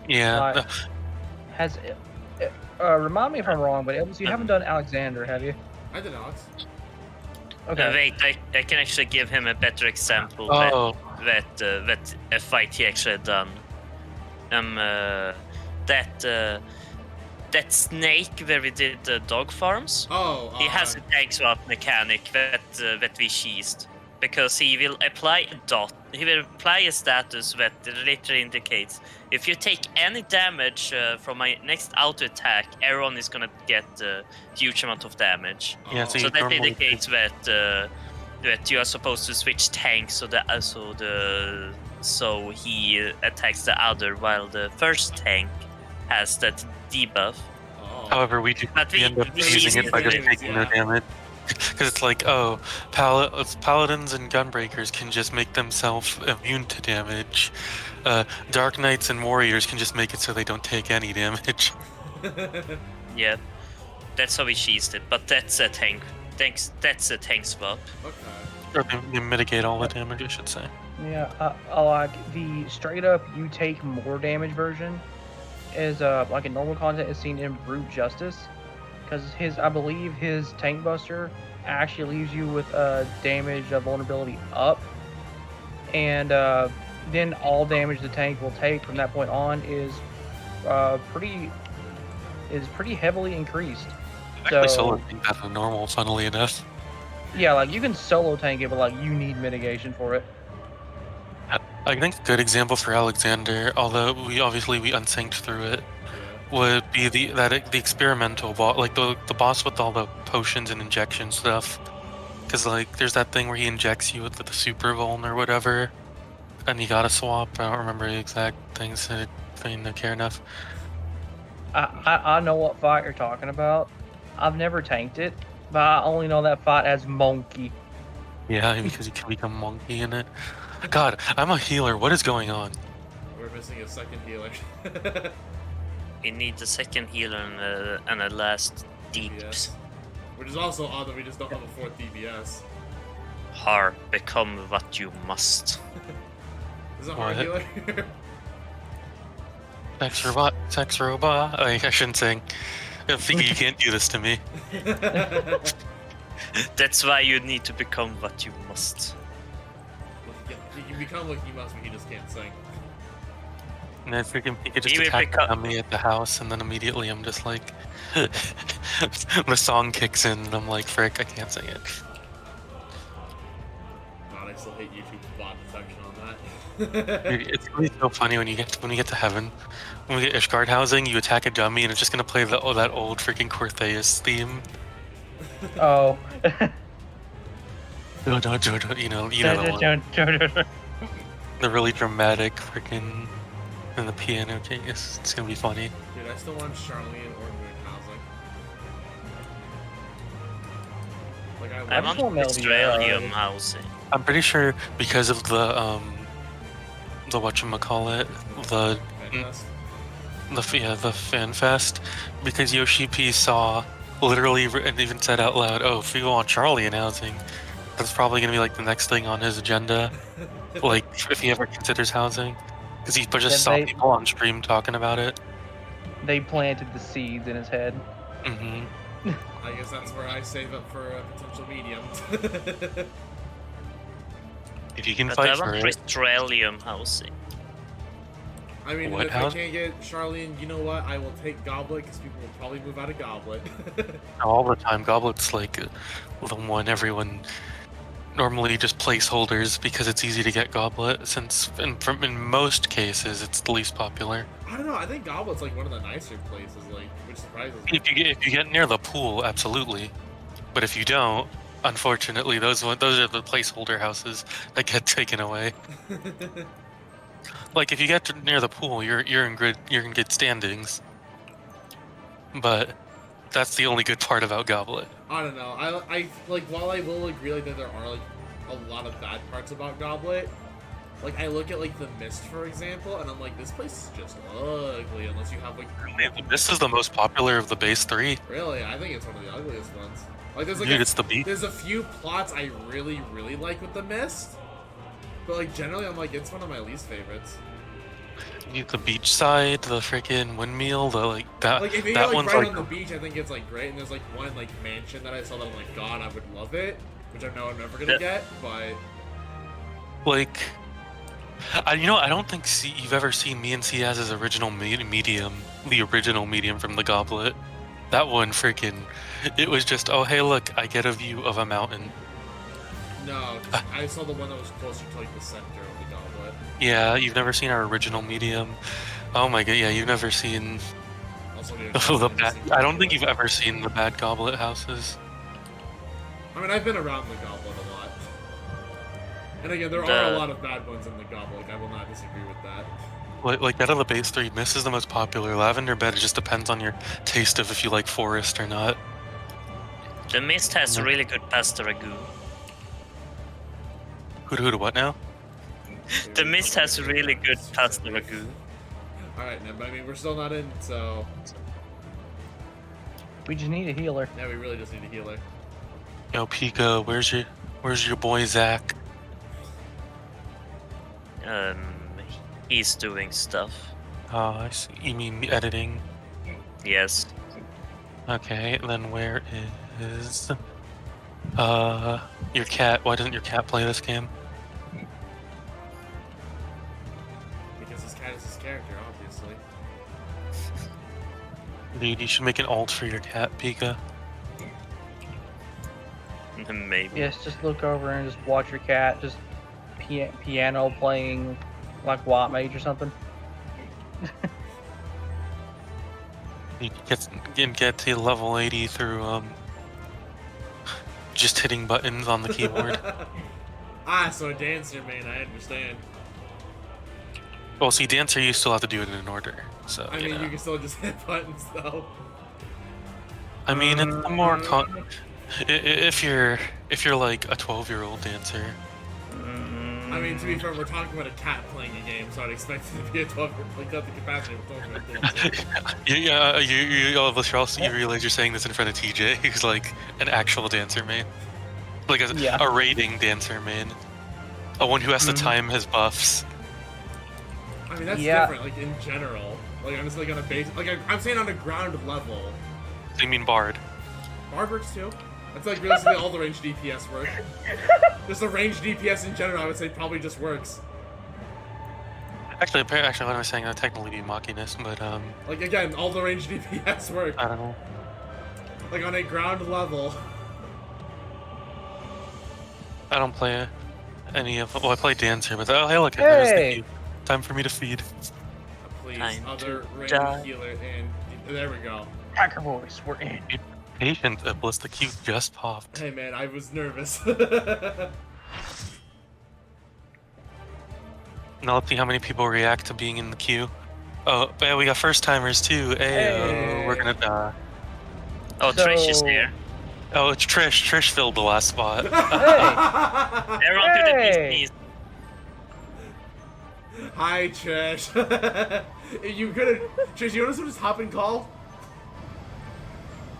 Yeah. Like, has remind me if I'm wrong, but Ellis, you haven't done Alexander, have you? I did, Alex. Okay. Wait, I can actually give him a better example Oh, that a fight he actually had done. That snake where we did the dog farms. Oh, He has a tank swap mechanic that we cheesed because he will apply a dot. He will apply a status that literally indicates if you take any damage from my next auto attack, Aaron is gonna get a huge amount of damage. yeah. Oh. So So you that normally indicates that you are supposed to switch tanks so he attacks the other while the first tank has that debuff. Oh. However, we But end up we using it by just cheese taking their yeah. damage. Because it's like, oh, paladins and gunbreakers can just make themselves immune to damage. Dark knights and warriors can just make it so they don't take any damage. Yeah, that's how we cheesed it. But that's a tank. That's a tank swap. Okay. Or they mitigate all the damage, I should say. Yeah, I like the straight up you take more damage version is like a normal content is seen in Brute Justice, because I believe his tank buster actually leaves you with damage vulnerability up, and then all damage the tank will take from that point on is pretty heavily increased. Actually, So- solo think that's a normal, funnily enough. Yeah, like you can solo tank it, but like you need mitigation for it. I think a good example for Alexander, although we unsynced through it, Yeah. would be the experimental boss, like the boss with all the potions and injection stuff. Because like there's that thing where he injects you with the super vuln or whatever, and you gotta swap. I don't remember the exact things. I didn't care enough. I know what fight you're talking about. I've never tanked it, but I only know that fight as Monkey. Yeah, because you can become monkey in it. God, I'm a healer. What is going on? We're missing a second healer. We need the second healer and a last deeps. DBS. Which is also odd that we just don't have a fourth DBS. Har, become what you must. Is it a hard What? healer? Sex robot. I shouldn't sing. I think you can't do this to me. That's why you need to become what you must. You can become like you must, but you just can't sing. And then freaking he could just He will attack become- me at the house, and then immediately I'm just like, the song kicks in, and I'm like, frick, I can't sing it. God, I still hate YouTube's bot detection on that. Dude, it's gonna be so funny when we get to heaven. When we get Ishgard housing, you attack a dummy, and it's just gonna play that old freaking Cortheus theme. Oh. You know the one. The really dramatic freaking and the piano case. It's gonna be funny. Dude, I still want Charlene or Moon housing. Like I I want. want want Australium Melody, housing. I'm pretty sure because of the whatchamacallit, the fan fest, because Yoshi P saw literally and even said out loud, "Oh, if we go on Charlie and housing, that's probably gonna be like the next thing on his agenda." Like if he ever considers housing, because he just saw they- people on stream talking about it. They planted the seeds in his head. Hmm I guess that's where I save up for a potential medium. If you can But I fight for want it, Australium housing. I mean, What if house? I can't get Charlene, you know what? I will take Goblet because people will probably move out of Goblet. all the time, Goblet's like the one everyone normally just placeholders because it's easy to get Goblet, since in most cases it's the least popular. I don't know. I think Goblet's like one of the nicer places, like which surprises me. If you get near the pool, absolutely. But if you don't, unfortunately, those are the placeholder houses that get taken away. Like if you get near the pool, you're in good standings. but that's the only good part about Goblet. I don't know. I like, while I will agree like that there are like a lot of bad parts about Goblet. Like, I look at like the Mist, for example, and I'm like, this place is just ugly unless you have like. This is the most popular of the base 3. Really, I think it's one of the ugliest ones. Like, there's like Dude, it's the beat. there's a few plots I really like with the Mist, but like generally I'm like, it's one of my least favorites. The beach side, the freaking windmill, the like that. Like, if you're that like one's right like on the beach, I think it's like great. And there's like one like mansion that I saw that I'm like, God, I would love it, which I know I'm never gonna get, but. like. I don't think you've ever seen me and Ciaz's original medium, the original medium from the Goblet. That one freaking, it was just, oh hey look, I get a view of a mountain. No, I saw the one that was closer to like the center of the Goblet. Yeah, you've never seen our original medium. Oh my god, yeah, you've never seen Also, the bad. I don't think you've ever seen the bad Goblet houses. I mean, I've been around the Goblet a lot. And again, there are a lot of bad ones in the Goblet. Like, I will not disagree with that. Like out of the base 3, Mist is the most popular. Lavender Bed, it just depends on your taste of if you like forest or not. The Mist has really good pasta ragu. Who to what now? The Mist has really good pasta ragu. Alright, but I mean, we're still not in, so. We just need a healer. Yeah, we really just need a healer. Yo, Pika, where's your boy Zach? He's doing stuff. Oh, I see. You mean editing? Yes. Okay, then where is your cat? Why doesn't your cat play this game? Because his cat is his character, obviously. Dude, you should make an alt for your cat, Pika. Maybe. Yes, just look over and just watch your cat just piano playing like White Mage or something. You get to level 80 through just hitting buttons on the keyboard. So a dancer, man, I understand. Well, see, Dancer, you still have to do it in an order. So I mean, you can still just hit buttons, though. I mean, it's the more if you're like a 12-year-old dancer. I mean, to be fair, we're talking about a cat playing a game, so I'd expect it to be a 12, like, got the capacity of a 12-year-old dancer. You realize you're saying this in front of TJ, who's like an actual dancer main. Like a raiding dancer main. A one who has to time his buffs. I mean, that's different, like, in general. Like, I'm just, like, on a base... Like, I'm saying on a ground level. So you mean Bard? Bard works, too. That's, like, realistically all the range DPS work. Just the range DPS in general, I would say, probably just works. Actually, what am I saying? That technically be Machinist, but, Like, again, all the range DPS work. I don't know. Like, on a ground level. I don't play any of... Well, I play Dancer, but... Oh, hey, look, there's the queue. Time for me to feed. Please, Time other to range die. healer, and there we go. Hacker voice, we're in. Be patient, Iblis, the queue just popped. Hey, man, I was nervous. Now let's see how many people react to being in the queue. Oh, yeah, we got first-timers, too. Hey. We're gonna die. Oh, Trish is here. Oh, it's Trish. Trish filled the last spot. Everyone to the DCs. Hi, Trish. You could've... Trish, you want to just hop and call?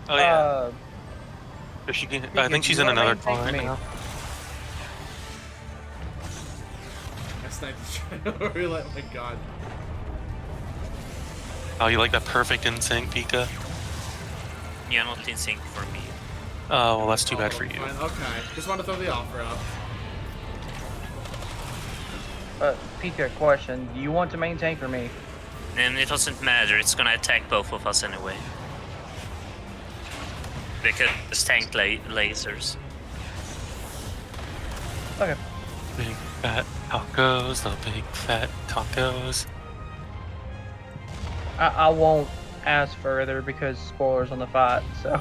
Oh, yeah. If she can, I think she's in another call right now. I sniped the roulette, oh my god. Oh, you like that perfect in sync, Pika? You're not in sync for me. Oh, well, that's too bad for you. Fine. Okay, just want to throw the offer out. Pika, question. Do you want to main tank or me? And it doesn't matter, it's gonna attack both of us anyway. Because it's tank lasers. Okay. Big fat tacos, the big fat tacos. I won't ask further because spoilers on the fight, so.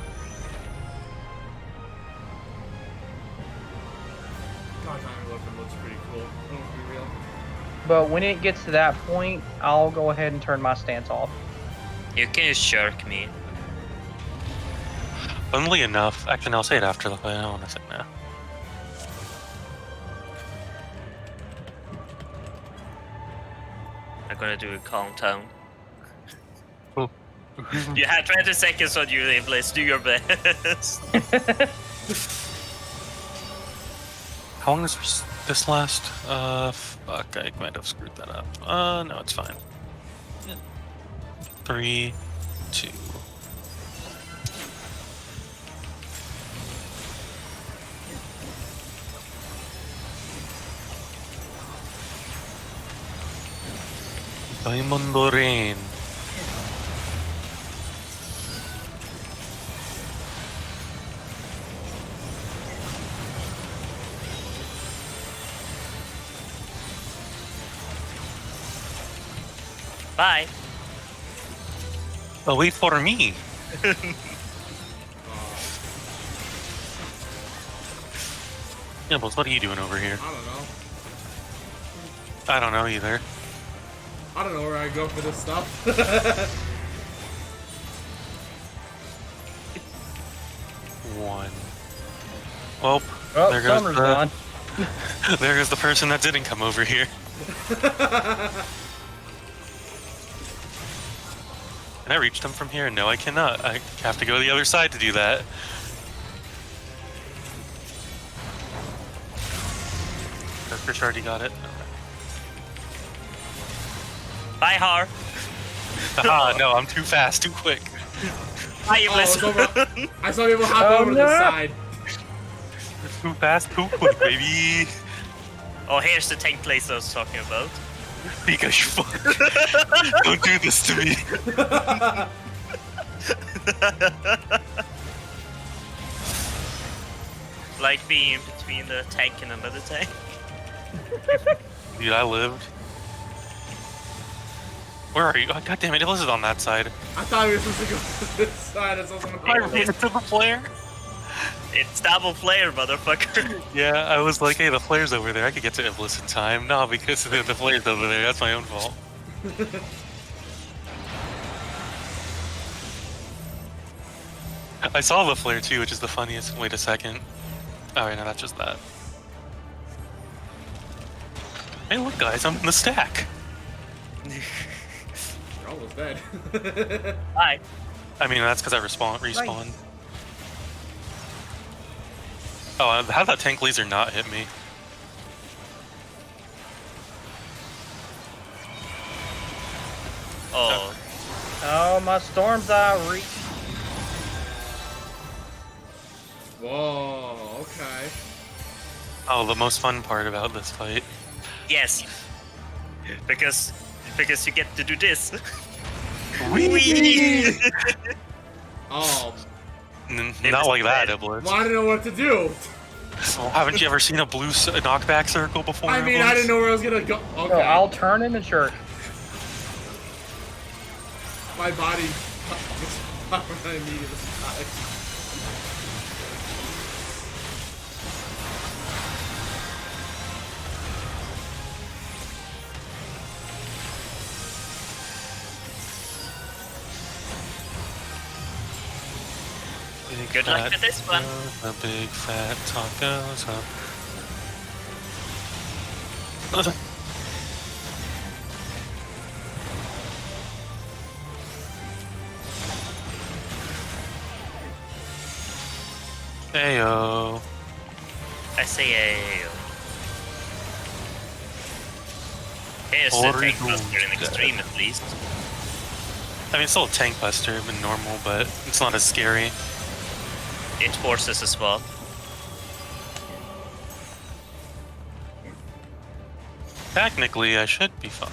God, Diamond Weapon looks pretty cool. I don't be real. But when it gets to that point, I'll go ahead and turn my stance off. You can just jerk me. Funnily enough, actually, no, I'll say it after the fight. I don't want to say it now. I'm gonna do a countdown. Oh. You have 20 seconds on you, Iblis. Do your best. How long does this last? Fuck, I might have screwed that up. No, it's fine. 3, 2. Diamond Rain. Bye. Oh, wait for me. Yeah, but what are you doing over here? I don't know. I don't know either. I don't know where I go for this stuff. One. Well, Oh, there goes summer's the gone. there goes the person that didn't come over here. Can I reach them from here? No, I cannot. I have to go to the other side to do that. Fish already got it. Bye, Har. Ah, no, I'm too fast, too quick. Bye, Oh, Iblis. it's over. I saw people hop Oh, over to no. the side. Too fast, too quick, baby. Oh, here's the tank place I was talking about. Because you fuck. Don't do this to me. Like being in between the tank and another tank. Dude, I lived. Where are you? Oh, God damn it, Iblis is on that side. I thought we were supposed to go to this side. That's also I ran into the flare. It's double flare, motherfucker. Yeah, I was like, hey, the flare's over there. I could get to Iblis in time. No, because the flare's over there. That's my own fault. I saw the flare too, which is the funniest. Wait a second. Oh, wait, no, that's just that. Hey, look, guys, I'm in the stack. You're almost dead. Bye. I mean, that's because I respawned. Oh, how'd that tank laser not hit me? Oh. Oh, my storm's out. Whoa, okay. Oh, the most fun part about this fight. Yes. Because you get to do this. Whee! Oh, Not like that, Iblis. well, I didn't know what to do. Oh, haven't you ever seen a blue knockback circle before? I mean, Iblis? I didn't know where I was gonna go. Okay. No, I'll turn in the shirt. My body just popped when I immediately died. Good luck with this one. The big fat tacos. Heyo. I say ayo. Here's the tank buster in extreme at least. I mean, it's still a tank buster than normal, but it's not as scary. It forces a swap. Technically, I should be fine.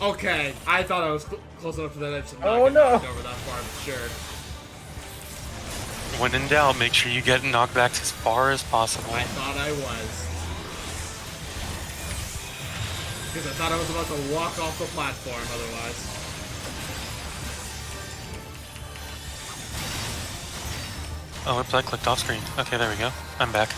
Okay, I thought I was close enough to that edge to not Oh, get no. knocked over that far, but sure. When in doubt, make sure you get knockbacks as far as possible. I thought I was. Because I thought I was about to walk off the platform otherwise. Oh, oops, I clicked off screen. Okay, there we go. I'm back.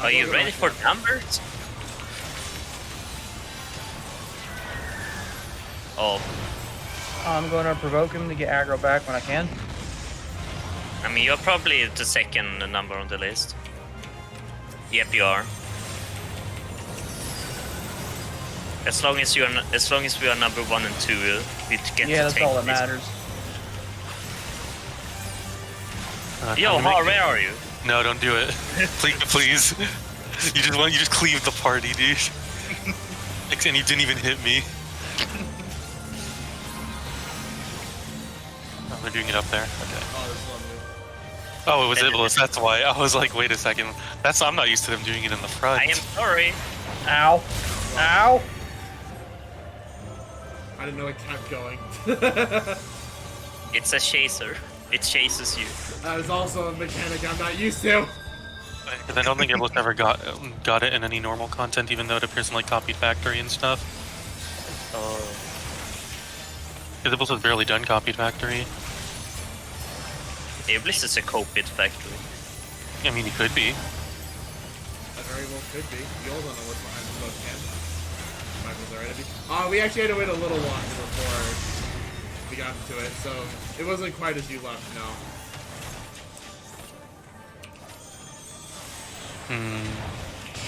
Are you ready for numbers? Oh, I'm going to provoke him to get aggro back when I can. I mean, you're probably the second number on the list. Yep, you are. As long as we are number 1 and 2, we get Yeah, to that's take all that this. matters. Yo, Har, where are you? No, don't do it. Please. You just cleaved the party, dude. And you didn't even hit me. Oh, they're doing it up there. Okay. Oh, this one. Oh, it was Iblis. That's why. I was like, wait a second. I'm not used to them doing it in the front. I am sorry. Ow. Ow. I didn't know it kept going. It's a chaser. It chases you. That is also a mechanic I'm not used to. Because I don't think Iblis ever got it in any normal content, even though it appears in like Copied Factory and stuff. Oh. Because Iblis has barely done Copied Factory. Iblis is a copied factory. I mean, he could be. That very well could be. You all don't know what's behind the book, can Might was already be. We actually had to wait a little longer before we got into it, so it wasn't quite as you left, no.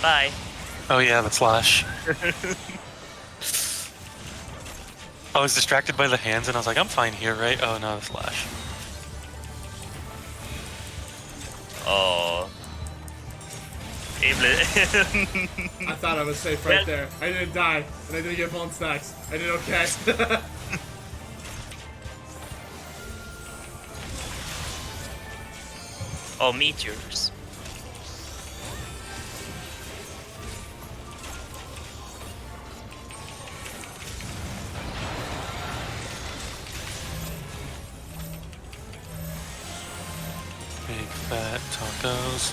Bye. Oh yeah, the flash. I was distracted by the hands and I was like, I'm fine here, right? Oh no, the flash. Oh. Iblis. I thought I was safe right there. I didn't die, and I didn't get bone stacks. I did okay. Oh, meteors. Big fat tacos.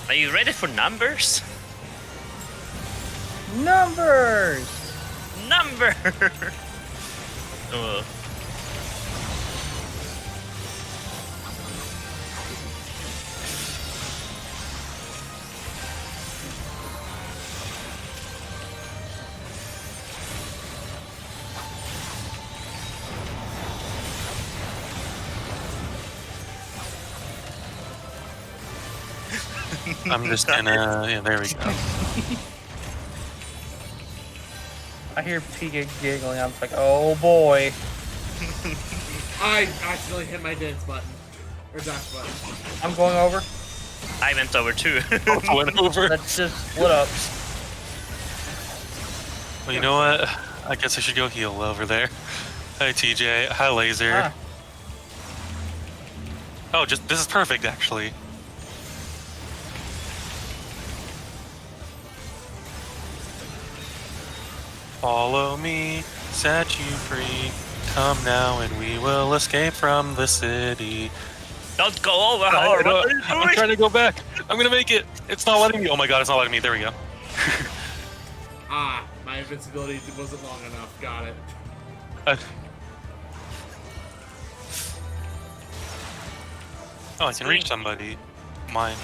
Are you ready for numbers? Numbers. Number. Oh. I'm just gonna, yeah, there we go. I hear Pika giggling. I'm just like, oh boy. I accidentally hit my dance button. Or dash button. I'm going over. I went over too. Both went over. Let's just split up. Well, you know what? I guess I should go heal over there. Hi, TJ. Hi, Laser. Ah. Oh, this is perfect, actually. Follow me, set you free. Come now and we will escape from the city. Don't go over, Har. What are you I'm doing? trying to go back. I'm gonna make it. It's not letting me. Oh my god, it's not letting me. There we go. My invincibility wasn't long enough. Got it. Oh, I can reach somebody. Mine.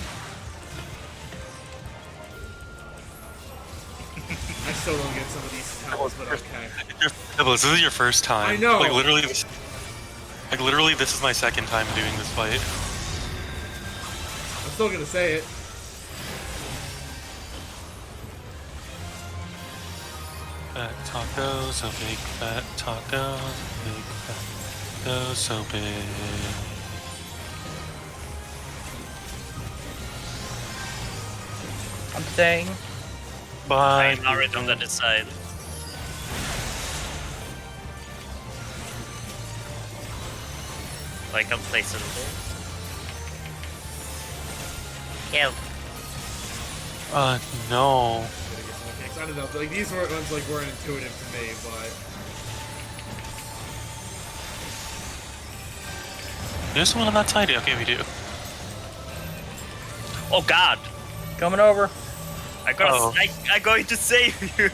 I still don't get some of these tells, but okay. This is your first time. I know. Like literally, this is my second time doing this fight. I'm still gonna say it. Fat tacos, so big. Fat tacos, big. Fat tacos, so big. I'm staying. Bye. I'm already on the other side. Like I'm placing it. Help. No. Gotta get some mechanics. I don't know. Like these ones like weren't intuitive to me, but There's someone on that side? Okay, we do. Oh god! Coming over. I gotta. Uh-oh. I'm going to save you.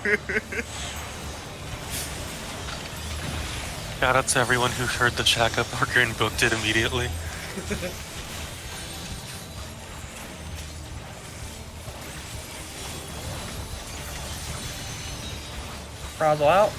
Shout out to everyone who heard the Shaka Parker and booked it immediately. Frazzle out.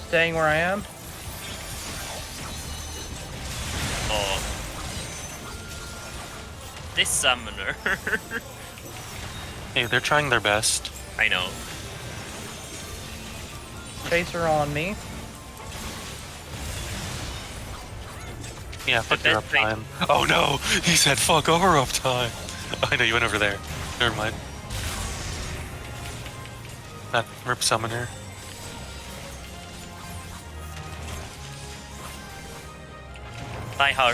Staying where I am. Oh. This summoner. Hey, they're trying their best. I know. Chaser on me. Yeah, fuck The your best thing- uptime. Oh no! He said fuck our uptime! I know, you went over there. Never mind. That rip summoner. Bye, Har.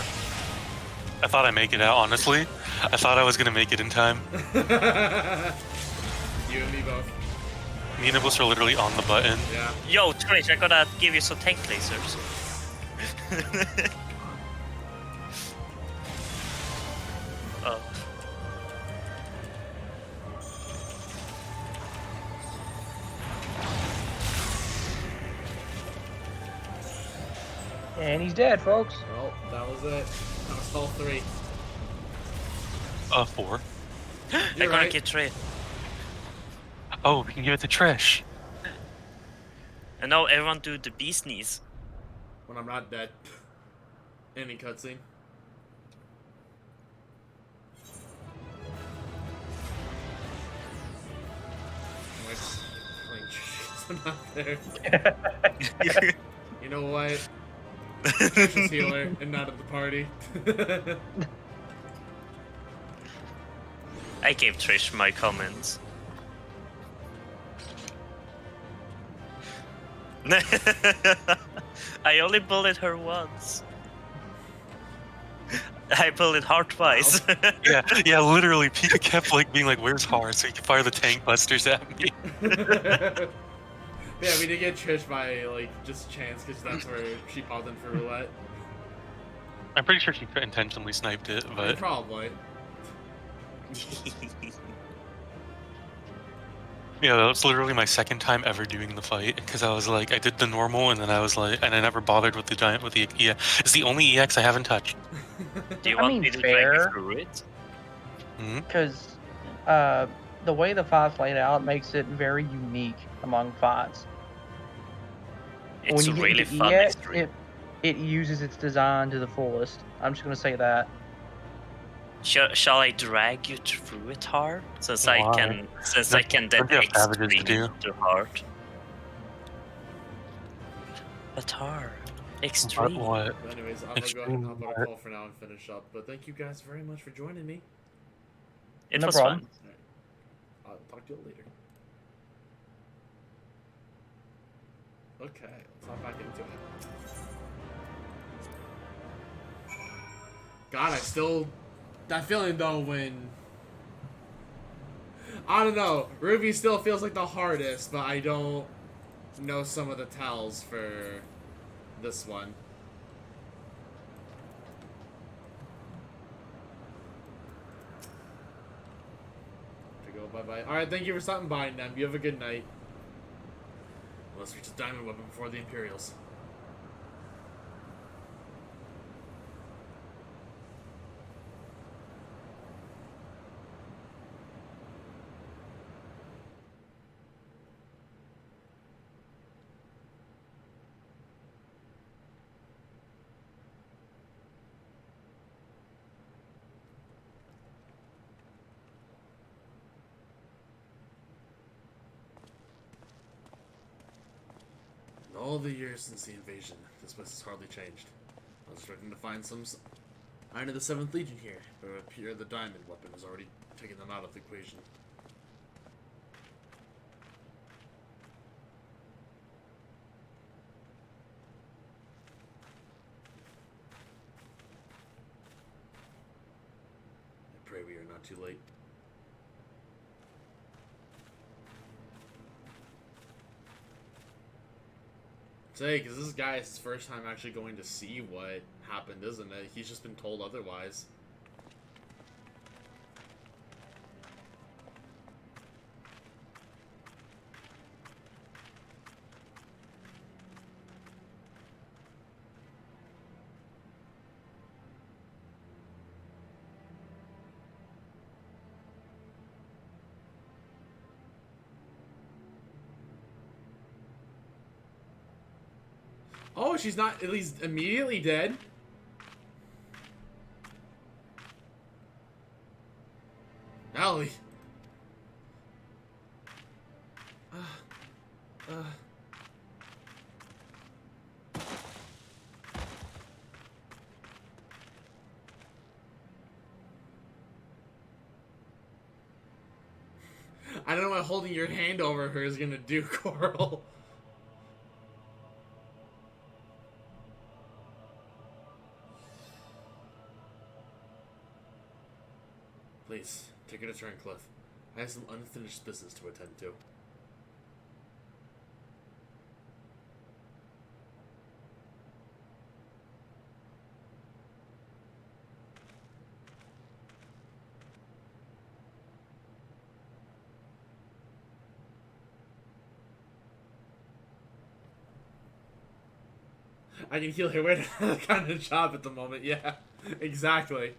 I thought I'd make it out, honestly. I thought I was gonna make it in time. you and me both. Me and Nicholas are literally on the button. Yeah. Yo, Trish, I gotta give you some tank lasers. Oh. And he's dead, folks. Well, that was it. That was all three. 4. I You're gotta right. get Trish. Oh, we can give it to Trish. And now everyone do the bee sneeze. When I'm not dead. Any cutscene. Am I playing Trish? I'm not there. You know what? Trish is healer and not at the party. I gave Trish my comments. I only bullied her once. I bullied her twice. Yeah, literally, Pika kept like being like, "Where's Har?" So he could fire the tank busters at me. Yeah, we did get Trish by like just chance because that's where she popped in for roulette. I'm pretty sure she intentionally sniped it, but Probably. yeah, that was literally my second time ever doing the fight because I was like, I did the normal and then I was like, and I never bothered with the giant with the yeah. It's the only EX I haven't touched. Do you I want mean, me to fair. drag you through it? Because the way the fight's laid out makes it very unique among fights. It's when you really get into fun. EX, Extreme. it uses its design to the fullest. I'm just gonna say that. Shall I drag you through it hard? Since I Why? can, since Don't- I can don't then you have savages to extreme do? to hard. But hard. Extreme. What? But anyways, I'm gonna go ahead and hop on a call for now and finish up. But thank you guys very much for joining me. It No was problem. fun. Alright. I'll talk to you later. Okay, let's hop back into it. God, I still... That feeling, though, when... I don't know. Ruby still feels like the hardest, but I don't know some of the tells for this one. To go bye-bye. Alright, thank you for stopping by, Nem. You have a good night. Let's reach the diamond weapon before the Imperials. all the years since the invasion, this place has hardly changed. I was expecting to find some sign of the 7th Legion here, but it would appear the diamond weapon has already taken them out of the equation. I pray we are not too late. Say, because this guy's first time actually going to see what happened, isn't it? He's just been told otherwise. Oh, she's not at least immediately dead. Ellie. I don't know what holding your hand over her is gonna do, Coral. Please, take her to Turncliffe. I have some unfinished business to attend to. I can heal her with that kind of job at the moment, yeah. Exactly.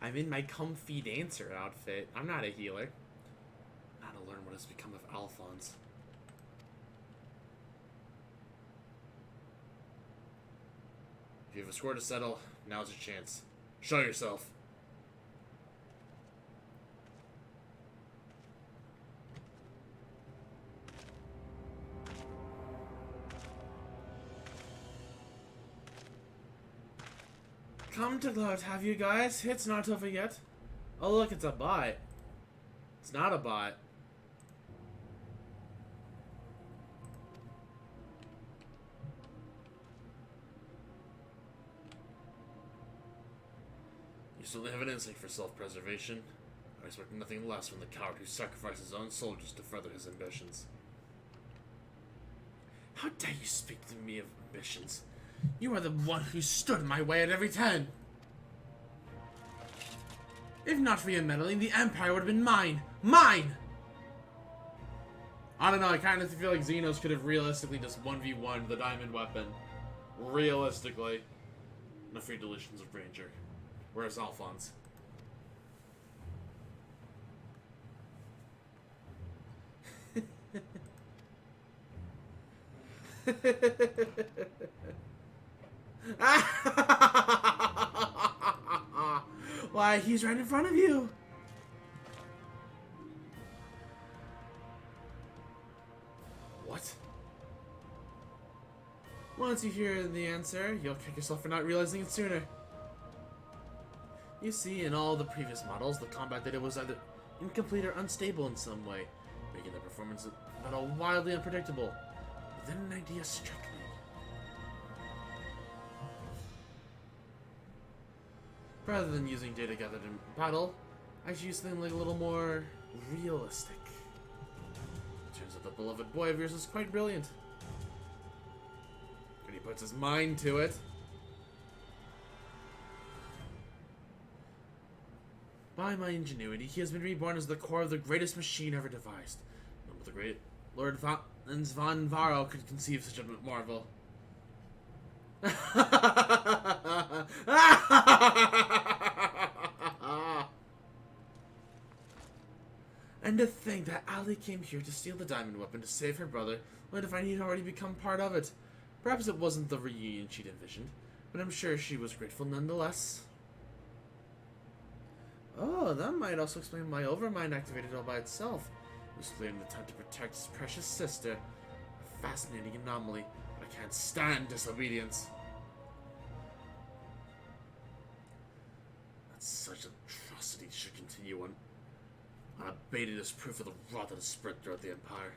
I'm in my comfy dancer outfit. I'm not a healer. Now to learn what has become of Alphonse. If you have a score to settle, now's your chance. Show yourself. Come to Cloud, have you guys? It's not over yet. Oh look, it's a bot. It's not a bot. You certainly have an instinct for self-preservation. I expect nothing less from the coward who sacrificed his own soldiers to further his ambitions. How dare you speak to me of ambitions? You are the one who stood in my way at every turn. If not for your meddling, the Empire would have been mine. Mine! I don't know, I kind of feel like Xenos could have realistically just 1v1 the diamond weapon. Realistically. No free delusions of Ranger. Where's Alphonse? Why, he's right in front of you. What? Once you hear the answer, you'll kick yourself for not realizing it sooner. You see, in all the previous models, the combat data was either incomplete or unstable in some way, making the performance of the battle wildly unpredictable. But then an idea struck me. Rather than using data gathered in battle, I should use something like a little more realistic. Turns out the beloved boy of yours is quite brilliant. When he puts his mind to it. By my ingenuity, he has been reborn as the core of the greatest machine ever devised. None but the great Lord von Varro could conceive such a marvel. And to think that Ali came here to steal the diamond weapon to save her brother, only to find he'd already become part of it. Perhaps it wasn't the reunion she'd envisioned, but I'm sure she was grateful nonetheless. Oh, that might also explain why Overmind activated all by itself. This fleeing attempt to protect his precious sister. A fascinating anomaly, but I can't stand disobedience. That such atrocities should continue on unabated as proof of the rot that has spread throughout the Empire.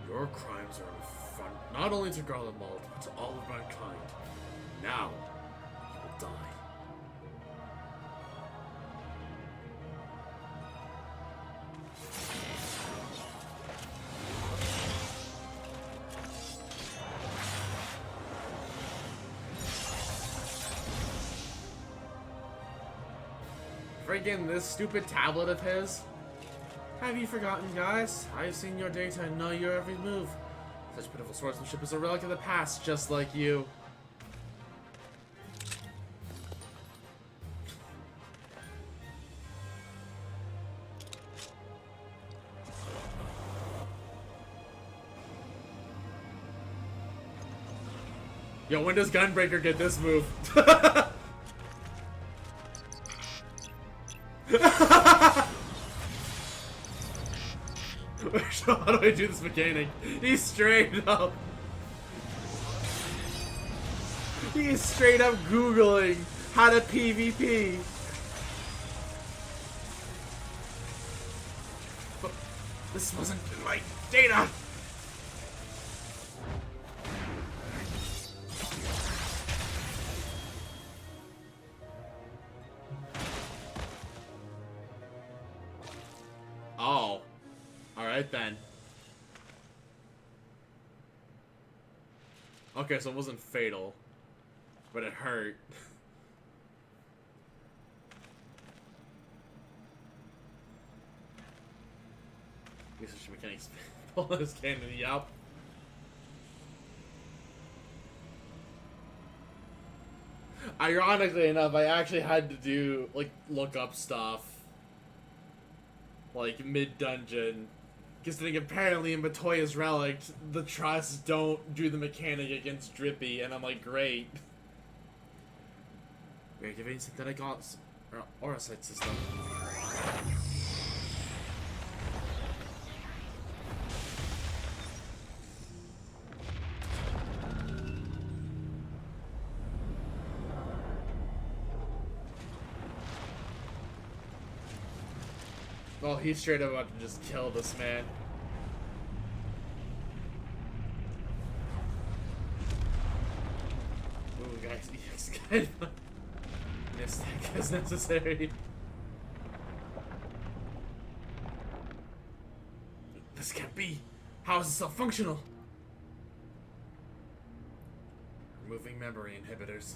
Your crimes are an affront not only to Garlemald, but to all of mankind. Now, you will die. Friggin' this stupid tablet of his? Have you forgotten, guys? I've seen your data and know your every move. Such pitiful swordsmanship is a relic of the past, just like you. Yo, when does Gunbreaker get this move? How do I do this mechanic? He's straight up. He's straight up Googling how to PvP. But this wasn't in my data. Oh. Alright then. Okay, so it wasn't fatal. But it hurt. Research mechanics. Pull this cannon, yup. Ironically enough, I actually had to do, like, look up stuff. Like, mid-dungeon. Because I think apparently in Matoya's Relic, the Trust don't do the mechanic against Drippy, and I'm like, great. Reactivating synthetic aura sight system. Oh, he's straight up about to just kill this man. Ooh, guys, yes, kind of. Mistake is necessary. This can't be. How is this so functional? Removing memory inhibitors.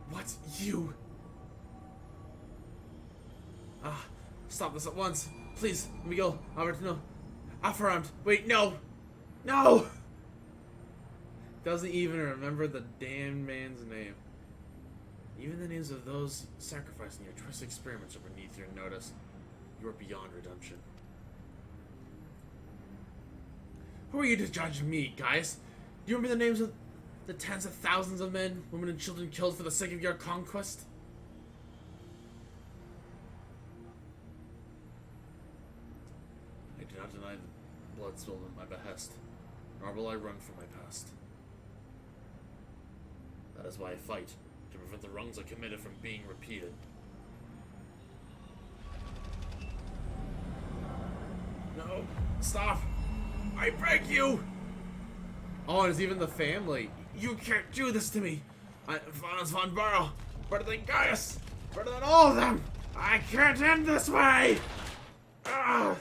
What? You? Stop this at once. Please, let me go. Albert, no. Affirmed. Wait, no! No! Doesn't even remember the damn man's name. Even the names of those sacrificing your twisted experiments are beneath your notice. You are beyond redemption. Who are you to judge me, guys? Do you remember the names of the tens of thousands of men, women, and children killed for the sake of your conquest? I do not deny the blood spilled at my behest, nor will I run from my past. That is why I fight, to prevent the wrongs I committed from being repeated. No, stop! I beg you! Oh, and it's even the family. You can't do this to me! Vanus von Burrow, better than Gaius, better than all of them! I can't end this way! Ugh.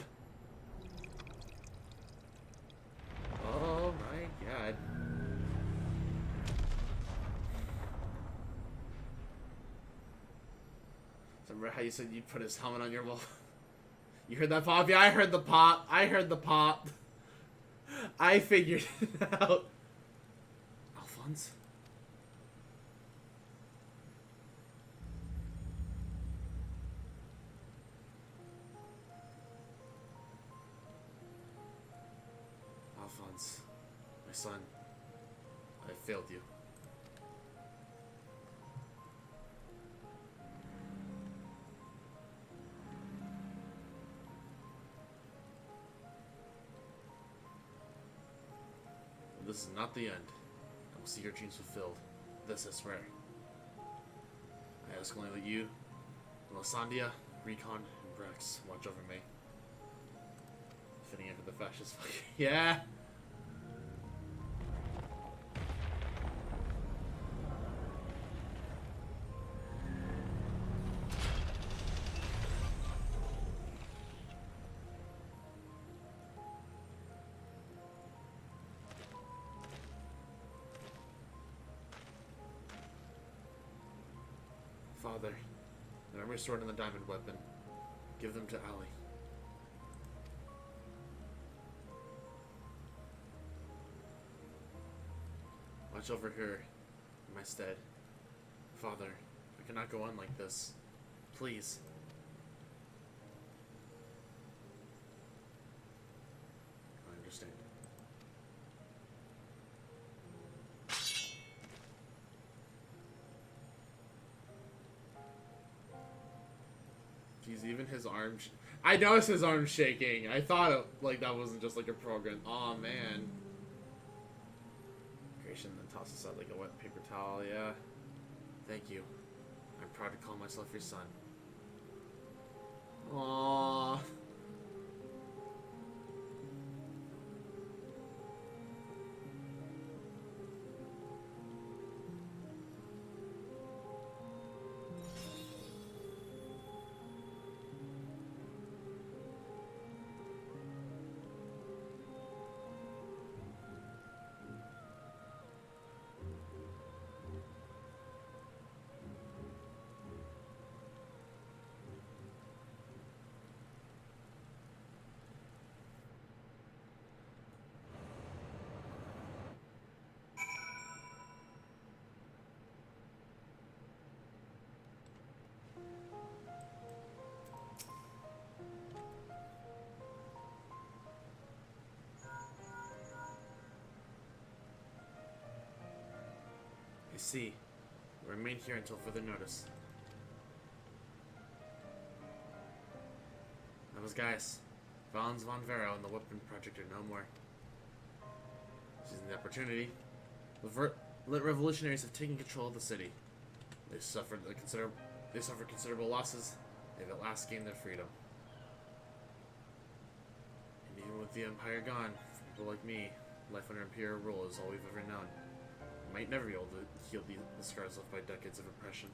Oh my god. Remember how you said you'd put his helmet on your wall? You heard that pop? Yeah, I heard the pop. I heard the pop. I figured it out. Alphonse? hands. My son, I failed you. But this is not the end. I will see your dreams fulfilled. This I swear. I ask only that you, Melisandria, Recon, and Brex watch over me. Fitting in for the fascist fucking yeah! Father, the memory sword and the diamond weapon. Give them to Ali. Watch over her in my stead. Father, I cannot go on like this. Please. I understand. Jeez, even his arm. I noticed his arm shaking. I thought like that wasn't just like a program. Aw, man. Creation then tosses out like a wet paper towel. Yeah. Thank you. I'm proud to call myself your son. Aww. I see. Remain here until further notice. That was Gaius. Valens von Vero and the Weapon Project are no more. Seizing the opportunity, the lit revolutionaries have taken control of the city. They suffered considerable losses. They've at last gained their freedom. And even with the Empire gone, for people like me, life under Imperial rule is all we've ever known. We might never be able to heal the scars left by decades of oppression.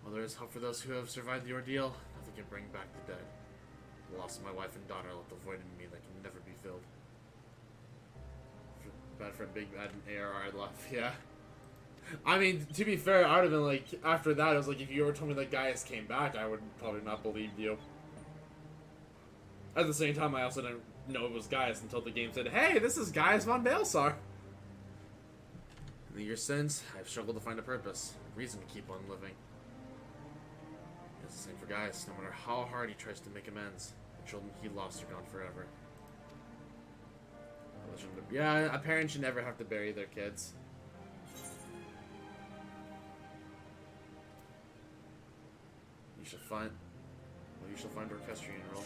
While there is hope for those who have survived the ordeal, nothing can bring back the dead. The loss of my wife and daughter left a void in me that can never be filled. Bad for a big bad ARR I'd left, yeah. I mean, to be fair, I would have been like, after that, I was like, if you ever told me that Gaius came back, I would probably not believe you. At the same time, I also didn't know it was Gaius until the game said, hey, this is Gaius von Balsar. In the years since, I've struggled to find a purpose, a reason to keep on living. It's the same for Gaius. No matter how hard he tries to make amends, the children he lost are gone forever. Yeah, a parent should never have to bury their kids. You shall find orchestrion role.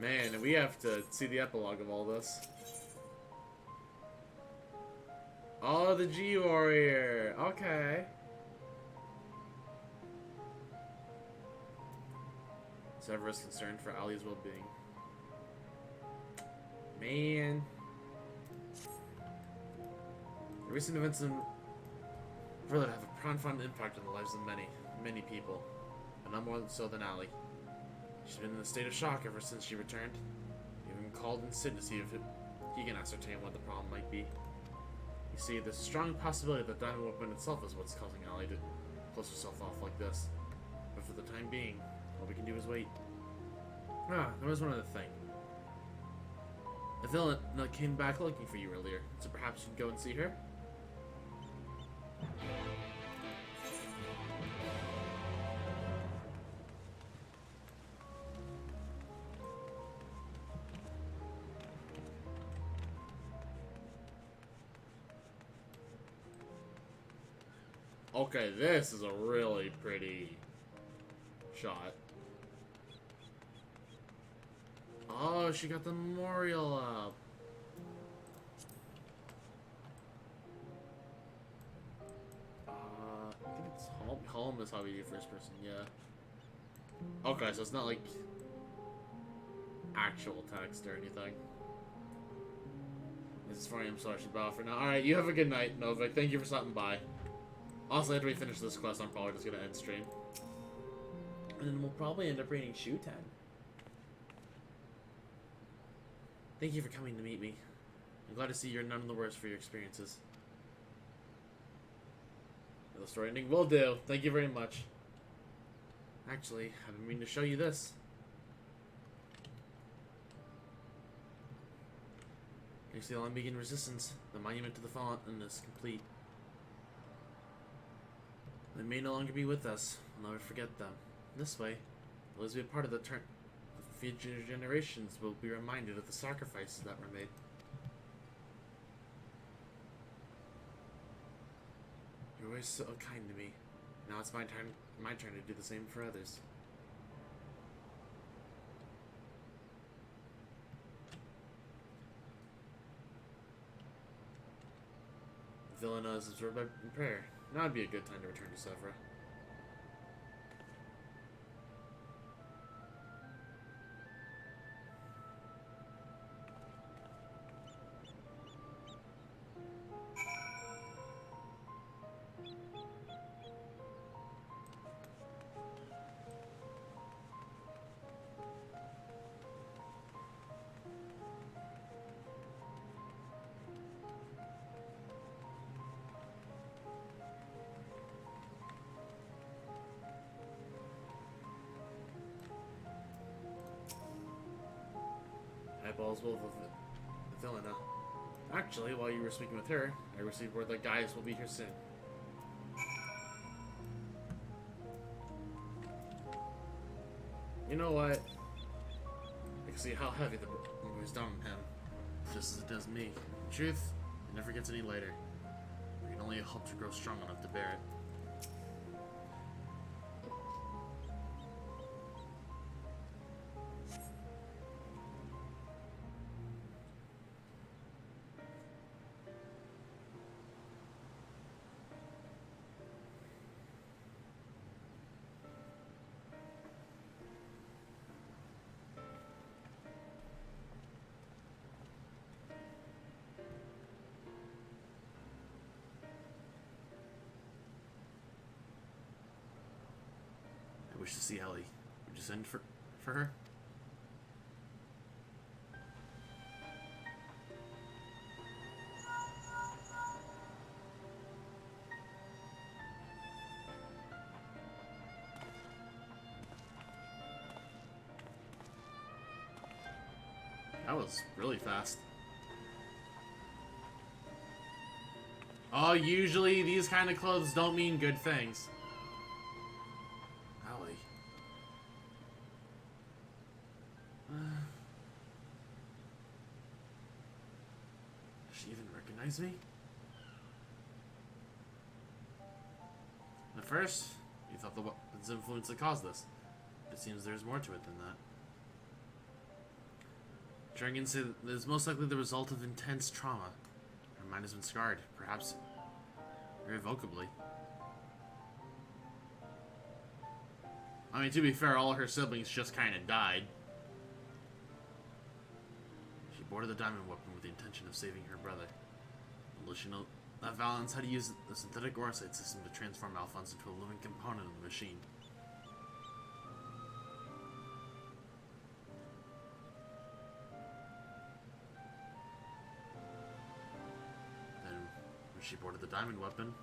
Man, we have to see the epilogue of all this. Oh, the G Warrior. Okay. Severus concerned for Ali's well-being. Man. The recent events in Verlet have a profound impact on the lives of many, many people, but not more so than Ali. She's been in a state of shock ever since she returned. Even called in Sid to see if he can ascertain what the problem might be. You see, there's a strong possibility that Diamond Weapon itself is what's causing Ali to close herself off like this. But for the time being, all we can do is wait. Ah, there was one other thing. If villain came back looking for you earlier, so perhaps you can go and see her? Okay, this is a really pretty shot. Oh, she got the memorial up. I think it's home is how we do first person, yeah. Okay, so it's not like actual text or anything. This is funny, I'm sorry, I should bow for now. Alright, you have a good night, Novik. Thank you for stopping by. Also, after we finish this quest, I'm probably just gonna end stream. And then we'll probably end up raiding Shutan. Thank you for coming to meet me. I'm glad to see you're none the worse for your experiences. The story ending will do. Thank you very much. Actually, I've been meaning to show you this. Next to the Lambigan Resistance, the monument to the fallen is complete. They may no longer be with us. We'll never forget them. This way, they'll always be a part of the future generations will be reminded of the sacrifices that were made. You're always so kind to me. Now it's my turn to do the same for others. Villana is absorbed in prayer. Now would be a good time to return to Sevra. Eyeballs will of Villana. Actually, while you were speaking with her, I received word that Gaius will be here soon. You know what? I can see how heavy the movie's done on him, just as it does me. In truth, it never gets any lighter. We can only hope to grow strong enough to bear it. I wish to see Ellie. Would you send for her? That was really fast. Oh, usually these kind of clothes don't mean good things. Allie. Does she even recognize me? At first, you thought the weapon's influence that caused this. It seems there's more to it than that. Dragons say that it is most likely the result of intense trauma. Her mind has been scarred, perhaps irrevocably. I mean, to be fair, all her siblings just kind of died. She boarded the diamond weapon with the intention of saving her brother. Little she knew that Valance had to use the synthetic Orsite system to transform Alphonse into a living component of the machine. Then, when she boarded the diamond weapon,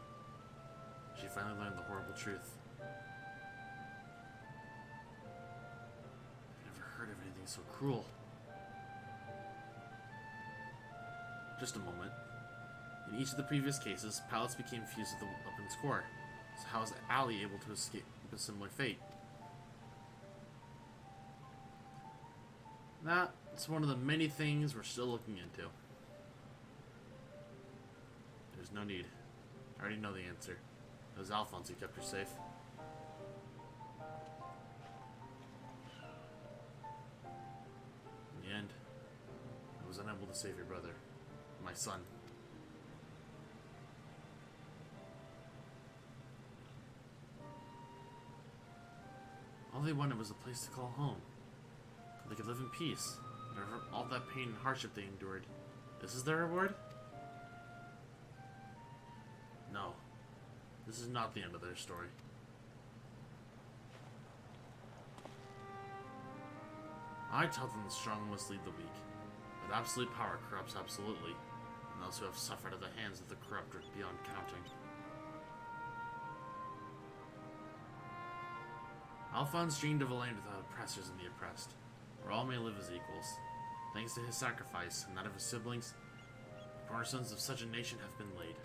she finally learned the horrible truth. I've never heard of anything so cruel. Just a moment. In each of the previous cases, pallets became fused with the weapon's core. So how is Ali able to escape a similar fate? That's one of the many things we're still looking into. There's no need. I already know the answer. It was Alphonse who kept her safe. In the end, I was unable to save your brother, my son. All they wanted was a place to call home. They could live in peace, after all that pain and hardship they endured. This is their reward? No. This is not the end of their story. I taught them the strong must lead the weak, that absolute power corrupts absolutely, and those who have suffered at the hands of the corrupt are beyond counting. Alphonse dreamed of a land without oppressors and the oppressed, where all may live as equals. Thanks to his sacrifice and that of his siblings, the cornerstones of such a nation have been laid.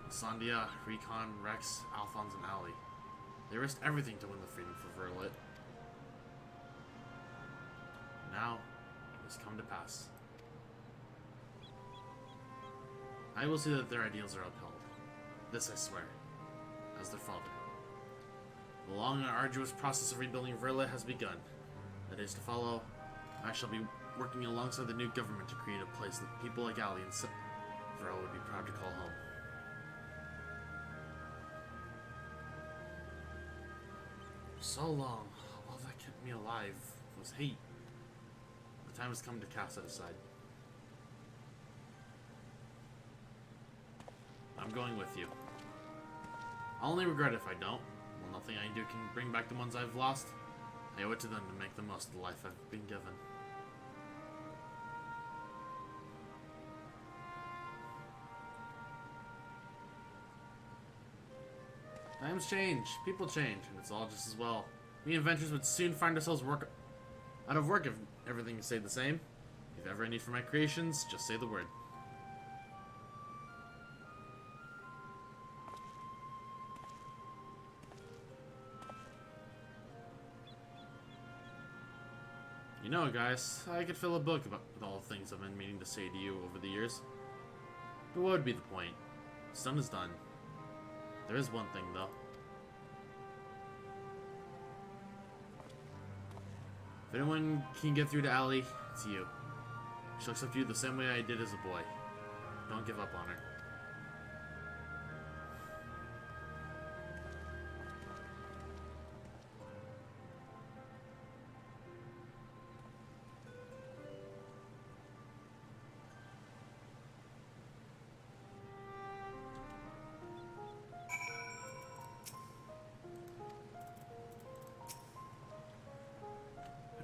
Sandia, Recon, Rex, Alphonse, and Ali. They risked everything to win the freedom for Verlet. Now, it has come to pass. I will see that their ideals are upheld. This I swear, as their father. The long and arduous process of rebuilding Verlet has begun. The days to follow, I shall be working alongside the new government to create a place that people like Ali and Verlet would be proud to call home. For so long, all that kept me alive was hate. The time has come to cast it aside. I'm going with you. I'll only regret if I don't. Well, nothing I do can bring back the ones I've lost. I owe it to them to make the most of the life I've been given. Times change, people change, and it's all just as well. We inventors would soon find ourselves out of work if everything stayed the same. If you have ever any need for my creations, just say the word. You know, guys, I could fill a book with all the things I've been meaning to say to you over the years. But what would be the point? What's done is done. There is one thing, though. If anyone can get through to Ali, it's you. She'll accept you the same way I did as a boy. Don't give up on her.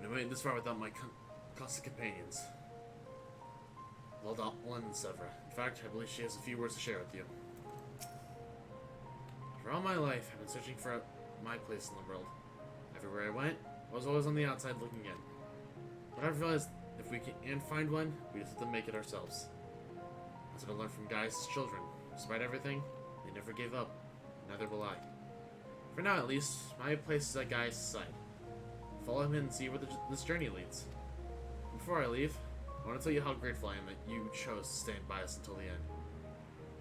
I made it this far without my constant companions. London and Severa. In fact, I believe she has a few words to share with you. For all my life, I've been searching for my place in the world. Everywhere I went, I was always on the outside looking in. But I've realized if we can find one, we just have to make it ourselves. That's what I learned from guys as children. Despite everything, they never gave up. Neither will I. For now, at least, my place is at Guy's side. Follow him and see where this journey leads. Before I leave, I want to tell you how grateful I am that you chose to stand by us until the end.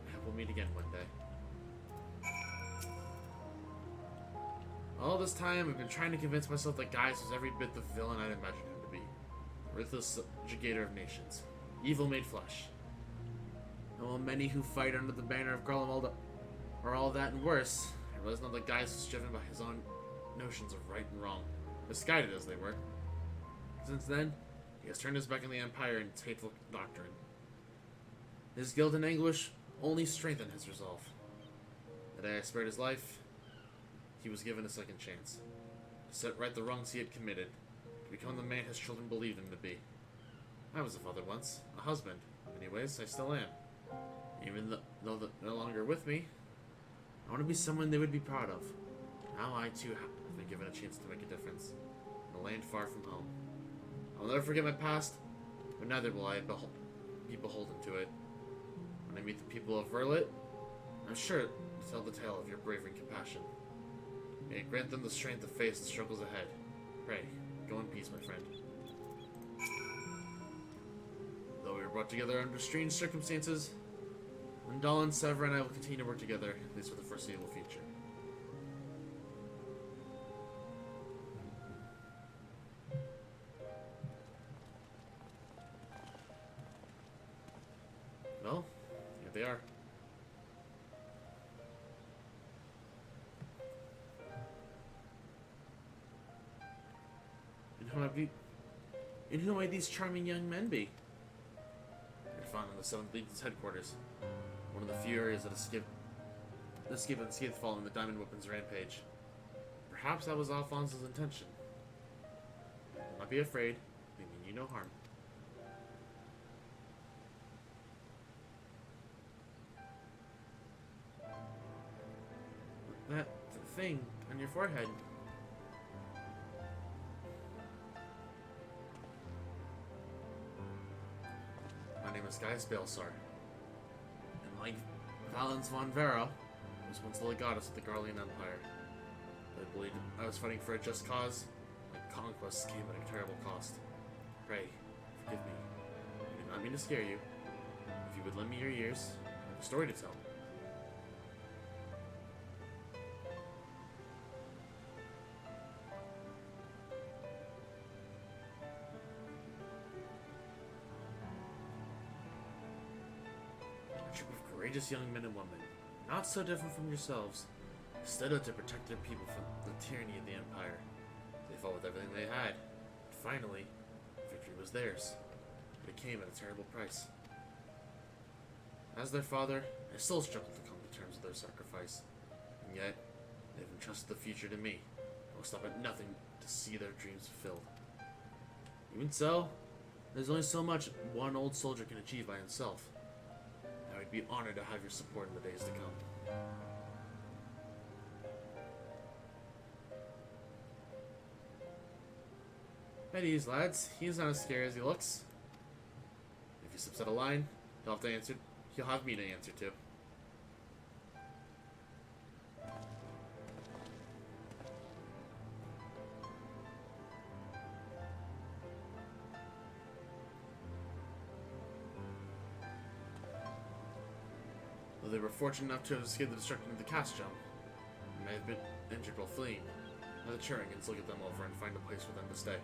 I hope we'll meet again one day. All this time, I've been trying to convince myself that Gaius was every bit the villain I'd imagined him to be. A ruthless subjugator of nations. Evil made flesh. And while many who fight under the banner of Garlemald are all that and worse, I realize now that Gaius was driven by his own notions of right and wrong, misguided as they were. Since then, he has turned his back on the Empire and its hateful doctrine. His guilt and anguish only strengthened his resolve. The day I spared his life, he was given a second chance. To set right the wrongs he had committed, to become the man his children believed him to be. I was a father once, a husband. In many ways, I still am. Even though they're no longer with me, I want to be someone they would be proud of. Now I too have been given a chance to make a difference. in a land far from home. I'll never forget my past, but neither will I be beholden to it. When I meet the people of Verlet, I'm sure to tell the tale of your bravery and compassion. May it grant them the strength to face the struggles ahead. Pray, go in peace, my friend. Though we were brought together under strange circumstances, Lindalin, Sever, and I will continue to work together, at least for the foreseeable future. Well, here they are. And who might these charming young men be? They're found in the 7th Legion's headquarters, one of the few areas that escaped unscathed following the Diamond Weapons rampage. Perhaps that was Alphonse's intention. Do not be afraid, they mean you no harm. That thing on your forehead. My name is Gaius Baelsar, and like Valens von Vera, I was once the legatus of the Garlean Empire. I believed I was fighting for a just cause. My conquests came at a terrible cost. Pray, forgive me. I did not mean to scare you. If you would lend me your ears, I have a story to tell. A troop of courageous young men and women, not so different from yourselves, stood out to protect their people from the tyranny of the Empire. They fought with everything they had. Finally, victory was theirs, but it came at a terrible price. As their father, I still struggle to come to terms with their sacrifice, and yet they've entrusted the future to me. I will stop at nothing to see their dreams fulfilled. Even so, there's only so much one old soldier can achieve by himself. I would be honored to have your support in the days to come. At ease, lads. He's not as scary as he looks. If he slips out of line, he'll have to answer. He'll have me to answer to. Though they were fortunate enough to have escaped the destruction of the cast jump, and may have been injured while fleeing, now the Turingans will get them over and find a place for them to stay.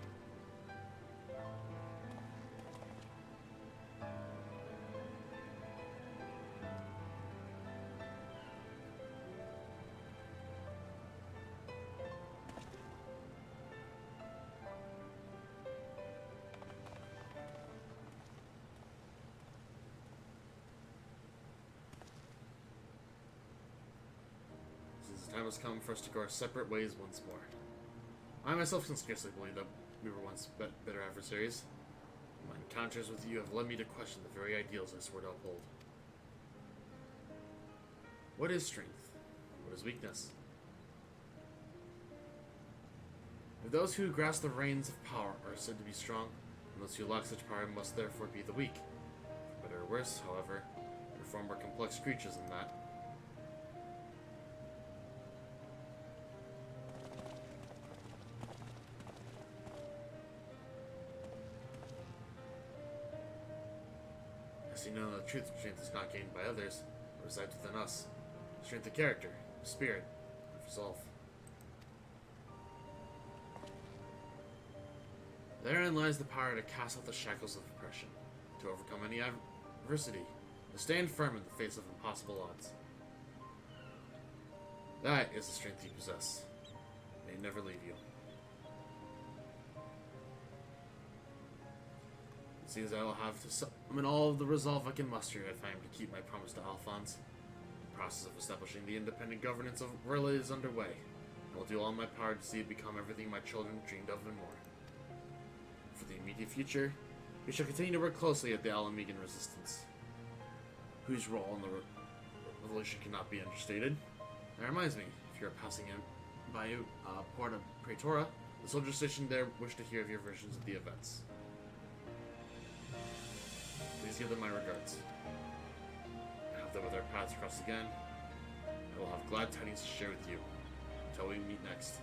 Since the time has come for us to go our separate ways once more. I myself can scarcely believe that we were once bitter adversaries. My encounters with you have led me to question the very ideals I swore to uphold. What is strength? What is weakness? If those who grasp the reins of power are said to be strong, and those who lack such power must therefore be the weak. For better or worse, however, we're far more complex creatures than that. As you know, the truth of strength is not gained by others, it resides within us. Strength of character, of spirit, of resolve. Therein lies the power to cast off the shackles of oppression, to overcome any adversity, to stand firm in the face of impossible odds. That is the strength you possess. May it never leave you. It seems I will have to summon all of the resolve I can muster if I am to keep my promise to Alphonse. The process of establishing the independent governance of Verla is underway. I will do all in my power to see it become everything my children dreamed of and more. For the immediate future, we shall continue to work closely at the Alamegan Resistance, whose role in the revolution cannot be understated. That reminds me, if you're passing in by Porta Praetora, The soldiers stationed there wish to hear of your versions of the events. Please give them my regards. Now that with our paths crossed again, I will have glad tidings to share with you until we meet next.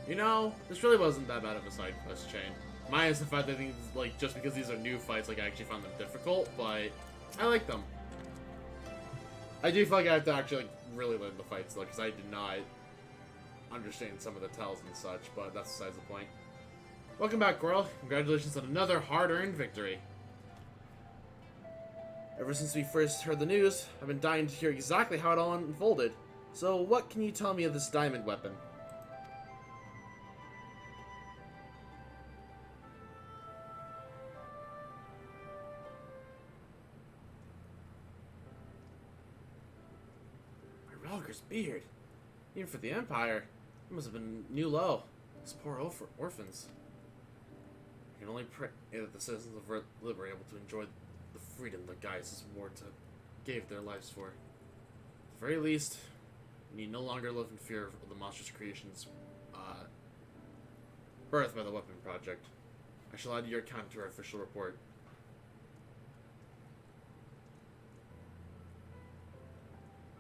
You know, this really wasn't that bad of a side quest chain. Minus the fact that I think, like, just because these are new fights, like, I actually found them difficult, but I like them. I do feel like I have to actually, like, really learn the fights, though, because I did not understand some of the tells and such, but that's besides the point. Welcome back, Coral. Congratulations on another hard-earned victory. Ever since we first heard the news, I've been dying to hear exactly how it all unfolded. So, what can you tell me of this diamond weapon? Relger's beard. Even for the Empire, it must have been new low. These poor orphans. I can only pray that the citizens of Lib are able to enjoy the freedom the Gaius' war gave their lives for. At the very least, we need no longer live in fear of the monstrous creations birthed by the Weapon Project. I shall add your account to our official report.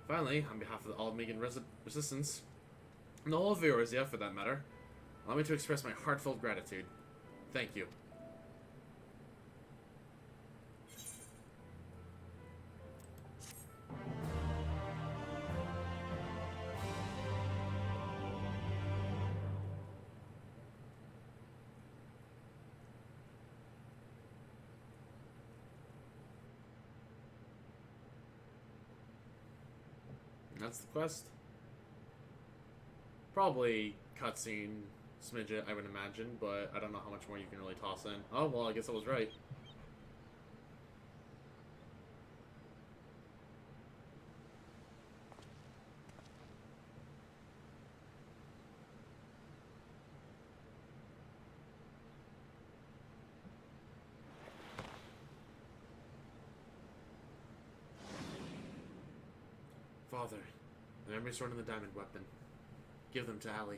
Finally, on behalf of all Megan Resistance, and the whole of Eorzea for that matter, allow me to express my heartfelt gratitude. Thank you. And that's the quest. Probably cutscene smidget, I would imagine, but I don't know how much more you can really toss in. Oh, well, I guess I was right. Father, the memory sword and the diamond weapon. Give them to Ali.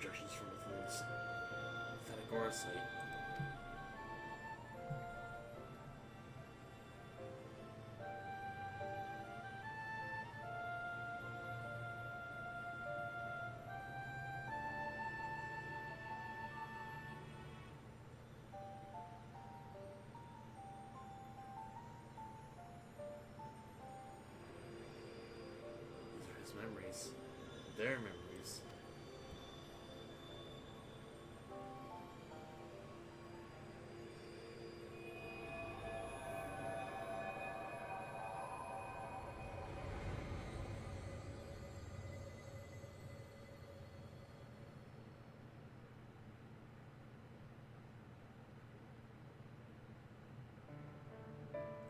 instructions from the fools. Categorically. These are his memories. Their memories.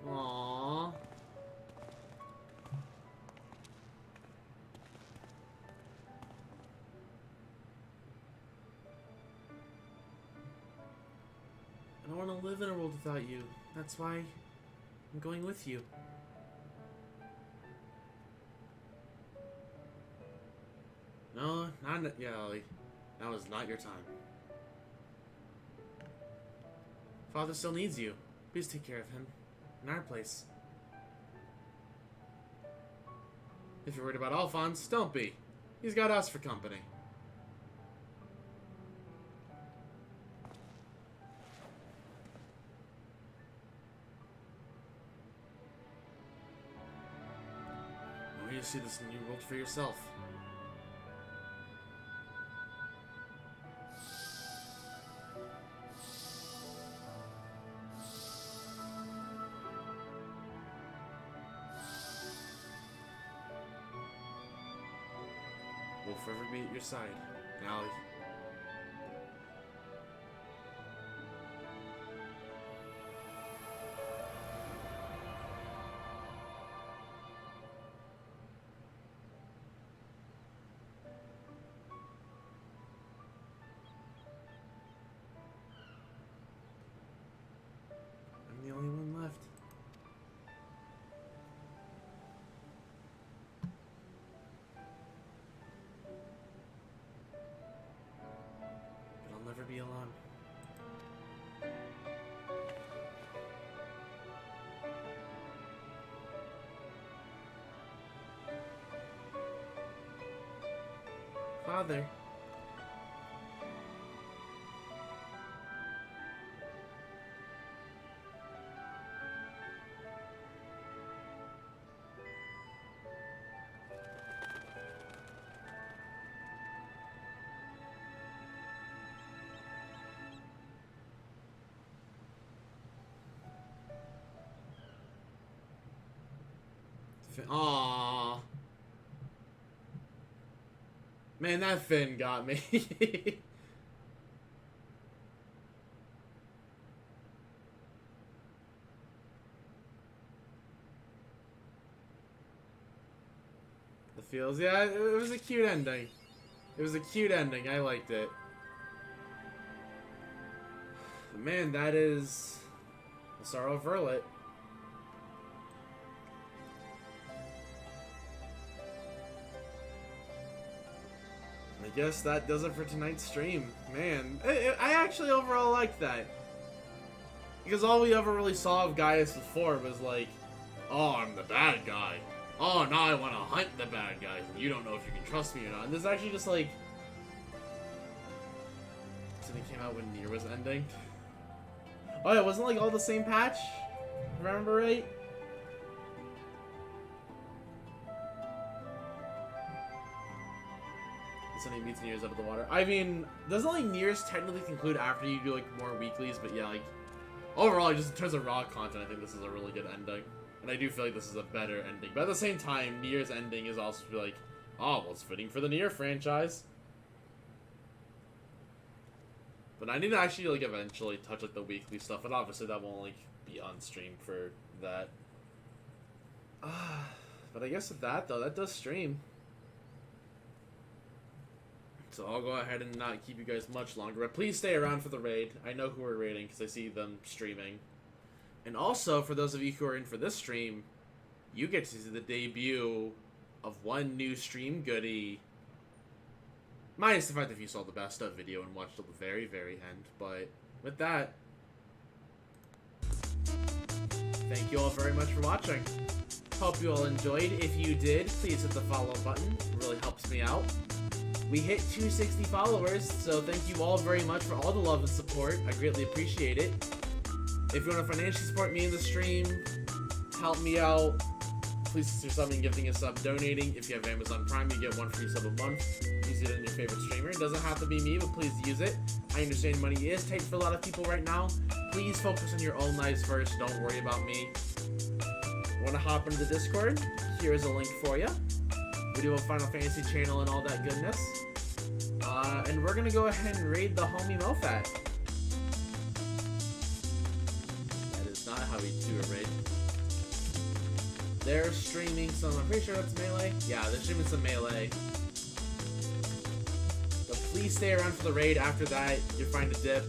Aww. I don't want to live in a world without you. That's why I'm going with you. No, not yeah, Ellie. Now is not your time. Father still needs you. Please take care of him. In our place. If you're worried about Alphonse, don't be. He's got us for company. Wait to see this new world for yourself. We'll forever be at your side, Allie. I'm the only one left. But I'll never be alone. Father. Aww. Man, that Finn got me. The feels, yeah, it was a cute ending. It was a cute ending. I liked it. But man, that is the Sorrow of Verlet. I guess that does it for tonight's stream. Man, I actually overall liked that. Because all we ever really saw of Gaius before was like, oh, I'm the bad guy. Oh, now I want to hunt the bad guys, and you don't know if you can trust me or not. And this is actually just like... So it came out when Nier was ending. Oh yeah, wasn't like all the same patch? Remember right? Sending meets Niers out of the water. I mean, doesn't like Niers technically conclude after you do like more weeklies? But yeah, like overall, just in terms of raw content, I think this is a really good ending, and I do feel like this is a better ending. But at the same time, Nier's ending is also like, oh, well, it's fitting for the Nier franchise. But I need to actually like eventually touch like the weekly stuff, and obviously that won't like be on stream for that. But I guess with that though, that does stream. So I'll go ahead and not keep you guys much longer, but please stay around for the raid. I know who are raiding because I see them streaming. And also, for those of you who are in for this stream, you get to see the debut of one new stream goodie. Minus the fact if you saw the best of video and watched till the very, very end. But with that, thank you all very much for watching. Hope you all enjoyed. If you did, please hit the follow button. It really helps me out. We hit 260 followers, so thank you all very much for all the love and support. I greatly appreciate it. If you want to financially support me in the stream, help me out, please consider subbing, gifting a sub, donating. If you have Amazon Prime, you get one free sub a month. Use it on your favorite streamer. It doesn't have to be me, but please use it. I understand money is tight for a lot of people right now. Please focus on your own lives first. Don't worry about me. Want to hop into the Discord? Here's a link for you. We do a Final Fantasy channel and all that goodness. And we're gonna go ahead and raid the homie Mofat. That is not how we do a raid. They're streaming some, I'm pretty sure that's Melee. Yeah, they're streaming some Melee. But please stay around for the raid. After that, you'll find a dip.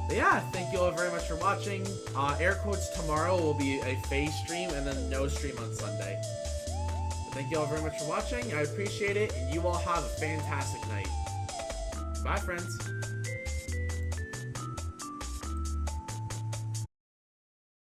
But yeah, thank you all very much for watching. Air quotes tomorrow will be a phase stream and then no stream on Sunday. But thank you all very much for watching. I appreciate it, and you all have a fantastic night. Bye, friends.